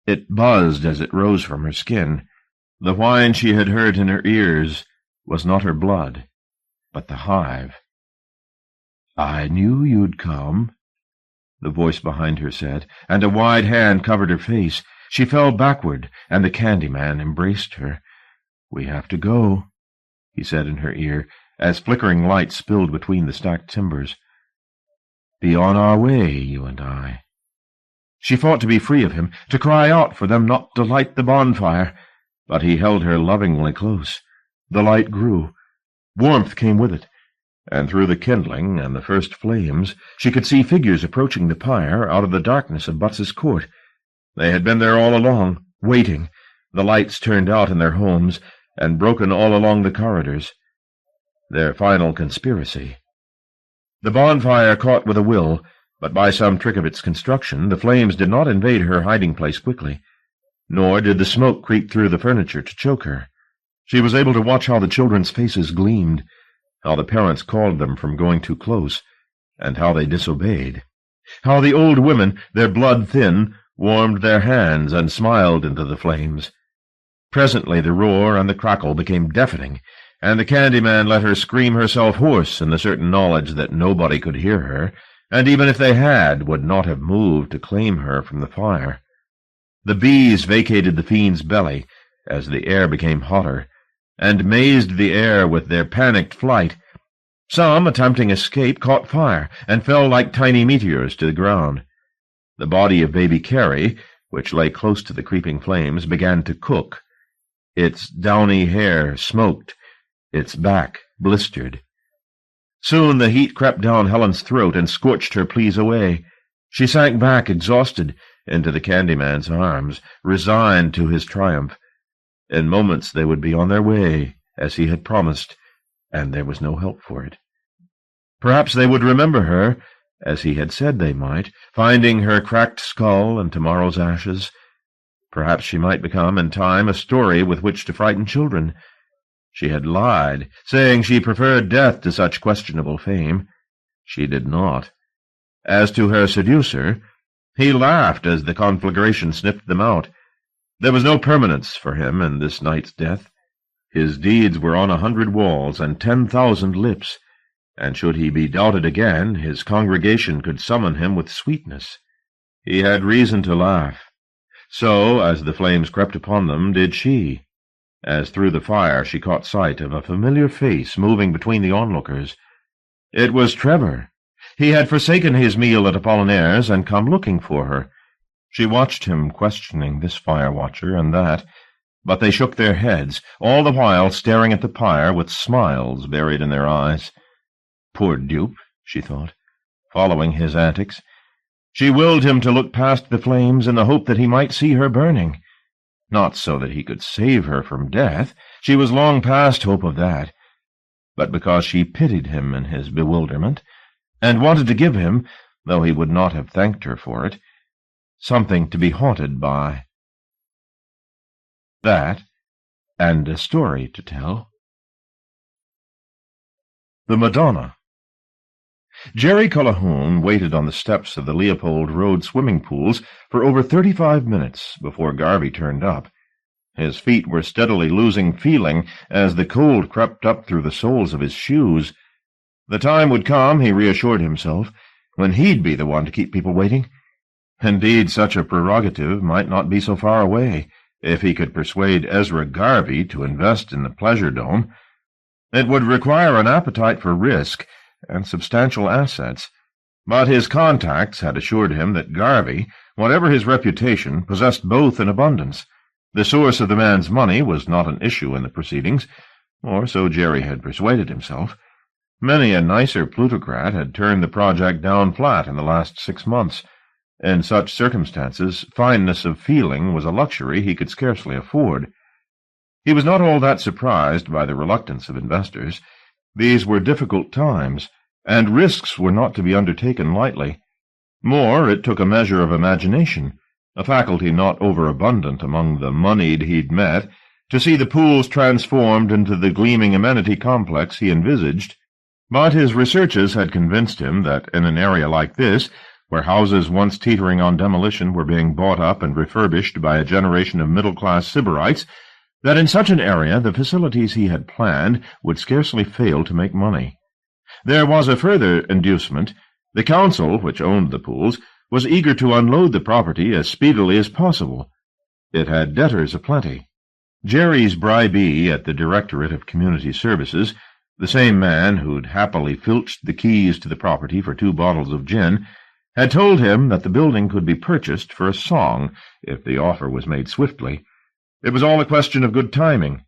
It buzzed as it rose from her skin. The whine she had heard in her ears was not her blood, but the hive. "I knew you'd come," the voice behind her said, and a wide hand covered her face. She fell backward, and the Candyman embraced her. "We have to go," he said in her ear, as flickering light spilled between the stacked timbers. "Be on our way, you and I." She fought to be free of him, to cry out for them not to light the bonfire, but he held her lovingly close. The light grew. Warmth came with it, and through the kindling and the first flames she could see figures approaching the pyre out of the darkness of Butts's court. They had been there all along, waiting, the lights turned out in their homes and broken all along the corridors. Their final conspiracy. The bonfire caught with a will, but by some trick of its construction the flames did not invade her hiding-place quickly, nor did the smoke creep through the furniture to choke her. She was able to watch how the children's faces gleamed, how the parents called them from going too close, and how they disobeyed, how the old women, their blood thin, warmed their hands and smiled into the flames. Presently the roar and the crackle became deafening, and the Candyman let her scream herself hoarse in the certain knowledge that nobody could hear her, and even if they had, would not have moved to claim her from the fire. The bees vacated the fiend's belly as the air became hotter, and mazed the air with their panicked flight. Some, attempting escape, caught fire and fell like tiny meteors to the ground. The body of baby Carrie, which lay close to the creeping flames, began to cook. Its downy hair smoked, its back blistered. Soon the heat crept down Helen's throat and scorched her pleas away. She sank back, exhausted, into the Candyman's arms, resigned to his triumph. In moments they would be on their way, as he had promised, and there was no help for it. Perhaps they would remember her, as he had said they might, finding her cracked skull and tomorrow's ashes. Perhaps she might become, in time, a story with which to frighten children. She had lied, saying she preferred death to such questionable fame. She did not. As to her seducer, he laughed as the conflagration sniffed them out. There was no permanence for him in this night's death. His deeds were on 100 walls and 10,000 lips, and should he be doubted again, his congregation could summon him with sweetness. He had reason to laugh. So, as the flames crept upon them, did she. As through the fire she caught sight of a familiar face moving between the onlookers. It was Trevor. He had forsaken his meal at Apollinaire's and come looking for her. She watched him questioning this fire-watcher and that, but they shook their heads, all the while staring at the pyre with smiles buried in their eyes. Poor dupe, she thought, following his antics. She willed him to look past the flames in the hope that he might see her burning. Not so that he could save her from death. She was long past hope of that. But because she pitied him in his bewilderment, and wanted to give him, though he would not have thanked her for it, something to be haunted by. That, and a story to tell. The Madonna. Jerry Cullihoun waited on the steps of the Leopold Road swimming pools for over 35 minutes before Garvey turned up. His feet were steadily losing feeling as the cold crept up through the soles of his shoes. The time would come, he reassured himself, when he'd be the one to keep people waiting. Indeed, such a prerogative might not be so far away, if he could persuade Ezra Garvey to invest in the Pleasure Dome. It would require an appetite for risk and substantial assets, but his contacts had assured him that Garvey, whatever his reputation, possessed both in abundance. The source of the man's money was not an issue in the proceedings, or so Jerry had persuaded himself. Many a nicer plutocrat had turned the project down flat in the last 6 months. In such circumstances, fineness of feeling was a luxury he could scarcely afford. He was not all that surprised by the reluctance of investors. These were difficult times, and risks were not to be undertaken lightly. More, it took a measure of imagination, a faculty not overabundant among the moneyed he'd met, to see the pools transformed into the gleaming amenity complex he envisaged. But his researches had convinced him that in an area like this, where houses once teetering on demolition were being bought up and refurbished by a generation of middle-class Sybarites, that in such an area the facilities he had planned would scarcely fail to make money. There was a further inducement. The council, which owned the pools, was eager to unload the property as speedily as possible. It had debtors aplenty. Jerry's bribee at the Directorate of Community Services, the same man who'd happily filched the keys to the property for 2 bottles of gin, had told him that the building could be purchased for a song if the offer was made swiftly. It was all a question of good timing,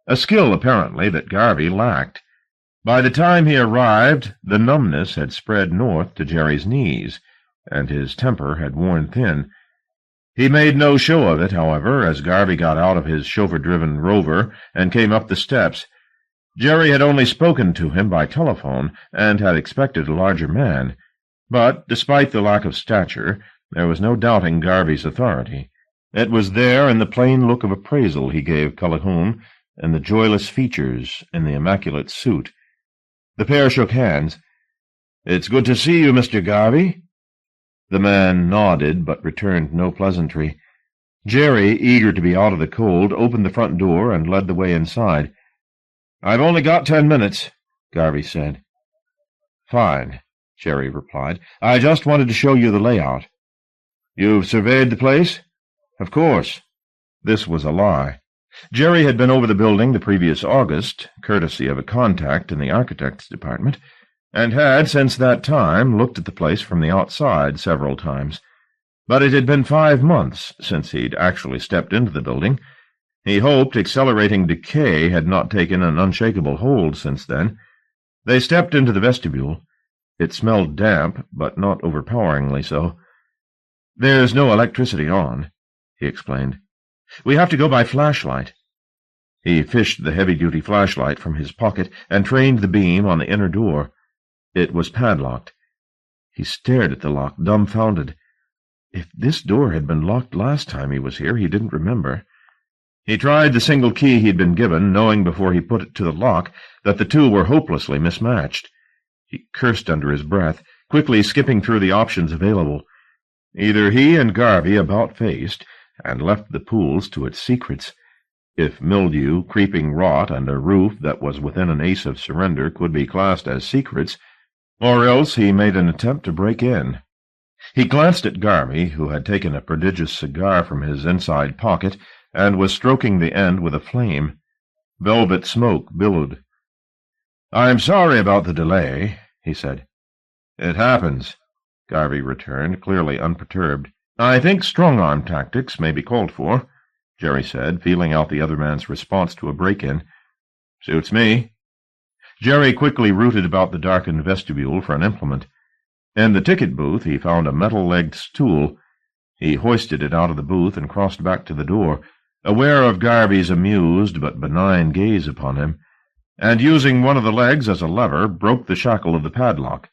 a skill, apparently, that Garvey lacked. By the time he arrived, the numbness had spread north to Jerry's knees, and his temper had worn thin. He made no show of it, however, as Garvey got out of his chauffeur-driven Rover and came up the steps. Jerry had only spoken to him by telephone, and had expected a larger man. But, despite the lack of stature, there was no doubting Garvey's authority. It was there in the plain look of appraisal he gave Cullihoun, and the joyless features in the immaculate suit. The pair shook hands. "It's good to see you, Mr. Garvey." The man nodded, but returned no pleasantry. Jerry, eager to be out of the cold, opened the front door and led the way inside. "I've only got 10 minutes," Garvey said. "Fine," Jerry replied. "I just wanted to show you the layout." "You've surveyed the place?" "Of course." This was a lie. Jerry had been over the building the previous August, courtesy of a contact in the architect's department, and had, since that time, looked at the place from the outside several times. But it had been 5 months since he'd actually stepped into the building. He hoped accelerating decay had not taken an unshakable hold since then. They stepped into the vestibule. It smelled damp, but not overpoweringly so. "There's no electricity on," he explained. "We have to go by flashlight." He fished the heavy-duty flashlight from his pocket and trained the beam on the inner door. It was padlocked. He stared at the lock, dumbfounded. If this door had been locked last time he was here, he didn't remember. He tried the single key he'd been given, knowing before he put it to the lock that the two were hopelessly mismatched. He cursed under his breath, quickly skipping through the options available. Either he and Garvey about-faced and left the pools to its secrets. If mildew, creeping rot, and a roof that was within an ace of surrender could be classed as secrets, or else he made an attempt to break in. He glanced at Garvey, who had taken a prodigious cigar from his inside pocket and was stroking the end with a flame. Velvet smoke billowed. "I'm sorry about the delay," he said. "It happens," Garvey returned, clearly unperturbed. "I think strong-arm tactics may be called for," Jerry said, feeling out the other man's response to a break-in. "Suits me." Jerry quickly rooted about the darkened vestibule for an implement. In the ticket booth he found a metal-legged stool. He hoisted it out of the booth and crossed back to the door, aware of Garvey's amused but benign gaze upon him, and using one of the legs as a lever, broke the shackle of the padlock.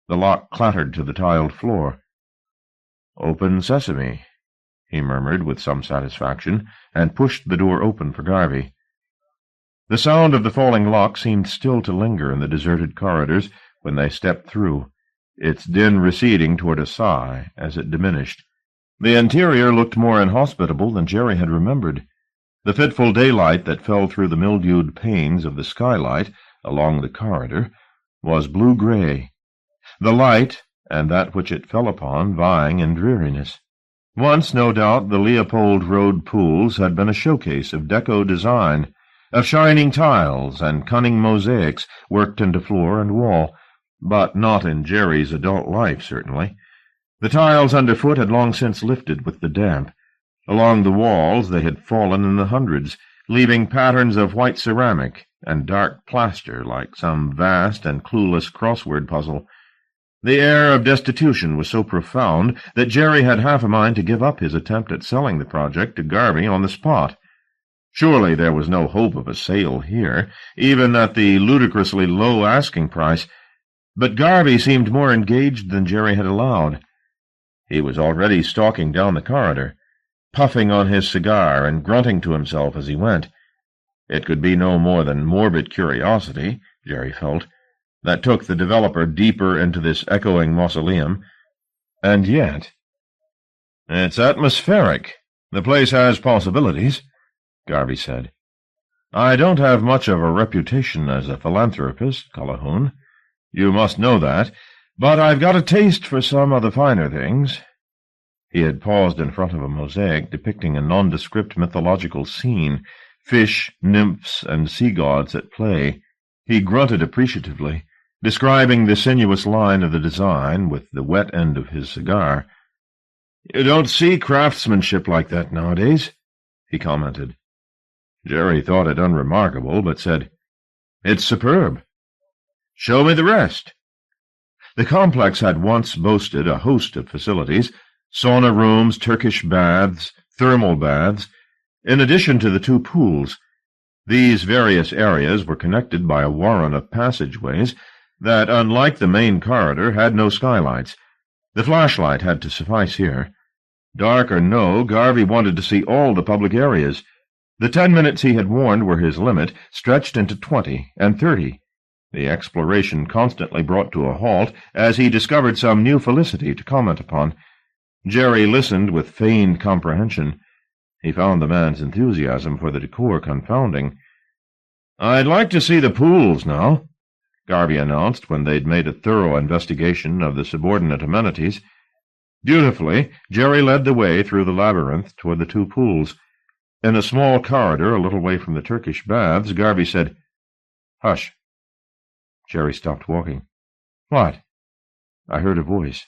The lock clattered to the tiled floor. "Open sesame," he murmured with some satisfaction, and pushed the door open for Garvey. The sound of the falling lock seemed still to linger in the deserted corridors when they stepped through, its din receding toward a sigh as it diminished. The interior looked more inhospitable than Jerry had remembered. The fitful daylight that fell through the mildewed panes of the skylight along the corridor was blue-gray, the light and that which it fell upon vying in dreariness. Once, no doubt, the Leopold Road pools had been a showcase of deco design, of shining tiles and cunning mosaics worked into floor and wall, but not in Jerry's adult life, certainly. The tiles underfoot had long since lifted with the damp. Along the walls they had fallen in the hundreds, leaving patterns of white ceramic and dark plaster like some vast and clueless crossword puzzle. The air of destitution was so profound that Jerry had half a mind to give up his attempt at selling the project to Garvey on the spot. Surely there was no hope of a sale here, even at the ludicrously low asking price, but Garvey seemed more engaged than Jerry had allowed. He was already stalking down the corridor, puffing on his cigar and grunting to himself as he went. It could be no more than morbid curiosity, Jerry felt, that took the developer deeper into this echoing mausoleum. And yet— "It's atmospheric. The place has possibilities," Garvey said. "I don't have much of a reputation as a philanthropist, Calhoun. You must know that. But I've got a taste for some of the finer things." He had paused in front of a mosaic depicting a nondescript mythological scene, fish, nymphs, and sea-gods at play. He grunted appreciatively, describing the sinuous line of the design with the wet end of his cigar. "You don't see craftsmanship like that nowadays," he commented. Jerry thought it unremarkable, but said, "It's superb." "Show me the rest." The complex had once boasted a host of facilities: sauna rooms, Turkish baths, thermal baths, in addition to the two pools. These various areas were connected by a warren of passageways that, unlike the main corridor, had no skylights. The flashlight had to suffice here. Dark or no, Garvey wanted to see all the public areas. The 10 minutes he had warned were his limit stretched into 20 and 30. The exploration constantly brought to a halt as he discovered some new felicity to comment upon. Jerry listened with feigned comprehension. He found the man's enthusiasm for the decor confounding. "I'd like to see the pools now," Garvey announced when they'd made a thorough investigation of the subordinate amenities. Dutifully, Jerry led the way through the labyrinth toward the two pools. In a small corridor a little way from the Turkish baths, Garvey said, "Hush." Jerry stopped walking. "What?" "I heard a voice."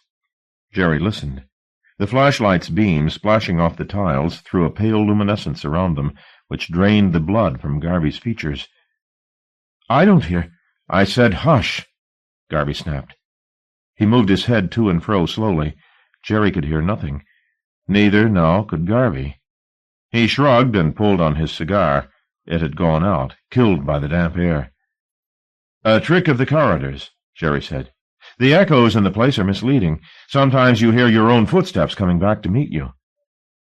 Jerry listened. The flashlight's beam, splashing off the tiles, threw a pale luminescence around them, which drained the blood from Garvey's features. "I don't hear—" "I said hush," Garvey snapped. He moved his head to and fro slowly. Jerry could hear nothing. Neither, now, could Garvey. He shrugged and pulled on his cigar. It had gone out, killed by the damp air. "A trick of the corridors," Jerry said. "The echoes in the place are misleading. Sometimes you hear your own footsteps coming back to meet you."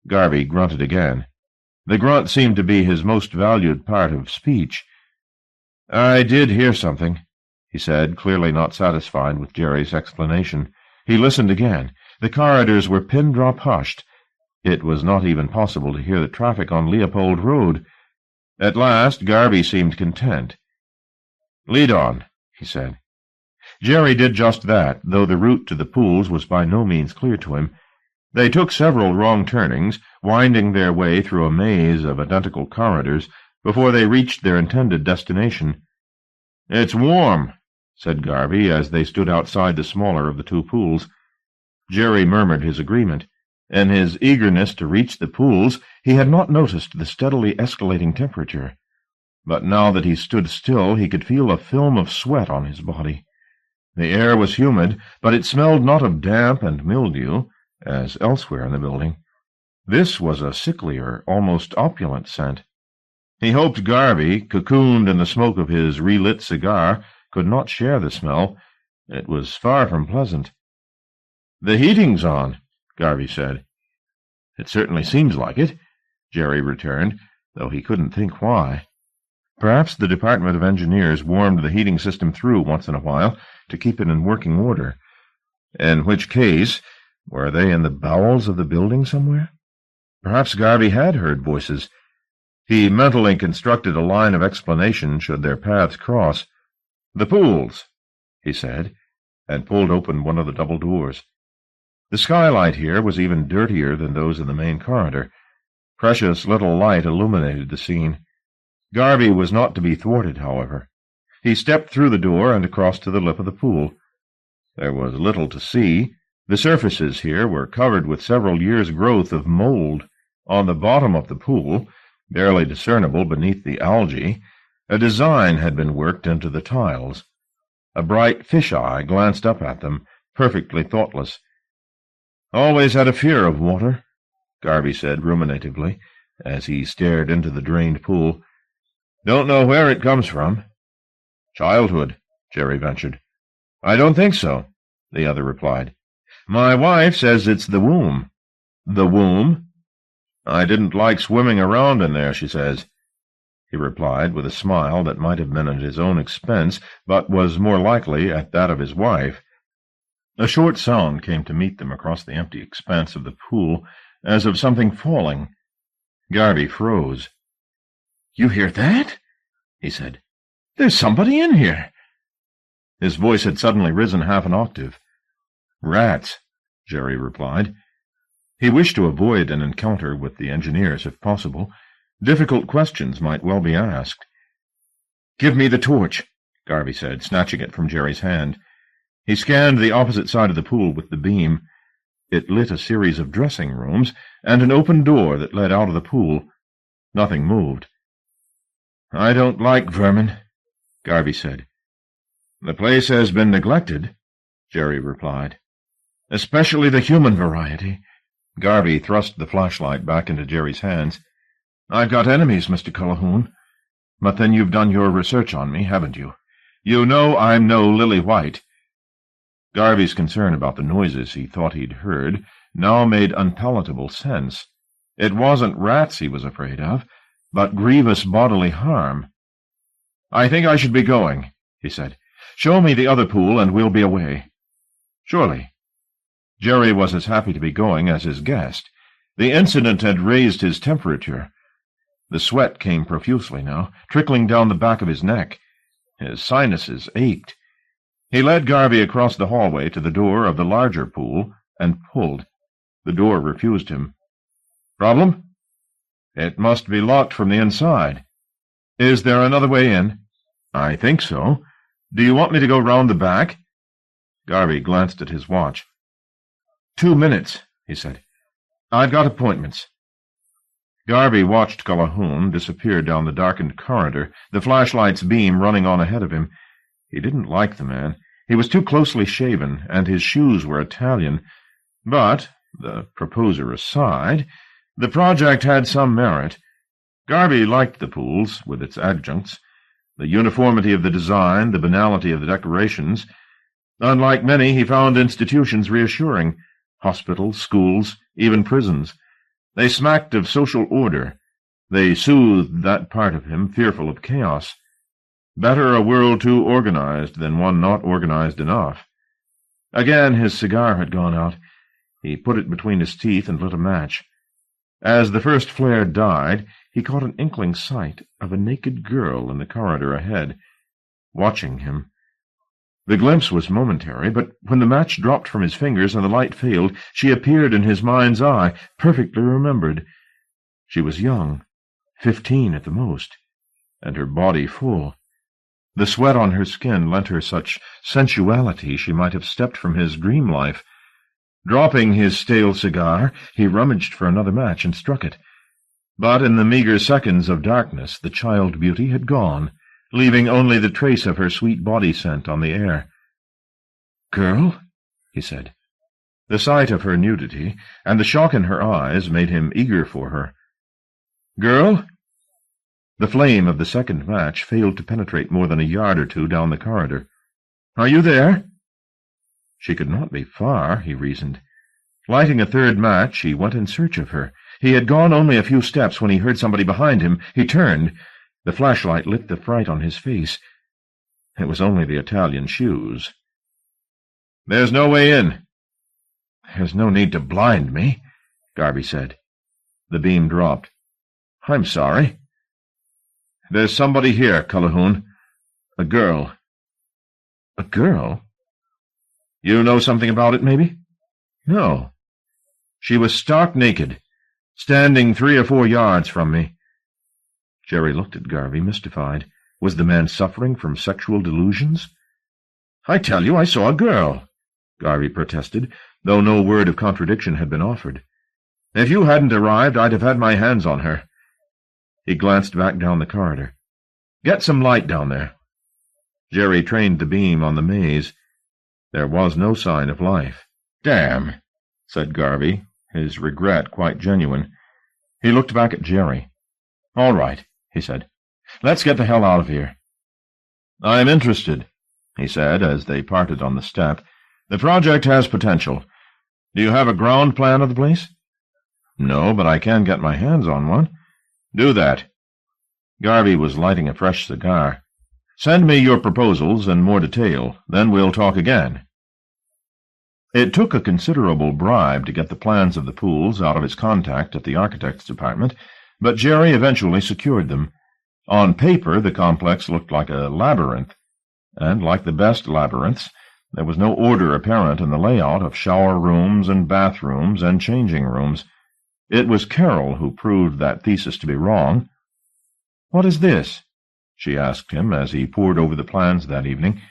Garvey grunted again. The grunt seemed to be his most valued part of speech. "I did hear something," he said, clearly not satisfied with Jerry's explanation. He listened again. The corridors were pin-drop hushed. It was not even possible to hear the traffic on Leopold Road. At last Garvey seemed content. "Lead on," he said. Jerry did just that, though the route to the pools was by no means clear to him. They took several wrong turnings, winding their way through a maze of identical corridors, before they reached their intended destination. "It's warm," said Garvey, as they stood outside the smaller of the two pools. Jerry murmured his agreement. In his eagerness to reach the pools, he had not noticed the steadily escalating temperature. But now that he stood still, he could feel a film of sweat on his body. The air was humid, but it smelled not of damp and mildew, as elsewhere in the building. This was a sicklier, almost opulent scent. He hoped Garvey, cocooned in the smoke of his relit cigar, could not share the smell. It was far from pleasant. "The heating's on," Garvey said. "It certainly seems like it," Jerry returned, though he couldn't think why. Perhaps the Department of Engineers warmed the heating system through once in a while to keep it in working order. In which case, were they in the bowels of the building somewhere? Perhaps Garvey had heard voices. He mentally constructed a line of explanation should their paths cross. "The pools," he said, and pulled open one of the double doors. The skylight here was even dirtier than those in the main corridor. Precious little light illuminated the scene. Garvey was not to be thwarted, however. He stepped through the door and across to the lip of the pool. There was little to see. The surfaces here were covered with several years' growth of mold. On the bottom of the pool, barely discernible beneath the algae, a design had been worked into the tiles. A bright fish-eye glanced up at them, perfectly thoughtless. "Always had a fear of water," Garvey said ruminatively, as he stared into the drained pool. "Don't know where it comes from." "Childhood," Jerry ventured. "I don't think so," the other replied. "My wife says it's the womb." "The womb?" "I didn't like swimming around in there, she says," he replied with a smile that might have been at his own expense, but was more likely at that of his wife. A short sound came to meet them across the empty expanse of the pool, as of something falling. Garvey froze. "You hear that?" he said. "There's somebody in here." His voice had suddenly risen half an octave. "Rats," Jerry replied. He wished to avoid an encounter with the engineers if possible. Difficult questions might well be asked. "Give me the torch," Garvey said, snatching it from Jerry's hand. He scanned the opposite side of the pool with the beam. It lit a series of dressing rooms and an open door that led out of the pool. Nothing moved. "I don't like vermin," Garvey said. "The place has been neglected," Jerry replied. "Especially the human variety." Garvey thrust the flashlight back into Jerry's hands. "I've got enemies, Mr. Cullihoun. But then you've done your research on me, haven't you? You know I'm no Lily White." Garvey's concern about the noises he thought he'd heard now made unpalatable sense. It wasn't rats he was afraid of, but grievous bodily harm. "I think I should be going," he said. "Show me the other pool, and we'll be away." "Surely." Jerry was as happy to be going as his guest. The incident had raised his temperature. The sweat came profusely now, trickling down the back of his neck. His sinuses ached. He led Garvey across the hallway to the door of the larger pool and pulled. The door refused him. "Problem?" "It must be locked from the inside." "Is there another way in?" "I think so. Do you want me to go round the back?" Garvey glanced at his watch. 2 minutes, he said. "I've got appointments." Garvey watched Cullihoun disappear down the darkened corridor, the flashlight's beam running on ahead of him. He didn't like the man. He was too closely shaven, and his shoes were Italian. But, the proposer aside, the project had some merit. Garvey liked the pools, with its adjuncts, the uniformity of the design, the banality of the decorations. Unlike many, he found institutions reassuring. Hospitals, schools, even prisons. They smacked of social order. They soothed that part of him fearful of chaos. Better a world too organized than one not organized enough. Again his cigar had gone out. He put it between his teeth and lit a match. As the first flare died, he caught an inkling sight of a naked girl in the corridor ahead, watching him. The glimpse was momentary, but when the match dropped from his fingers and the light failed, she appeared in his mind's eye, perfectly remembered. She was young, 15 at the most, and her body full. The sweat on her skin lent her such sensuality she might have stepped from his dream life. Dropping his stale cigar, he rummaged for another match and struck it. But in the meagre seconds of darkness the child beauty had gone, leaving only the trace of her sweet body scent on the air. "Girl?" he said. The sight of her nudity, and the shock in her eyes, made him eager for her. "Girl?" The flame of the second match failed to penetrate more than a yard or two down the corridor. "Are you there?" She could not be far, he reasoned. Lighting a third match, he went in search of her. He had gone only a few steps when he heard somebody behind him. He turned. The flashlight lit the fright on his face. It was only the Italian shoes. "There's no way in." "There's no need to blind me," Garvey said. The beam dropped. "I'm sorry." "There's somebody here, Cullihoun. A girl." "A girl? You know something about it, maybe?" "No." "She was stark naked, standing 3 or 4 yards from me." Jerry looked at Garvey, mystified. Was the man suffering from sexual delusions? "I tell you, I saw a girl," Garvey protested, though no word of contradiction had been offered. "If you hadn't arrived, I'd have had my hands on her." He glanced back down the corridor. "Get some light down there." Jerry trained the beam on the maze. There was no sign of life. "Damn," said Garvey, his regret quite genuine. He looked back at Jerry. "All right," he said. "Let's get the hell out of here." "I'm interested," he said as they parted on the step. "The project has potential. Do you have a ground plan of the place?" "No, but I can get my hands on one." "Do that." Garvey was lighting a fresh cigar. "Send me your proposals in more detail, then we'll talk again." It took a considerable bribe to get the plans of the pools out of his contact at the architect's department, but Jerry eventually secured them. On paper, the complex looked like a labyrinth, and like the best labyrinths, there was no order apparent in the layout of shower rooms and bathrooms and changing rooms. It was Carol who proved that thesis to be wrong. "What is this?" she asked him as he pored over the plans that evening.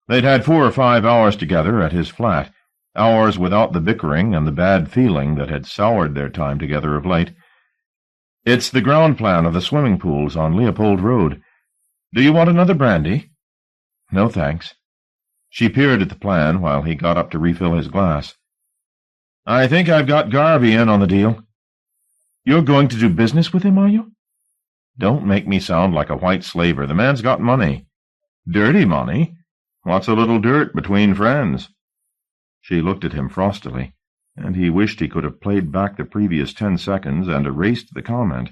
They'd had 4 or 5 hours together at his flat, hours without the bickering and the bad feeling that had soured their time together of late. "It's the ground plan of the swimming pools on Leopold Road. Do you want another brandy?" "No, thanks." She peered at the plan while he got up to refill his glass. "I think I've got Garvey in on the deal." "You're going to do business with him, are you?" "Don't make me sound like a white slaver. The man's got money." "Dirty money? What's a little dirt between friends?" She looked at him frostily, and he wished he could have played back the previous 10 seconds and erased the comment.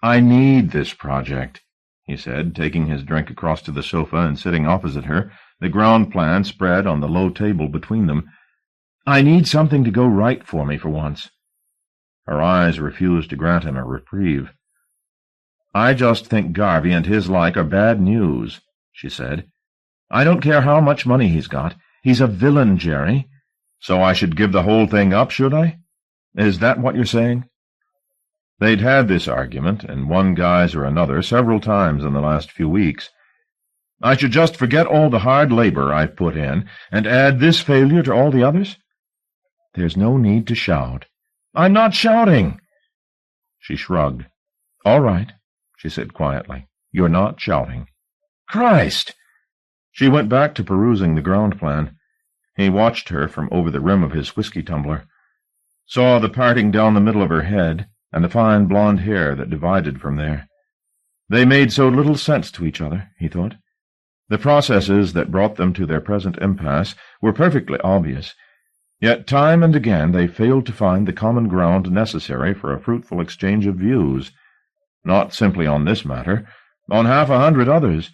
"I need this project," he said, taking his drink across to the sofa and sitting opposite her, the ground plan spread on the low table between them. "I need something to go right for me for once." Her eyes refused to grant him a reprieve. "I just think Garvey and his like are bad news," she said. "I don't care how much money he's got. He's a villain, Jerry. So I should give the whole thing up, should I? Is that what you're saying?" They'd had this argument, in one guise or another, several times in the last few weeks. "I should just forget all the hard labor I've put in, and add this failure to all the others?" "There's no need to shout." "I'm not shouting." She shrugged. "All right," she said quietly. "You're not shouting." "Christ!" She went back to perusing the ground plan. He watched her from over the rim of his whiskey tumbler, saw the parting down the middle of her head, and the fine blonde hair that divided from there. They made so little sense to each other, he thought. The processes that brought them to their present impasse were perfectly obvious, yet time and again they failed to find the common ground necessary for a fruitful exchange of views, not simply on this matter, on 100 others.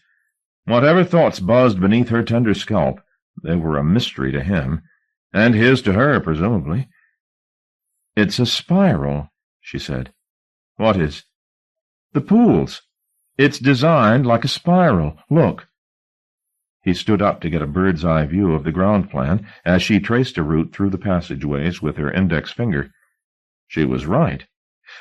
Whatever thoughts buzzed beneath her tender scalp, they were a mystery to him, and his to her, presumably. "It's a spiral," she said. "What is?" "The pools. It's designed like a spiral. Look." He stood up to get a bird's-eye view of the ground plan as she traced a route through the passageways with her index finger. She was right.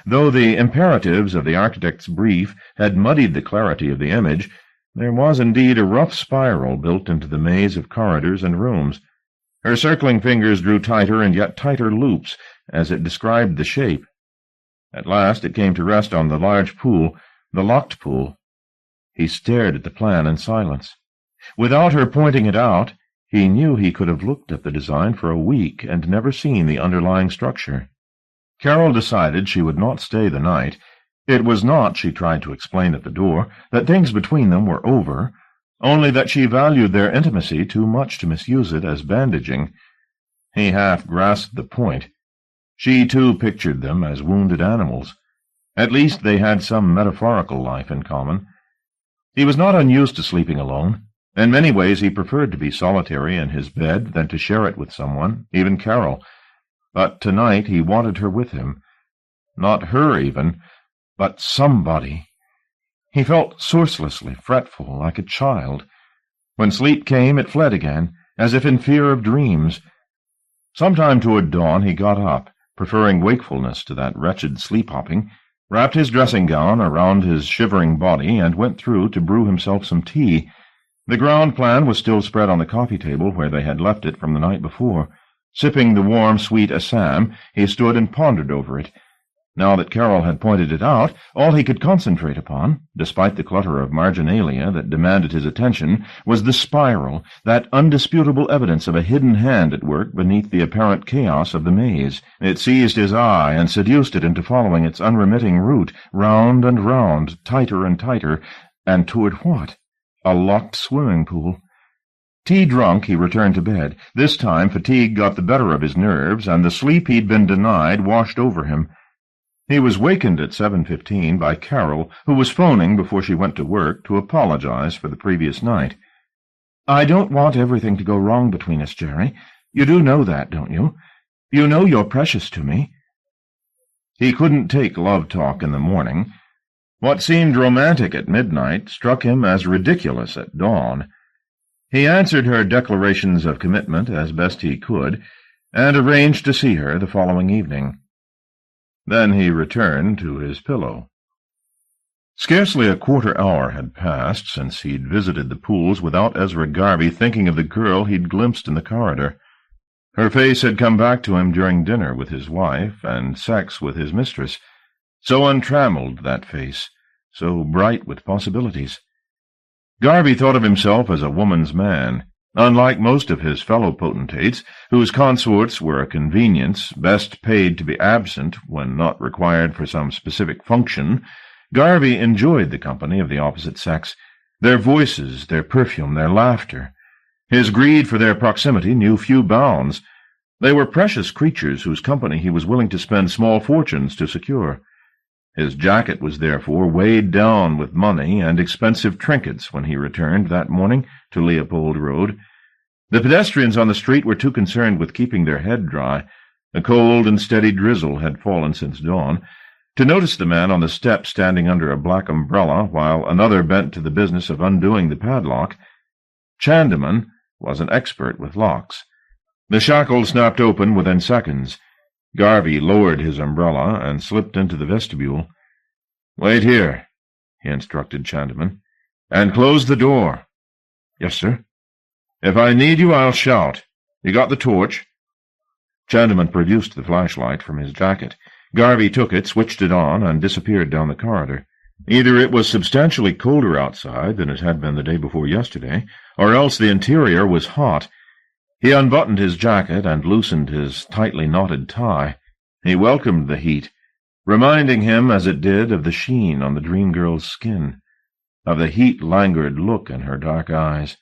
Though the imperatives of the architect's brief had muddied the clarity of the image, there was indeed a rough spiral built into the maze of corridors and rooms. Her circling fingers drew tighter and yet tighter loops as it described the shape. At last it came to rest on the large pool, the locked pool. He stared at the plan in silence. Without her pointing it out, he knew he could have looked at the design for a week and never seen the underlying structure. Carol decided she would not stay the night. It was not, she tried to explain at the door, that things between them were over, only that she valued their intimacy too much to misuse it as bandaging. He half grasped the point. She, too, pictured them as wounded animals. At least they had some metaphorical life in common. He was not unused to sleeping alone. In many ways he preferred to be solitary in his bed than to share it with someone, even Carol. But tonight he wanted her with him. Not her, even, but somebody. He felt sourcelessly fretful, like a child. When sleep came, it fled again, as if in fear of dreams. Sometime toward dawn he got up, preferring wakefulness to that wretched sleep-hopping, wrapped his dressing-gown around his shivering body, and went through to brew himself some tea. The ground plan was still spread on the coffee table where they had left it from the night before. Sipping the warm, sweet Assam, he stood and pondered over it. Now that Carol had pointed it out, all he could concentrate upon, despite the clutter of marginalia that demanded his attention, was the spiral, that undisputable evidence of a hidden hand at work beneath the apparent chaos of the maze. It seized his eye and seduced it into following its unremitting route, round and round, tighter and tighter, and toward what? A locked swimming pool. Tea drunk, he returned to bed. This time fatigue got the better of his nerves, and the sleep he'd been denied washed over him. He was wakened at 7:15 by Carol, who was phoning before she went to work to apologize for the previous night. "I don't want everything to go wrong between us, Jerry. You do know that, don't you? You know you're precious to me." He couldn't take love talk in the morning. What seemed romantic at midnight struck him as ridiculous at dawn. He answered her declarations of commitment as best he could, and arranged to see her the following evening. Then he returned to his pillow. Scarcely a quarter-hour had passed since he'd visited the pools without Ezra Garvey thinking of the girl he'd glimpsed in the corridor. Her face had come back to him during dinner with his wife and sex with his mistress. So untrammeled, that face, so bright with possibilities. Garvey thought of himself as a woman's man. Unlike most of his fellow potentates, whose consorts were a convenience, best paid to be absent when not required for some specific function, Garvey enjoyed the company of the opposite sex, their voices, their perfume, their laughter. His greed for their proximity knew few bounds. They were precious creatures whose company he was willing to spend small fortunes to secure. His jacket was therefore weighed down with money and expensive trinkets when he returned that morning to Leopold Road. The pedestrians on the street were too concerned with keeping their head dry. A cold and steady drizzle had fallen since dawn, to notice the man on the step standing under a black umbrella while another bent to the business of undoing the padlock. Chandeman was an expert with locks. The shackle snapped open within seconds. Garvey lowered his umbrella and slipped into the vestibule. "Wait here," he instructed Chandeman, "and close the door." "Yes, sir." "If I need you, I'll shout. You got the torch?" Chandeman produced the flashlight from his jacket. Garvey took it, switched it on, and disappeared down the corridor. Either it was substantially colder outside than it had been the day before yesterday, or else the interior was hot. He unbuttoned his jacket and loosened his tightly knotted tie. He welcomed the heat. reminding him as it did of the sheen on the dream girl's skin, of the heat-languid look in her dark eyes.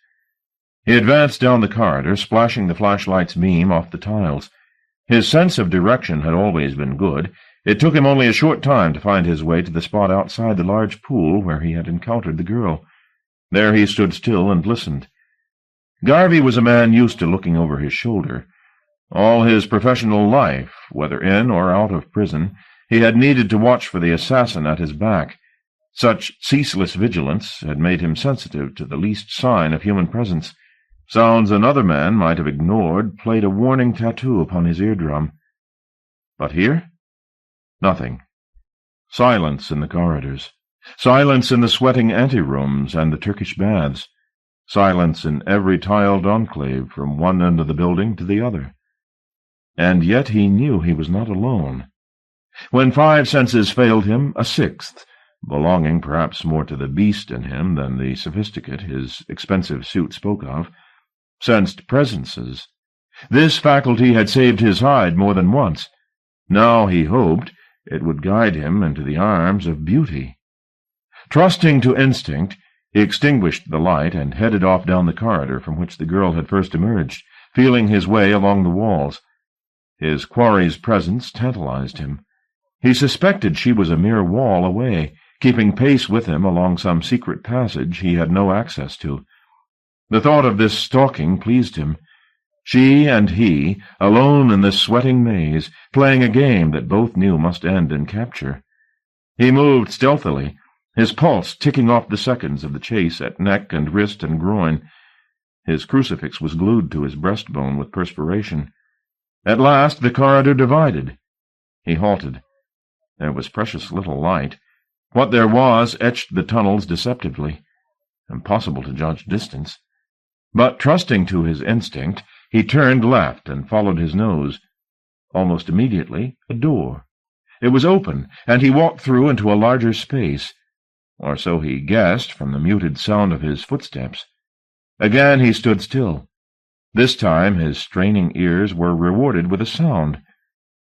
He advanced down the corridor, splashing the flashlight's beam off the tiles. His sense of direction had always been good. It took him only a short time to find his way to the spot outside the large pool where he had encountered the girl. There he stood still and listened. Garvey was a man used to looking over his shoulder. All his professional life, whether in or out of prison, he had needed to watch for the assassin at his back. Such ceaseless vigilance had made him sensitive to the least sign of human presence. Sounds another man might have ignored played a warning tattoo upon his eardrum. But here? Nothing. Silence in the corridors. Silence in the sweating anterooms and the Turkish baths. Silence in every tiled enclave from one end of the building to the other. And yet he knew he was not alone. When 5 senses failed him, a 6th, belonging perhaps more to the beast in him than the sophisticate his expensive suit spoke of, sensed presences. This faculty had saved his hide more than once. Now he hoped it would guide him into the arms of beauty. Trusting to instinct, he extinguished the light and headed off down the corridor from which the girl had first emerged, feeling his way along the walls. His quarry's presence tantalized him. He suspected she was a mere wall away, keeping pace with him along some secret passage he had no access to. The thought of this stalking pleased him. She and he, alone in this sweating maze, playing a game that both knew must end in capture. He moved stealthily, his pulse ticking off the seconds of the chase at neck and wrist and groin. His crucifix was glued to his breastbone with perspiration. At last the corridor divided. He halted. There was precious little light. What there was etched the tunnels deceptively. Impossible to judge distance. But, trusting to his instinct, he turned left and followed his nose. Almost immediately, a door. It was open, and he walked through into a larger space. Or so he guessed from the muted sound of his footsteps. Again he stood still. This time his straining ears were rewarded with a sound.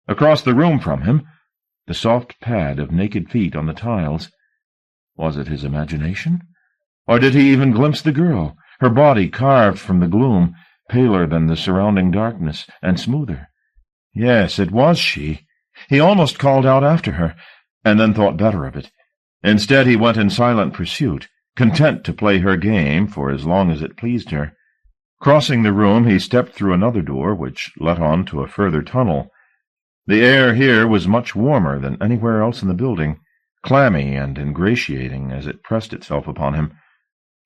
Across the room from him, the soft pad of naked feet on the tiles. Was it his imagination? Or did he even glimpse the girl, her body carved from the gloom, paler than the surrounding darkness, and smoother? Yes, it was she. He almost called out after her, and then thought better of it. Instead he went in silent pursuit, content to play her game for as long as it pleased her. Crossing the room, he stepped through another door, which led on to a further tunnel. The air here was much warmer than anywhere else in the building, clammy and ingratiating as it pressed itself upon him.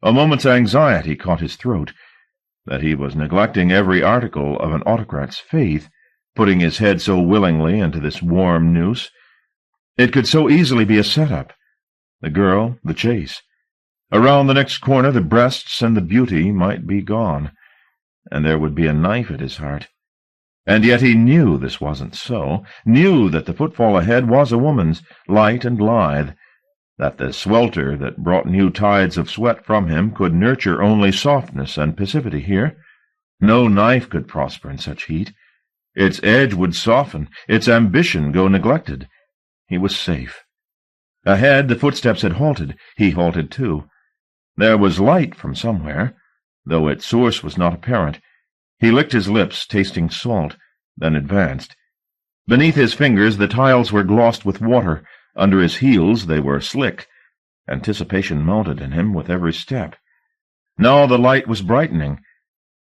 A moment's anxiety caught his throat, that he was neglecting every article of an autocrat's faith, putting his head so willingly into this warm noose. It could so easily be a set-up. The girl, the chase. Around the next corner the breasts and the beauty might be gone, and there would be a knife at his heart. And yet he knew this wasn't so, knew that the footfall ahead was a woman's, light and lithe, that the swelter that brought new tides of sweat from him could nurture only softness and passivity here. No knife could prosper in such heat. Its edge would soften, its ambition go neglected. He was safe. Ahead the footsteps had halted. He halted too. There was light from somewhere, though its source was not apparent. He licked his lips, tasting salt, then advanced. Beneath his fingers the tiles were glossed with water. Under his heels they were slick. Anticipation mounted in him with every step. Now the light was brightening.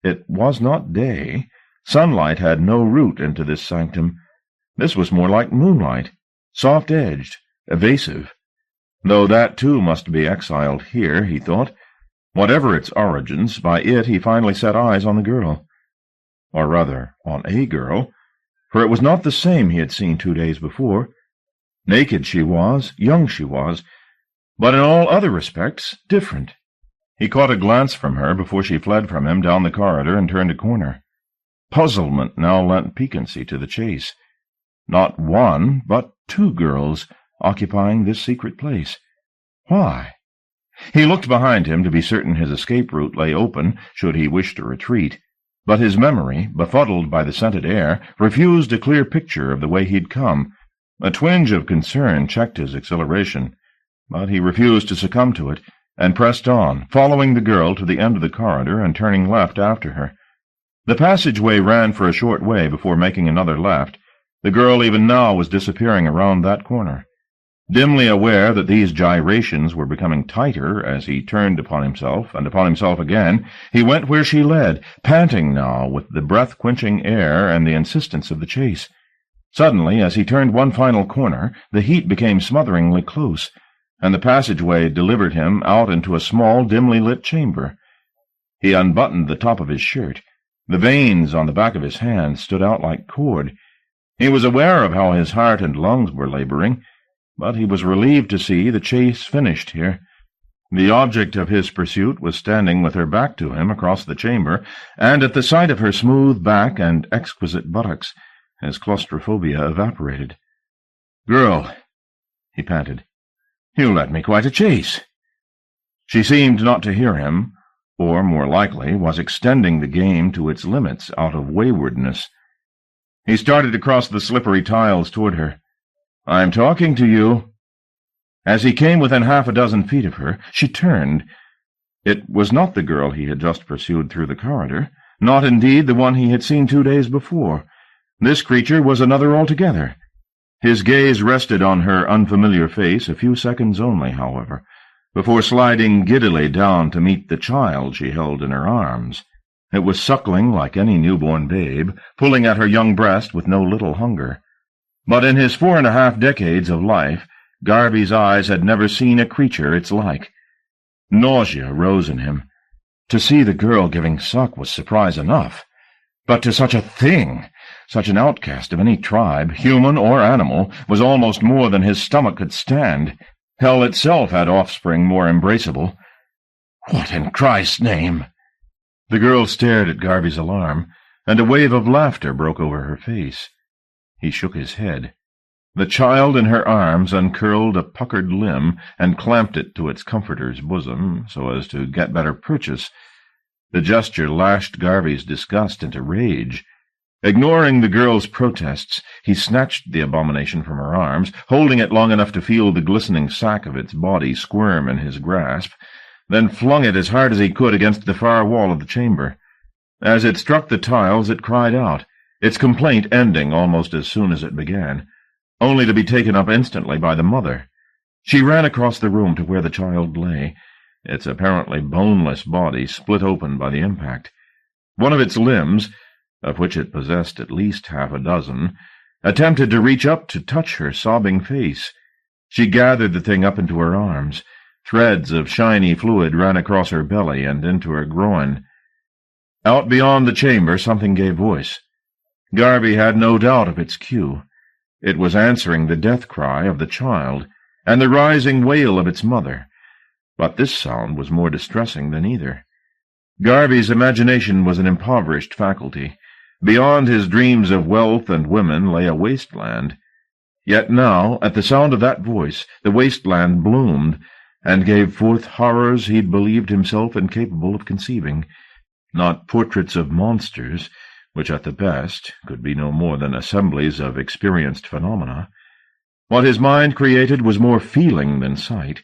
It was not day. Sunlight had no root into this sanctum. This was more like moonlight, soft-edged, evasive. Though that, too, must be exiled here, he thought. Whatever its origins, by it he finally set eyes on the girl. Or rather, on a girl, for it was not the same he had seen 2 days before. Naked she was, young she was, but in all other respects different. He caught a glance from her before she fled from him down the corridor and turned a corner. Puzzlement now lent piquancy to the chase. Not one, but 2 girls occupying this secret place. Why? He looked behind him to be certain his escape route lay open should he wish to retreat, but his memory, befuddled by the scented air, refused a clear picture of the way he'd come. A twinge of concern checked his exhilaration, but he refused to succumb to it, and pressed on, following the girl to the end of the corridor and turning left after her. The passageway ran for a short way before making another left. The girl even now was disappearing around that corner. Dimly aware that these gyrations were becoming tighter as he turned upon himself and upon himself again, he went where she led, panting now with the breath-quenching air and the insistence of the chase. Suddenly, as he turned one final corner, the heat became smotheringly close, and the passageway delivered him out into a small, dimly lit chamber. He unbuttoned the top of his shirt. The veins on the back of his hand stood out like cord. He was aware of how his heart and lungs were laboring, but he was relieved to see the chase finished here. The object of his pursuit was standing with her back to him across the chamber, and at the sight of her smooth back and exquisite buttocks, his claustrophobia evaporated. "Girl," he panted, "you led me quite a chase." She seemed not to hear him, or, more likely, was extending the game to its limits out of waywardness. He started across the slippery tiles toward her. "I'm talking to you." As he came within half a dozen feet of her, she turned. It was not the girl he had just pursued through the corridor, not indeed the one he had seen 2 days before. This creature was another altogether. His gaze rested on her unfamiliar face a few seconds only, however, before sliding giddily down to meet the child she held in her arms. It was suckling like any newborn babe, pulling at her young breast with no little hunger. But in his 4.5 decades of life, Garvey's eyes had never seen a creature its like. Nausea rose in him. To see the girl giving suck was surprise enough, but to such a thing, such an outcast of any tribe, human or animal, was almost more than his stomach could stand. Hell itself had offspring more embraceable. "What in Christ's name?" The girl stared at Garvey's alarm, and a wave of laughter broke over her face. He shook his head. The child in her arms uncurled a puckered limb and clamped it to its comforter's bosom so as to get better purchase. The gesture lashed Garvey's disgust into rage. Ignoring the girl's protests, he snatched the abomination from her arms, holding it long enough to feel the glistening sack of its body squirm in his grasp, then flung it as hard as he could against the far wall of the chamber. As it struck the tiles, it cried out, its complaint ending almost as soon as it began, only to be taken up instantly by the mother. She ran across the room to where the child lay, its apparently boneless body split open by the impact. One of its limbs, of which it possessed at least half a dozen, attempted to reach up to touch her sobbing face. She gathered the thing up into her arms. Threads of shiny fluid ran across her belly and into her groin. Out beyond the chamber something gave voice. Garvey had no doubt of its cue. It was answering the death cry of the child and the rising wail of its mother, but this sound was more distressing than either. Garvey's imagination was an impoverished faculty. Beyond his dreams of wealth and women lay a wasteland. Yet now, at the sound of that voice, the wasteland bloomed, and gave forth horrors he'd believed himself incapable of conceiving. Not portraits of monsters, which at the best could be no more than assemblies of experienced phenomena. What his mind created was more feeling than sight,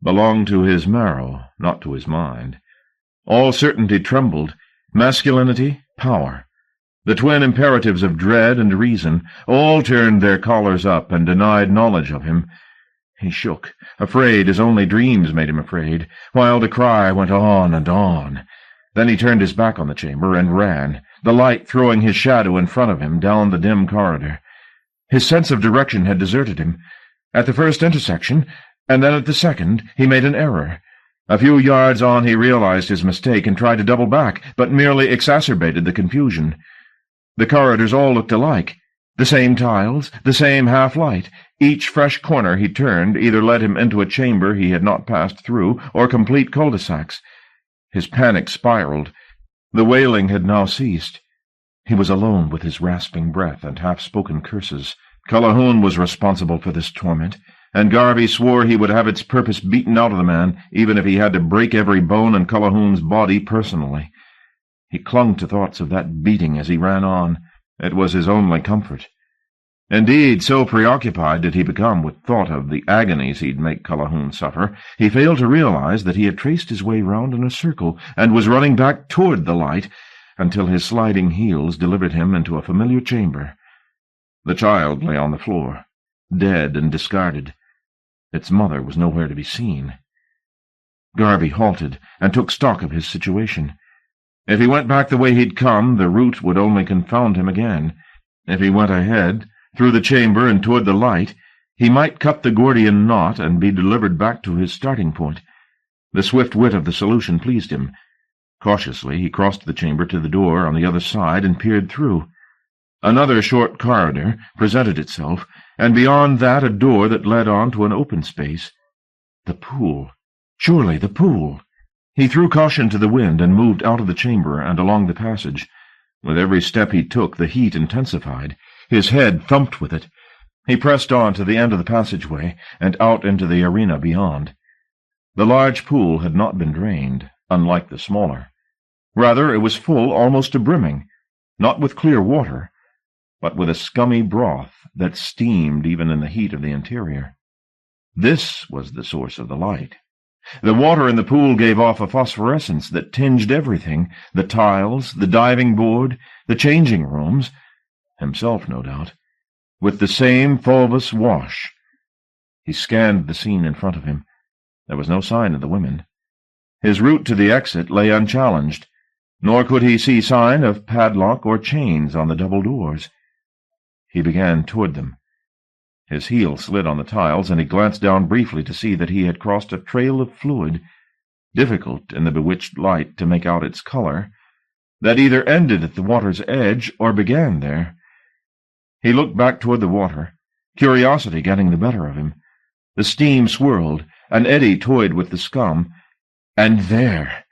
belonged to his marrow, not to his mind. All certainty trembled, masculinity, power. The twin imperatives of dread and reason all turned their collars up and denied knowledge of him. He shook, afraid as only dreams made him afraid, while the cry went on and on. Then he turned his back on the chamber and ran, the light throwing his shadow in front of him down the dim corridor. His sense of direction had deserted him. At the first intersection, and then at the second, he made an error. A few yards on he realized his mistake and tried to double back, but merely exacerbated the confusion. The corridors all looked alike. The same tiles, the same half-light. Each fresh corner he turned either led him into a chamber he had not passed through, or complete cul-de-sacs. His panic spiraled. The wailing had now ceased. He was alone with his rasping breath and half-spoken curses. Cullohoun was responsible for this torment, and Garvey swore he would have its purpose beaten out of the man, even if he had to break every bone in Cullohoun's body personally. He clung to thoughts of that beating as he ran on. It was his only comfort. Indeed, so preoccupied did he become with thought of the agonies he'd make Callaghan suffer, he failed to realize that he had traced his way round in a circle and was running back toward the light until his sliding heels delivered him into a familiar chamber. The child lay on the floor, dead and discarded. Its mother was nowhere to be seen. Garvey halted and took stock of his situation. If he went back the way he'd come, the route would only confound him again. If he went ahead, through the chamber and toward the light, he might cut the Gordian knot and be delivered back to his starting point. The swift wit of the solution pleased him. Cautiously, he crossed the chamber to the door on the other side and peered through. Another short corridor presented itself, and beyond that a door that led on to an open space. The pool. Surely the pool. He threw caution to the wind and moved out of the chamber and along the passage. With every step he took, the heat intensified. His head thumped with it. He pressed on to the end of the passageway and out into the arena beyond. The large pool had not been drained, unlike the smaller. Rather, it was full almost to brimming, not with clear water, but with a scummy broth that steamed even in the heat of the interior. This was the source of the light. The water in the pool gave off a phosphorescence that tinged everything, the tiles, the diving board, the changing rooms, himself, no doubt, with the same fulvous wash. He scanned the scene in front of him. There was no sign of the women. His route to the exit lay unchallenged, nor could he see sign of padlock or chains on the double doors. He began toward them. His heel slid on the tiles, and he glanced down briefly to see that he had crossed a trail of fluid, difficult in the bewitched light to make out its color, that either ended at the water's edge or began there. He looked back toward the water, curiosity getting the better of him. The steam swirled, an eddy toyed with the scum, and there,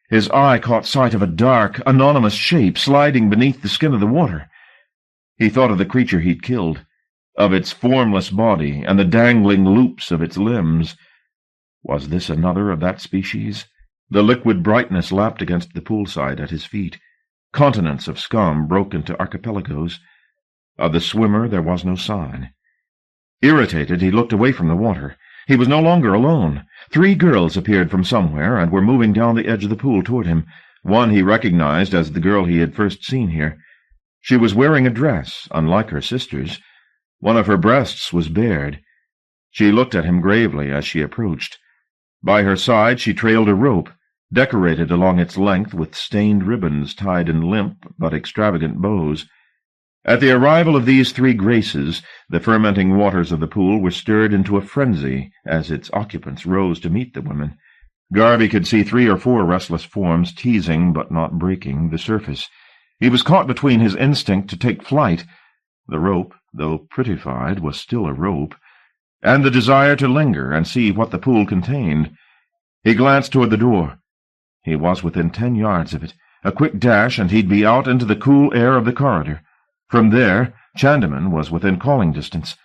his eye caught sight of a dark, anonymous shape sliding beneath the skin of the water. He thought of the creature he'd killed, of its formless body and the dangling loops of its limbs. Was this another of that species? The liquid brightness lapped against the poolside at his feet. Continents of scum broke into archipelagos. Of the swimmer there was no sign. Irritated, he looked away from the water. He was no longer alone. 3 girls appeared from somewhere and were moving down the edge of the pool toward him. One he recognized as the girl he had first seen here. She was wearing a dress, unlike her sister's. One of her breasts was bared. She looked at him gravely as she approached. By her side she trailed a rope, decorated along its length with stained ribbons tied in limp but extravagant bows. At the arrival of these 3 graces, the fermenting waters of the pool were stirred into a frenzy as its occupants rose to meet the women. Garvey could see 3 or 4 restless forms teasing but not breaking the surface. He was caught between his instinct to take flight — the rope, though prettified, was still a rope — and the desire to linger and see what the pool contained. He glanced toward the door. He was within 10 yards of it. A quick dash, and he'd be out into the cool air of the corridor. From there, Chandaman was within calling distance.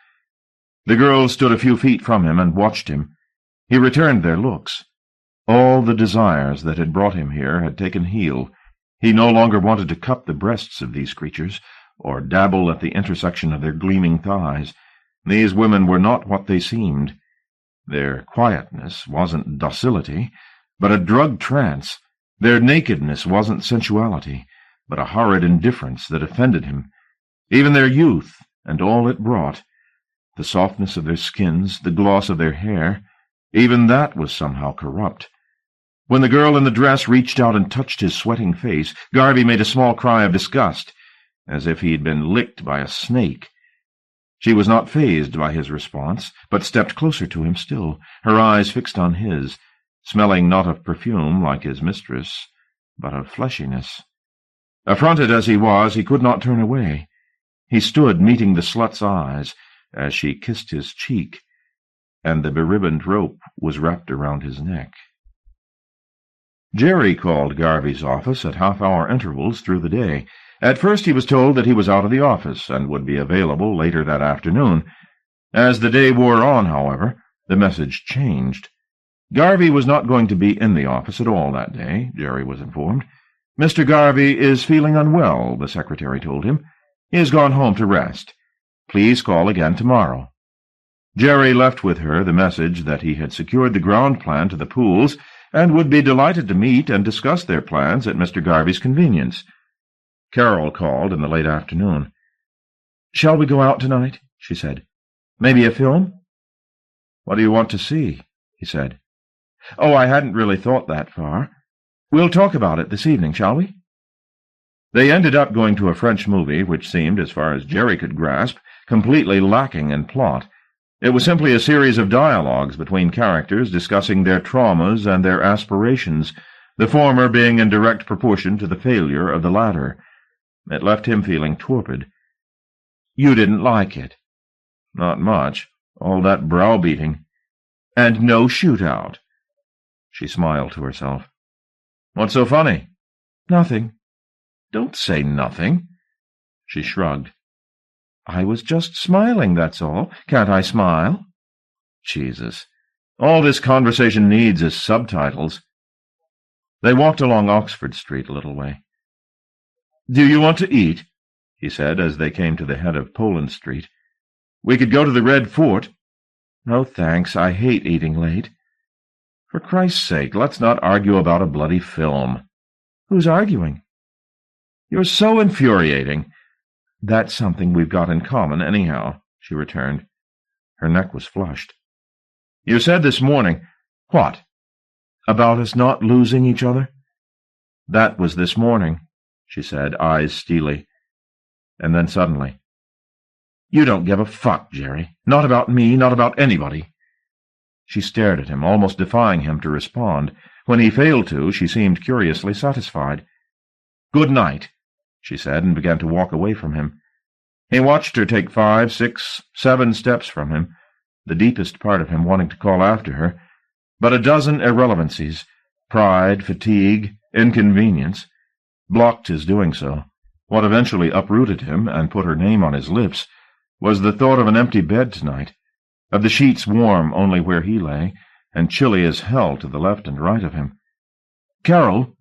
The girls stood a few feet from him and watched him. He returned their looks. All the desires that had brought him here had taken heel. He no longer wanted to cup the breasts of these creatures, or dabble at the intersection of their gleaming thighs. These women were not what they seemed. Their quietness wasn't docility, but a drugged trance. Their nakedness wasn't sensuality, but a horrid indifference that offended him. Even their youth, and all it brought, the softness of their skins, the gloss of their hair, even that was somehow corrupt. When the girl in the dress reached out and touched his sweating face, Garvey made a small cry of disgust, as if he had been licked by a snake. She was not fazed by his response, but stepped closer to him still, her eyes fixed on his, smelling not of perfume like his mistress, but of fleshiness. Affronted as he was, he could not turn away. He stood meeting the slut's eyes as she kissed his cheek, and the beribboned rope was wrapped around his neck. Jerry called Garvey's office at half-hour intervals through the day. At first he was told that he was out of the office and would be available later that afternoon. As the day wore on, however, the message changed. Garvey was not going to be in the office at all that day, Jerry was informed. Mr. Garvey is feeling unwell, the secretary told him. He has gone home to rest. Please call again tomorrow." Jerry left with her the message that he had secured the ground plan to the pools and would be delighted to meet and discuss their plans at Mr. Garvey's convenience. Carol called in the late afternoon. "Shall we go out tonight?" she said. "Maybe a film?" "What do you want to see?" he said. "Oh, I hadn't really thought that far. We'll talk about it this evening, shall we?" They ended up going to a French movie which seemed, as far as Jerry could grasp, completely lacking in plot. It was simply a series of dialogues between characters discussing their traumas and their aspirations, the former being in direct proportion to the failure of the latter. It left him feeling torpid. "You didn't like it?" "Not much. All that browbeating." "And no shootout?" She smiled to herself. "What's so funny?" "Nothing." "Don't say nothing." She shrugged. "I was just smiling, that's all. Can't I smile?" Jesus. All this conversation needs is subtitles. They walked along Oxford Street a little way. "Do you want to eat?" he said as they came to the head of Poland Street. "We could go to the Red Fort." "No, thanks. I hate eating late." "For Christ's sake, let's not argue about a bloody film." "Who's arguing?" "You're so infuriating." "That's something we've got in common, anyhow," she returned. Her neck was flushed. "You said this morning—" "What?" "About us not losing each other?" "That was this morning," she said, eyes steely. And then suddenly, "You don't give a fuck, Jerry. Not about me, not about anybody." She stared at him, almost defying him to respond. When he failed to, she seemed curiously satisfied. "Good night," she said, and began to walk away from him. He watched her take 5, 6, 7 steps from him, the deepest part of him wanting to call after her, but a dozen irrelevancies, pride, fatigue, inconvenience, blocked his doing so. What eventually uprooted him and put her name on his lips was the thought of an empty bed tonight, of the sheets warm only where he lay, and chilly as hell to the left and right of him. "Carol!"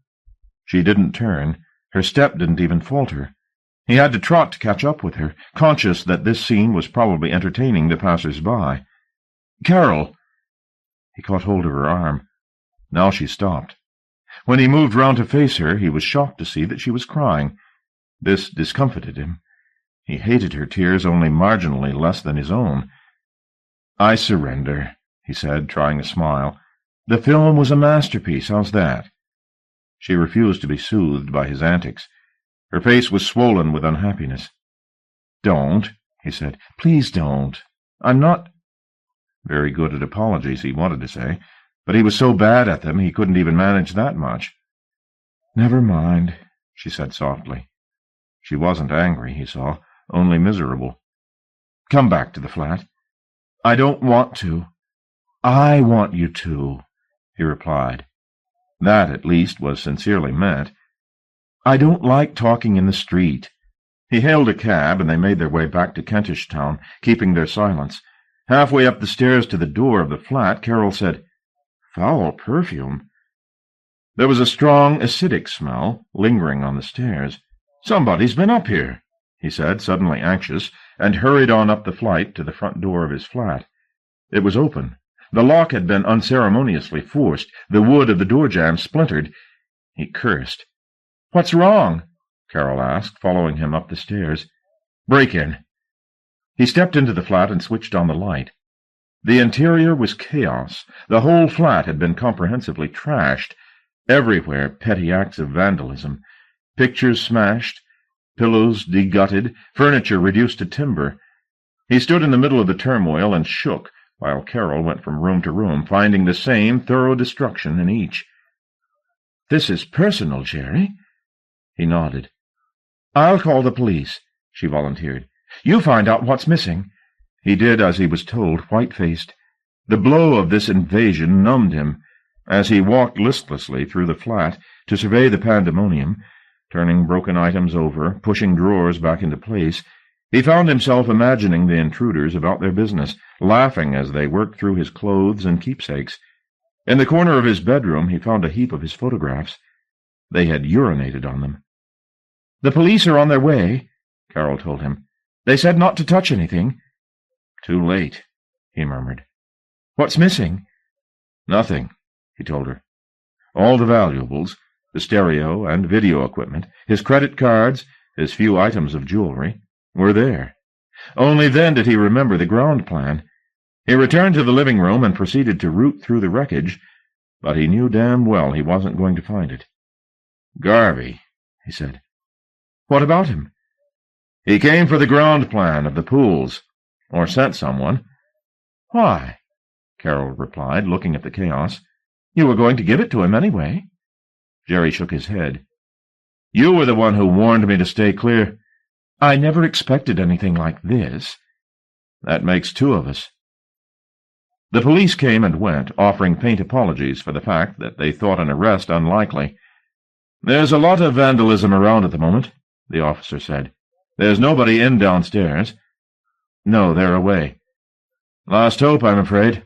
She didn't turn. Her step didn't even falter. He had to trot to catch up with her, conscious that this scene was probably entertaining the passers-by. "Carol!" He caught hold of her arm. Now she stopped. When he moved round to face her, he was shocked to see that she was crying. This discomfited him. He hated her tears only marginally less than his own. "I surrender," he said, trying a smile. "The film was a masterpiece. How's that?" She refused to be soothed by his antics. Her face was swollen with unhappiness. "Don't," he said. "Please don't. I'm not—" Very good at apologies, he wanted to say, but he was so bad at them he couldn't even manage that much. "Never mind," she said softly. She wasn't angry, he saw, only miserable. "Come back to the flat." "I don't want to." "I want you to," he replied. That, at least, was sincerely meant. "I don't like talking in the street." He hailed a cab, and they made their way back to Kentish Town, keeping their silence. Halfway up the stairs to the door of the flat, Carol said, "Foul perfume." There was a strong, acidic smell lingering on the stairs. "Somebody's been up here," he said, suddenly anxious, and hurried on up the flight to the front door of his flat. It was open. The lock had been unceremoniously forced. The wood of the door-jamb splintered. He cursed. "What's wrong?" Carol asked, following him up the stairs. "Break in." He stepped into the flat and switched on the light. The interior was chaos. The whole flat had been comprehensively trashed. Everywhere petty acts of vandalism. Pictures smashed, pillows degutted, furniture reduced to timber. He stood in the middle of the turmoil and shook, while Carol went from room to room, finding the same thorough destruction in each. "This is personal, Jerry." He nodded. "I'll call the police," she volunteered. "You find out what's missing." He did as he was told, white-faced. The blow of this invasion numbed him. As he walked listlessly through the flat to survey the pandemonium, turning broken items over, pushing drawers back into place, he found himself imagining the intruders about their business, laughing as they worked through his clothes and keepsakes. In the corner of his bedroom he found a heap of his photographs. They had urinated on them. "The police are on their way," Carol told him. They said not to touch anything." "Too late," he murmured. "What's missing?" "Nothing," he told her. All the valuables, the stereo and video equipment, his credit cards, his few items of jewelry, were there. Only then did he remember the ground plan. He returned to the living room and proceeded to root through the wreckage, but he knew damn well he wasn't going to find it. "Garvey," he said. "What about him?" "He came for the ground plan of the pools, or sent someone." "Why?" Carol replied, looking at the chaos. "You were going to give it to him anyway." Jerry shook his head. "You were the one who warned me to stay clear." "I never expected anything like this." "That makes two of us." The police came and went, offering faint apologies for the fact that they thought an arrest unlikely. "There's a lot of vandalism around at the moment," the officer said. "There's nobody in downstairs." "No, they're away." "Last hope, I'm afraid.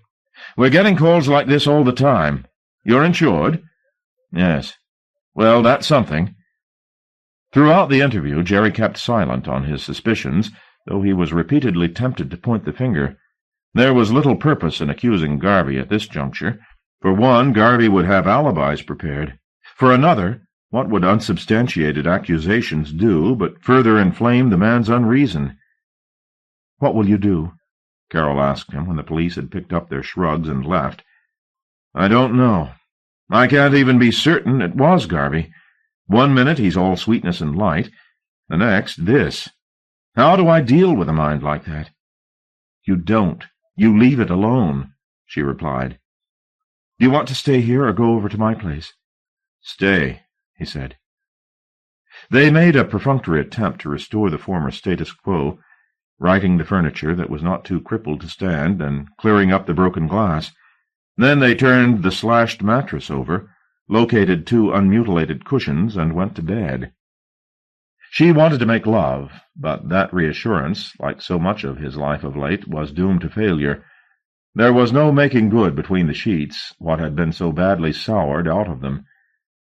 We're getting calls like this all the time. You're insured?" "Yes." "Well, that's something." Throughout the interview, Jerry kept silent on his suspicions, though he was repeatedly tempted to point the finger. There was little purpose in accusing Garvey at this juncture. For one, Garvey would have alibis prepared. For another, what would unsubstantiated accusations do but further inflame the man's unreason? "What will you do?" Carol asked him when the police had picked up their shrugs and left. "I don't know. I can't even be certain it was Garvey. One minute he's all sweetness and light, the next this. How do I deal with a mind like that?" "You don't. You leave it alone," she replied. "Do you want to stay here or go over to my place?" "Stay," he said. They made a perfunctory attempt to restore the former status quo, righting the furniture that was not too crippled to stand and clearing up the broken glass. Then they turned the slashed mattress over, located 2 unmutilated cushions, and went to bed. She wanted to make love, but that reassurance, like so much of his life of late, was doomed to failure. There was no making good between the sheets what had been so badly soured out of them.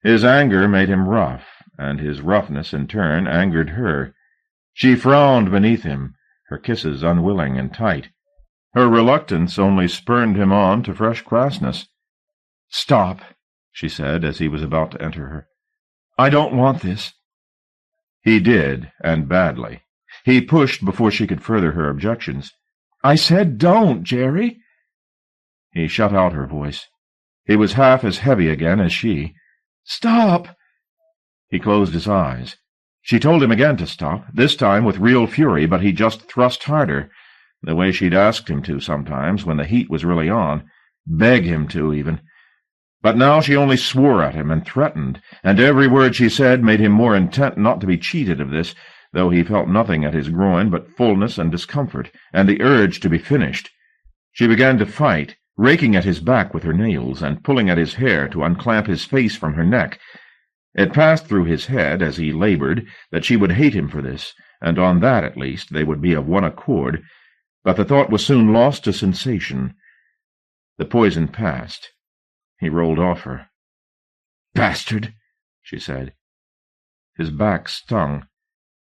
His anger made him rough, and his roughness in turn angered her. She frowned beneath him, her kisses unwilling and tight. Her reluctance only spurred him on to fresh crassness. "Stop," she said as he was about to enter her. "I don't want this." He did, and badly. He pushed before she could further her objections. "I said don't, Jerry." He shut out her voice. He was half as heavy again as she. "Stop!" He closed his eyes. She told him again to stop, this time with real fury, but he just thrust harder, the way she'd asked him to sometimes when the heat was really on, beg him to, even. But now she only swore at him and threatened, and every word she said made him more intent not to be cheated of this, though he felt nothing at his groin but fullness and discomfort, and the urge to be finished. She began to fight, raking at his back with her nails, and pulling at his hair to unclamp his face from her neck. It passed through his head, as he labored, that she would hate him for this, and on that, at least, they would be of one accord, but the thought was soon lost to sensation. The poison passed. He rolled off her. "Bastard," she said. His back stung.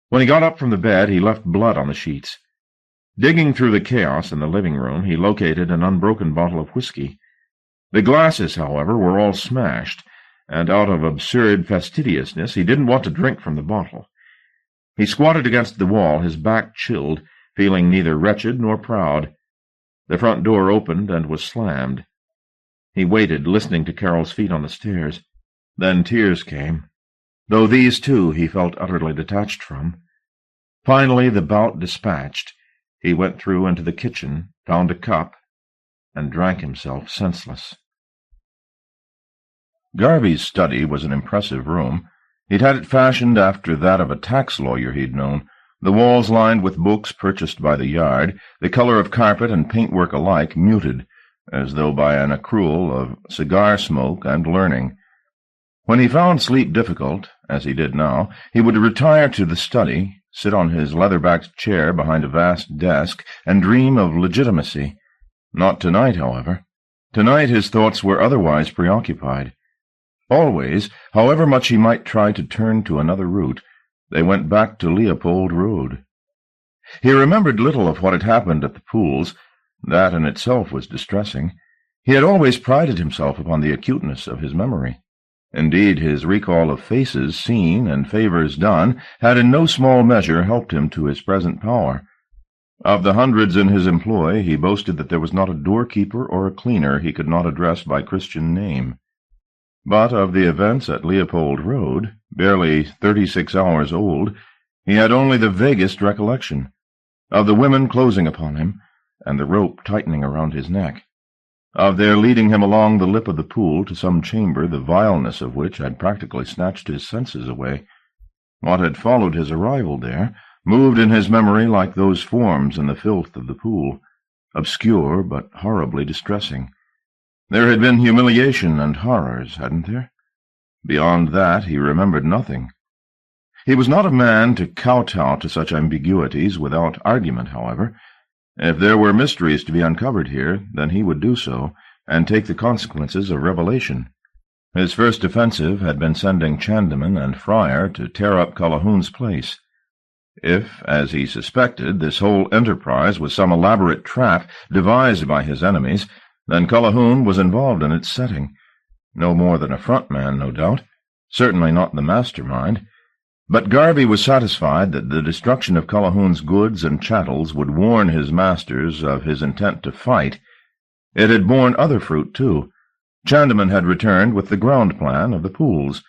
When he got up from the bed, he left blood on the sheets. Digging through the chaos in the living room, he located an unbroken bottle of whiskey. The glasses, however, were all smashed, and out of absurd fastidiousness he didn't want to drink from the bottle. He squatted against the wall, his back chilled, feeling neither wretched nor proud. The front door opened and was slammed. He waited, listening to Carol's feet on the stairs. Then tears came, though these, too, he felt utterly detached from. Finally, the bout dispatched, he went through into the kitchen, found a cup, and drank himself senseless. Garvey's study was an impressive room. He'd had it fashioned after that of a tax lawyer he'd known, the walls lined with books purchased by the yard, the color of carpet and paintwork alike muted, as though by an accrual of cigar smoke and learning. When he found sleep difficult, as he did now, he would retire to the study, sit on his leather-backed chair behind a vast desk, and dream of legitimacy. Not tonight, however. Tonight his thoughts were otherwise preoccupied. Always, however much he might try to turn to another route, they went back to Leopold Road. He remembered little of what had happened at the pools. That in itself was distressing. He had always prided himself upon the acuteness of his memory. Indeed, his recall of faces seen and favors done had in no small measure helped him to his present power. Of the hundreds in his employ, he boasted that there was not a doorkeeper or a cleaner he could not address by Christian name. But of the events at Leopold Road, barely 36 hours old, he had only the vaguest recollection, of the women closing upon him, and the rope tightening around his neck, of their leading him along the lip of the pool to some chamber the vileness of which had practically snatched his senses away. What had followed his arrival there moved in his memory like those forms in the filth of the pool, obscure but horribly distressing. There had been humiliation and horrors, hadn't there? Beyond that he remembered nothing. He was not a man to kowtow to such ambiguities without argument, however. If there were mysteries to be uncovered here, then he would do so, and take the consequences of revelation. His first offensive had been sending Chandyman and Fryer to tear up Colquhoun's place. If, as he suspected, this whole enterprise was some elaborate trap devised by his enemies, then Colquhoun was involved in its setting. No more than a front man, no doubt, certainly not the mastermind. But Garvey was satisfied that the destruction of Colquhoun's goods and chattels would warn his masters of his intent to fight. It had borne other fruit, too. Chandyman had returned with the ground plan of the pools.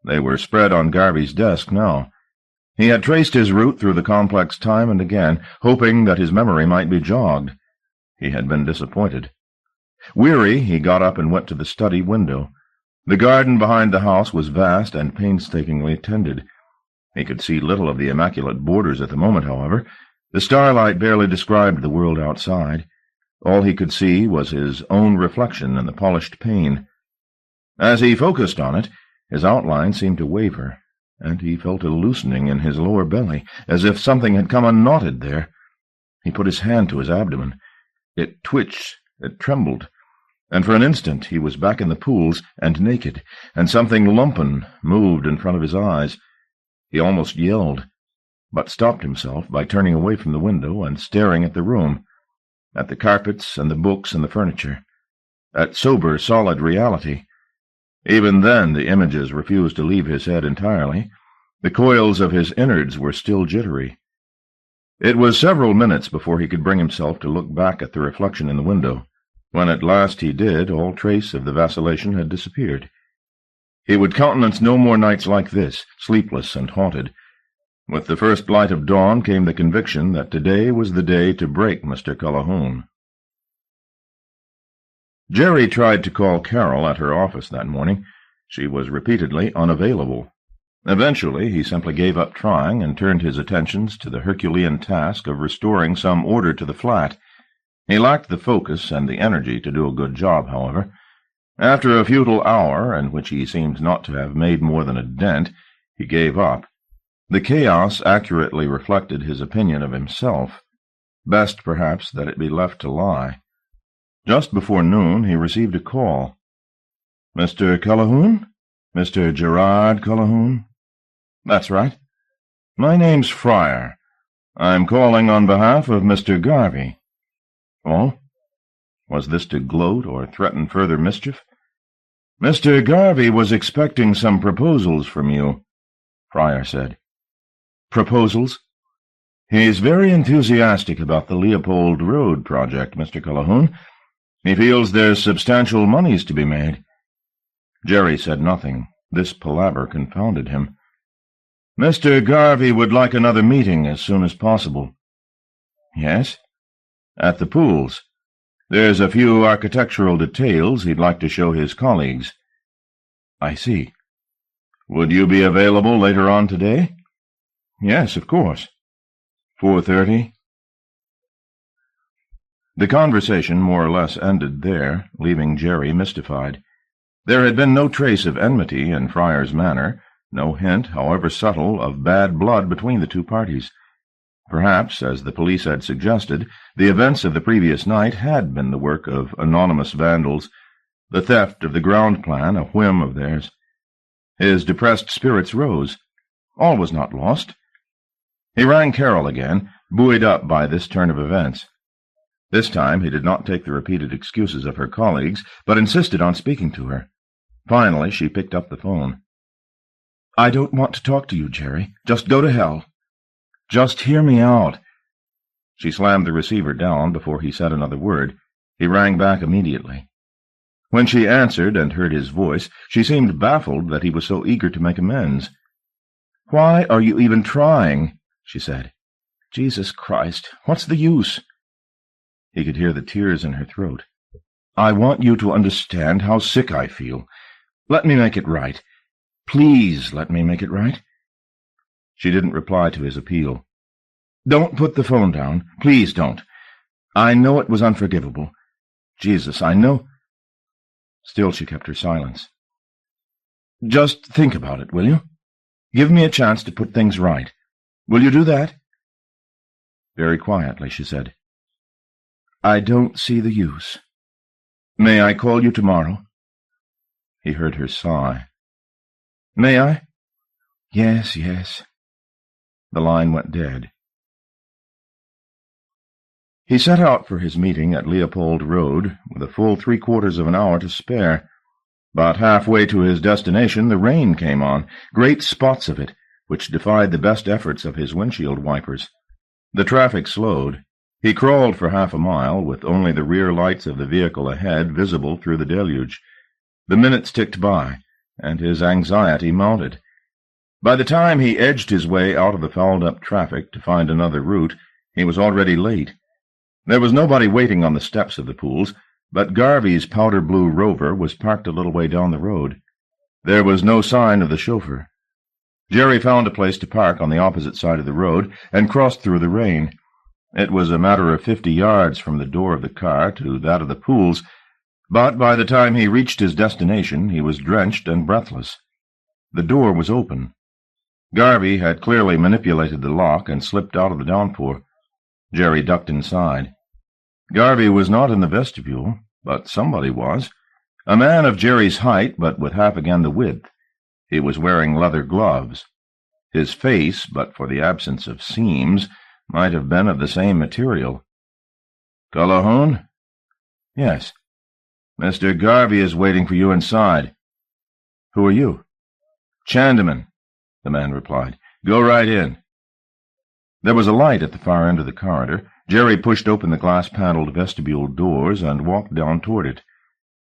They were spread on Garvey's desk now. He had traced his route through the complex time and again, hoping that his memory might be jogged. He had been disappointed. Weary, he got up and went to the study window. The garden behind the house was vast and painstakingly tended. He could see little of the immaculate borders at the moment, however. The starlight barely described the world outside. All he could see was his own reflection in the polished pane. As he focused on it, his outline seemed to waver, and he felt a loosening in his lower belly, as if something had come unknotted there. He put his hand to his abdomen. It twitched, it trembled, and for an instant he was back in the pools and naked, and something lumpen moved in front of his eyes. He almost yelled, but stopped himself by turning away from the window and staring at the room, at the carpets and the books and the furniture, at sober, solid reality. Even then the images refused to leave his head entirely. The coils of his innards were still jittery. It was several minutes before he could bring himself to look back at the reflection in the window. When at last he did, all trace of the vacillation had disappeared. He would countenance no more nights like this, sleepless and haunted. With the first light of dawn came the conviction that today was the day to break Mr. Colquhoun. Jerry tried to call Carol at her office that morning. She was repeatedly unavailable. Eventually he simply gave up trying and turned his attentions to the Herculean task of restoring some order to the flat. He lacked the focus and the energy to do a good job, however. After a futile hour, in which he seemed not to have made more than a dent, he gave up. The chaos accurately reflected his opinion of himself. Best, perhaps, that it be left to lie. Just before noon he received a call. "Mr. Colquhoun? Mr. Gerard Colquhoun?" "That's right." "My name's Fryer. I'm calling on behalf of Mr. Garvey." "Oh?" Was this to gloat or threaten further mischief? "Mr. Garvey was expecting some proposals from you," Fryer said. "Proposals?" "He's very enthusiastic about the Leopold Road project, Mr. Colquhoun. He feels there's substantial moneys to be made." Jerry said nothing. This palaver confounded him. "Mr. Garvey would like another meeting as soon as possible." "Yes?" "At the pools. There's a few architectural details he'd like to show his colleagues." "I see." "Would you be available later on today?" "Yes, of course." 4:30. The conversation more or less ended there, leaving Jerry mystified. There had been no trace of enmity in Fryer's manner, no hint, however subtle, of bad blood between the two parties. Perhaps, as the police had suggested, the events of the previous night had been the work of anonymous vandals, the theft of the ground plan a whim of theirs. His depressed spirits rose. All was not lost. He rang Carol again, buoyed up by this turn of events. This time he did not take the repeated excuses of her colleagues, but insisted on speaking to her. Finally, she picked up the phone. "I don't want to talk to you, Jerry. Just go to hell." "Just hear me out." She slammed the receiver down before he said another word. He rang back immediately. When she answered and heard his voice, she seemed baffled that he was so eager to make amends. "Why are you even trying?" she said. "Jesus Christ, what's the use?" He could hear the tears in her throat. "I want you to understand how sick I feel. Let me make it right. Please let me make it right." She didn't reply to his appeal. "Don't put the phone down. Please don't. I know it was unforgivable. Jesus, I know—" Still she kept her silence. "Just think about it, will you? Give me a chance to put things right. Will you do that?" Very quietly she said, "I don't see the use. May I call you tomorrow?" He heard her sigh. "May I?" "Yes, yes." The line went dead. He set out for his meeting at Leopold Road with a full 3/4 of an hour to spare. But halfway to his destination the rain came on, great spots of it, which defied the best efforts of his windshield wipers. The traffic slowed. He crawled for half a mile, with only the rear lights of the vehicle ahead visible through the deluge. The minutes ticked by, and his anxiety mounted. By the time he edged his way out of the fouled-up traffic to find another route, he was already late. There was nobody waiting on the steps of the pools, but Garvey's powder-blue Rover was parked a little way down the road. There was no sign of the chauffeur. Jerry found a place to park on the opposite side of the road and crossed through the rain. It was a matter of 50 yards from the door of the car to that of the pools, but by the time he reached his destination he was drenched and breathless. The door was open. Garvey had clearly manipulated the lock and slipped out of the downpour. Jerry ducked inside. Garvey was not in the vestibule, but somebody was. A man of Jerry's height, but with half again the width. He was wearing leather gloves. His face, but for the absence of seams, might have been of the same material. "Calhoun?" "Yes." "Mr. Garvey is waiting for you inside." "Who are you?" "Chandeman," the man replied. "Go right in." There was a light at the far end of the corridor. Jerry pushed open the glass-paneled vestibule doors and walked down toward it.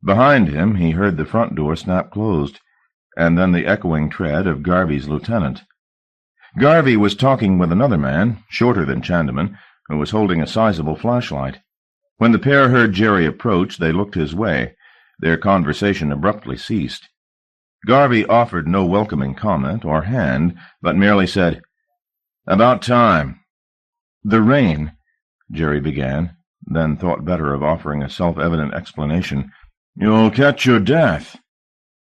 Behind him he heard the front door snap closed, and then the echoing tread of Garvey's lieutenant. Garvey was talking with another man, shorter than Chandeman, who was holding a sizable flashlight. When the pair heard Jerry approach, they looked his way. Their conversation abruptly ceased. Garvey offered no welcoming comment or hand, but merely said, "About time." "The rain," Jerry began, then thought better of offering a self-evident explanation. "You'll catch your death,"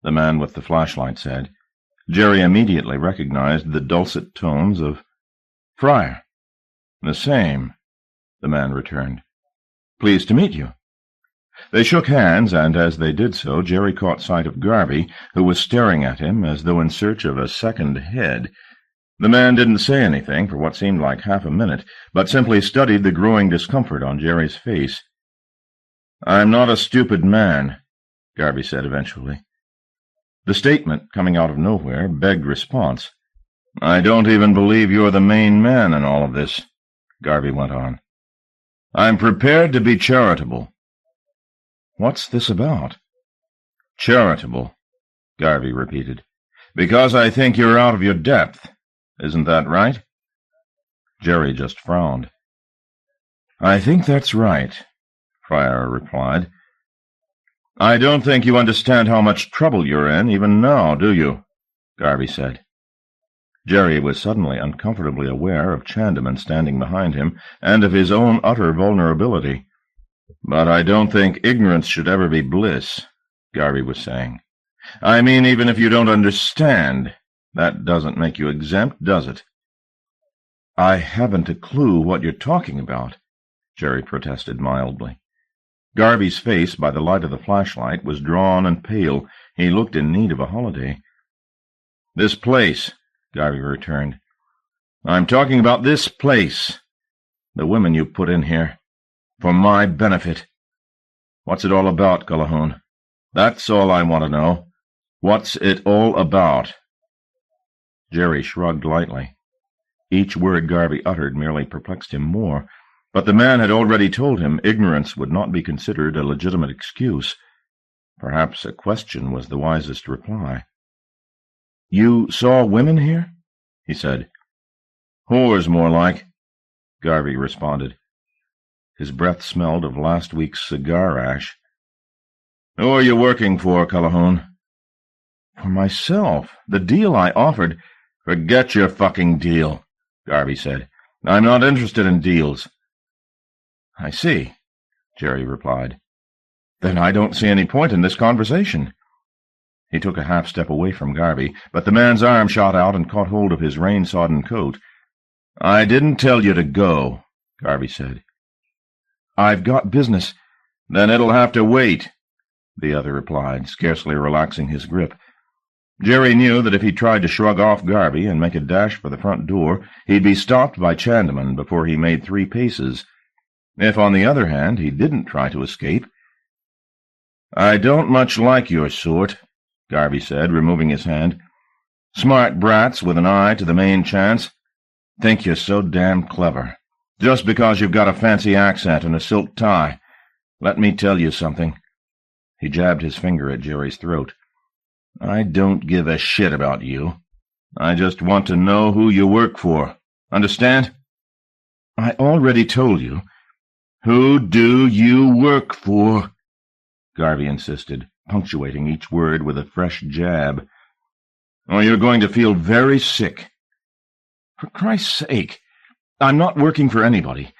the man with the flashlight said. Jerry immediately recognized the dulcet tones of Fryer. "The same," the man returned. "Pleased to meet you." They shook hands, and as they did so, Jerry caught sight of Garvey, who was staring at him as though in search of a second head. The man didn't say anything for what seemed like half a minute, but simply studied the growing discomfort on Jerry's face. "I'm not a stupid man," Garvey said eventually. The statement, coming out of nowhere, begged response. "I don't even believe you're the main man in all of this," Garvey went on. "I'm prepared to be charitable." "What's this about?" "Charitable," Garvey repeated, "because I think you're out of your depth. Isn't that right?" Jerry just frowned. "I think that's right," Fryer replied. "I don't think you understand how much trouble you're in, even now, do you?" Garvey said. Jerry was suddenly uncomfortably aware of Chandeman standing behind him, and of his own utter vulnerability. "But I don't think ignorance should ever be bliss," Garvey was saying. "I mean, even if you don't understand, that doesn't make you exempt, does it?" "I haven't a clue what you're talking about," Jerry protested mildly. Garvey's face, by the light of the flashlight, was drawn and pale. He looked in need of a holiday. "This place," Garvey returned. "I'm talking about this place. The women you put in here. For my benefit. What's it all about, Culhahun? That's all I want to know. What's it all about?" Jerry shrugged lightly. Each word Garvey uttered merely perplexed him more, but the man had already told him ignorance would not be considered a legitimate excuse. Perhaps a question was the wisest reply. "You saw women here?" he said. "Whores, more like," Garvey responded. His breath smelled of last week's cigar ash. "Who are you working for, Culhahun?" "For myself. The deal I offered—" "Forget your fucking deal," Garvey said. "I'm not interested in deals." "I see," Jerry replied. "Then I don't see any point in this conversation." He took a half-step away from Garvey, but the man's arm shot out and caught hold of his rain-sodden coat. "I didn't tell you to go," Garvey said. "I've got business." "Then it'll have to wait," the other replied, scarcely relaxing his grip. Jerry knew that if he tried to shrug off Garvey and make a dash for the front door, he'd be stopped by Chandeman before he made 3 paces. If, on the other hand, he didn't try to escape— "I don't much like your sort," Garvey said, removing his hand. "Smart brats with an eye to the main chance. Think you're so damn clever, just because you've got a fancy accent and a silk tie. Let me tell you something." He jabbed his finger at Jerry's throat. "I don't give a shit about you. I just want to know who you work for. Understand?" "I already told you." "Who do you work for?" Garvey insisted, punctuating each word with a fresh jab. "Or you're going to feel very sick." "For Christ's sake, I'm not working for anybody,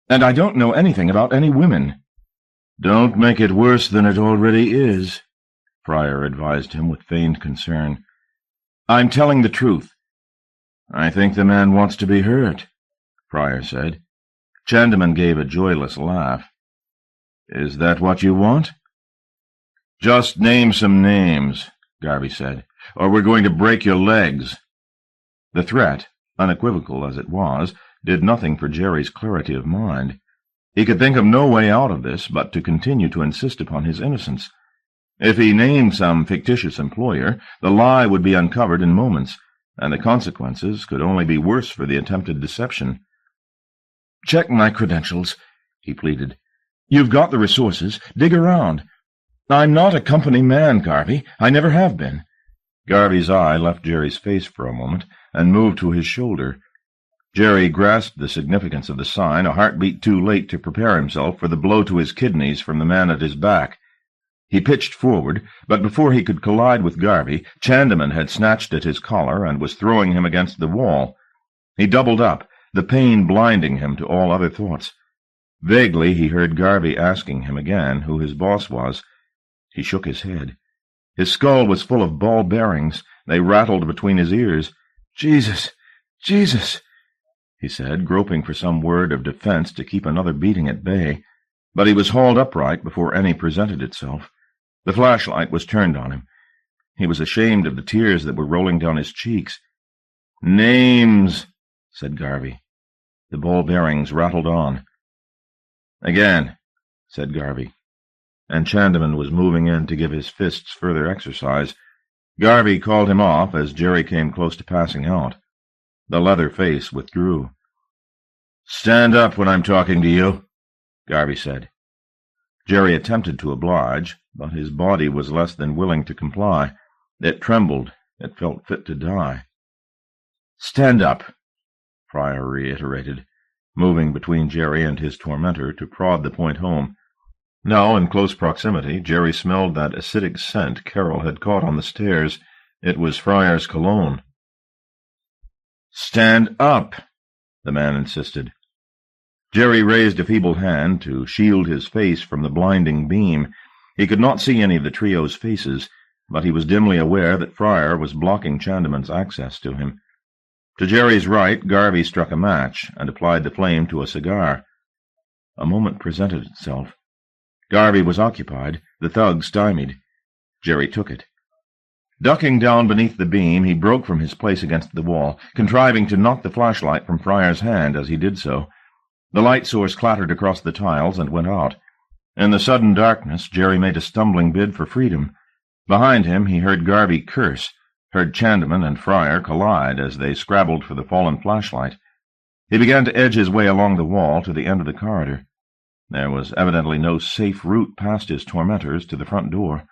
and I don't know anything about any women." "Don't make it worse than it already is," Fryer advised him with feigned concern. "I'm telling the truth." "I think the man wants to be hurt," Fryer said. Chandeman gave a joyless laugh. "Is that what you want?" "Just name some names," Garvey said, "or we're going to break your legs." The threat, unequivocal as it was, did nothing for Jerry's clarity of mind. He could think of no way out of this but to continue to insist upon his innocence. If he named some fictitious employer, the lie would be uncovered in moments, and the consequences could only be worse for the attempted deception. "Check my credentials," he pleaded. "You've got the resources. Dig around. I'm not a company man, Garvey. I never have been." Garvey's eye left Jerry's face for a moment and moved to his shoulder. Jerry grasped the significance of the sign, a heartbeat too late to prepare himself for the blow to his kidneys from the man at his back. He pitched forward, but before he could collide with Garvey, Chandeman had snatched at his collar and was throwing him against the wall. He doubled up, the pain blinding him to all other thoughts. Vaguely he heard Garvey asking him again who his boss was. He shook his head. His skull was full of ball bearings. They rattled between his ears. "Jesus! Jesus!" he said, groping for some word of defense to keep another beating at bay. But he was hauled upright before any presented itself. The flashlight was turned on him. He was ashamed of the tears that were rolling down his cheeks. "Names," said Garvey. The ball bearings rattled on. "Again," said Garvey. And Chandeman was moving in to give his fists further exercise. Garvey called him off as Jerry came close to passing out. The leather face withdrew. "Stand up when I'm talking to you," Garvey said. Jerry attempted to oblige, but his body was less than willing to comply. It trembled. It felt fit to die. "Stand up," Fryer reiterated, moving between Jerry and his tormentor to prod the point home. Now, in close proximity, Jerry smelled that acidic scent Carol had caught on the stairs. It was Fryer's cologne. "Stand up," the man insisted. Jerry raised a feeble hand to shield his face from the blinding beam. He could not see any of the trio's faces, but he was dimly aware that Fryer was blocking Chandeman's access to him. To Jerry's right, Garvey struck a match and applied the flame to a cigar. A moment presented itself. Garvey was occupied, the thug stymied. Jerry took it. Ducking down beneath the beam, he broke from his place against the wall, contriving to knock the flashlight from Fryer's hand as he did so. The light source clattered across the tiles and went out. In the sudden darkness, Jerry made a stumbling bid for freedom. Behind him, he heard Garvey curse, heard Chandaman and Fryer collide as they scrabbled for the fallen flashlight. He began to edge his way along the wall to the end of the corridor. There was evidently no safe route past his tormentors to the front door.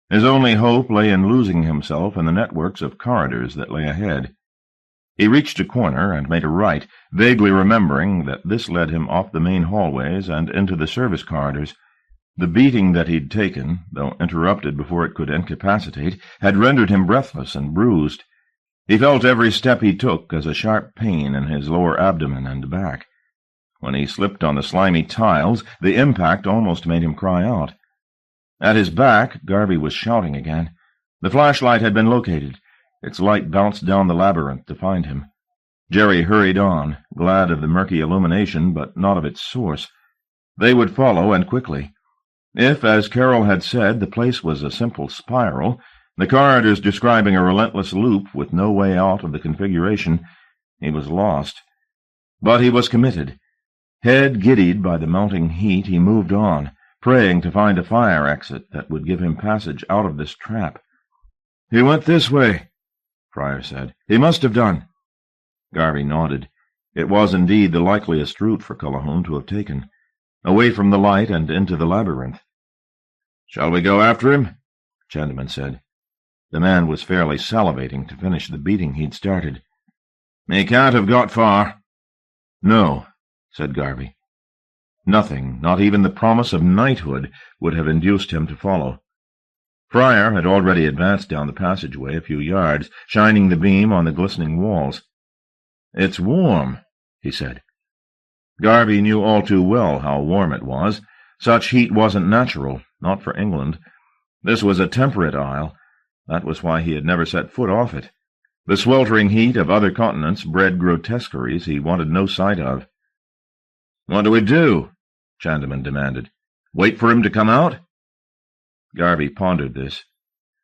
His only hope lay in losing himself in the networks of corridors that lay ahead. He reached a corner and made a right, vaguely remembering that this led him off the main hallways and into the service corridors. The beating that he'd taken, though interrupted before it could incapacitate, had rendered him breathless and bruised. He felt every step he took as a sharp pain in his lower abdomen and back. When he slipped on the slimy tiles, the impact almost made him cry out. At his back, Garvey was shouting again. The flashlight had been located. Its light bounced down the labyrinth to find him. Jerry hurried on, glad of the murky illumination, but not of its source. They would follow, and quickly. If, as Carroll had said, the place was a simple spiral, the corridors describing a relentless loop with no way out of the configuration, he was lost. But he was committed. Head giddied by the mounting heat, he moved on, praying to find a fire exit that would give him passage out of this trap. "He went this way," Fryer said. "He must have done." Garvey nodded. It was indeed the likeliest route for Cullohune to have taken, away from the light and into the labyrinth. "Shall we go after him?" Chandaman said. The man was fairly salivating to finish the beating he'd started. "He can't have got far." "No," said Garvey. Nothing, not even the promise of knighthood, would have induced him to follow. Fryer had already advanced down the passageway a few yards, shining the beam on the glistening walls. "It's warm," he said. Garvey knew all too well how warm it was. Such heat wasn't natural, not for England. This was a temperate isle. That was why he had never set foot off it. The sweltering heat of other continents bred grotesqueries he wanted no sight of. "What do we do?" Chandaman demanded. "Wait for him to come out?" Garvey pondered this.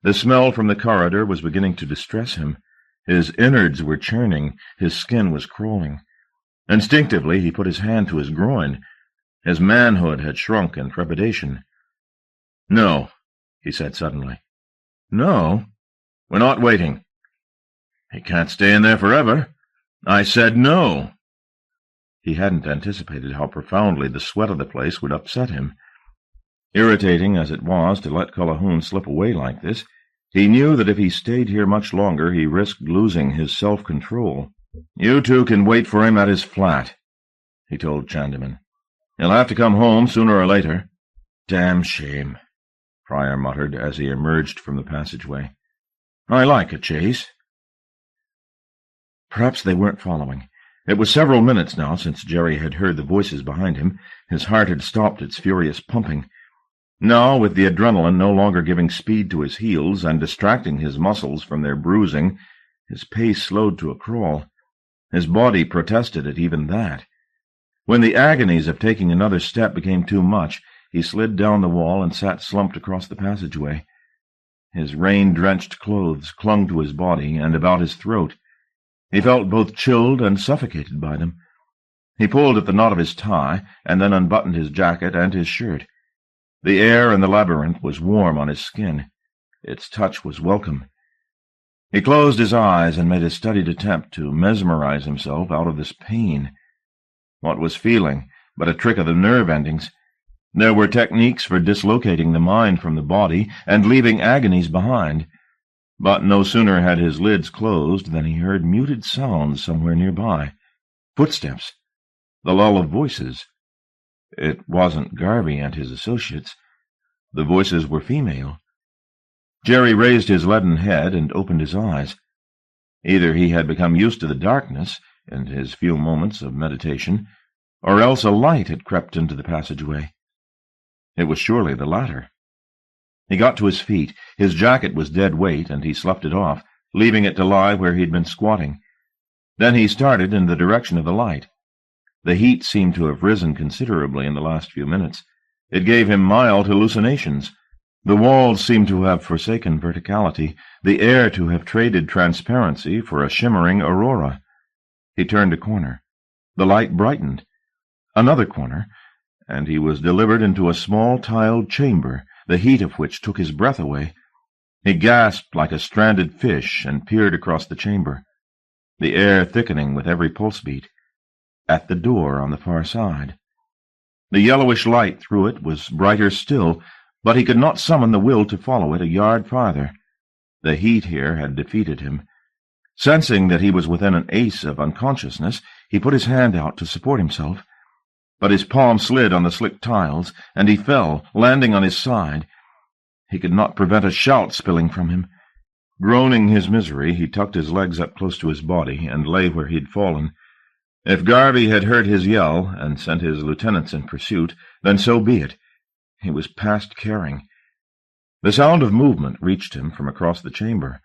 The smell from the corridor was beginning to distress him. His innards were churning, his skin was crawling. Instinctively he put his hand to his groin. His manhood had shrunk in trepidation. "No," he said suddenly. "No? We're not waiting." "He can't stay in there forever." "I said no." He hadn't anticipated how profoundly the sweat of the place would upset him. Irritating as it was to let Cullohune slip away like this, he knew that if he stayed here much longer he risked losing his self-control. "You two can wait for him at his flat," he told Chandaman. "He'll have to come home sooner or later." "Damn shame," Fryer muttered as he emerged from the passageway. "I like a chase." Perhaps they weren't following. It was several minutes now since Jerry had heard the voices behind him. His heart had stopped its furious pumping. Now, with the adrenaline no longer giving speed to his heels and distracting his muscles from their bruising, his pace slowed to a crawl. His body protested at even that. When the agonies of taking another step became too much, he slid down the wall and sat slumped across the passageway. His rain-drenched clothes clung to his body and about his throat. He felt both chilled and suffocated by them. He pulled at the knot of his tie, and then unbuttoned his jacket and his shirt. The air in the labyrinth was warm on his skin. Its touch was welcome. He closed his eyes and made a studied attempt to mesmerize himself out of this pain. What was feeling but a trick of the nerve endings? There were techniques for dislocating the mind from the body and leaving agonies behind. But no sooner had his lids closed than he heard muted sounds somewhere nearby. Footsteps. The lull of voices. It wasn't Garvey and his associates. The voices were female. Jerry raised his leaden head and opened his eyes. Either he had become used to the darkness in his few moments of meditation, or else a light had crept into the passageway. It was surely the latter. He got to his feet. His jacket was dead weight, and he sloughed it off, leaving it to lie where he'd been squatting. Then he started in the direction of the light. The heat seemed to have risen considerably in the last few minutes. It gave him mild hallucinations. The walls seemed to have forsaken verticality, the air to have traded transparency for a shimmering aurora. He turned a corner. The light brightened. Another corner, and he was delivered into a small tiled chamber, the heat of which took his breath away. He gasped like a stranded fish and peered across the chamber, the air thickening with every pulse beat. At the door on the far side. The yellowish light through it was brighter still, but he could not summon the will to follow it a yard farther. The heat here had defeated him. Sensing that he was within an ace of unconsciousness, he put his hand out to support himself, but his palm slid on the slick tiles, and he fell, landing on his side. He could not prevent a shout spilling from him. Groaning his misery, he tucked his legs up close to his body and lay where he had fallen. If Garvey had heard his yell and sent his lieutenants in pursuit, then so be it. He was past caring. The sound of movement reached him from across the chamber.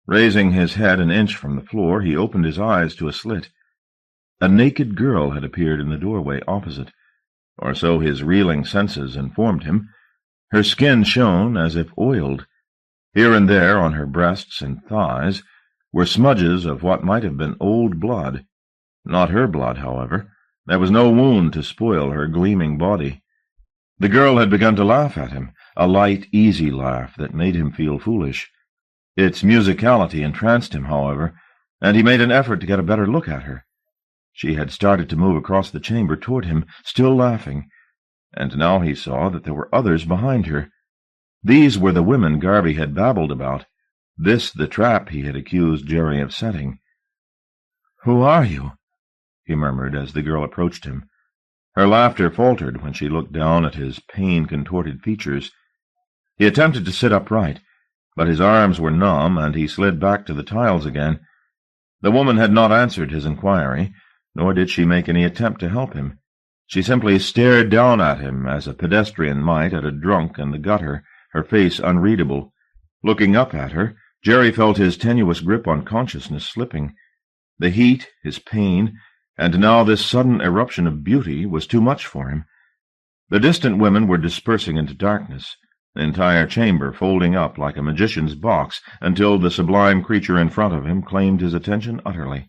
Raising his head an inch from the floor, he opened his eyes to a slit. A naked girl had appeared in the doorway opposite, or so his reeling senses informed him. Her skin shone as if oiled. Here and there on her breasts and thighs were smudges of what might have been old blood. Not her blood, however. There was no wound to spoil her gleaming body. The girl had begun to laugh at him, a light, easy laugh that made him feel foolish. Its musicality entranced him, however, and he made an effort to get a better look at her. She had started to move across the chamber toward him, still laughing, and now he saw that there were others behind her. These were the women Garvey had babbled about, this the trap he had accused Jerry of setting. "Who are you?" he murmured as the girl approached him. Her laughter faltered when she looked down at his pain-contorted features. He attempted to sit upright, but his arms were numb, and he slid back to the tiles again. The woman had not answered his inquiry, nor did she make any attempt to help him. She simply stared down at him as a pedestrian might at a drunk in the gutter, her face unreadable. Looking up at her, Jerry felt his tenuous grip on consciousness slipping. The heat, his pain, and now this sudden eruption of beauty was too much for him. The distant women were dispersing into darkness, the entire chamber folding up like a magician's box until the sublime creature in front of him claimed his attention utterly.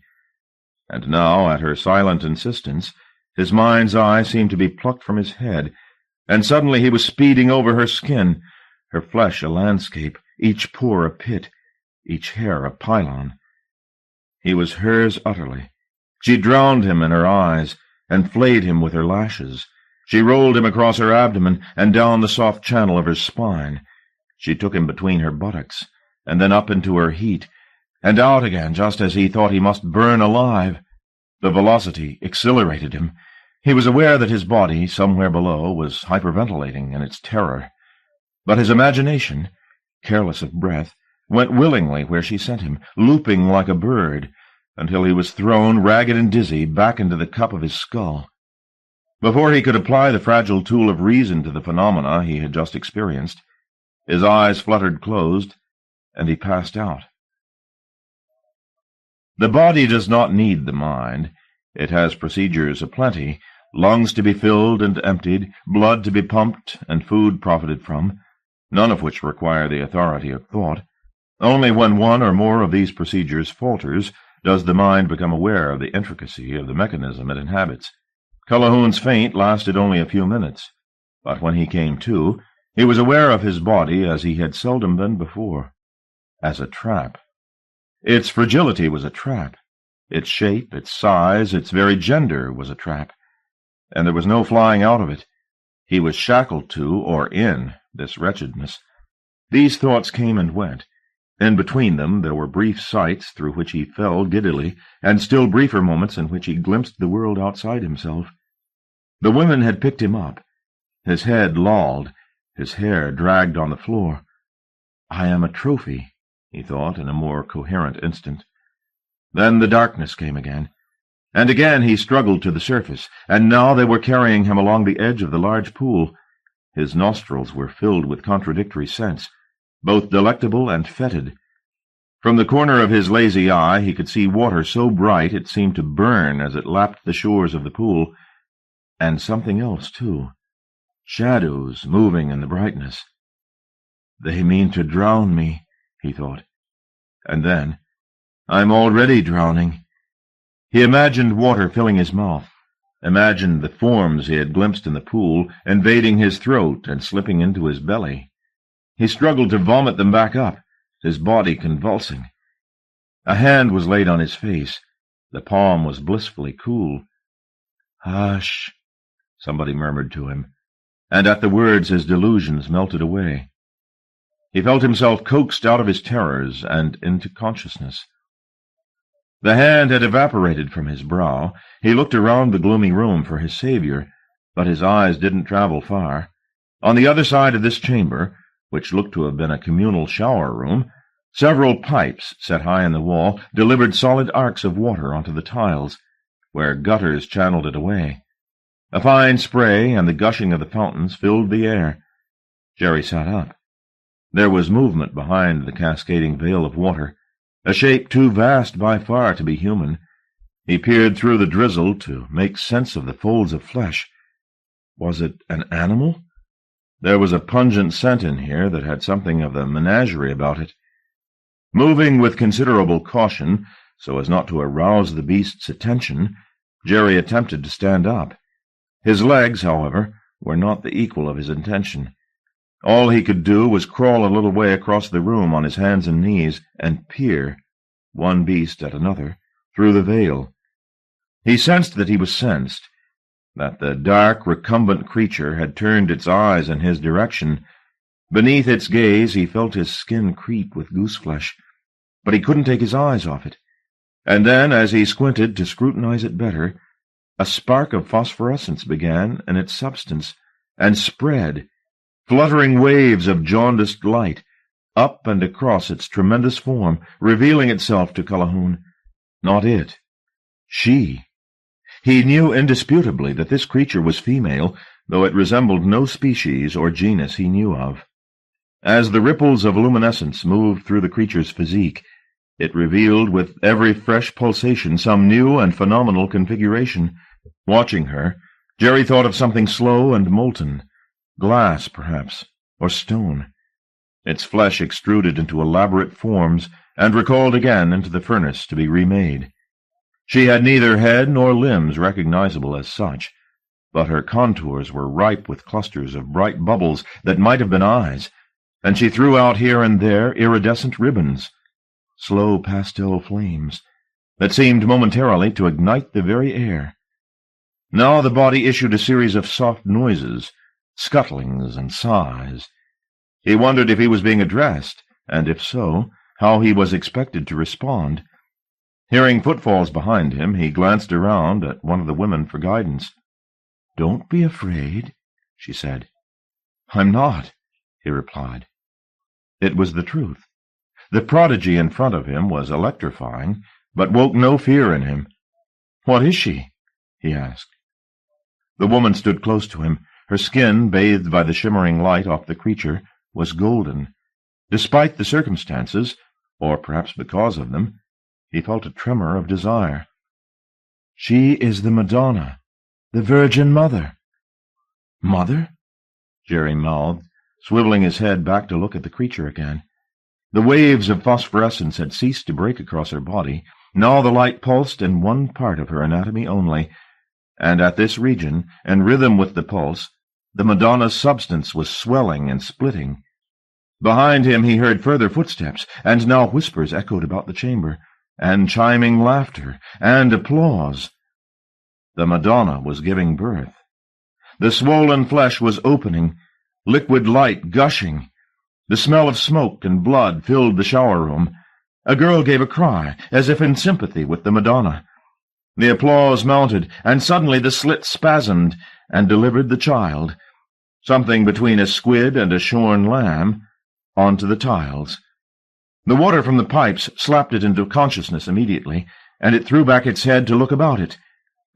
And now, at her silent insistence, his mind's eye seemed to be plucked from his head, and suddenly he was speeding over her skin, her flesh a landscape, each pore a pit, each hair a pylon. He was hers utterly. She drowned him in her eyes, and flayed him with her lashes. She rolled him across her abdomen and down the soft channel of her spine. She took him between her buttocks, and then up into her heat, and out again just as he thought he must burn alive. The velocity exhilarated him. He was aware that his body, somewhere below, was hyperventilating in its terror. But his imagination, careless of breath, went willingly where she sent him, looping like a bird, until he was thrown, ragged and dizzy, back into the cup of his skull. Before he could apply the fragile tool of reason to the phenomena he had just experienced, his eyes fluttered closed, and he passed out. The body does not need the mind. It has procedures aplenty, lungs to be filled and emptied, blood to be pumped, and food profited from, none of which require the authority of thought. Only when one or more of these procedures falters does the mind become aware of the intricacy of the mechanism it inhabits. Cullihoun's faint lasted only a few minutes, but when he came to, he was aware of his body as he had seldom been before, as a trap. Its fragility was a trap. Its shape, its size, its very gender was a trap, and there was no flying out of it. He was shackled to, or in, this wretchedness. These thoughts came and went. In between them there were brief sights through which he fell giddily, and still briefer moments in which he glimpsed the world outside himself. The women had picked him up. His head lolled, his hair dragged on the floor. "I am a trophy," he thought in a more coherent instant. Then the darkness came again, and again he struggled to the surface, and now they were carrying him along the edge of the large pool. His nostrils were filled with contradictory scents, both delectable and fetid. From the corner of his lazy eye he could see water so bright it seemed to burn as it lapped the shores of the pool, and something else, too. Shadows moving in the brightness. "They mean to drown me," he thought. And then, "I'm already drowning." He imagined water filling his mouth, imagined the forms he had glimpsed in the pool invading his throat and slipping into his belly. He struggled to vomit them back up, his body convulsing. A hand was laid on his face. The palm was blissfully cool. "Hush," somebody murmured to him, and at the words his delusions melted away. He felt himself coaxed out of his terrors and into consciousness. The hand had evaporated from his brow. He looked around the gloomy room for his savior, but his eyes didn't travel far. On the other side of this chamber, which looked to have been a communal shower-room, several pipes, set high in the wall, delivered solid arcs of water onto the tiles, where gutters channeled it away. A fine spray and the gushing of the fountains filled the air. Jerry sat up. There was movement behind the cascading veil of water, a shape too vast by far to be human. He peered through the drizzle to make sense of the folds of flesh. Was it an animal? There was a pungent scent in here that had something of the menagerie about it. Moving with considerable caution, so as not to arouse the beast's attention, Jerry attempted to stand up. His legs, however, were not the equal of his intention. All he could do was crawl a little way across the room on his hands and knees and peer, one beast at another, through the veil. He sensed that he was sensed, that the dark, recumbent creature had turned its eyes in his direction. Beneath its gaze he felt his skin creep with gooseflesh, but he couldn't take his eyes off it. And then, as he squinted to scrutinize it better, a spark of phosphorescence began in its substance, and spread, fluttering waves of jaundiced light, up and across its tremendous form, revealing itself to Calhoun. Not it. She. He knew indisputably that this creature was female, though it resembled no species or genus he knew of. As the ripples of luminescence moved through the creature's physique, it revealed with every fresh pulsation some new and phenomenal configuration. Watching her, Jerry thought of something slow and molten, glass, perhaps, or stone. Its flesh extruded into elaborate forms and recalled again into the furnace to be remade. She had neither head nor limbs recognizable as such, but her contours were ripe with clusters of bright bubbles that might have been eyes, and she threw out here and there iridescent ribbons, slow pastel flames, that seemed momentarily to ignite the very air. Now the body issued a series of soft noises, scuttlings and sighs. He wondered if he was being addressed, and if so, how he was expected to respond. Hearing footfalls behind him, he glanced around at one of the women for guidance. "Don't be afraid," she said. "I'm not," he replied. It was the truth. The prodigy in front of him was electrifying, but woke no fear in him. "What is she?" he asked. The woman stood close to him. Her skin, bathed by the shimmering light off the creature, was golden. Despite the circumstances, or perhaps because of them, he felt a tremor of desire. "She is the Madonna, the Virgin Mother." "Mother?" Jerry mouthed, swiveling his head back to look at the creature again. The waves of phosphorescence had ceased to break across her body. Now the light pulsed in one part of her anatomy only, and at this region, in rhythm with the pulse, the Madonna's substance was swelling and splitting. Behind him he heard further footsteps, and now whispers echoed about the chamber, and chiming laughter, and applause. The Madonna was giving birth. The swollen flesh was opening, liquid light gushing. The smell of smoke and blood filled the shower-room. A girl gave a cry, as if in sympathy with the Madonna. The applause mounted, and suddenly the slit spasmed and delivered the child, something between a squid and a shorn lamb, onto the tiles. The water from the pipes slapped it into consciousness immediately, and it threw back its head to look about it,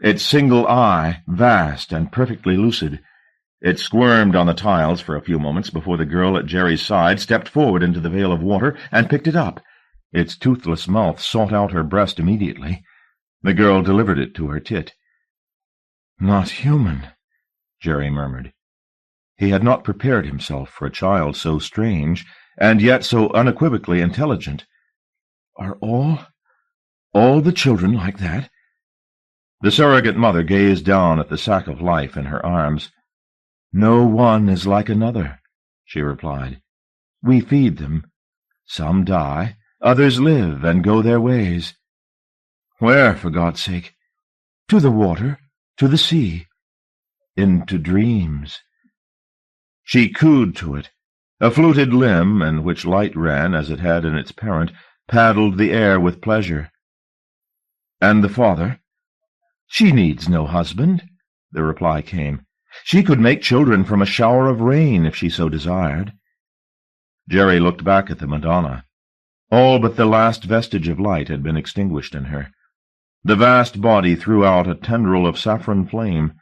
its single eye vast and perfectly lucid. It squirmed on the tiles for a few moments before the girl at Jerry's side stepped forward into the veil of water and picked it up. Its toothless mouth sought out her breast immediately. The girl delivered it to her tit. "Not human," Jerry murmured. He had not prepared himself for a child so strange, and yet so unequivocally intelligent. "Are all the children like that?" The surrogate mother gazed down at the sack of life in her arms. "No one is like another," she replied. "We feed them. Some die, others live and go their ways." "Where, for God's sake?" "To the water, to the sea, into dreams." She cooed to it. A fluted limb, in which light ran as it had in its parent, paddled the air with pleasure. "And the father?" "She needs no husband," the reply came. "She could make children from a shower of rain if she so desired." Jerry looked back at the Madonna. All but the last vestige of light had been extinguished in her. The vast body threw out a tendril of saffron flame,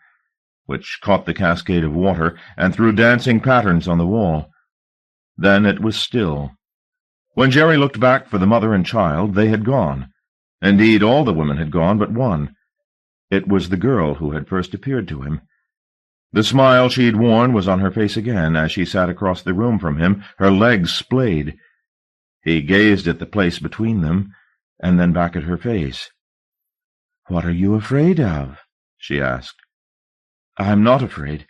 which caught the cascade of water and threw dancing patterns on the wall. Then it was still. When Jerry looked back for the mother and child, they had gone. Indeed, all the women had gone but one. It was the girl who had first appeared to him. The smile she had worn was on her face again as she sat across the room from him, her legs splayed. He gazed at the place between them, and then back at her face. "What are you afraid of?" she asked. "I'm not afraid."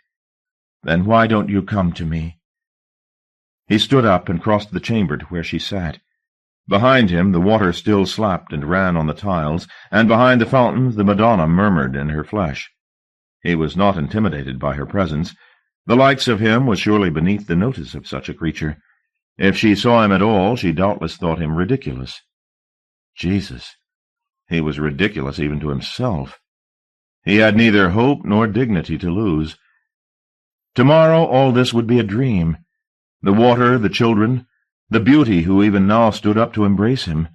"Then why don't you come to me?" He stood up and crossed the chamber to where she sat. Behind him the water still slapped and ran on the tiles, and behind the fountains the Madonna murmured in her flesh. He was not intimidated by her presence. The likes of him was surely beneath the notice of such a creature. If she saw him at all, she doubtless thought him ridiculous. Jesus! He was ridiculous even to himself. He had neither hope nor dignity to lose. Tomorrow all this would be a dream. The water, the children, the beauty who even now stood up to embrace him.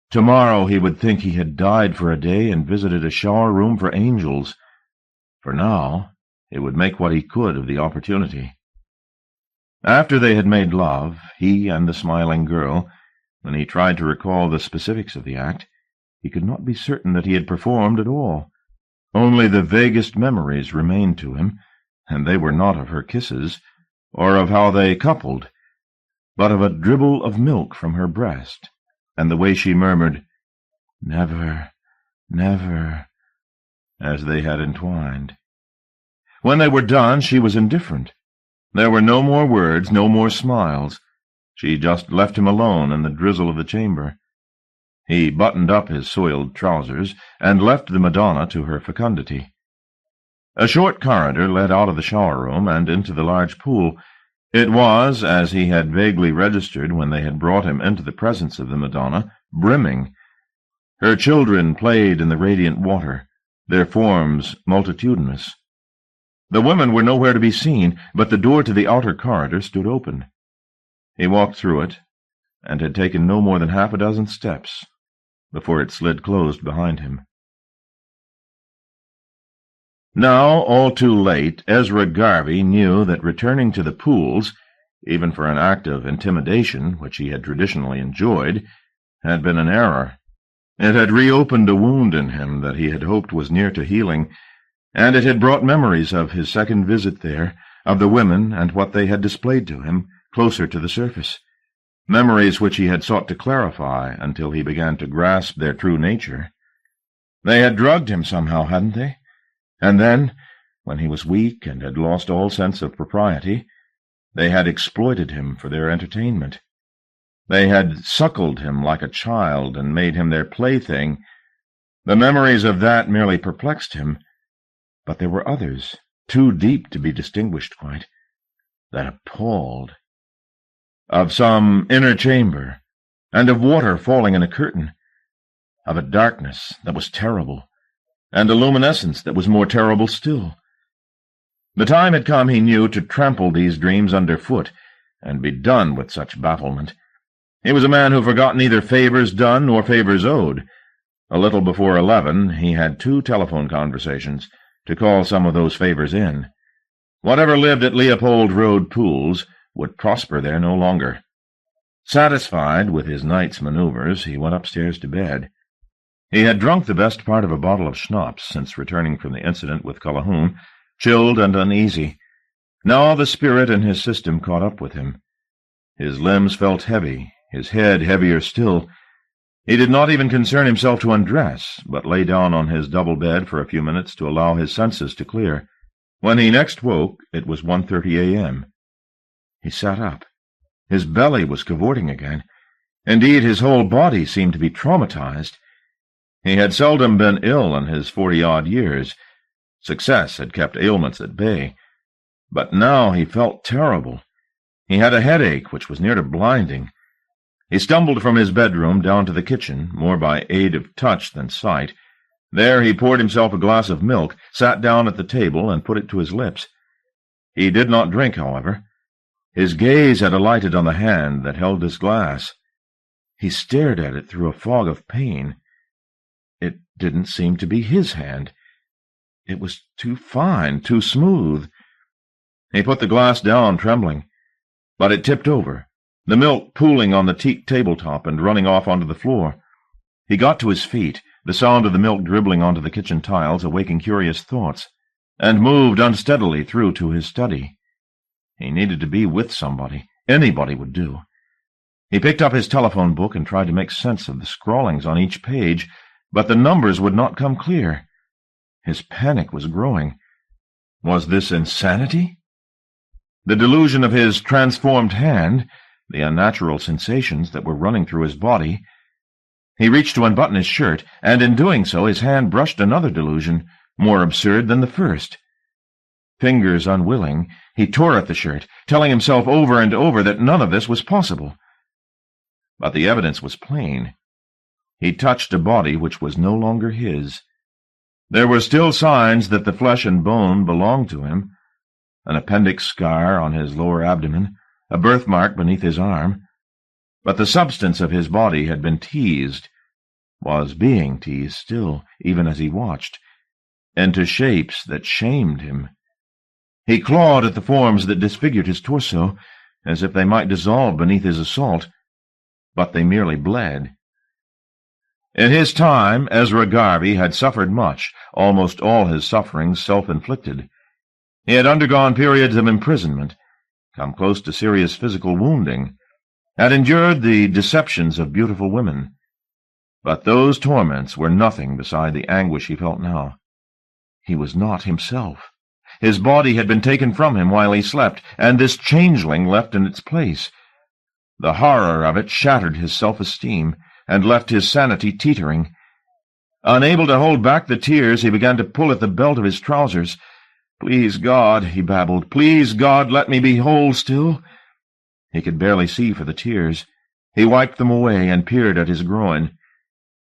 Tomorrow he would think he had died for a day and visited a shower room for angels. For now, he would make what he could of the opportunity. After they had made love, he and the smiling girl, when he tried to recall the specifics of the act, he could not be certain that he had performed at all. Only the vaguest memories remained to him, and they were not of her kisses, or of how they coupled, but of a dribble of milk from her breast, and the way she murmured, "Never, never," as they had entwined. When they were done, she was indifferent. There were no more words, no more smiles. She just left him alone in the drizzle of the chamber. He buttoned up his soiled trousers and left the Madonna to her fecundity. A short corridor led out of the shower-room and into the large pool. It was, as he had vaguely registered when they had brought him into the presence of the Madonna, brimming. Her children played in the radiant water, their forms multitudinous. The women were nowhere to be seen, but the door to the outer corridor stood open. He walked through it, and had taken no more than half a dozen steps before it slid closed behind him. Now, all too late, Ezra Garvey knew that returning to the pools, even for an act of intimidation which he had traditionally enjoyed, had been an error. It had reopened a wound in him that he had hoped was near to healing, and it had brought memories of his second visit there, of the women and what they had displayed to him, closer to the surface, memories which he had sought to clarify until he began to grasp their true nature. They had drugged him somehow, hadn't they? And then, when he was weak and had lost all sense of propriety, they had exploited him for their entertainment. They had suckled him like a child and made him their plaything. The memories of that merely perplexed him, but there were others, too deep to be distinguished quite, that appalled. Of some inner chamber, and of water falling in a curtain, of a darkness that was terrible, and a luminescence that was more terrible still. The time had come, he knew, to trample these dreams underfoot, and be done with such bafflement. He was a man who forgot neither favors done nor favors owed. A little before 11, he had 2 telephone conversations to call some of those favors in. Whatever lived at Leopold Road Pools would prosper there no longer. Satisfied with his night's maneuvers, he went upstairs to bed. He had drunk the best part of a bottle of schnapps since returning from the incident with Cullohoun, chilled and uneasy. Now the spirit in his system caught up with him. His limbs felt heavy, his head heavier still. He did not even concern himself to undress, but lay down on his double bed for a few minutes to allow his senses to clear. When he next woke, it was 1:30 a.m. He sat up. His belly was cavorting again. Indeed, his whole body seemed to be traumatized. He had seldom been ill in his 40-odd years. Success had kept ailments at bay. But now he felt terrible. He had a headache which was near to blinding. He stumbled from his bedroom down to the kitchen, more by aid of touch than sight. There he poured himself a glass of milk, sat down at the table, and put it to his lips. He did not drink, however. His gaze had alighted on the hand that held his glass. He stared at it through a fog of pain. It didn't seem to be his hand. It was too fine, too smooth. He put the glass down, trembling. But it tipped over, the milk pooling on the teak tabletop and running off onto the floor. He got to his feet, the sound of the milk dribbling onto the kitchen tiles awaking curious thoughts, and moved unsteadily through to his study. He needed to be with somebody. Anybody would do. He picked up his telephone book and tried to make sense of the scrawlings on each page, but the numbers would not come clear. His panic was growing. Was this insanity? The delusion of his transformed hand, the unnatural sensations that were running through his body. He reached to unbutton his shirt, and in doing so his hand brushed another delusion, more absurd than the first. Fingers unwilling, he tore at the shirt, telling himself over and over that none of this was possible. But the evidence was plain. He touched a body which was no longer his. There were still signs that the flesh and bone belonged to him, an appendix scar on his lower abdomen, a birthmark beneath his arm. But the substance of his body had been teased, was being teased still, even as he watched, into shapes that shamed him. He clawed at the forms that disfigured his torso, as if they might dissolve beneath his assault, but they merely bled. In his time, Ezra Garvey had suffered much, almost all his sufferings self-inflicted. He had undergone periods of imprisonment, come close to serious physical wounding, had endured the deceptions of beautiful women. But those torments were nothing beside the anguish he felt now. He was not himself. His body had been taken from him while he slept, and this changeling left in its place. The horror of it shattered his self-esteem, and left his sanity teetering. Unable to hold back the tears, he began to pull at the belt of his trousers. "Please, God," he babbled, "please, God, let me be whole still." He could barely see for the tears. He wiped them away and peered at his groin.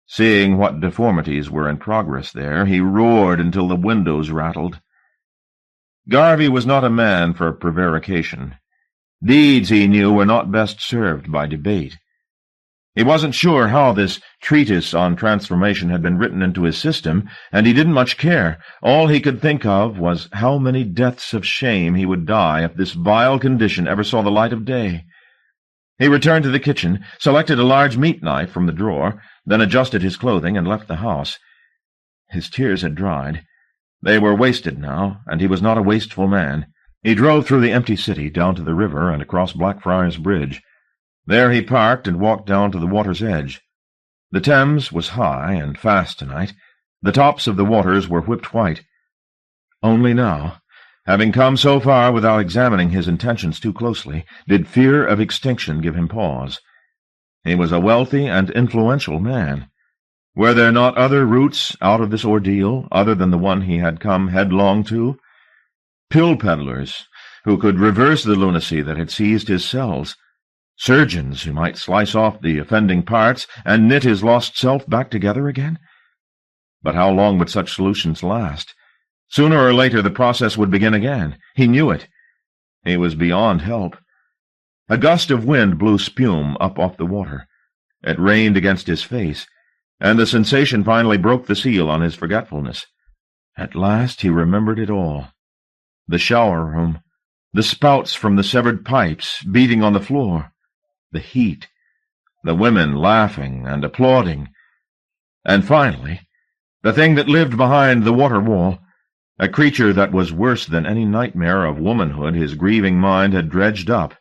Seeing what deformities were in progress there, he roared until the windows rattled. Garvey was not a man for prevarication. Deeds, he knew, were not best served by debate. He wasn't sure how this treatise on transformation had been written into his system, and he didn't much care. All he could think of was how many deaths of shame he would die if this vile condition ever saw the light of day. He returned to the kitchen, selected a large meat knife from the drawer, then adjusted his clothing and left the house. His tears had dried. They were wasted now, and he was not a wasteful man. He drove through the empty city, down to the river and across Blackfriars Bridge. There he parked and walked down to the water's edge. The Thames was high and fast tonight. The tops of the waters were whipped white. Only now, having come so far without examining his intentions too closely, did fear of extinction give him pause. He was a wealthy and influential man. Were there not other routes out of this ordeal, other than the one he had come headlong to? Pill peddlers, who could reverse the lunacy that had seized his cells. Surgeons who might slice off the offending parts and knit his lost self back together again? But how long would such solutions last? Sooner or later the process would begin again. He knew it. He was beyond help. A gust of wind blew spume up off the water. It rained against his face, and the sensation finally broke the seal on his forgetfulness. At last he remembered it all. The shower room, the spouts from the severed pipes beating on the floor, the heat, the women laughing and applauding, and finally, the thing that lived behind the water wall, a creature that was worse than any nightmare of womanhood his grieving mind had dredged up.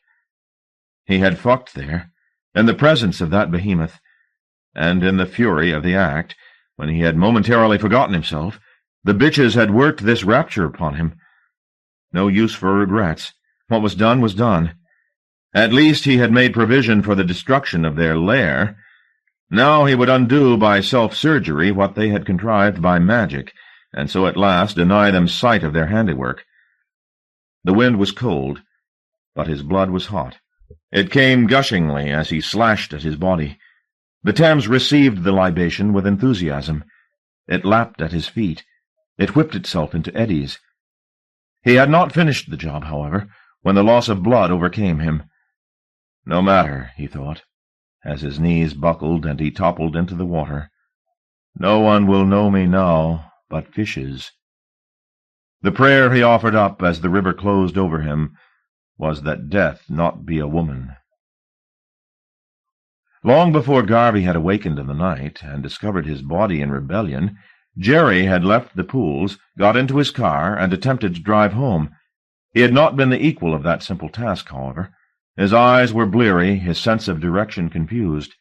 He had fucked there, in the presence of that behemoth, and in the fury of the act, when he had momentarily forgotten himself, the bitches had worked this rapture upon him. No use for regrets. What was done was done. At least he had made provision for the destruction of their lair. Now he would undo by self-surgery what they had contrived by magic, and so at last deny them sight of their handiwork. The wind was cold, but his blood was hot. It came gushingly as he slashed at his body. The Thames received the libation with enthusiasm. It lapped at his feet. It whipped itself into eddies. He had not finished the job, however, when the loss of blood overcame him. No matter, he thought, as his knees buckled and he toppled into the water. No one will know me now but fishes. The prayer he offered up as the river closed over him was that death not be a woman. Long before Garvey had awakened in the night and discovered his body in rebellion, Jerry had left the pools, got into his car, and attempted to drive home. He had not been the equal of that simple task, however. His eyes were bleary, his sense of direction confused.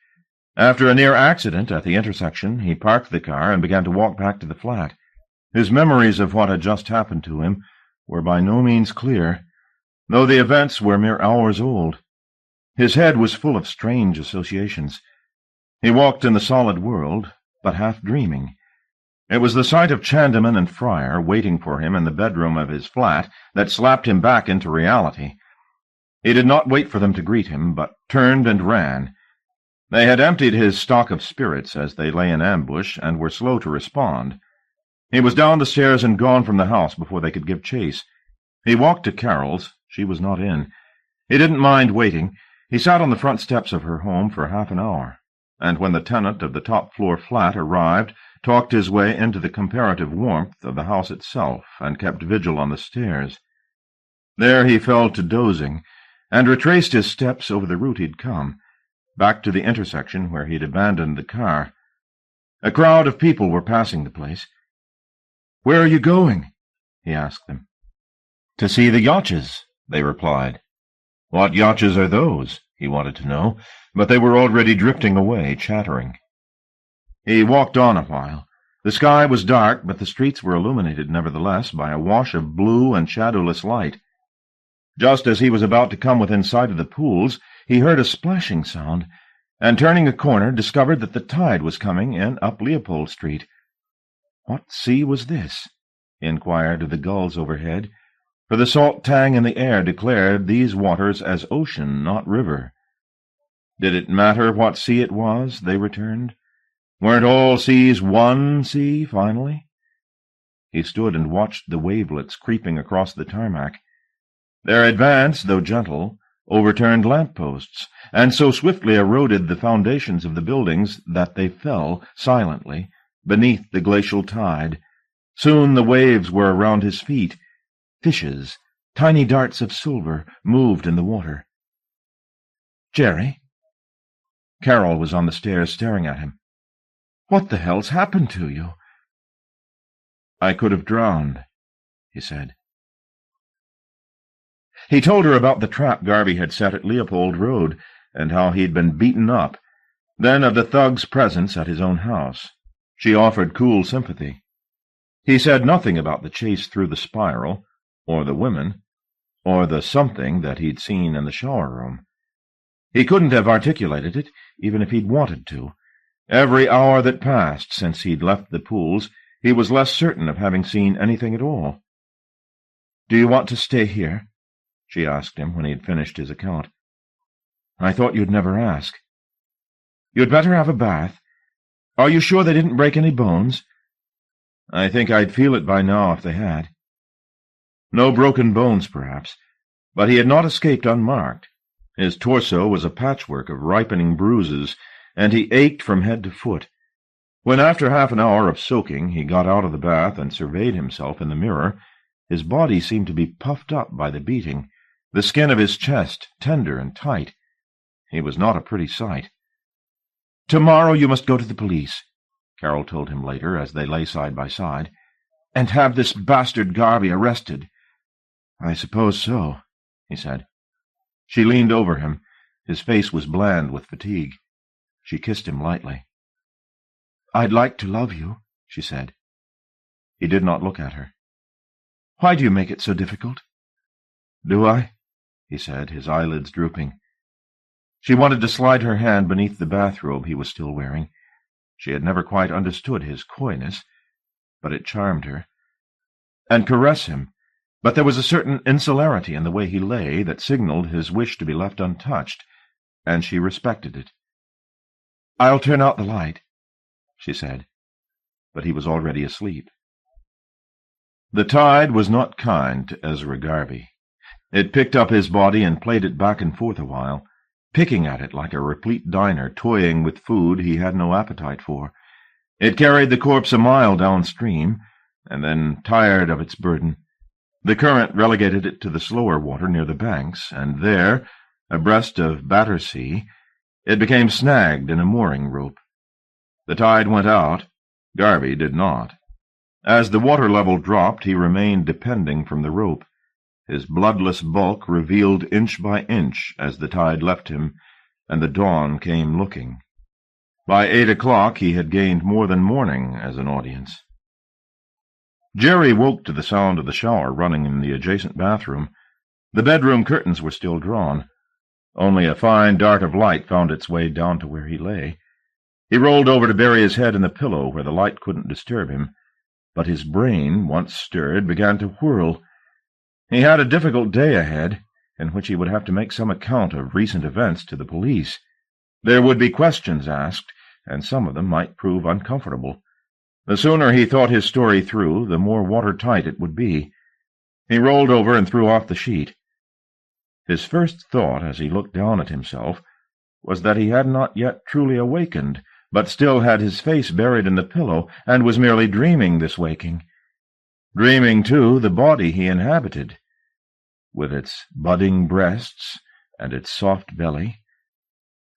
After a near accident at the intersection, he parked the car and began to walk back to the flat. His memories of what had just happened to him were by no means clear, though the events were mere hours old. His head was full of strange associations. He walked in the solid world, but half dreaming. It was the sight of Chandyman and Fryer waiting for him in the bedroom of his flat that slapped him back into reality. He did not wait for them to greet him, but turned and ran. They had emptied his stock of spirits as they lay in ambush, and were slow to respond. He was down the stairs and gone from the house before they could give chase. He walked to Carol's. She was not in. He didn't mind waiting. He sat on the front steps of her home for half an hour, and when the tenant of the top-floor flat arrived, talked his way into the comparative warmth of the house itself, and kept vigil on the stairs. There he fell to dozing, and retraced his steps over the route he'd come, back to the intersection where he'd abandoned the car. A crowd of people were passing the place. "Where are you going?" he asked them. "To see the yachts," they replied. What yachts are those? He wanted to know, but they were already drifting away, chattering. He walked on a while. The sky was dark, but the streets were illuminated nevertheless by a wash of blue and shadowless light. Just as he was about to come within sight of the pools, he heard a splashing sound, and turning a corner, discovered that the tide was coming in up Leopold Street. What sea was this? He inquired of the gulls overhead, for the salt tang in the air declared these waters as ocean, not river. Did it matter what sea it was? They returned. Weren't all seas one sea, finally? He stood and watched the wavelets creeping across the tarmac. Their advance, though gentle, overturned lamp-posts, and so swiftly eroded the foundations of the buildings that they fell, silently, beneath the glacial tide. Soon the waves were around his feet. Fishes, tiny darts of silver, moved in the water. "Jerry?" Carol was on the stairs staring at him. "What the hell's happened to you?" "I could have drowned," he said. He told her about the trap Garvey had set at Leopold Road, and how he'd been beaten up, then of the thug's presence at his own house. She offered cool sympathy. He said nothing about the chase through the spiral, or the women, or the something that he'd seen in the shower-room. He couldn't have articulated it, even if he'd wanted to. Every hour that passed since he'd left the pools, he was less certain of having seen anything at all. "Do you want to stay here?" she asked him when he had finished his account. "I thought you'd never ask." "You'd better have a bath. Are you sure they didn't break any bones?" "I think I'd feel it by now if they had." No broken bones, perhaps, but he had not escaped unmarked. His torso was a patchwork of ripening bruises, and he ached from head to foot. When, after half an hour of soaking, he got out of the bath and surveyed himself in the mirror, his body seemed to be puffed up by the beating, the skin of his chest tender and tight. He was not a pretty sight. "Tomorrow you must go to the police," Carol told him later as they lay side by side, "and have this bastard Garvey arrested." "I suppose so," he said. She leaned over him. His face was bland with fatigue. She kissed him lightly. "I'd like to love you," she said. He did not look at her. "Why do you make it so difficult?" "Do I?" he said, his eyelids drooping. She wanted to slide her hand beneath the bathrobe he was still wearing. She had never quite understood his coyness, but it charmed her. And caress him, but there was a certain insularity in the way he lay that signaled his wish to be left untouched, and she respected it. "I'll turn out the light," she said, but he was already asleep. The tide was not kind to Ezra Garvey. It picked up his body and played it back and forth a while, picking at it like a replete diner toying with food he had no appetite for. It carried the corpse a mile downstream, and then, tired of its burden, the current relegated it to the slower water near the banks, and there, abreast of Battersea, it became snagged in a mooring rope. The tide went out. Garvey did not. As the water level dropped, he remained depending from the rope, his bloodless bulk revealed inch by inch as the tide left him, and the dawn came looking. By 8 o'clock he had gained more than morning as an audience. Jerry woke to the sound of the shower running in the adjacent bathroom. The bedroom curtains were still drawn. Only a fine dart of light found its way down to where he lay. He rolled over to bury his head in the pillow where the light couldn't disturb him, but his brain, once stirred, began to whirl. He had a difficult day ahead, in which he would have to make some account of recent events to the police. There would be questions asked, and some of them might prove uncomfortable. The sooner he thought his story through, the more watertight it would be. He rolled over and threw off the sheet. His first thought, as he looked down at himself, was that he had not yet truly awakened, but still had his face buried in the pillow, and was merely dreaming this waking. Dreaming, too, the body he inhabited, with its budding breasts and its soft belly.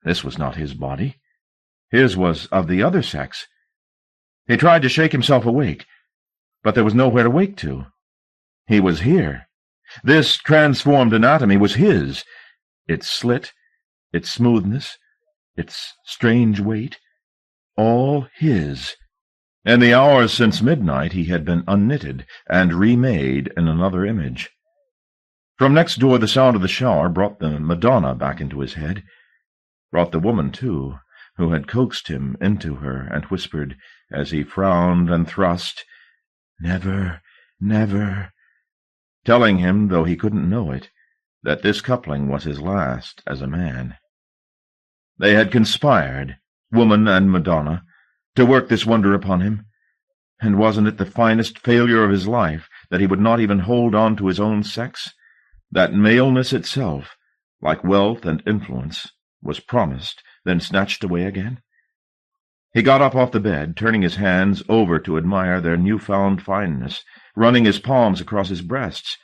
This was not his body. His was of the other sex. He tried to shake himself awake, but there was nowhere to wake to. He was here. This transformed anatomy was his. Its slit, its smoothness, its strange weight, all his. In the hours since midnight he had been unknitted and remade in another image. From next door the sound of the shower brought the Madonna back into his head, brought the woman, too, who had coaxed him into her and whispered, as he frowned and thrust, "Never, never," telling him, though he couldn't know it, that this coupling was his last as a man. They had conspired, woman and Madonna, to work this wonder upon him, and wasn't it the finest failure of his life that he would not even hold on to his own sex, that maleness itself, like wealth and influence, was promised, then snatched away again? He got up off the bed, turning his hands over to admire their newfound fineness, running his palms across his breasts.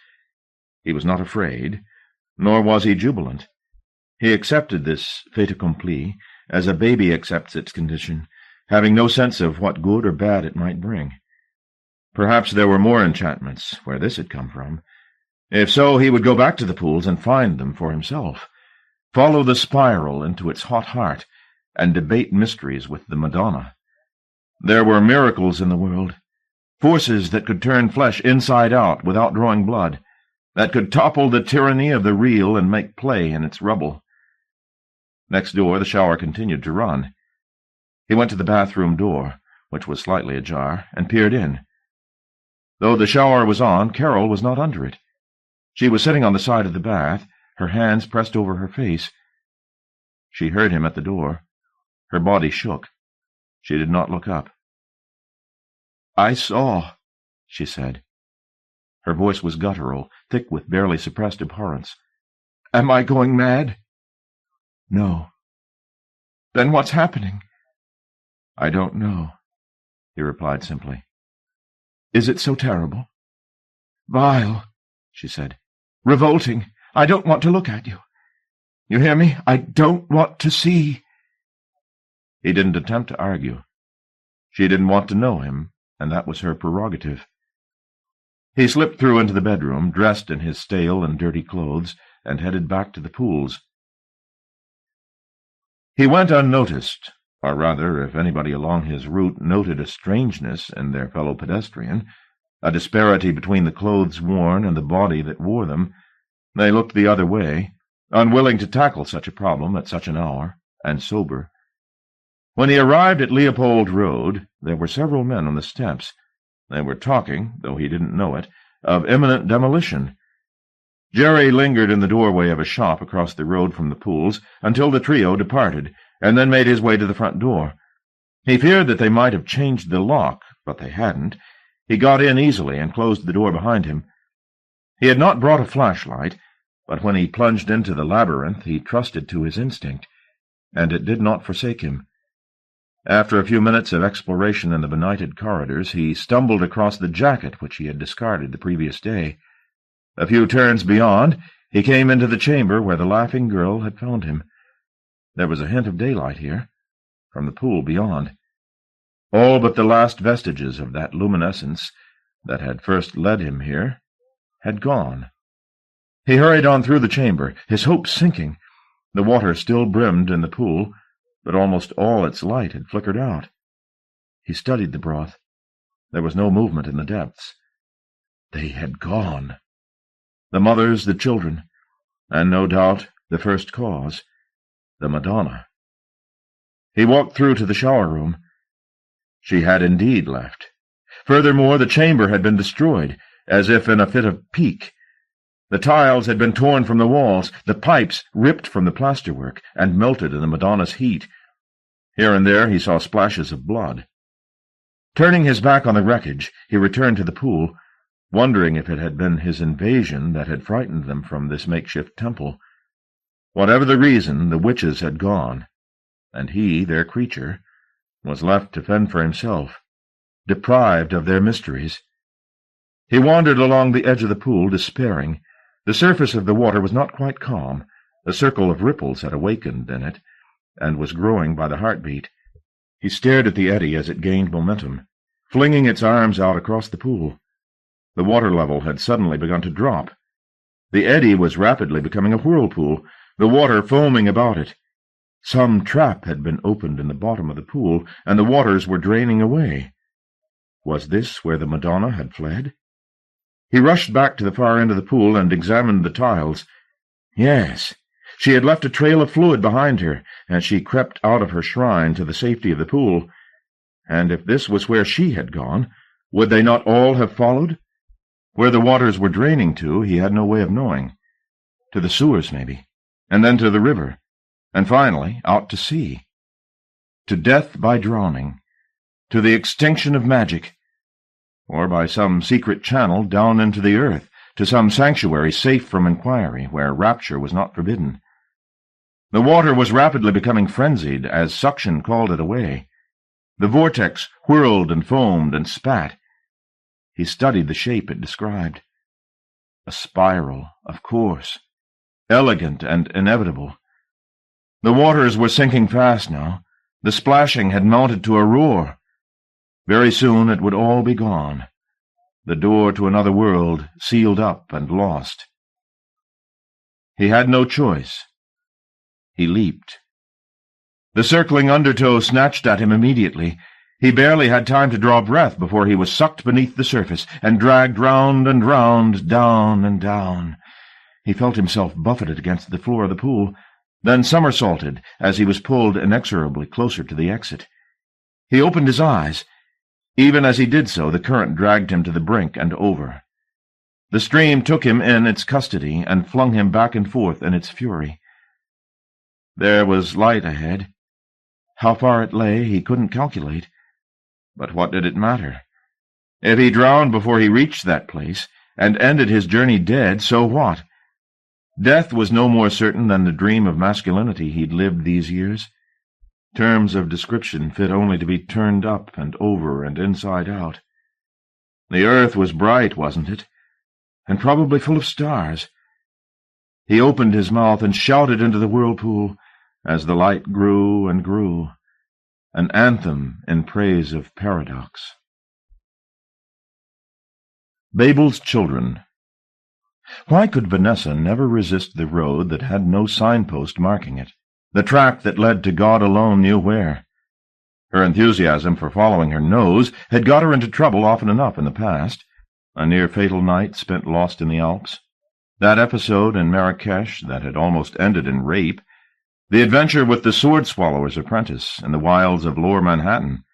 He was not afraid, nor was he jubilant. He accepted this fait accompli as a baby accepts its condition, having no sense of what good or bad it might bring. Perhaps there were more enchantments where this had come from. If so, he would go back to the pools and find them for himself, follow the spiral into its hot heart, and debate mysteries with the Madonna. There were miracles in the world, forces that could turn flesh inside out without drawing blood, that could topple the tyranny of the real and make play in its rubble. Next door the shower continued to run. He went to the bathroom door, which was slightly ajar, and peered in. Though the shower was on, Carol was not under it. She was sitting on the side of the bath, her hands pressed over her face. She heard him at the door. Her body shook. She did not look up. "I saw," she said. Her voice was guttural, thick with barely suppressed abhorrence. "Am I going mad?" "No." "Then what's happening?" "I don't know," he replied simply. "Is it so terrible?" "Vile," she said. "Revolting. I don't want to look at you. You hear me? I don't want to see." He didn't attempt to argue. She didn't want to know him, and that was her prerogative. He slipped through into the bedroom, dressed in his stale and dirty clothes, and headed back to the pools. He went unnoticed, or rather, if anybody along his route noted a strangeness in their fellow pedestrian, a disparity between the clothes worn and the body that wore them, they looked the other way, unwilling to tackle such a problem at such an hour, and sober. When he arrived at Leopold Road, there were several men on the steps. They were talking, though he didn't know it, of imminent demolition. Jerry lingered in the doorway of a shop across the road from the pools until the trio departed, and then made his way to the front door. He feared that they might have changed the lock, but they hadn't. He got in easily and closed the door behind him. He had not brought a flashlight, but when he plunged into the labyrinth he trusted to his instinct, and it did not forsake him. After a few minutes of exploration in the benighted corridors, he stumbled across the jacket which he had discarded the previous day. A few turns beyond, he came into the chamber where the laughing girl had found him. There was a hint of daylight here, from the pool beyond. All but the last vestiges of that luminescence that had first led him here had gone. He hurried on through the chamber, his hopes sinking. The water still brimmed in the pool, but almost all its light had flickered out. He studied the broth. There was no movement in the depths. They had gone. The mothers, the children, and no doubt the first cause, the Madonna. He walked through to the shower room. She had indeed left. Furthermore, the chamber had been destroyed, as if in a fit of pique. The tiles had been torn from the walls, the pipes ripped from the plasterwork, and melted in the Madonna's heat. Here and there he saw splashes of blood. Turning his back on the wreckage, he returned to the pool, wondering if it had been his invasion that had frightened them from this makeshift temple. Whatever the reason, the witches had gone, and he, their creature, was left to fend for himself, deprived of their mysteries. He wandered along the edge of the pool, despairing. The surface of the water was not quite calm. A circle of ripples had awakened in it, and was growing by the heartbeat. He stared at the eddy as it gained momentum, flinging its arms out across the pool. The water level had suddenly begun to drop. The eddy was rapidly becoming a whirlpool, the water foaming about it. Some trap had been opened in the bottom of the pool, and the waters were draining away. Was this where the Madonna had fled? He rushed back to the far end of the pool and examined the tiles. Yes, she had left a trail of fluid behind her, as she crept out of her shrine to the safety of the pool. And if this was where she had gone, would they not all have followed? Where the waters were draining to, he had no way of knowing. To the sewers, maybe, and then to the river, and finally out to sea. To death by drowning, to the extinction of magic, or by some secret channel down into the earth, to some sanctuary safe from inquiry, where rapture was not forbidden. The water was rapidly becoming frenzied as suction called it away. The vortex whirled and foamed and spat. He studied the shape it described. A spiral, of course, elegant and inevitable. The waters were sinking fast now. The splashing had mounted to a roar. Very soon it would all be gone. The door to another world sealed up and lost. He had no choice. He leaped. The circling undertow snatched at him immediately. He barely had time to draw breath before he was sucked beneath the surface and dragged round and round, down and down. He felt himself buffeted against the floor of the pool, then somersaulted as he was pulled inexorably closer to the exit. He opened his eyes. Even as he did so, the current dragged him to the brink and over. The stream took him in its custody and flung him back and forth in its fury. There was light ahead. How far it lay he couldn't calculate. But what did it matter? If he drowned before he reached that place, and ended his journey dead, so what? Death was no more certain than the dream of masculinity he'd lived these years. Terms of description fit only to be turned up and over and inside out. The earth was bright, wasn't it? And probably full of stars. He opened his mouth and shouted into the whirlpool as the light grew and grew, an anthem in praise of paradox. Babel's Children. Why could Vanessa never resist the road that had no signpost marking it, the track that led to God alone knew where? Her enthusiasm for following her nose had got her into trouble often enough in the past. A near-fatal night spent lost in the Alps, that episode in Marrakesh that had almost ended in rape, the adventure with the sword-swallower's apprentice in the wilds of lower Manhattan.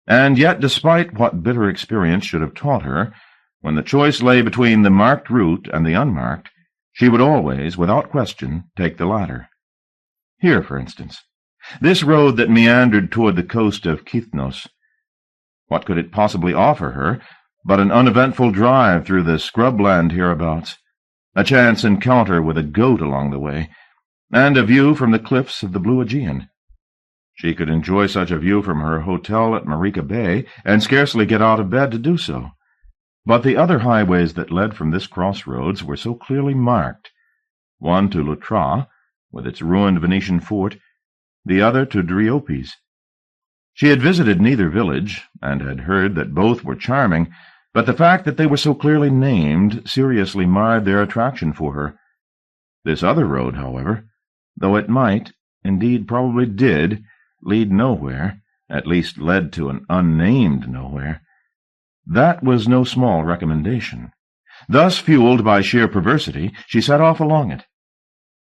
And yet, despite what bitter experience should have taught her, when the choice lay between the marked route and the unmarked, she would always, without question, take the latter. Here, for instance, this road that meandered toward the coast of Kythnos. What could it possibly offer her but an uneventful drive through the scrubland hereabouts, a chance encounter with a goat along the way, and a view from the cliffs of the blue Aegean? She could enjoy such a view from her hotel at Marica Bay, and scarcely get out of bed to do so. But the other highways that led from this crossroads were so clearly marked, one to Loutra, with its ruined Venetian fort, the other to Driopes. She had visited neither village, and had heard that both were charming, but the fact that they were so clearly named seriously marred their attraction for her. This other road, however, though it might, indeed probably did, lead nowhere, at least led to an unnamed nowhere, that was no small recommendation. Thus fueled by sheer perversity, she set off along it.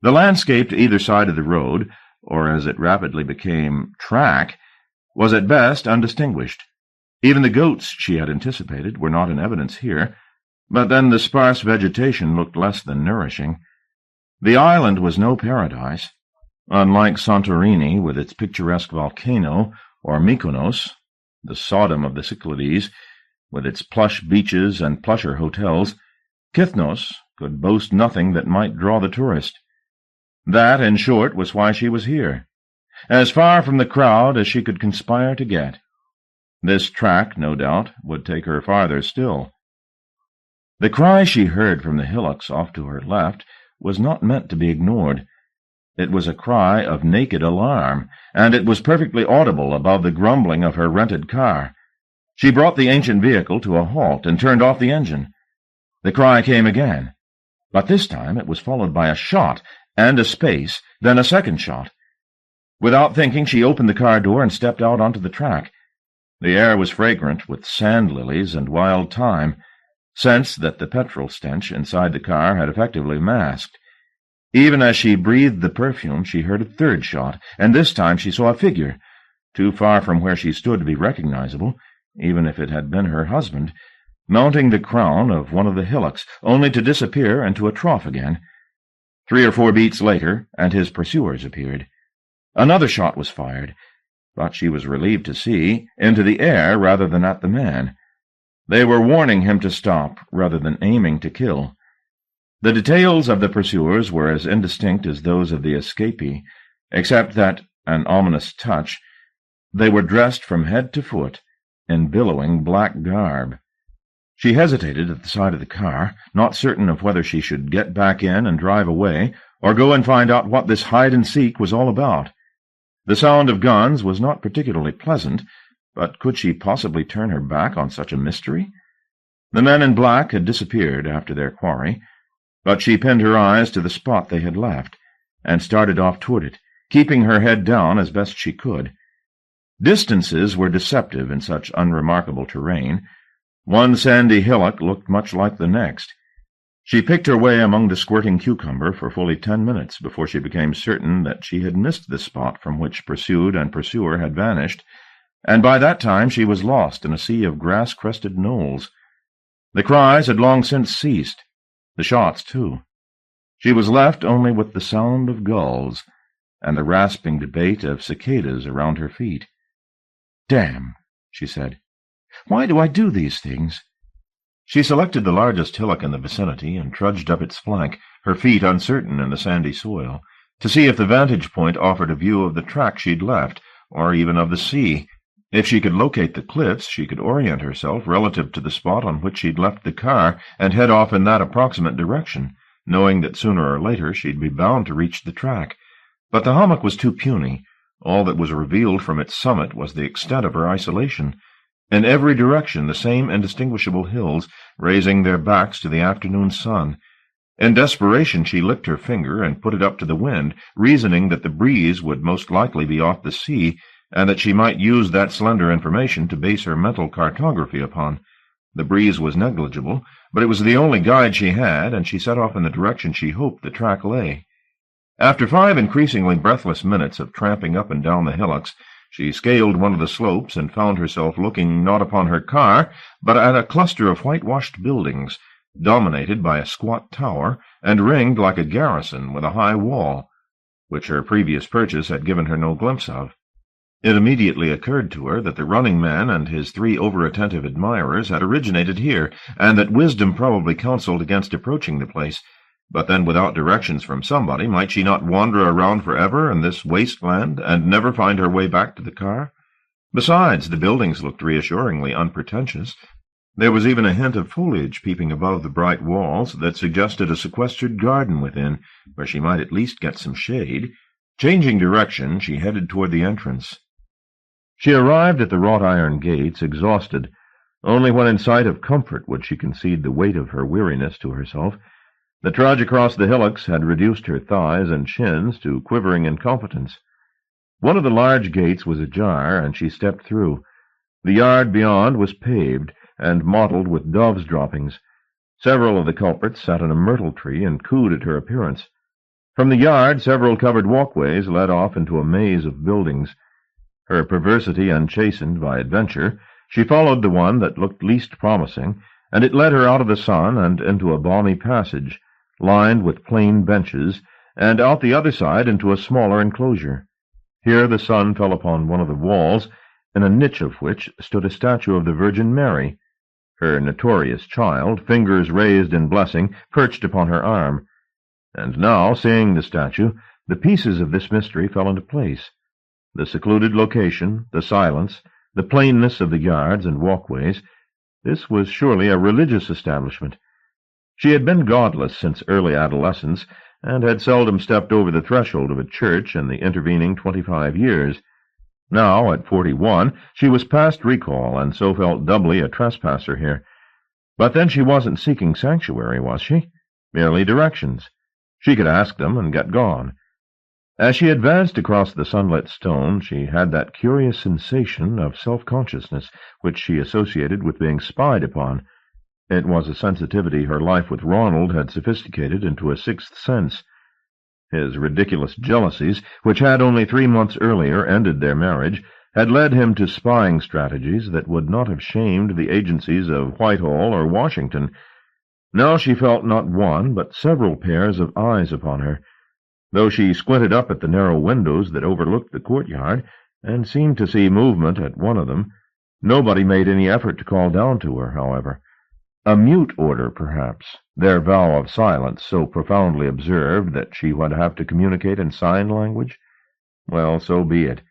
The landscape to either side of the road, or as it rapidly became track, was at best undistinguished. Even the goats she had anticipated were not in evidence here, but then the sparse vegetation looked less than nourishing. The island was no paradise. Unlike Santorini, with its picturesque volcano, or Mykonos, the Sodom of the Cyclades, with its plush beaches and plusher hotels, Kythnos could boast nothing that might draw the tourist. That, in short, was why she was here, as far from the crowd as she could conspire to get. This track, no doubt, would take her farther still. The cry she heard from the hillocks off to her left was not meant to be ignored. It was a cry of naked alarm, and it was perfectly audible above the grumbling of her rented car. She brought the ancient vehicle to a halt and turned off the engine. The cry came again, but this time it was followed by a shot, and a space, then a second shot. Without thinking, she opened the car door and stepped out onto the track. The air was fragrant with sand lilies and wild thyme, scents that the petrol stench inside the car had effectively masked. Even as she breathed the perfume, she heard a third shot, and this time she saw a figure, too far from where she stood to be recognizable, even if it had been her husband, mounting the crown of one of the hillocks, only to disappear into a trough again. 3 or 4 beats later, and his pursuers appeared. Another shot was fired, but she was relieved to see, into the air rather than at the man. They were warning him to stop rather than aiming to kill. The details of the pursuers were as indistinct as those of the escapee, except that, an ominous touch, they were dressed from head to foot in billowing black garb. She hesitated at the side of the car, not certain of whether she should get back in and drive away, or go and find out what this hide-and-seek was all about. The sound of guns was not particularly pleasant, but could she possibly turn her back on such a mystery? The men in black had disappeared after their quarry, but she pinned her eyes to the spot they had left, and started off toward it, keeping her head down as best she could. Distances were deceptive in such unremarkable terrain. One sandy hillock looked much like the next. She picked her way among the squirting cucumber for fully 10 minutes before she became certain that she had missed the spot from which pursued and pursuer had vanished, and by that time she was lost in a sea of grass-crested knolls. The cries had long since ceased, the shots too. She was left only with the sound of gulls and the rasping debate of cicadas around her feet. "Damn," she said. "Why do I do these things?" She selected the largest hillock in the vicinity and trudged up its flank, her feet uncertain in the sandy soil, to see if the vantage point offered a view of the track she'd left, or even of the sea. If she could locate the cliffs, she could orient herself relative to the spot on which she'd left the car and head off in that approximate direction, knowing that sooner or later she'd be bound to reach the track. But the hummock was too puny. All that was revealed from its summit was the extent of her isolation. In every direction the same indistinguishable hills, raising their backs to the afternoon sun. In desperation she licked her finger and put it up to the wind, reasoning that the breeze would most likely be off the sea, and that she might use that slender information to base her mental cartography upon. The breeze was negligible, but it was the only guide she had, and she set off in the direction she hoped the track lay. After 5 increasingly breathless minutes of tramping up and down the hillocks, she scaled one of the slopes and found herself looking not upon her car, but at a cluster of whitewashed buildings, dominated by a squat tower, and ringed like a garrison with a high wall, which her previous purchase had given her no glimpse of. It immediately occurred to her that the running man and his 3 over-attentive admirers had originated here, and that wisdom probably counseled against approaching the place. But then, without directions from somebody, might she not wander around forever in this wasteland, and never find her way back to the car? Besides, the buildings looked reassuringly unpretentious. There was even a hint of foliage peeping above the bright walls that suggested a sequestered garden within, where she might at least get some shade. Changing direction, she headed toward the entrance. She arrived at the wrought-iron gates, exhausted. Only when in sight of comfort would she concede the weight of her weariness to herself. The trudge across the hillocks had reduced her thighs and shins to quivering incompetence. One of the large gates was ajar, and she stepped through. The yard beyond was paved, and mottled with doves' droppings. Several of the culprits sat on a myrtle tree and cooed at her appearance. From the yard, several covered walkways led off into a maze of buildings. Her perversity unchastened by adventure, she followed the one that looked least promising, and it led her out of the sun and into a balmy passage, lined with plain benches, and out the other side into a smaller enclosure. Here the sun fell upon one of the walls, in a niche of which stood a statue of the Virgin Mary. Her notorious child, fingers raised in blessing, perched upon her arm. And now, seeing the statue, the pieces of this mystery fell into place. The secluded location, the silence, the plainness of the yards and walkways, this was surely a religious establishment. She had been godless since early adolescence, and had seldom stepped over the threshold of a church in the intervening 25 years. Now, at 41, she was past recall, and so felt doubly a trespasser here. But then she wasn't seeking sanctuary, was she? Merely directions. She could ask them and get gone. As she advanced across the sunlit stone, she had that curious sensation of self-consciousness which she associated with being spied upon. It was a sensitivity her life with Ronald had sophisticated into a sixth sense. His ridiculous jealousies, which had only 3 months earlier ended their marriage, had led him to spying strategies that would not have shamed the agencies of Whitehall or Washington. Now she felt not one, but several pairs of eyes upon her. Though she squinted up at the narrow windows that overlooked the courtyard, and seemed to see movement at one of them, nobody made any effort to call down to her, however. A mute order, perhaps, their vow of silence so profoundly observed that she would have to communicate in sign language? Well, so be it.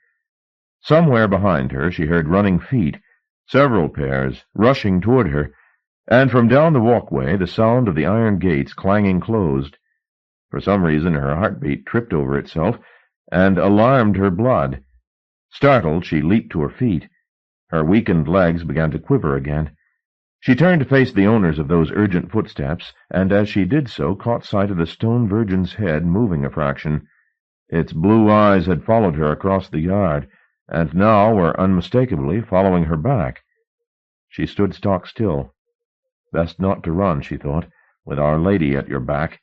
Somewhere behind her she heard running feet, several pairs, rushing toward her, and from down the walkway the sound of the iron gates clanging closed. For some reason her heartbeat tripped over itself, and alarmed her blood. Startled, she leaped to her feet. Her weakened legs began to quiver again. She turned to face the owners of those urgent footsteps, and as she did so caught sight of the stone Virgin's head moving a fraction. Its blue eyes had followed her across the yard, and now were unmistakably following her back. She stood stock still. Best not to run, she thought, with Our Lady at your back.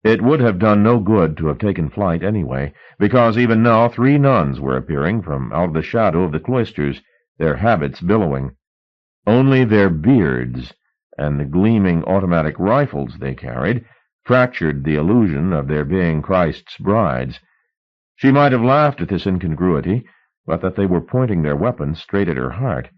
It would have done no good to have taken flight anyway, because even now 3 nuns were appearing from out of the shadow of the cloisters, their habits billowing. Only their beards, and the gleaming automatic rifles they carried, fractured the illusion of their being Christ's brides. She might have laughed at this incongruity, but that they were pointing their weapons straight at her heart.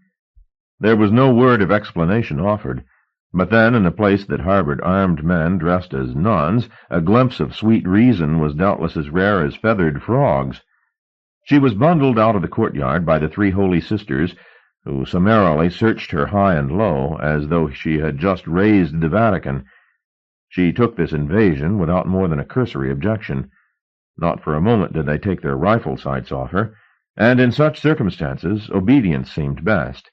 There was no word of explanation offered, but then, in a place that harbored armed men dressed as nuns, a glimpse of sweet reason was doubtless as rare as feathered frogs. She was bundled out of the courtyard by the 3 holy sisters, who summarily searched her high and low, as though she had just raised the Vatican. She took this invasion without more than a cursory objection. Not for a moment did they take their rifle sights off her, and in such circumstances obedience seemed best.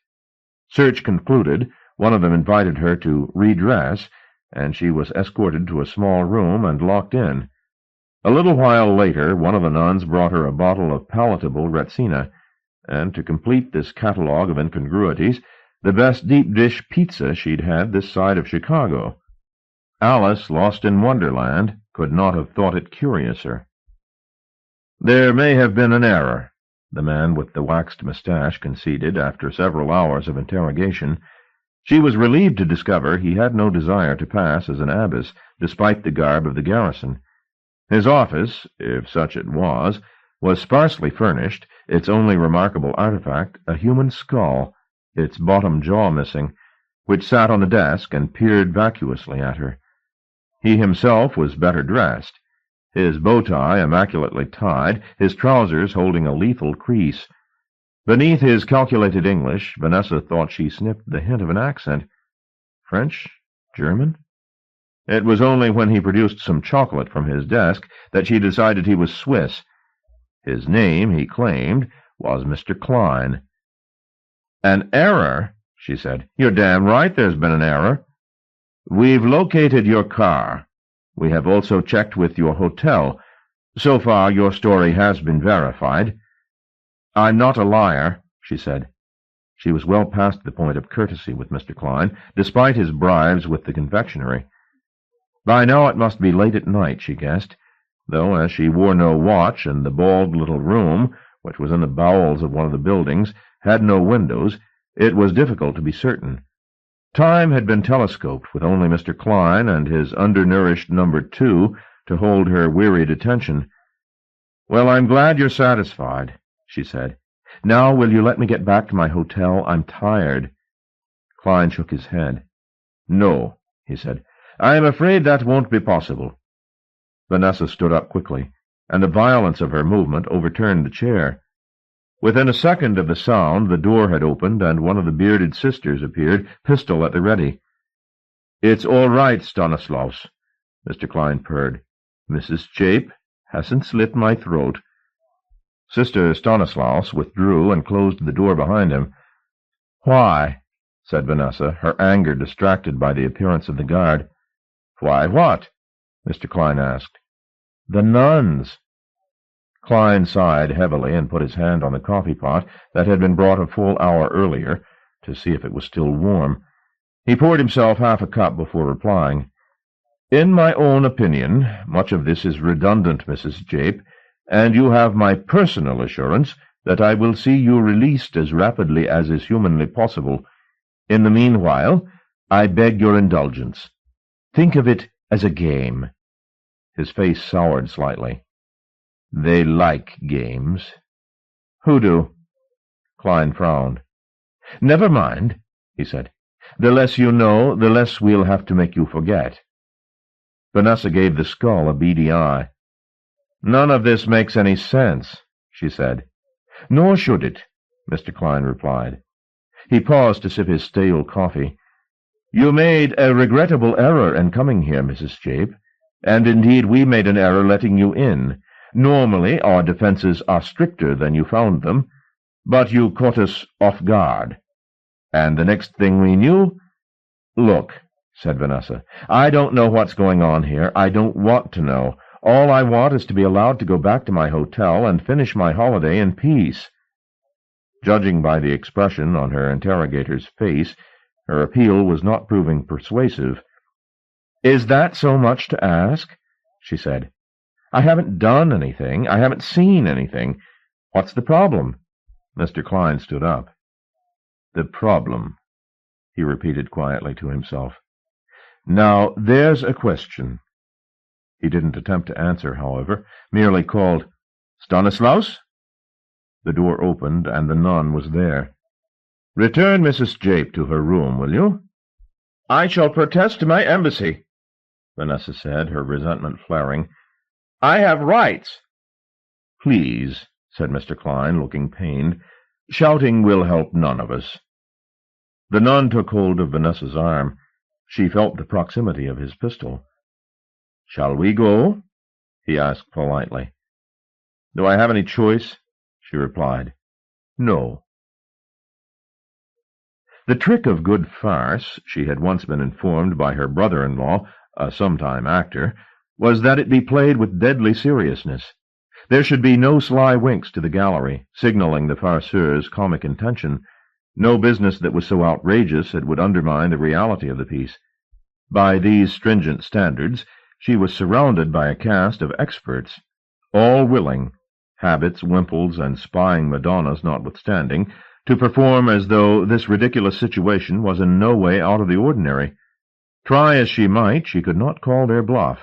Search concluded, one of them invited her to redress, and she was escorted to a small room and locked in. A little while later, one of the nuns brought her a bottle of palatable Retsina. and to complete this catalogue of incongruities, the best deep-dish pizza she'd had this side of Chicago. Alice, lost in Wonderland, could not have thought it curiouser. "There may have been an error," the man with the waxed moustache conceded after several hours of interrogation. She was relieved to discover he had no desire to pass as an abbess, despite the garb of the garrison. His office, if such it was sparsely furnished, its only remarkable artifact a human skull, its bottom jaw missing, which sat on the desk and peered vacuously at her. He himself was better dressed, his bow-tie immaculately tied, his trousers holding a lethal crease. Beneath his calculated English, Vanessa thought she sniffed the hint of an accent. French? German? It was only when he produced some chocolate from his desk that she decided he was Swiss. His name, he claimed, was Mr. Klein. "An error?" she said. "You're damn right there's been an error. We've located your car. We have also checked with your hotel. So far, your story has been verified." "I'm not a liar," she said. She was well past the point of courtesy with Mr. Klein, despite his bribes with the confectionery. By now it must be late at night, she guessed, though as she wore no watch and the bald little room, which was in the bowels of one of the buildings, had no windows, it was difficult to be certain. Time had been telescoped with only Mr. Klein and his undernourished number 2 to hold her wearied attention. "Well, I'm glad you're satisfied," she said. "Now will you let me get back to my hotel? I'm tired." Klein shook his head. "No," he said. "I am afraid that won't be possible." Vanessa stood up quickly, and the violence of her movement overturned the chair. Within a second of the sound, the door had opened, and one of the bearded sisters appeared, pistol at the ready. "It's all right, Stanislaus," Mr. Klein purred. "Mrs. Jape hasn't slit my throat." Sister Stanislaus withdrew and closed the door behind him. "Why?" said Vanessa, her anger distracted by the appearance of the guard. "Why what?" Mr. Klein asked. "The nuns." Klein sighed heavily and put his hand on the coffee-pot that had been brought a full hour earlier, to see if it was still warm. He poured himself half a cup before replying. "In my own opinion, much of this is redundant, Mrs. Jape, and you have my personal assurance that I will see you released as rapidly as is humanly possible. In the meanwhile, I beg your indulgence. Think of it as a game." His face soured slightly. "They like games." "Who do?" Klein frowned. "Never mind," he said. "The less you know, the less we'll have to make you forget." Vanessa gave the skull a beady eye. "None of this makes any sense," she said. "Nor should it," Mr. Klein replied. He paused to sip his stale coffee. "You made a regrettable error in coming here, Mrs. Jape, and indeed we made an error letting you in. Normally our defenses are stricter than you found them, but you caught us off guard. And the next thing we knew—" "Look," said Vanessa, "I don't know what's going on here. I don't want to know. All I want is to be allowed to go back to my hotel and finish my holiday in peace." Judging by the expression on her interrogator's face, her appeal was not proving persuasive. "Is that so much to ask?" she said. "I haven't done anything. I haven't seen anything. What's the problem?" Mr. Klein stood up. "The problem," he repeated quietly to himself. "Now, there's a question." He didn't attempt to answer, however, merely called, "Stanislaus?" The door opened, and the nun was there. "Return Mrs. Jape to her room, will you?" "I shall protest to my embassy," Vanessa said, her resentment flaring. "I have rights." "Please," said Mr. Klein, looking pained. "Shouting will help none of us." The nun took hold of Vanessa's arm. She felt the proximity of his pistol. "Shall we go?" he asked politely. "Do I have any choice?" she replied. "No." The trick of good farce, she had once been informed by her brother-in-law, a sometime actor, was that it be played with deadly seriousness. There should be no sly winks to the gallery, signaling the farceur's comic intention, no business that was so outrageous it would undermine the reality of the piece. By these stringent standards, she was surrounded by a cast of experts, all willing, habits, wimples, and spying Madonnas notwithstanding, to perform as though this ridiculous situation was in no way out of the ordinary. Try as she might, she could not call their bluff,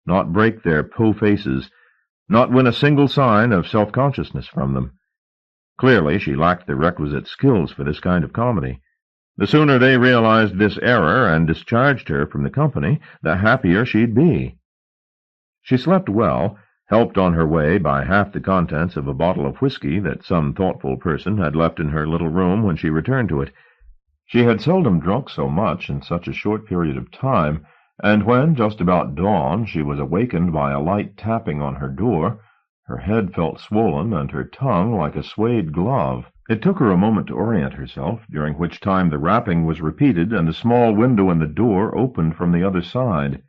not break their po-faces, not win a single sign of self-consciousness from them. Clearly, she lacked the requisite skills for this kind of comedy. The sooner they realized this error and discharged her from the company, the happier she'd be. She slept well, helped on her way by half the contents of a bottle of whiskey that some thoughtful person had left in her little room when she returned to it. She had seldom drunk so much in such a short period of time, and when, just about dawn, she was awakened by a light tapping on her door, her head felt swollen and her tongue like a suede glove. It took her a moment to orient herself, during which time the rapping was repeated and the small window in the door opened from the other side.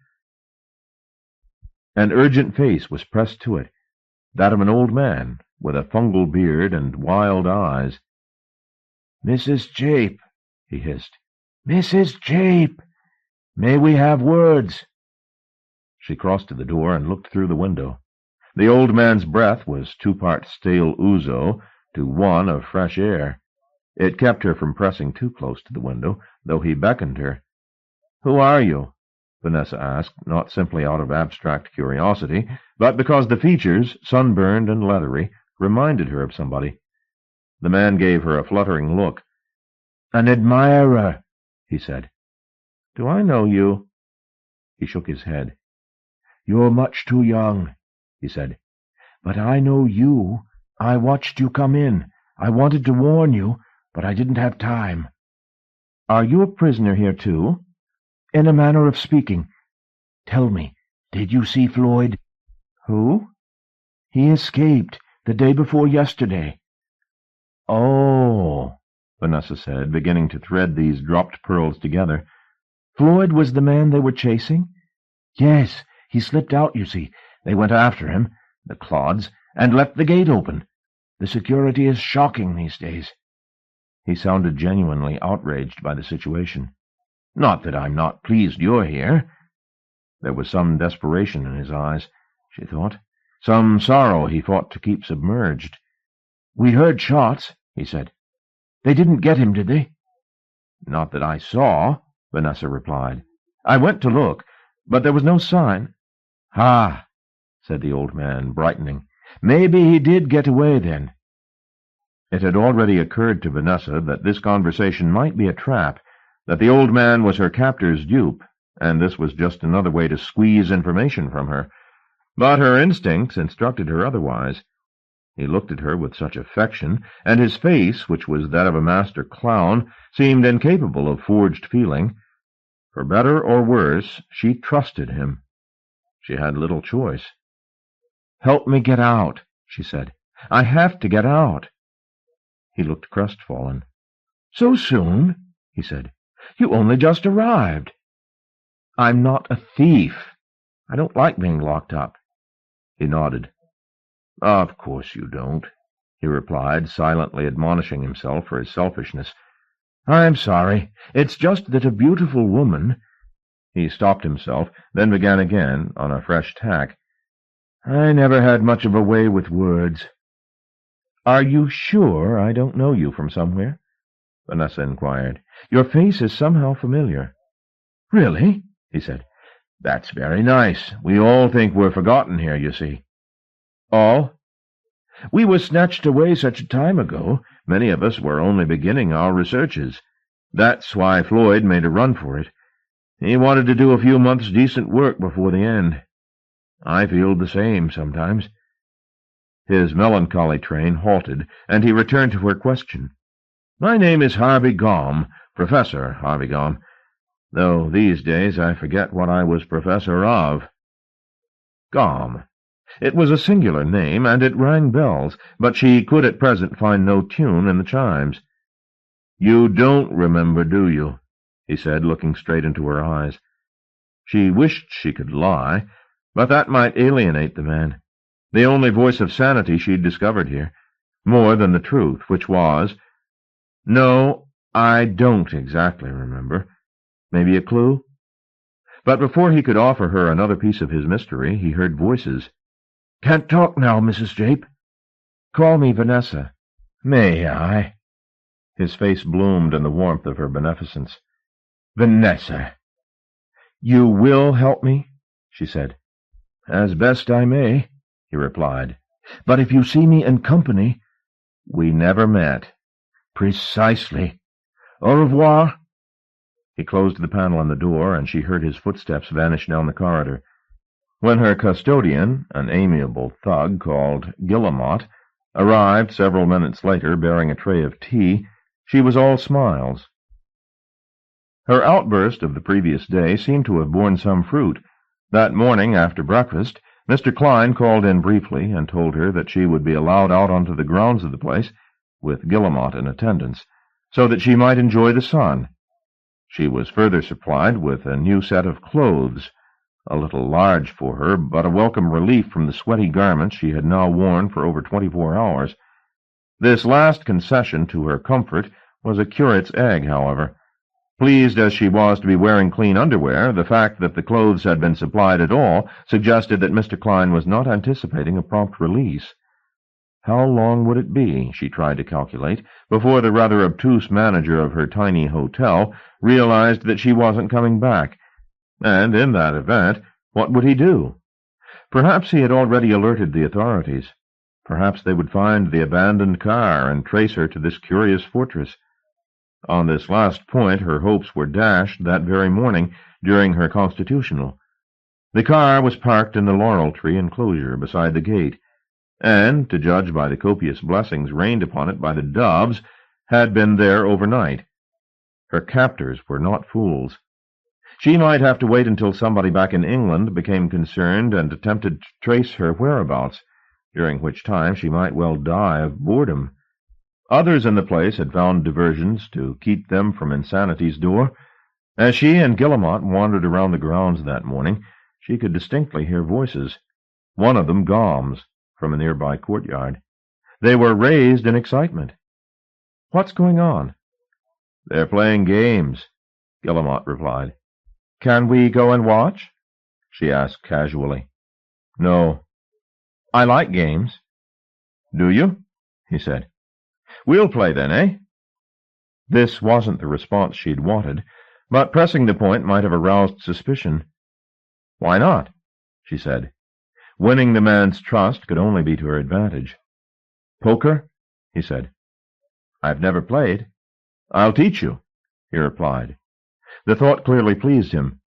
An urgent face was pressed to it, that of an old man, with a fungal beard and wild eyes. "Mrs. Jape," he hissed. "Mrs. Jape! May we have words?" She crossed to the door and looked through the window. The old man's breath was 2 parts stale ouzo to 1 of fresh air. It kept her from pressing too close to the window, though he beckoned her. "Who are you?" Vanessa asked, not simply out of abstract curiosity, but because the features, sunburned and leathery, reminded her of somebody. The man gave her a fluttering look. "An admirer," he said. "Do I know you?" He shook his head. "You're much too young," he said. "But I know you. I watched you come in. I wanted to warn you, but I didn't have time." "Are you a prisoner here, too?" "In a manner of speaking. Tell me, did you see Floyd?" "Who?" "He escaped the day before yesterday." "Oh," Vanessa said, beginning to thread these dropped pearls together. "Floyd was the man they were chasing?" "Yes, he slipped out, you see. They went after him, the clods, and left the gate open. The security is shocking these days." He sounded genuinely outraged by the situation. "Not that I'm not pleased you're here." There was some desperation in his eyes, she thought, some sorrow he fought to keep submerged. "We heard shots," he said. "They didn't get him, did they?" "Not that I saw," Vanessa replied. "I went to look, but there was no sign." "Ah," said the old man, brightening. "Maybe he did get away, then." It had already occurred to Vanessa that this conversation might be a trap, that the old man was her captor's dupe, and this was just another way to squeeze information from her. But her instincts instructed her otherwise. He looked at her with such affection, and his face, which was that of a master clown, seemed incapable of forged feeling. For better or worse, she trusted him. She had little choice. "Help me get out," she said. "I have to get out." He looked crestfallen. "So soon?" he said. "You only just arrived." "I'm not a thief. I don't like being locked up." He nodded. "Of course you don't," he replied, silently admonishing himself for his selfishness. "I'm sorry. It's just that a beautiful woman—" He stopped himself, then began again, on a fresh tack. "I never had much of a way with words." "Are you sure I don't know you from somewhere?" Vanessa inquired. "Your face is somehow familiar." "Really?" he said. "That's very nice. We all think we're forgotten here, you see." "All?" "We were snatched away such a time ago. Many of us were only beginning our researches. That's why Floyd made a run for it. He wanted to do a few months' decent work before the end. I feel the same sometimes." His melancholy train halted, and he returned to her question. "My name is Harvey Gaume, Professor Harvey Gaume, though these days I forget what I was professor of." Gaume. It was a singular name, and it rang bells, but she could at present find no tune in the chimes. "You don't remember, do you?" he said, looking straight into her eyes. She wished she could lie, but that might alienate the man. The only voice of sanity she'd discovered here, more than the truth, which was, "No, I don't exactly remember. Maybe a clue?" But before he could offer her another piece of his mystery, he heard voices. "Can't talk now, Mrs. Jape." "Call me Vanessa." "May I?" His face bloomed in the warmth of her beneficence. "Vanessa." "You will help me?" she said. "As best I may," he replied. "But if you see me in company—" "We never met." "Precisely. Au revoir." He closed the panel on the door, and she heard his footsteps vanish down the corridor. When her custodian, an amiable thug called Guillemot, arrived several minutes later bearing a tray of tea, she was all smiles. Her outburst of the previous day seemed to have borne some fruit. That morning, after breakfast, Mr. Klein called in briefly and told her that she would be allowed out onto the grounds of the place, with Guillemot in attendance, so that she might enjoy the sun. She was further supplied with a new set of clothes, a little large for her, but a welcome relief from the sweaty garments she had now worn for over 24 hours. This last concession to her comfort was a curate's egg, however. Pleased as she was to be wearing clean underwear, the fact that the clothes had been supplied at all suggested that Mr. Klein was not anticipating a prompt release. How long would it be, she tried to calculate, before the rather obtuse manager of her tiny hotel realized that she wasn't coming back? And in that event, what would he do? Perhaps he had already alerted the authorities. Perhaps they would find the abandoned car and trace her to this curious fortress. On this last point her hopes were dashed that very morning during her constitutional. The car was parked in the laurel tree enclosure beside the gate, and, to judge by the copious blessings rained upon it by the doves, had been there overnight. Her captors were not fools. She might have to wait until somebody back in England became concerned and attempted to trace her whereabouts, during which time she might well die of boredom. Others in the place had found diversions to keep them from insanity's door. As she and Guillemot wandered around the grounds that morning, she could distinctly hear voices, one of them Gom's, from a nearby courtyard. They were raised in excitement. "What's going on?" "They're playing games," Guillemot replied. "Can we go and watch?" she asked casually. "No." "I like games." "Do you?" he said. "We'll play then, eh?" This wasn't the response she'd wanted, but pressing the point might have aroused suspicion. "Why not?" she said. Winning the man's trust could only be to her advantage. "Poker?" he said. "I've never played." "I'll teach you," he replied. The thought clearly pleased him.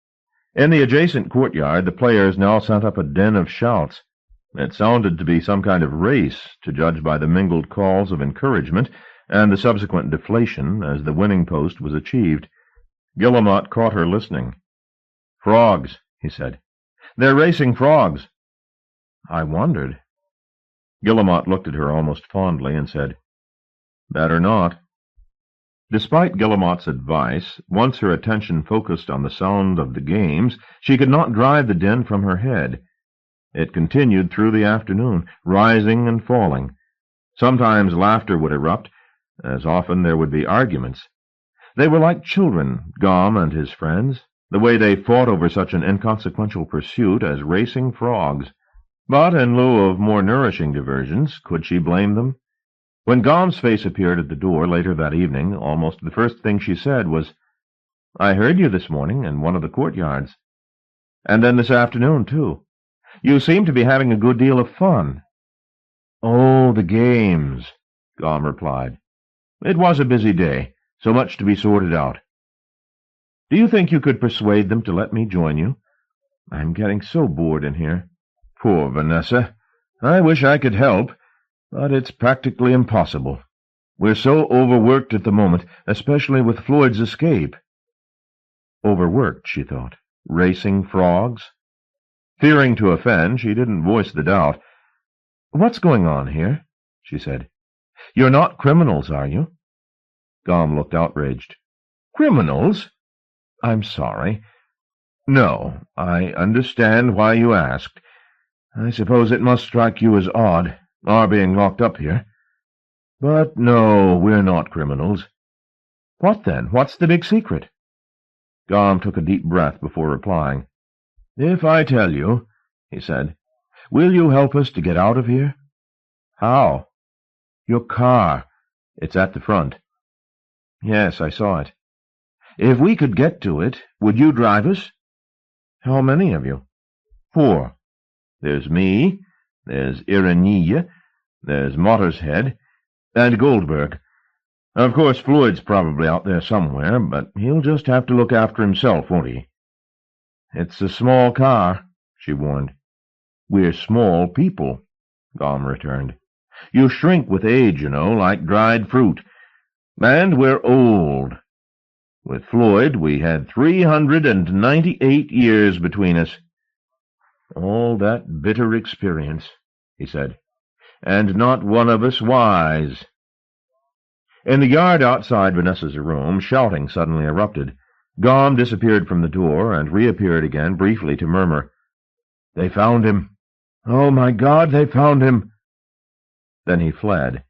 In the adjacent courtyard the players now sent up a din of shouts. It sounded to be some kind of race, to judge by the mingled calls of encouragement and the subsequent deflation as the winning post was achieved. Guillemot caught her listening. "Frogs," he said. "They're racing frogs." "I wondered." Guillemot looked at her almost fondly and said, "Better not." Despite Guillemot's advice, once her attention focused on the sound of the games, she could not drive the din from her head. It continued through the afternoon, rising and falling. Sometimes laughter would erupt, as often there would be arguments. They were like children, Gom and his friends, the way they fought over such an inconsequential pursuit as racing frogs. But in lieu of more nourishing diversions, could she blame them? When Gom's face appeared at the door later that evening, almost the first thing she said was, "I heard you this morning in one of the courtyards. And then this afternoon, too. You seem to be having a good deal of fun." "Oh, the games," Gom replied. "It was a busy day, so much to be sorted out." "Do you think you could persuade them to let me join you? I'm getting so bored in here." "Poor Vanessa. I wish I could help, but it's practically impossible. We're so overworked at the moment, especially with Floyd's escape." Overworked, she thought. Racing frogs? Fearing to offend, she didn't voice the doubt. "What's going on here?" she said. "You're not criminals, are you?" Gom looked outraged. "Criminals?" "I'm sorry." "No, I understand why you asked. I suppose it must strike you as odd, our being locked up here. But no, we're not criminals. What then? What's the big secret? Gom took a deep breath before replying. If I tell you, he said, will you help us to get out of here? How? Your car. It's at the front. Yes, I saw it. If we could get to it, would you drive us? How many of you? 4. There's me, there's Ireneia, there's Mottershead, and Goldberg. Of course, Floyd's probably out there somewhere, but he'll just have to look after himself, won't he? It's a small car, she warned. We're small people, Gom returned. You shrink with age, you know, like dried fruit. And we're old. With Floyd, we had 398 years between us. All that bitter experience, he said, and not one of us wise. In the yard outside Vanessa's room, shouting suddenly erupted. Gom disappeared from the door and reappeared again briefly to murmur, They found him. Oh, my God, they found him. Then he fled.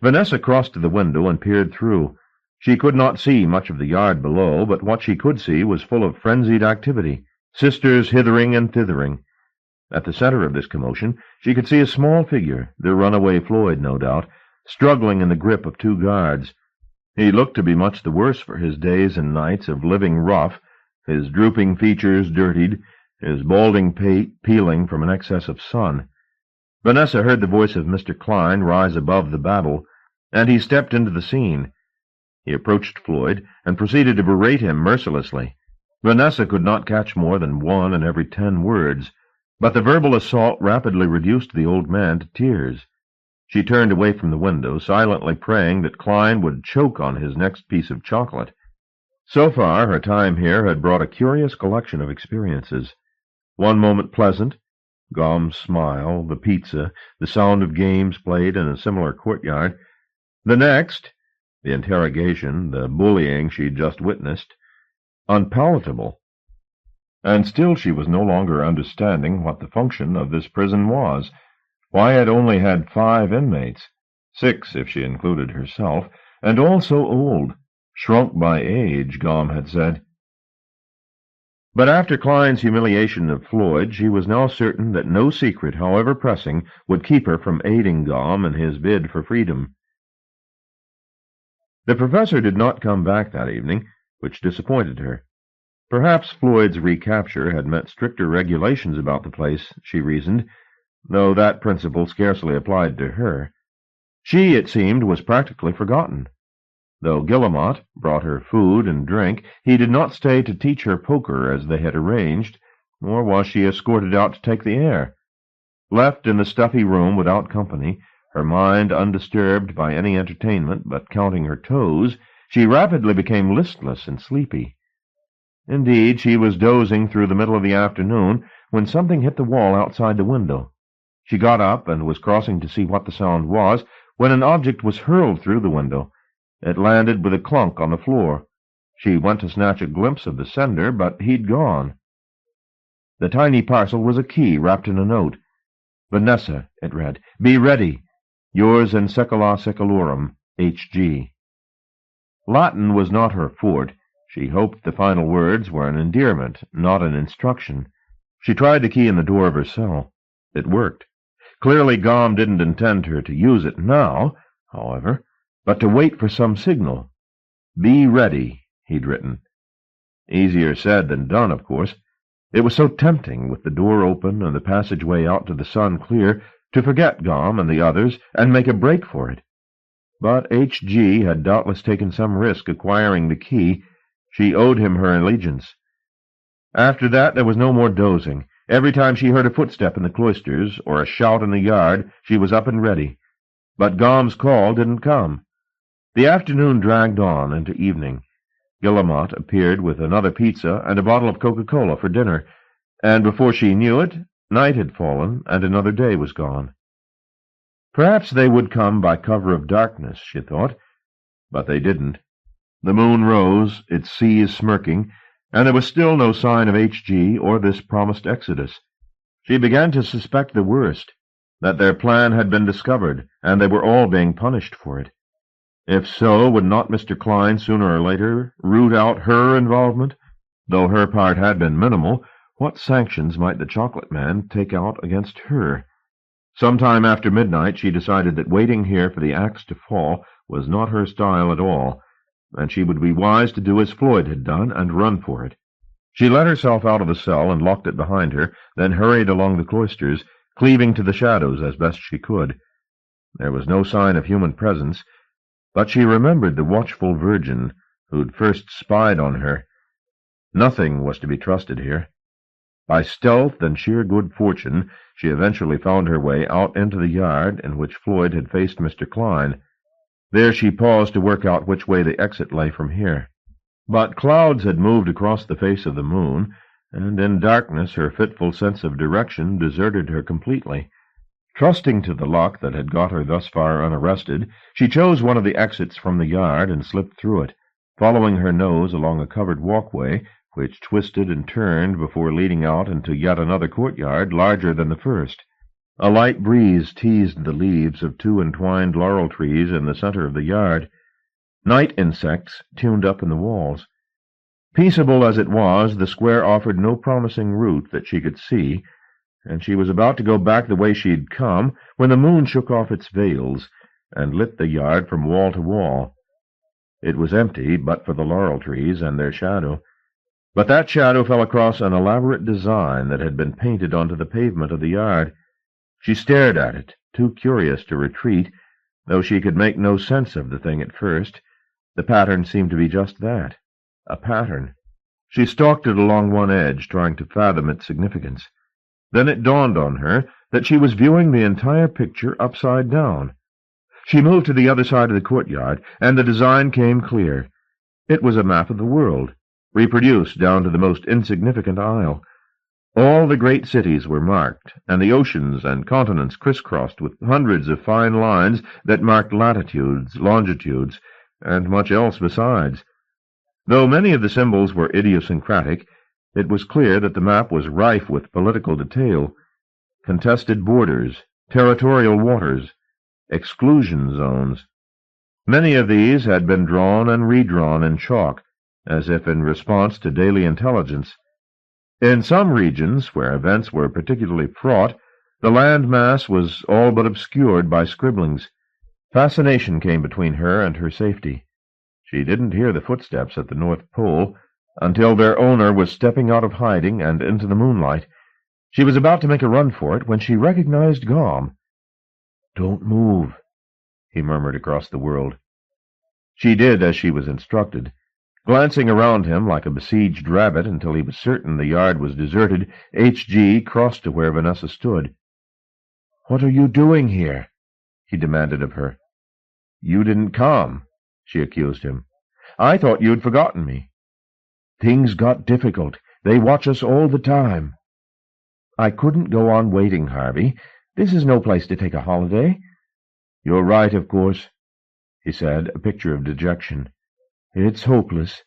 Vanessa crossed to the window and peered through. She could not see much of the yard below, but what she could see was full of frenzied activity, sisters hithering and thithering. At the center of this commotion, she could see a small figure, the runaway Floyd, no doubt, struggling in the grip of 2 guards. He looked to be much the worse for his days and nights of living rough, his drooping features dirtied, his balding pate peeling from an excess of sun. Vanessa heard the voice of Mr. Klein rise above the babble, and he stepped into the scene. He approached Floyd and proceeded to berate him mercilessly. Vanessa could not catch more than 1 in every 10 words, but the verbal assault rapidly reduced the old man to tears. She turned away from the window, silently praying that Klein would choke on his next piece of chocolate. So far, her time here had brought a curious collection of experiences. One moment pleasant, Gom's smile, the pizza, the sound of games played in a similar courtyard. The next, the interrogation, the bullying she'd just witnessed, unpalatable. And still she was no longer understanding what the function of this prison was. Why it only had 5 inmates, 6 if she included herself, and all so old, shrunk by age, Gom had said. But after Klein's humiliation of Floyd, she was now certain that no secret, however pressing, would keep her from aiding Gom in his bid for freedom. The professor did not come back that evening, which disappointed her. Perhaps Floyd's recapture had meant stricter regulations about the place, she reasoned, though that principle scarcely applied to her. She, it seemed, was practically forgotten. Though Guillemot brought her food and drink, he did not stay to teach her poker as they had arranged, nor was she escorted out to take the air. Left in the stuffy room without company, her mind undisturbed by any entertainment but counting her toes, she rapidly became listless and sleepy. Indeed, she was dozing through the middle of the afternoon when something hit the wall outside the window. She got up and was crossing to see what the sound was, when an object was hurled through the window. It landed with a clunk on the floor. She went to snatch a glimpse of the sender, but he'd gone. The tiny parcel was a key wrapped in a note. Vanessa, it read, be ready. Yours in secula seculorum, H.G. Latin was not her forte. She hoped the final words were an endearment, not an instruction. She tried the key in the door of her cell. It worked. Clearly Gom didn't intend her to use it now, however, but to wait for some signal. Be ready, he'd written. Easier said than done, of course. It was so tempting, with the door open and the passageway out to the sun clear, to forget Gom and the others and make a break for it. But H.G. had doubtless taken some risk acquiring the key. She owed him her allegiance. After that there was no more dozing. Every time she heard a footstep in the cloisters or a shout in the yard, she was up and ready. But Gom's call didn't come. The afternoon dragged on into evening. Guillemot appeared with another pizza and a bottle of Coca-Cola for dinner, and before she knew it, night had fallen and another day was gone. Perhaps they would come by cover of darkness, she thought, but they didn't. The moon rose, its seas smirking, and there was still no sign of H.G. or this promised exodus. She began to suspect the worst, that their plan had been discovered, and they were all being punished for it. If so, would not Mr. Klein sooner or later root out her involvement? Though her part had been minimal, what sanctions might the chocolate man take out against her? Sometime after midnight she decided that waiting here for the axe to fall was not her style at all, and she would be wise to do as Floyd had done and run for it. She let herself out of the cell and locked it behind her, then hurried along the cloisters, cleaving to the shadows as best she could. There was no sign of human presence, but she remembered the watchful virgin who'd first spied on her. Nothing was to be trusted here. By stealth and sheer good fortune, she eventually found her way out into the yard in which Floyd had faced Mr. Klein. There she paused to work out which way the exit lay from here. But clouds had moved across the face of the moon, and in darkness her fitful sense of direction deserted her completely. Trusting to the luck that had got her thus far unarrested, she chose one of the exits from the yard and slipped through it, following her nose along a covered walkway, which twisted and turned before leading out into yet another courtyard larger than the first. A light breeze teased the leaves of two entwined laurel trees in the center of the yard. Night insects tuned up in the walls. Peaceable as it was, the square offered no promising route that she could see, and she was about to go back the way she'd come when the moon shook off its veils and lit the yard from wall to wall. It was empty but for the laurel trees and their shadow, but that shadow fell across an elaborate design that had been painted onto the pavement of the yard. She stared at it, too curious to retreat, though she could make no sense of the thing at first. The pattern seemed to be just that, a pattern. She stalked it along one edge, trying to fathom its significance. Then it dawned on her that she was viewing the entire picture upside down. She moved to the other side of the courtyard, and the design came clear. It was a map of the world, reproduced down to the most insignificant isle. All the great cities were marked, and the oceans and continents crisscrossed with hundreds of fine lines that marked latitudes, longitudes, and much else besides. Though many of the symbols were idiosyncratic, it was clear that the map was rife with political detail, contested borders, territorial waters, exclusion zones. Many of these had been drawn and redrawn in chalk, as if in response to daily intelligence. In some regions, where events were particularly fraught, the land mass was all but obscured by scribblings. Fascination came between her and her safety. She didn't hear the footsteps at the North Pole until their owner was stepping out of hiding and into the moonlight. She was about to make a run for it when she recognized Gom. "Don't move," he murmured across the world. She did as she was instructed. Glancing around him like a besieged rabbit until he was certain the yard was deserted, H.G. crossed to where Vanessa stood. "What are you doing here?" he demanded of her. "You didn't come," she accused him. "I thought you'd forgotten me." "Things got difficult. They watch us all the time." "I couldn't go on waiting, Harvey. This is no place to take a holiday." "You're right, of course," he said, a picture of dejection. "It's hopeless.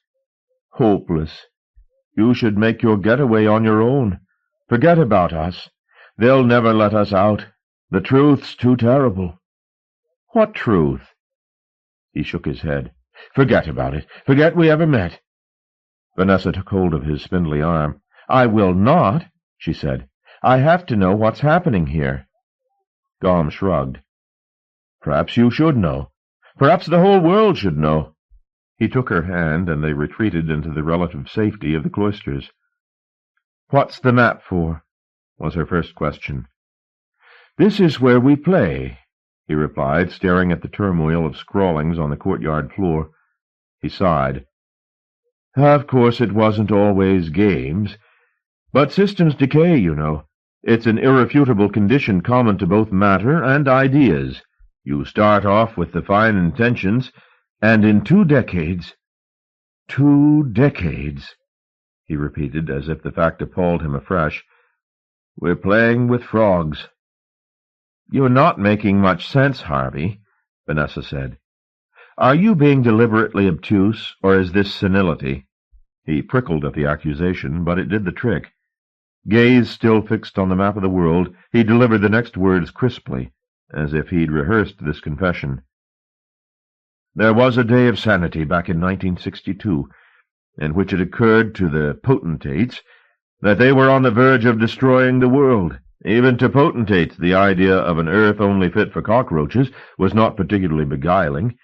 Hopeless. You should make your getaway on your own. Forget about us. They'll never let us out. The truth's too terrible." "What truth?" He shook his head. "Forget about it. Forget we ever met." Vanessa took hold of his spindly arm. "I will not," she said. "I have to know what's happening here." Gom shrugged. "Perhaps you should know. Perhaps the whole world should know." He took her hand, and they retreated into the relative safety of the cloisters. "What's the map for?" was her first question. "This is where we play," he replied, staring at the turmoil of scrawlings on the courtyard floor. He sighed. "Of course it wasn't always games. But systems decay, you know. It's an irrefutable condition common to both matter and ideas. You start off with the fine intentions, and in 2 decades— 2 decades, he repeated, as if the fact appalled him afresh. "We're playing with frogs." "You're not making much sense, Harvey," Vanessa said. "Are you being deliberately obtuse, or is this senility?" He prickled at the accusation, but it did the trick. Gaze still fixed on the map of the world, he delivered the next words crisply, as if he'd rehearsed this confession. There was a day of sanity back in 1962, in which it occurred to the potentates that they were on the verge of destroying the world. Even to potentates, the idea of an Earth only fit for cockroaches was not particularly beguiling.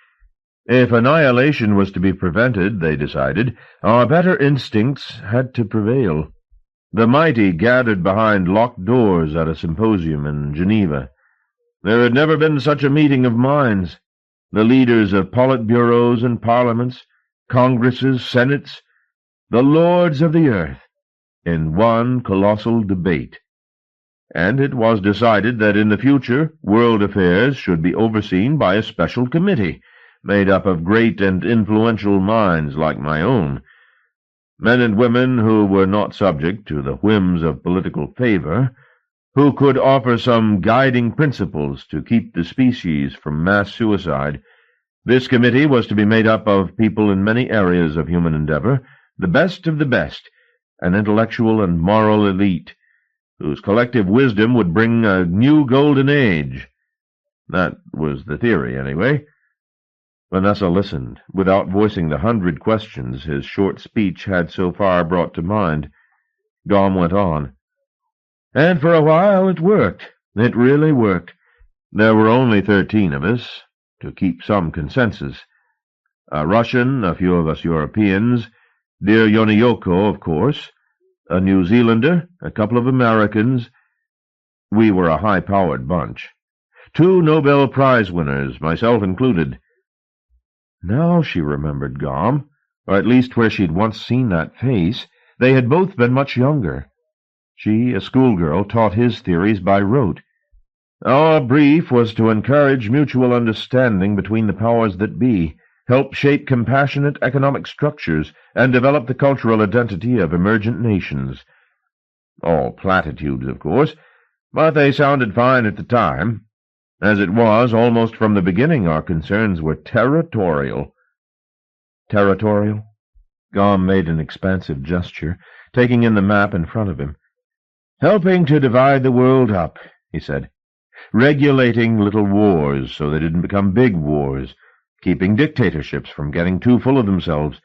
If annihilation was to be prevented, they decided, our better instincts had to prevail. The mighty gathered behind locked doors at a symposium in Geneva. There had never been such a meeting of minds. The leaders of politburos and parliaments, congresses, senates, the lords of the earth, in one colossal debate. And it was decided that in the future world affairs should be overseen by a special committee, made up of great and influential minds like my own, men and women who were not subject to the whims of political favor, who could offer some guiding principles to keep the species from mass suicide. This committee was to be made up of people in many areas of human endeavor, the best of the best, an intellectual and moral elite, whose collective wisdom would bring a new golden age. That was the theory, anyway. Vanessa listened, without voicing the 100 questions his short speech had so far brought to mind. Gaume went on. And for a while it worked. It really worked. There were only 13 of us, to keep some consensus. A Russian, a few of us Europeans, dear Yoniyoko, of course, a New Zealander, a couple of Americans. We were a high-powered bunch. 2 Nobel Prize winners, myself included. Now she remembered Gaume, or at least where she'd once seen that face. They had both been much younger. She, a schoolgirl, taught his theories by rote. Our brief was to encourage mutual understanding between the powers that be, help shape compassionate economic structures, and develop the cultural identity of emergent nations. All platitudes, of course, but they sounded fine at the time. As it was, almost from the beginning our concerns were territorial. Territorial? Gaume made an expansive gesture, taking in the map in front of him. Helping to divide the world up, he said. Regulating little wars so they didn't become big wars, keeping dictatorships from getting too full of themselves.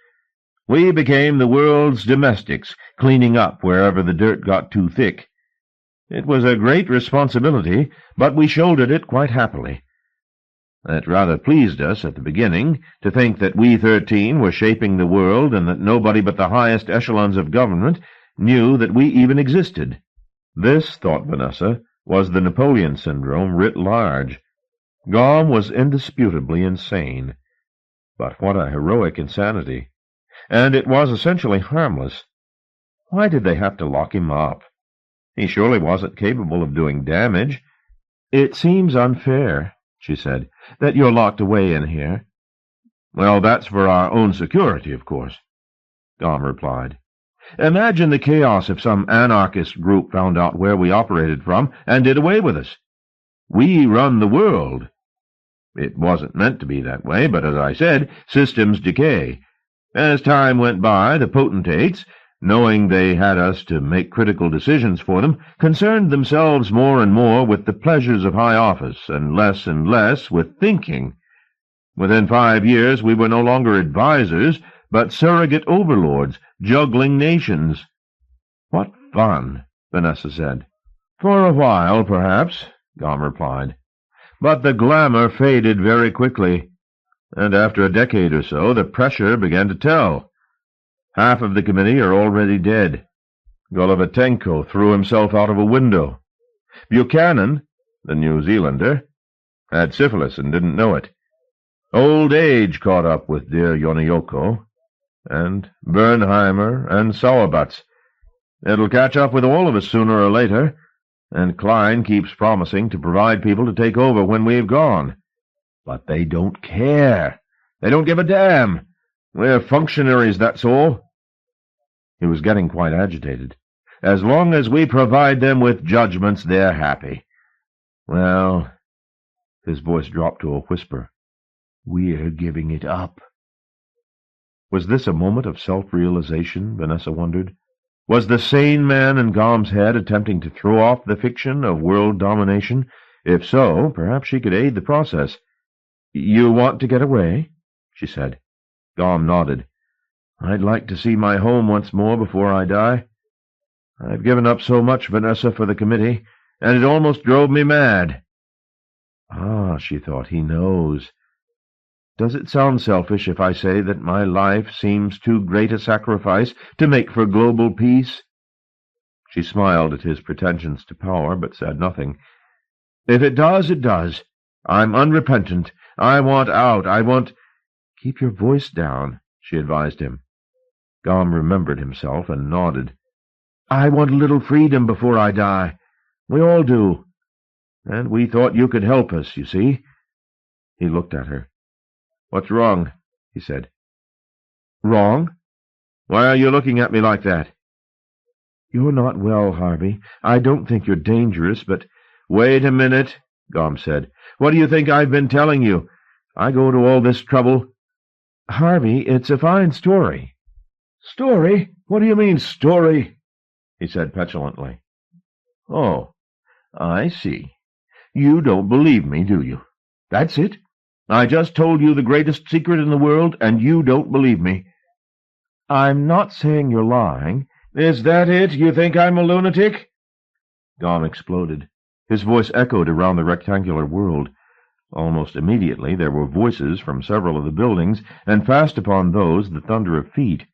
We became the world's domestics, cleaning up wherever the dirt got too thick. It was a great responsibility, but we shouldered it quite happily. It rather pleased us at the beginning to think that we 13 were shaping the world and that nobody but the highest echelons of government knew that we even existed. This, thought Vanessa, was the Napoleon syndrome writ large. Gaume was indisputably insane. But what a heroic insanity! And it was essentially harmless. Why did they have to lock him up? He surely wasn't capable of doing damage. It seems unfair, she said, that you're locked away in here. Well, that's for our own security, of course, Gaume replied. Imagine the chaos if some anarchist group found out where we operated from and did away with us. We run the world. It wasn't meant to be that way, but as I said, systems decay. As time went by, the potentates, knowing they had us to make critical decisions for them, concerned themselves more and more with the pleasures of high office and less with thinking. Within 5 years we were no longer advisers, but surrogate overlords, juggling nations. What fun, Vanessa said. For a while, perhaps, Gaume replied. But the glamour faded very quickly, and after a decade or so the pressure began to tell. Half of the committee are already dead. Golovatenko threw himself out of a window. Buchanan, the New Zealander, had syphilis and didn't know it. Old age caught up with dear Yoniyoko, and Bernheimer and Sauerbatz. It'll catch up with all of us sooner or later, and Klein keeps promising to provide people to take over when we've gone. But they don't care. They don't give a damn. We're functionaries, that's all. He was getting quite agitated. As long as we provide them with judgments, they're happy. Well, his voice dropped to a whisper. We're giving it up. Was this a moment of self-realization, Vanessa wondered? Was the sane man in Gom's head attempting to throw off the fiction of world domination? If so, perhaps she could aid the process. "You want to get away?" she said. Gom nodded. "I'd like to see my home once more before I die. I've given up so much, Vanessa, for the committee, and it almost drove me mad." Ah, she thought, he knows. Does it sound selfish if I say that my life seems too great a sacrifice to make for global peace? She smiled at his pretensions to power, but said nothing. "If it does, it does. I'm unrepentant. I want out. I want—" "Keep your voice down," she advised him. Gom remembered himself and nodded. "I want a little freedom before I die. We all do. And we thought you could help us, you see." He looked at her. "What's wrong?" he said. "Wrong? Why are you looking at me like that?" "You're not well, Harvey. I don't think you're dangerous, but—" "Wait a minute," Gom said. "What do you think I've been telling you? I go to all this trouble—" "Harvey, it's a fine story." "Story? What do you mean, story?" he said petulantly. "Oh, I see. You don't believe me, do you? That's it. I just told you the greatest secret in the world, and you don't believe me." "I'm not saying you're lying." "Is that it? You think I'm a lunatic?" Gom exploded. His voice echoed around the rectangular world. Almost immediately there were voices from several of the buildings, and fast upon those the thunder of feet.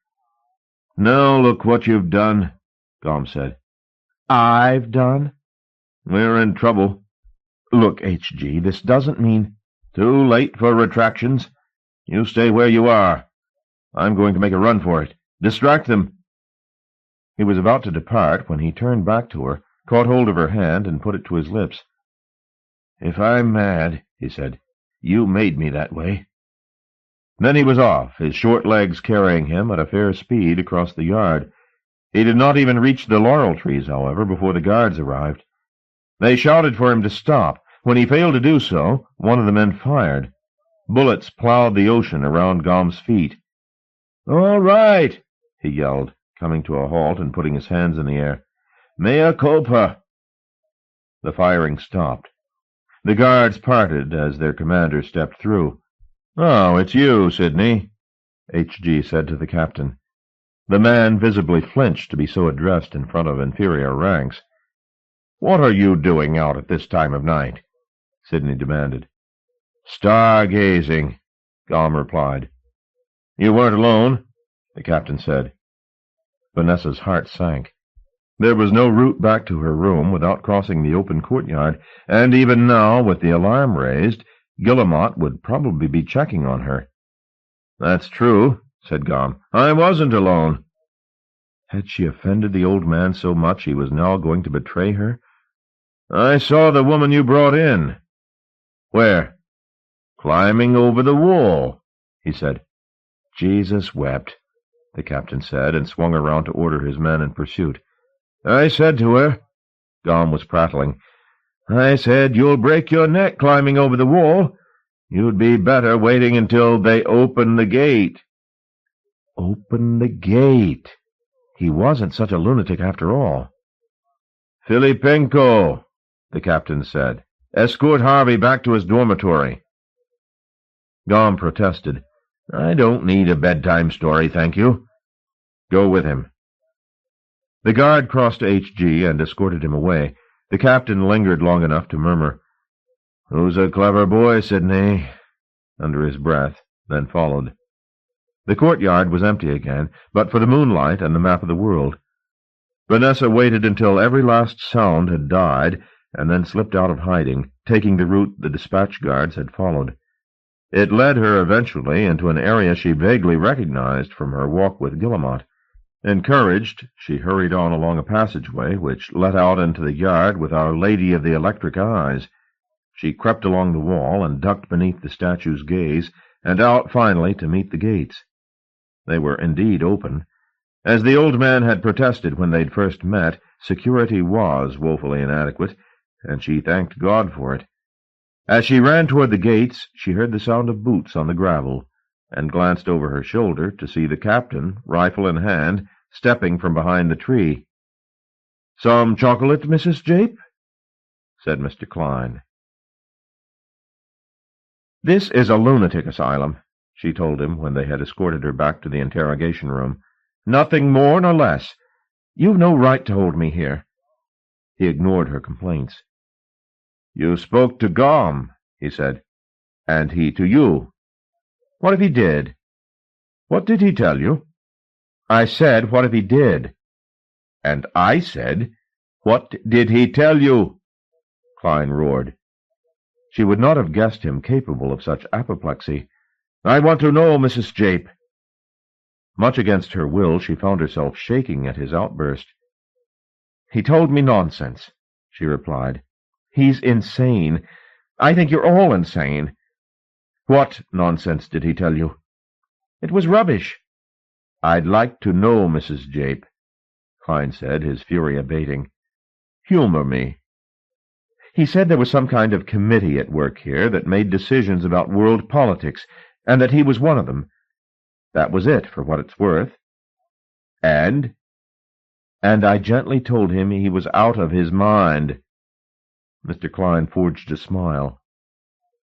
"Now look what you've done," Gom said. "I've done?" "We're in trouble." "Look, H.G., this doesn't mean—" "Too late for retractions. You stay where you are. I'm going to make a run for it. Distract them." He was about to depart when he turned back to her, caught hold of her hand, and put it to his lips. "If I'm mad," he said, "you made me that way." Then he was off, his short legs carrying him at a fair speed across the yard. He did not even reach the laurel trees, however, before the guards arrived. They shouted for him to stop. When he failed to do so, one of the men fired. Bullets plowed the ocean around Gom's feet. "All right," he yelled, coming to a halt and putting his hands in the air. "Mea culpa." The firing stopped. The guards parted as their commander stepped through. "Oh, it's you, Sidney," H.G. said to the captain. The man visibly flinched to be so addressed in front of inferior ranks. "What are you doing out at this time of night?" Sidney demanded. "Stargazing," Gom replied. "You weren't alone," the captain said. Vanessa's heart sank. There was no route back to her room without crossing the open courtyard, and even now, with the alarm raised, Guillemot would probably be checking on her. "That's true," said Gom. "I wasn't alone." Had she offended the old man so much he was now going to betray her? "I saw the woman you brought in." "Where?" "Climbing over the wall," he said. "Jesus wept," the captain said, and swung around to order his men in pursuit. "I said to her," Gom was prattling, "I said, you'll break your neck climbing over the wall. You'd be better waiting until they open the gate." Open the gate. He wasn't such a lunatic after all. "Filipenko," the captain said. "Escort Harvey back to his dormitory." Gom protested. "I don't need a bedtime story, thank you." "Go with him." The guard crossed to H.G. and escorted him away. The captain lingered long enough to murmur, "Who's a clever boy, Sidney?" under his breath, then followed. The courtyard was empty again, but for the moonlight and the map of the world. Vanessa waited until every last sound had died, and then slipped out of hiding, taking the route the dispatch guards had followed. It led her eventually into an area she vaguely recognized from her walk with Guillemot. Encouraged, she hurried on along a passageway which led out into the yard with Our Lady of the Electric Eyes. She crept along the wall and ducked beneath the statue's gaze, and out finally to meet the gates. They were indeed open. As the old man had protested when they'd first met, security was woefully inadequate, and she thanked God for it. As she ran toward the gates, she heard the sound of boots on the gravel, and glanced over her shoulder to see the captain, rifle in hand, stepping from behind the tree. "Some chocolate, Mrs. Jape?" said Mr. Klein. "This is a lunatic asylum," she told him when they had escorted her back to the interrogation room. "Nothing more nor less. You've no right to hold me here." He ignored her complaints. "You spoke to Gom," he said, "and he to you. What if he did? What did he tell you?" "I said, what if he did?" "And I said, what did he tell you?" Klein roared. She would not have guessed him capable of such apoplexy. "I want to know, Mrs. Jape." Much against her will, she found herself shaking at his outburst. "He told me nonsense," she replied. "He's insane. I think you're all insane." "What nonsense did he tell you?" "It was rubbish." "I'd like to know, Mrs. Jape," Klein said, his fury abating. "Humor me." "He said there was some kind of committee at work here that made decisions about world politics, and that he was one of them. That was it, for what it's worth." "And?" "And I gently told him he was out of his mind." Mr. Klein forged a smile.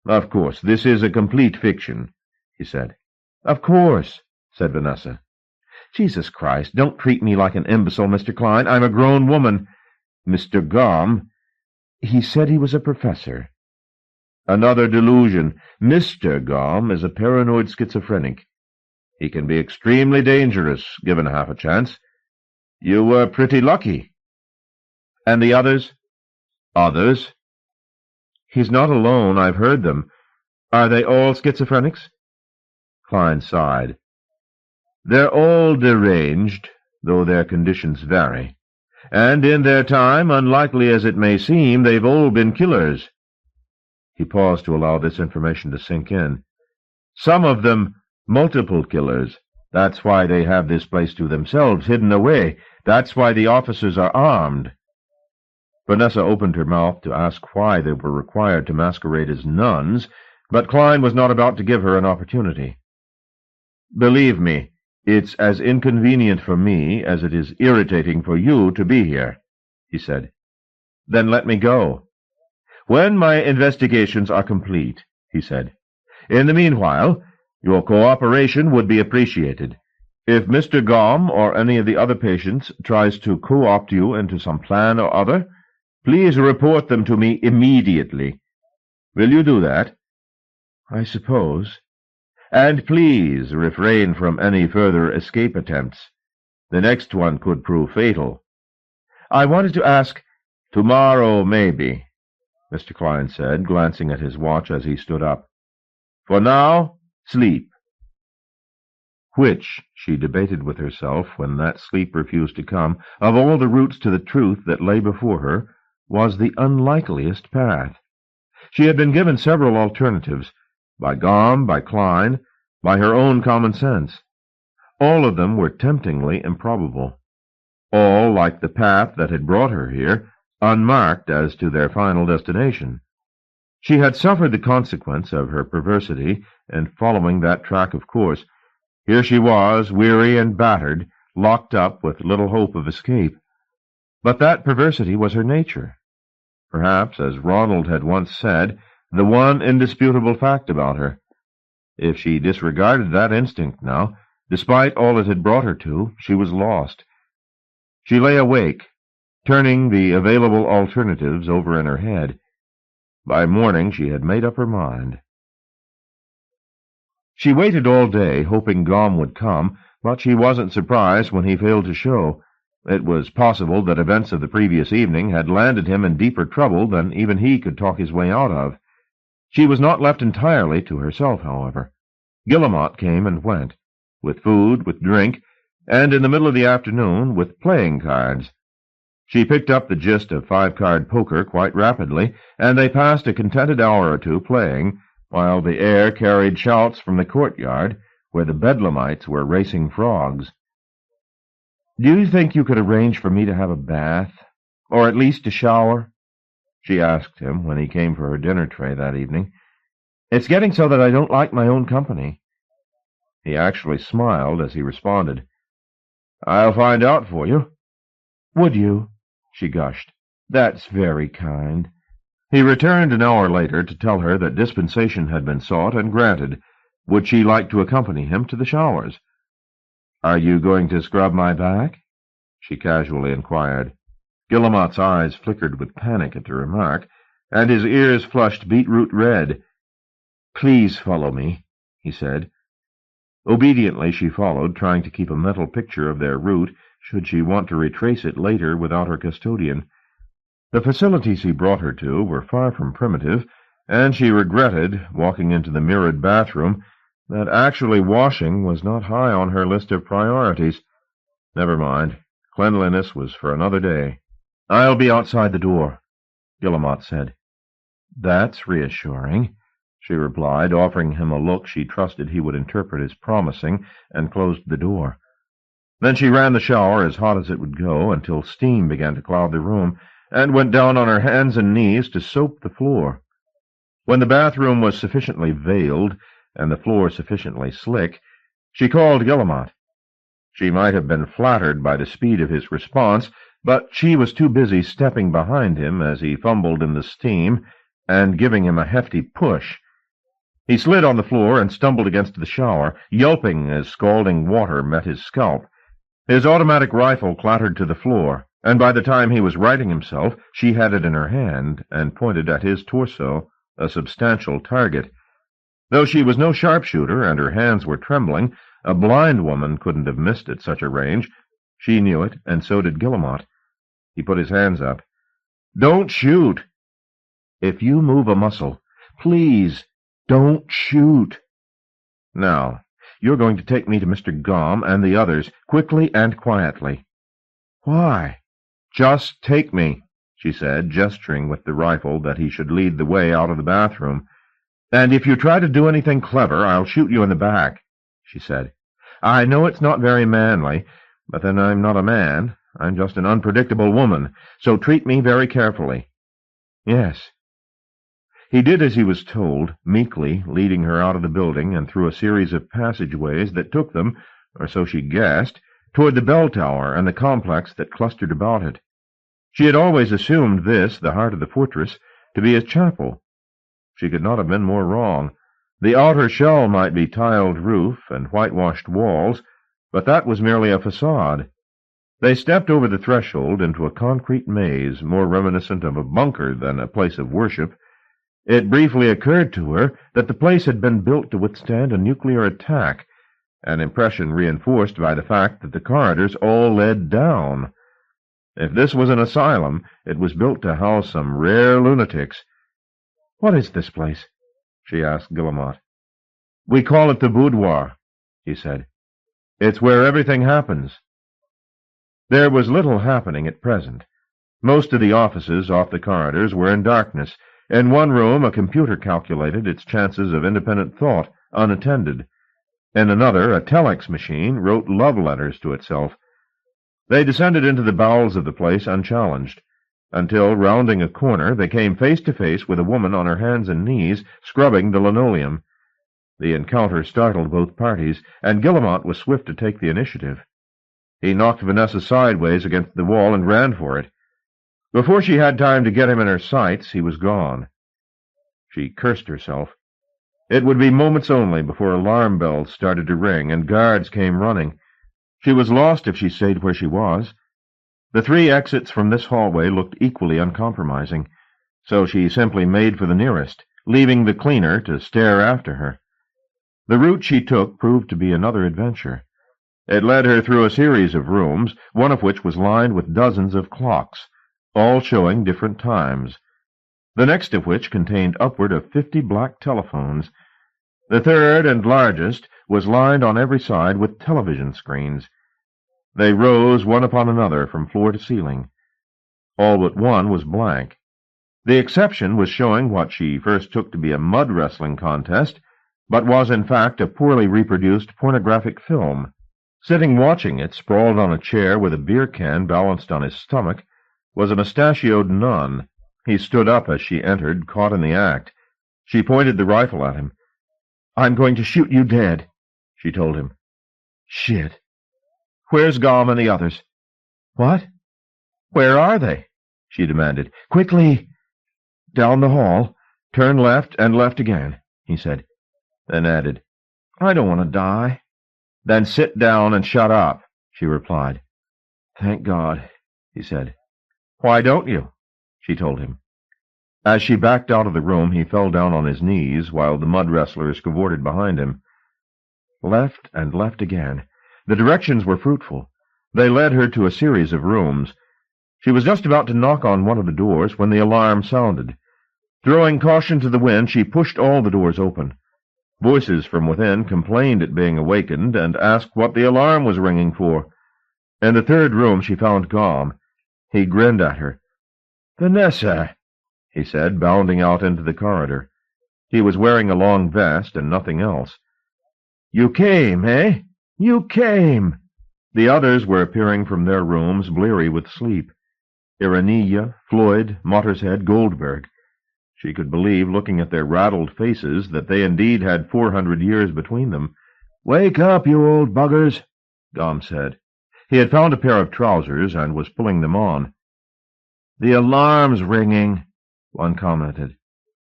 "Of course, this is a complete fiction," he said. "Of course," said Vanessa. "Jesus Christ, don't treat me like an imbecile, Mr. Klein. I'm a grown woman." "Mr. Gom—" "He said he was a professor." "Another delusion. Mr. Gom is a paranoid schizophrenic. He can be extremely dangerous, given half a chance. You were pretty lucky." "And the others?" "Others?" "He's not alone. I've heard them. Are they all schizophrenics?" Klein sighed. "They're all deranged, though their conditions vary. And in their time, unlikely as it may seem, they've all been killers." He paused to allow this information to sink in. "Some of them multiple killers. That's why they have this place to themselves, hidden away. That's why the officers are armed." Vanessa opened her mouth to ask why they were required to masquerade as nuns, but Klein was not about to give her an opportunity. "Believe me, it's as inconvenient for me as it is irritating for you to be here," he said. "Then let me go." "When my investigations are complete," he said. "In the meanwhile, your cooperation would be appreciated. If Mr. Gom or any of the other patients tries to co-opt you into some plan or other, please report them to me immediately. Will you do that?" "I suppose." "And please refrain from any further escape attempts. The next one could prove fatal." "I wanted to ask—" "Tomorrow, maybe," Mr. Klein said, glancing at his watch as he stood up. "For now, sleep." Which, she debated with herself when that sleep refused to come, of all the routes to the truth that lay before her, was the unlikeliest path. She had been given several alternatives, by Gom, by Klein, by her own common sense. All of them were temptingly improbable. All, like the path that had brought her here, unmarked as to their final destination. She had suffered the consequence of her perversity in following that track of course. Here she was, weary and battered, locked up with little hope of escape. But that perversity was her nature. Perhaps, as Ronald had once said, the one indisputable fact about her. If she disregarded that instinct now, despite all it had brought her to, she was lost. She lay awake, turning the available alternatives over in her head. By morning she had made up her mind. She waited all day, hoping Gom would come, but she wasn't surprised when he failed to show. It was possible that events of the previous evening had landed him in deeper trouble than even he could talk his way out of. She was not left entirely to herself, however. Guillemot came and went, with food, with drink, and in the middle of the afternoon with playing cards. She picked up the gist of 5-card poker quite rapidly, and they passed a contented hour or two playing, while the air carried shouts from the courtyard, where the bedlamites were racing frogs. "Do you think you could arrange for me to have a bath, or at least a shower?" she asked him when he came for her dinner tray that evening. "It's getting so that I don't like my own company." He actually smiled as he responded. I'll find out for you. Would you? She gushed. That's very kind. He returned an hour later to tell her that dispensation had been sought and granted. Would she like to accompany him to the showers? Are you going to scrub my back? She casually inquired. Guillemot's eyes flickered with panic at the remark, and his ears flushed beetroot red. Please follow me, he said. Obediently she followed, trying to keep a mental picture of their route, should she want to retrace it later without her custodian. The facilities he brought her to were far from primitive, and she regretted, walking into the mirrored bathroom, that actually washing was not high on her list of priorities. Never mind. Cleanliness was for another day. I'll be outside the door, Guillemot said. That's reassuring, she replied, offering him a look she trusted he would interpret as promising, and closed the door. Then she ran the shower as hot as it would go until steam began to cloud the room, and went down on her hands and knees to soap the floor. When the bathroom was sufficiently veiled and the floor sufficiently slick, she called Guillemot. She might have been flattered by the speed of his response, but she was too busy stepping behind him as he fumbled in the steam and giving him a hefty push. He slid on the floor and stumbled against the shower, yelping as scalding water met his scalp. His automatic rifle clattered to the floor, and by the time he was righting himself, she had it in her hand and pointed at his torso, a substantial target. Though she was no sharpshooter and her hands were trembling, a blind woman couldn't have missed at such a range. She knew it, and so did Guillemot. He put his hands up. "Don't shoot!" "If you move a muscle, please, don't shoot." "Now, you're going to take me to Mr. Gaume and the others, quickly and quietly." "Why?" "Just take me," she said, gesturing with the rifle that he should lead the way out of the bathroom. "And if you try to do anything clever, I'll shoot you in the back," she said. "I know it's not very manly, but then I'm not a man. I'm just an unpredictable woman, so treat me very carefully." "Yes." He did as he was told, meekly leading her out of the building and through a series of passageways that took them, or so she guessed, toward the bell tower and the complex that clustered about it. She had always assumed this, the heart of the fortress, to be a chapel. She could not have been more wrong. The outer shell might be tiled roof and whitewashed walls, but that was merely a facade. They stepped over the threshold into a concrete maze, more reminiscent of a bunker than a place of worship. It briefly occurred to her that the place had been built to withstand a nuclear attack, an impression reinforced by the fact that the corridors all led down. If this was an asylum, it was built to house some rare lunatics. "What is this place?" she asked Guillemot. "We call it the boudoir," he said. "It's where everything happens." There was little happening at present. Most of the offices off the corridors were in darkness. In one room a computer calculated its chances of independent thought, unattended. In another a telex machine wrote love letters to itself. They descended into the bowels of the place unchallenged, until, rounding a corner, they came face to face with a woman on her hands and knees, scrubbing the linoleum. The encounter startled both parties, and Guillemot was swift to take the initiative. He knocked Vanessa sideways against the wall and ran for it. Before she had time to get him in her sights, he was gone. She cursed herself. It would be moments only before alarm bells started to ring and guards came running. She was lost if she stayed where she was. The 3 exits from this hallway looked equally uncompromising, so she simply made for the nearest, leaving the cleaner to stare after her. The route she took proved to be another adventure. It led her through a series of rooms, one of which was lined with dozens of clocks, all showing different times, the next of which contained upward of 50 black telephones. The third and largest was lined on every side with television screens. They rose one upon another from floor to ceiling. All but one was blank. The exception was showing what she first took to be a mud wrestling contest, but was in fact a poorly reproduced pornographic film. Sitting watching it, sprawled on a chair with a beer can balanced on his stomach, was a mustachioed nun. He stood up as she entered, caught in the act. She pointed the rifle at him. "I'm going to shoot you dead," she told him. "Shit." Where's Gom and the others?" "What? Where are they?" she demanded. "Quickly!" "Down the hall. Turn left and left again," he said, then added, "I don't want to die." "Then sit down and shut up," she replied. "Thank God," he said. "Why don't you?" she told him. As she backed out of the room, he fell down on his knees while the mud wrestlers cavorted behind him. Left and left again. The directions were fruitful. They led her to a series of rooms. She was just about to knock on one of the doors when the alarm sounded. Throwing caution to the wind, she pushed all the doors open. Voices from within complained at being awakened and asked what the alarm was ringing for. In the third room she found Gom. He grinned at her. "Vanessa," he said, bounding out into the corridor. He was wearing a long vest and nothing else. "You came, eh? You came!" The others were appearing from their rooms, bleary with sleep. Irenaea, Floyd, Mottershead, Goldberg. She could believe, looking at their raddled faces, that they indeed had 400 years between them. "Wake up, you old buggers," Gom said. He had found a pair of trousers and was pulling them on. "The alarm's ringing," one commented.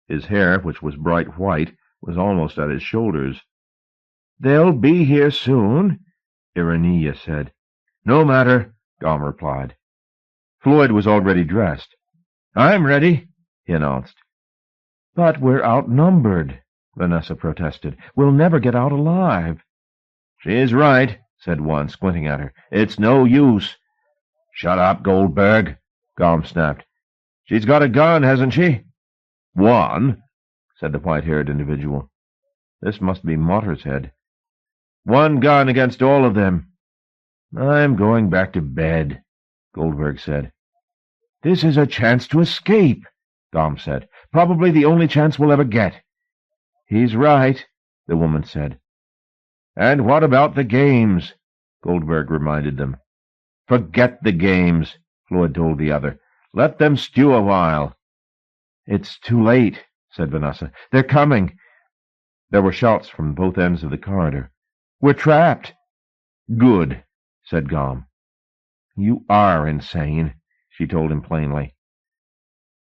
His hair, which was bright white, was almost at his shoulders. "They'll be here soon," Irenaea said. "No matter," Gom replied. Floyd was already dressed. "I'm ready," he announced. "But we're outnumbered," Vanessa protested. "We'll never get out alive." "She's right," said one, squinting at her. "It's no use." "Shut up, Goldberg," Gom snapped. "She's got a gun, hasn't she?" "One," said the white-haired individual. This must be Mottershead. "One gun against all of them." "I'm going back to bed," Goldberg said. "This is a chance to escape," Gom said. "Probably the only chance we'll ever get." "He's right," the woman said. "And what about the games?" Goldberg reminded them. "Forget the games," Floyd told the other. "Let them stew a while." "It's too late," said Vanessa. "They're coming." There were shouts from both ends of the corridor. "We're trapped." "Good," said Gom. "You are insane," she told him plainly.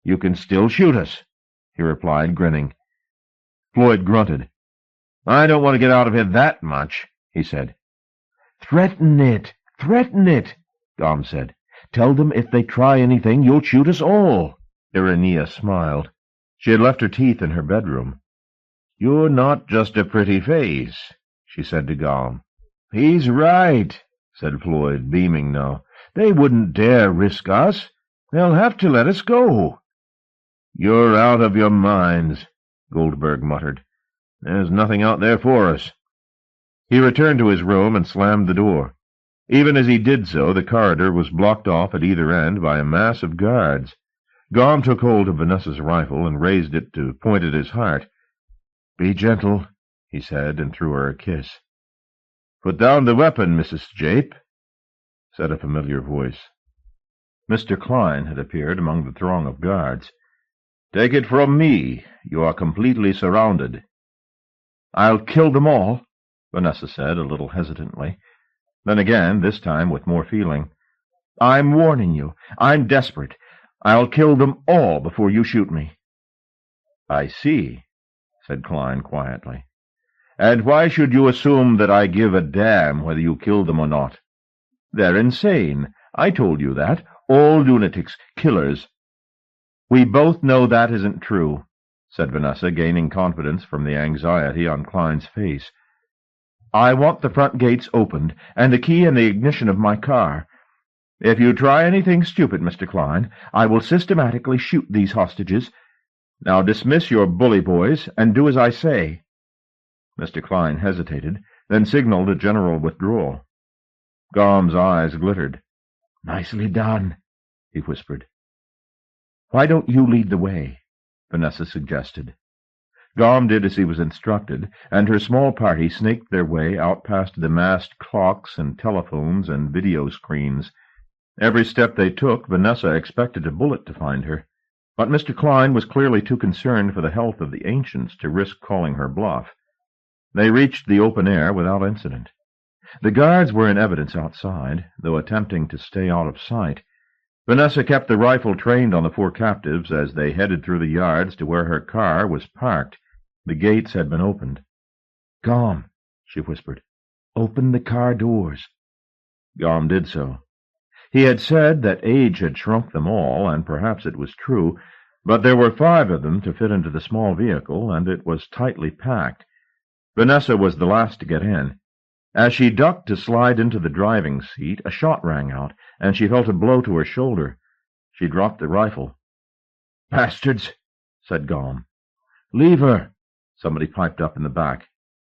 "You can still shoot us," he replied, grinning. Floyd grunted. "I don't want to get out of here that much," he said. "Threaten it! Threaten it!" Gom said. "Tell them if they try anything, you'll shoot us all." Irenaea smiled. She had left her teeth in her bedroom. "You're not just a pretty face," she said to Gom. "He's right," said Floyd, beaming now. "They wouldn't dare risk us. They'll have to let us go." "You're out of your minds," Goldberg muttered. "There's nothing out there for us." He returned to his room and slammed the door. Even as he did so, the corridor was blocked off at either end by a mass of guards. Gom took hold of Vanessa's rifle and raised it to point at his heart. "Be gentle," he said, and threw her a kiss. "Put down the weapon, Mrs. Jape," said a familiar voice. Mr. Klein had appeared among the throng of guards. "Take it from me, you are completely surrounded." "I'll kill them all," Vanessa said, a little hesitantly. Then again, this time with more feeling, "I'm warning you. I'm desperate. I'll kill them all before you shoot me." "I see," said Klein quietly. "And why should you assume that I give a damn whether you kill them or not? They're insane. I told you that. All lunatics, killers." "We both know that isn't true," said Vanessa, gaining confidence from the anxiety on Klein's face. "I want the front gates opened, and the key in the ignition of my car. If you try anything stupid, Mr. Klein, I will systematically shoot these hostages. Now dismiss your bully boys, and do as I say." Mr. Klein hesitated, then signaled a general withdrawal. Gom's eyes glittered. "Nicely done," he whispered. "Why don't you lead the way?" Vanessa suggested. Gom did as he was instructed, and her small party snaked their way out past the massed clocks and telephones and video screens. Every step they took, Vanessa expected a bullet to find her, but Mr. Klein was clearly too concerned for the health of the ancients to risk calling her bluff. They reached the open air without incident. The guards were in evidence outside, though attempting to stay out of sight. Vanessa kept the rifle trained on the four captives as they headed through the yards to where her car was parked. The gates had been opened. "Gom," she whispered, "open the car doors." Gom did so. He had said that age had shrunk them all, and perhaps it was true, but there were 5 of them to fit into the small vehicle, and it was tightly packed. Vanessa was the last to get in. As she ducked to slide into the driving seat, a shot rang out, and she felt a blow to her shoulder. She dropped the rifle. "Bastards," said Gom. "Leave her," somebody piped up in the back.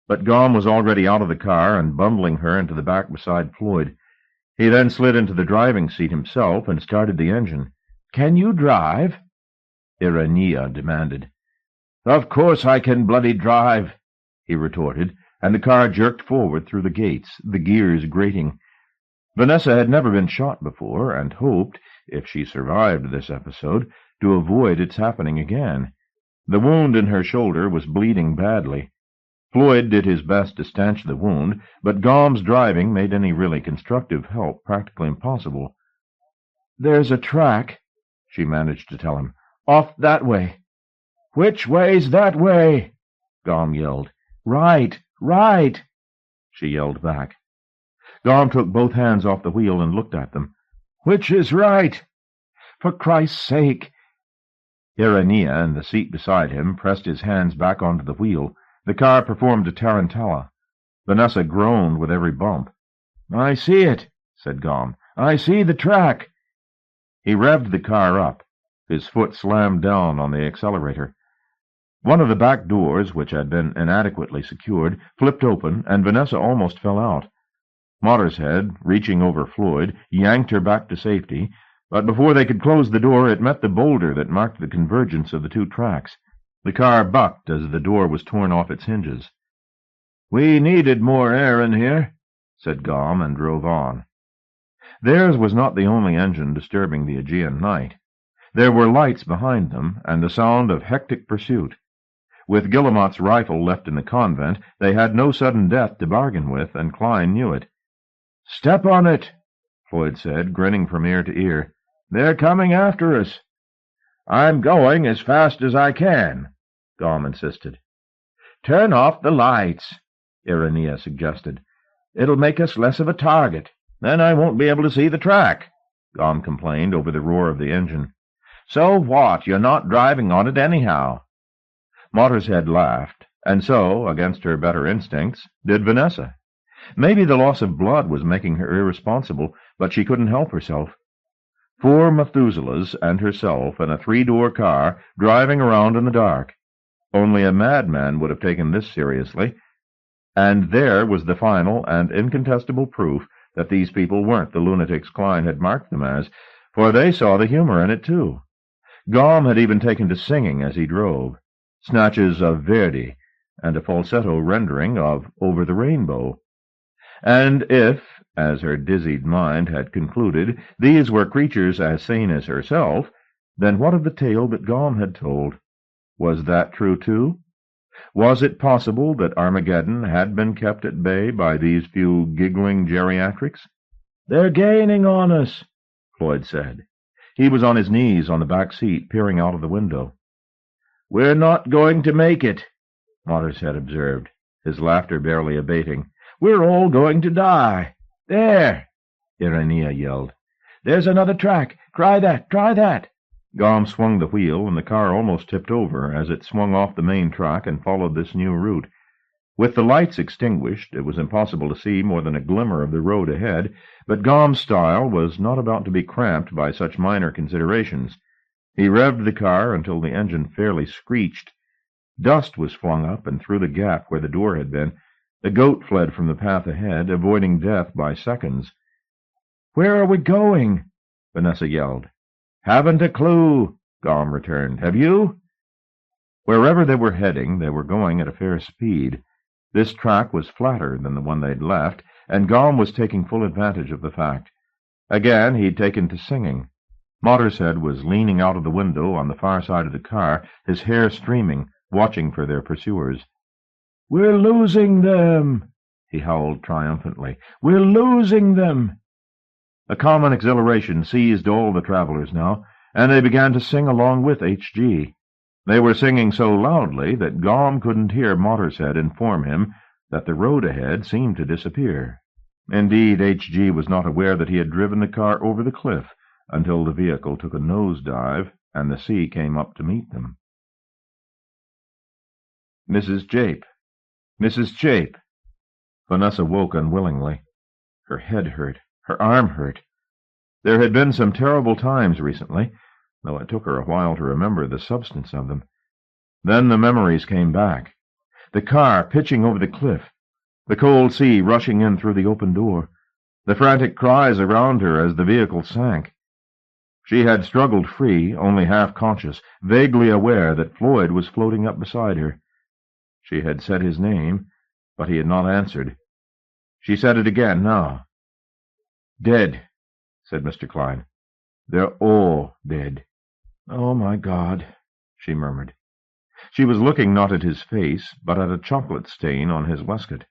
But Gom was already out of the car and bundling her into the back beside Floyd. He then slid into the driving seat himself and started the engine. "Can you drive?" Iranea demanded. "Of course I can bloody drive," he retorted, and the car jerked forward through the gates, the gears grating. Vanessa had never been shot before, and hoped, if she survived this episode, to avoid its happening again. The wound in her shoulder was bleeding badly. Floyd did his best to stanch the wound, but Gom's driving made any really constructive help practically impossible. "There's a track," she managed to tell him. "Off that way." "Which way's that way?" Gom yelled. "Right, right," she yelled back. Gom took both hands off the wheel and looked at them. "Which is right? For Christ's sake!" Iranea, in the seat beside him, pressed his hands back onto the wheel. The car performed a tarantella. Vanessa groaned with every bump. "I see it," said Gom. "I see the track." He revved the car up. His foot slammed down on the accelerator. One of the back doors, which had been inadequately secured, flipped open, and Vanessa almost fell out. Mothershead, reaching over Floyd, yanked her back to safety, but before they could close the door it met the boulder that marked the convergence of the 2 tracks. The car bucked as the door was torn off its hinges. "We needed more air in here," said Gom, and drove on. Theirs was not the only engine disturbing the Aegean night. There were lights behind them, and the sound of hectic pursuit. With Guillemot's rifle left in the convent, they had no sudden death to bargain with, and Klein knew it. "Step on it," Floyd said, grinning from ear to ear. "They're coming after us." "I'm going as fast as I can," Gom insisted. "Turn off the lights," Iranea suggested. "It'll make us less of a target. Then I won't be able to see the track," Gom complained over the roar of the engine. "So what? You're not driving on it anyhow." Mothershead laughed, and so, against her better instincts, did Vanessa. Maybe the loss of blood was making her irresponsible, but she couldn't help herself. 4 Methuselahs and herself in a 3-door car driving around in the dark. Only a madman would have taken this seriously. And there was the final and incontestable proof that these people weren't the lunatics Klein had marked them as, for they saw the humor in it too. Gom had even taken to singing as he drove, snatches of Verdi, and a falsetto rendering of Over the Rainbow. And if, as her dizzied mind had concluded, these were creatures as sane as herself, then what of the tale that Gom had told? Was that true too? Was it possible that Armageddon had been kept at bay by these few giggling geriatrics? "They're gaining on us," Floyd said. He was on his knees on the back seat, peering out of the window. "We're not going to make it," Mothershead observed, his laughter barely abating. "We're all going to die." "There!" Iranea yelled. "There's another track. Try that, try that." Gom swung the wheel, and the car almost tipped over as it swung off the main track and followed this new route. With the lights extinguished, it was impossible to see more than a glimmer of the road ahead, but Gom's style was not about to be cramped by such minor considerations. He revved the car until the engine fairly screeched. Dust was flung up and through the gap where the door had been. The goat fled from the path ahead, avoiding death by seconds. "Where are we going?" Vanessa yelled. "Haven't a clue," Gom returned. "Have you?" Wherever they were heading, they were going at a fair speed. This track was flatter than the one they'd left, and Gom was taking full advantage of the fact. Again he'd taken to singing. Mothershead was leaning out of the window on the far side of the car, his hair streaming, watching for their pursuers. "We're losing them," he howled triumphantly. "We're losing them!" A common exhilaration seized all the travelers now, and they began to sing along with H.G. They were singing so loudly that Gaume couldn't hear Mottershead inform him that the road ahead seemed to disappear. Indeed, H.G. was not aware that he had driven the car over the cliff until the vehicle took a nose-dive and the sea came up to meet them. "Mrs. Jape! Mrs. Jape!" Vanessa woke unwillingly. Her head hurt. Her arm hurt. There had been some terrible times recently, though it took her a while to remember the substance of them. Then the memories came back. The car pitching over the cliff, the cold sea rushing in through the open door, the frantic cries around her as the vehicle sank. She had struggled free, only half conscious, vaguely aware that Floyd was floating up beside her. She had said his name, but he had not answered. She said it again now. "Dead," said Mr. Klein. "They're all dead." "Oh, my God," she murmured. She was looking not at his face, but at a chocolate stain on his waistcoat.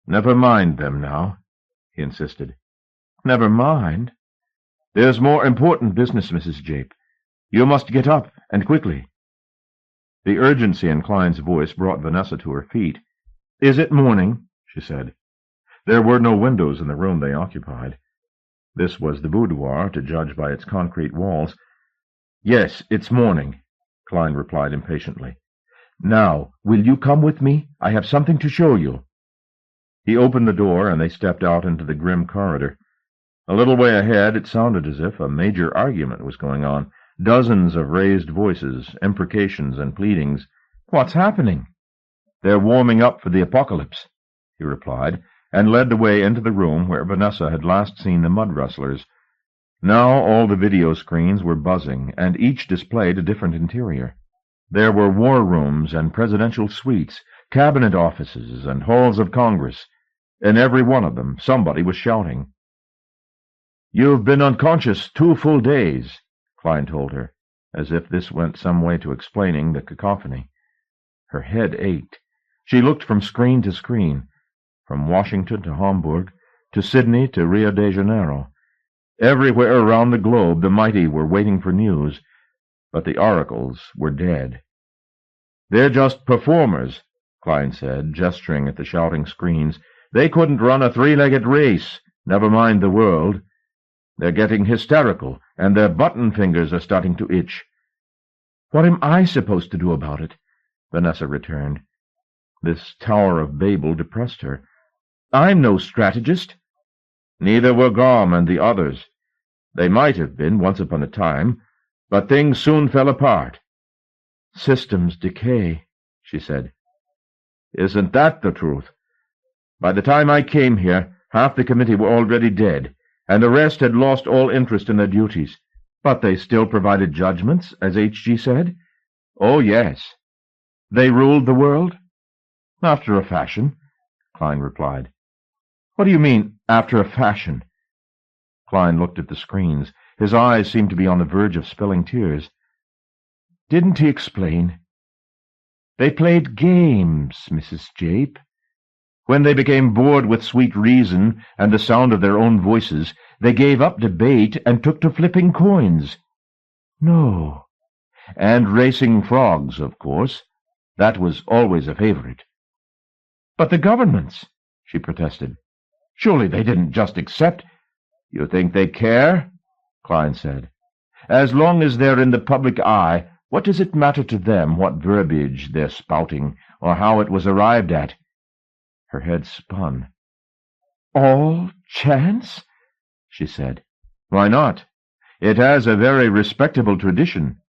"Never mind them now," he insisted. "Never mind? There's more important business, Mrs. Jape. You must get up, and quickly." The urgency in Klein's voice brought Vanessa to her feet. "Is it morning?" she said. There were no windows in the room they occupied. This was the boudoir, to judge by its concrete walls. "Yes, it's morning," Klein replied impatiently. "Now, will you come with me? I have something to show you." He opened the door, and they stepped out into the grim corridor. A little way ahead it sounded as if a major argument was going on. Dozens of raised voices, imprecations and pleadings. "What's happening?" "They're warming up for the apocalypse," he replied, and led the way into the room where Vanessa had last seen the mud wrestlers. Now all the video screens were buzzing, and each displayed a different interior. There were war rooms and presidential suites, cabinet offices and halls of Congress. In every one of them somebody was shouting. "You've been unconscious 2 full days," Klein told her, as if this went some way to explaining the cacophony. Her head ached. She looked from screen to screen, from Washington to Hamburg, to Sydney to Rio de Janeiro. Everywhere around the globe the mighty were waiting for news, but the oracles were dead. "They're just performers," Klein said, gesturing at the shouting screens. "They couldn't run a 3-legged race, never mind the world. They're getting hysterical, and their button fingers are starting to itch." "What am I supposed to do about it?" Vanessa returned. This Tower of Babel depressed her. "I'm no strategist." "Neither were Gaume and the others. They might have been once upon a time, but things soon fell apart." "Systems decay," she said. "Isn't that the truth? By the time I came here, half the committee were already dead, and the rest had lost all interest in their duties. But they still provided judgments, as H.G. said?" "Oh, yes." "They ruled the world?" "After a fashion," Klein replied. "What do you mean, after a fashion?" Klein looked at the screens. His eyes seemed to be on the verge of spilling tears. "Didn't he explain? They played games, Mrs. Jape. When they became bored with sweet reason and the sound of their own voices, they gave up debate and took to flipping coins. No. And racing frogs, of course. That was always a favorite." "But the governments," she protested. "Surely they didn't just accept—" "You think they care?" Klein said. "As long as they're in the public eye, what does it matter to them what verbiage they're spouting, or how it was arrived at?" Her head spun. "All chance?" she said. "Why not? It has a very respectable tradition.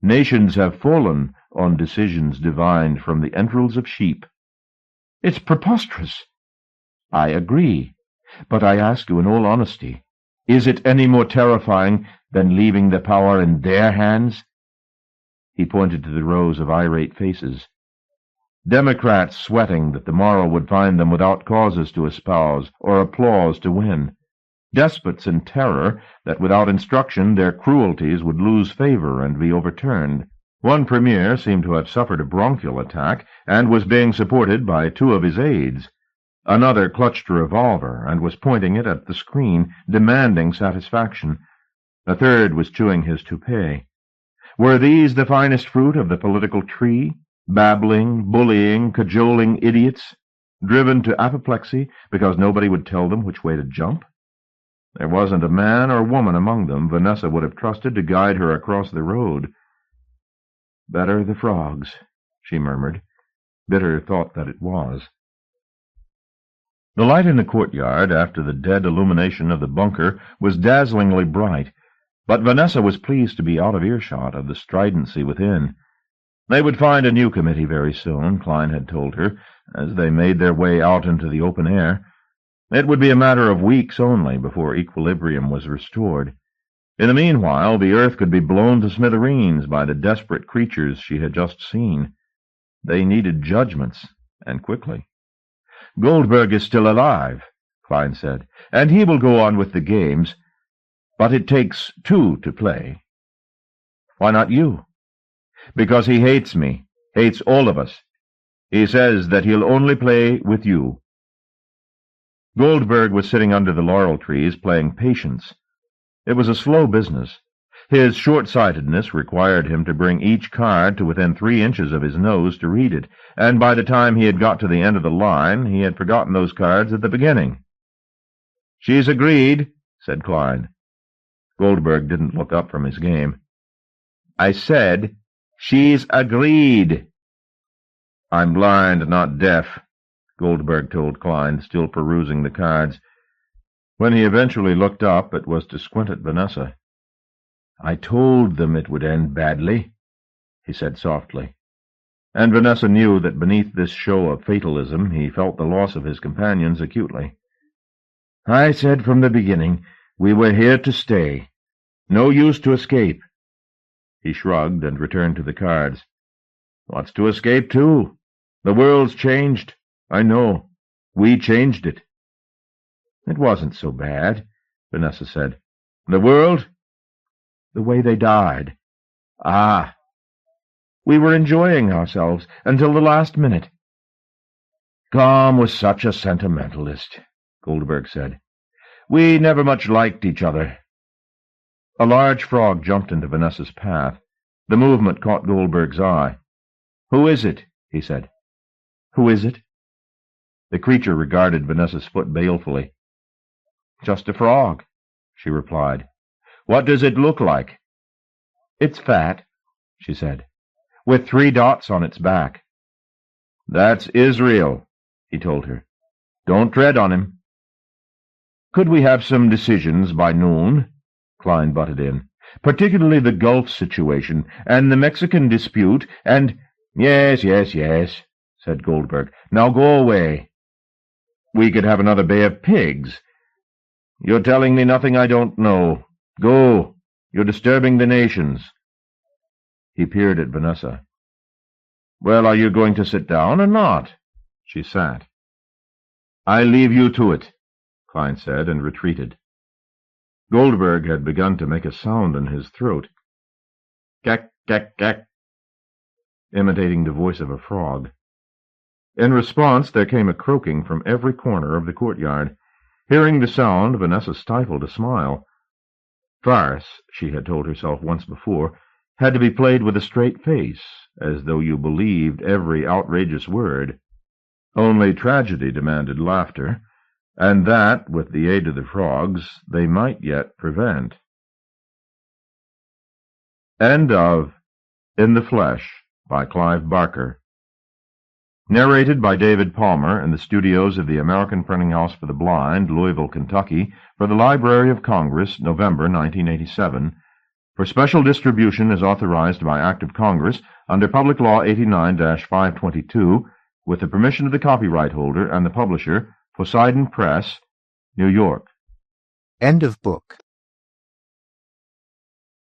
Nations have fallen on decisions divined from the entrails of sheep." "It's preposterous." "I agree, but I ask you in all honesty, is it any more terrifying than leaving the power in their hands?" He pointed to the rows of irate faces. Democrats sweating that the morrow would find them without causes to espouse or applause to win. Despots in terror that without instruction their cruelties would lose favor and be overturned. One premier seemed to have suffered a bronchial attack and was being supported by 2 of his aides. Another clutched a revolver and was pointing it at the screen, demanding satisfaction. A third was chewing his toupee. Were these the finest fruit of the political tree? Babbling, bullying, cajoling idiots, driven to apoplexy because nobody would tell them which way to jump? There wasn't a man or woman among them Vanessa would have trusted to guide her across the road. Better the frogs, she murmured. Bitter thought that it was. The light in the courtyard, after the dead illumination of the bunker, was dazzlingly bright, but Vanessa was pleased to be out of earshot of the stridency within. They would find a new committee very soon, Klein had told her, as they made their way out into the open air. It would be a matter of weeks only before equilibrium was restored. In the meanwhile, the earth could be blown to smithereens by the desperate creatures she had just seen. They needed judgments, and quickly. "Goldberg is still alive," Klein said, "and he will go on with the games. But it takes two to play." "Why not you?" "Because he hates me, hates all of us. He says that he'll only play with you." Goldberg was sitting under the laurel trees playing patience. It was a slow business. His short-sightedness required him to bring each card to within 3 inches of his nose to read it, and by the time he had got to the end of the line, he had forgotten those cards at the beginning. "She's agreed," said Klein. Goldberg didn't look up from his game. "I said, she's agreed." "I'm blind, not deaf," Goldberg told Klein, still perusing the cards. When he eventually looked up, it was to squint at Vanessa. "I told them it would end badly," he said softly. And Vanessa knew that beneath this show of fatalism he felt the loss of his companions acutely. "I said from the beginning we were here to stay. No use to escape." He shrugged and returned to the cards. "What's to escape to? The world's changed. I know. We changed it." "It wasn't so bad," Vanessa said. "The world?" "The way they died." "Ah." "We were enjoying ourselves until the last minute." "Tom was such a sentimentalist," Goldberg said. "We never much liked each other." A large frog jumped into Vanessa's path. The movement caught Goldberg's eye. "Who is it?" he said. "Who is it?" The creature regarded Vanessa's foot balefully. "Just a frog," she replied. "What does it look like?" "It's fat," she said, "with 3 dots on its back." "That's Israel," he told her. "Don't tread on him." "Could we have some decisions by noon?" Klein butted in. "Particularly the Gulf situation, and the Mexican dispute, and—" Yes, said Goldberg. "Now go away." "We could have another Bay of Pigs." "You're telling me nothing I don't know. Go. You're disturbing the nations." He peered at Vanessa. "Well, are you going to sit down or not?" She sat. "I leave you to it," Klein said, and retreated. Goldberg had begun to make a sound in his throat. "Kek, kek, kek," imitating the voice of a frog. In response, there came a croaking from every corner of the courtyard. Hearing the sound, Vanessa stifled a smile. Farce, she had told herself once before, had to be played with a straight face, as though you believed every outrageous word. Only tragedy demanded laughter, and that, with the aid of the frogs, they might yet prevent. End of In the Flesh by Clive Barker. Narrated by David Palmer in the studios of the American Printing House for the Blind, Louisville, Kentucky, for the Library of Congress, November 1987. For special distribution as authorized by Act of Congress under Public Law 89-522, with the permission of the copyright holder and the publisher, Poseidon Press, New York. End of book.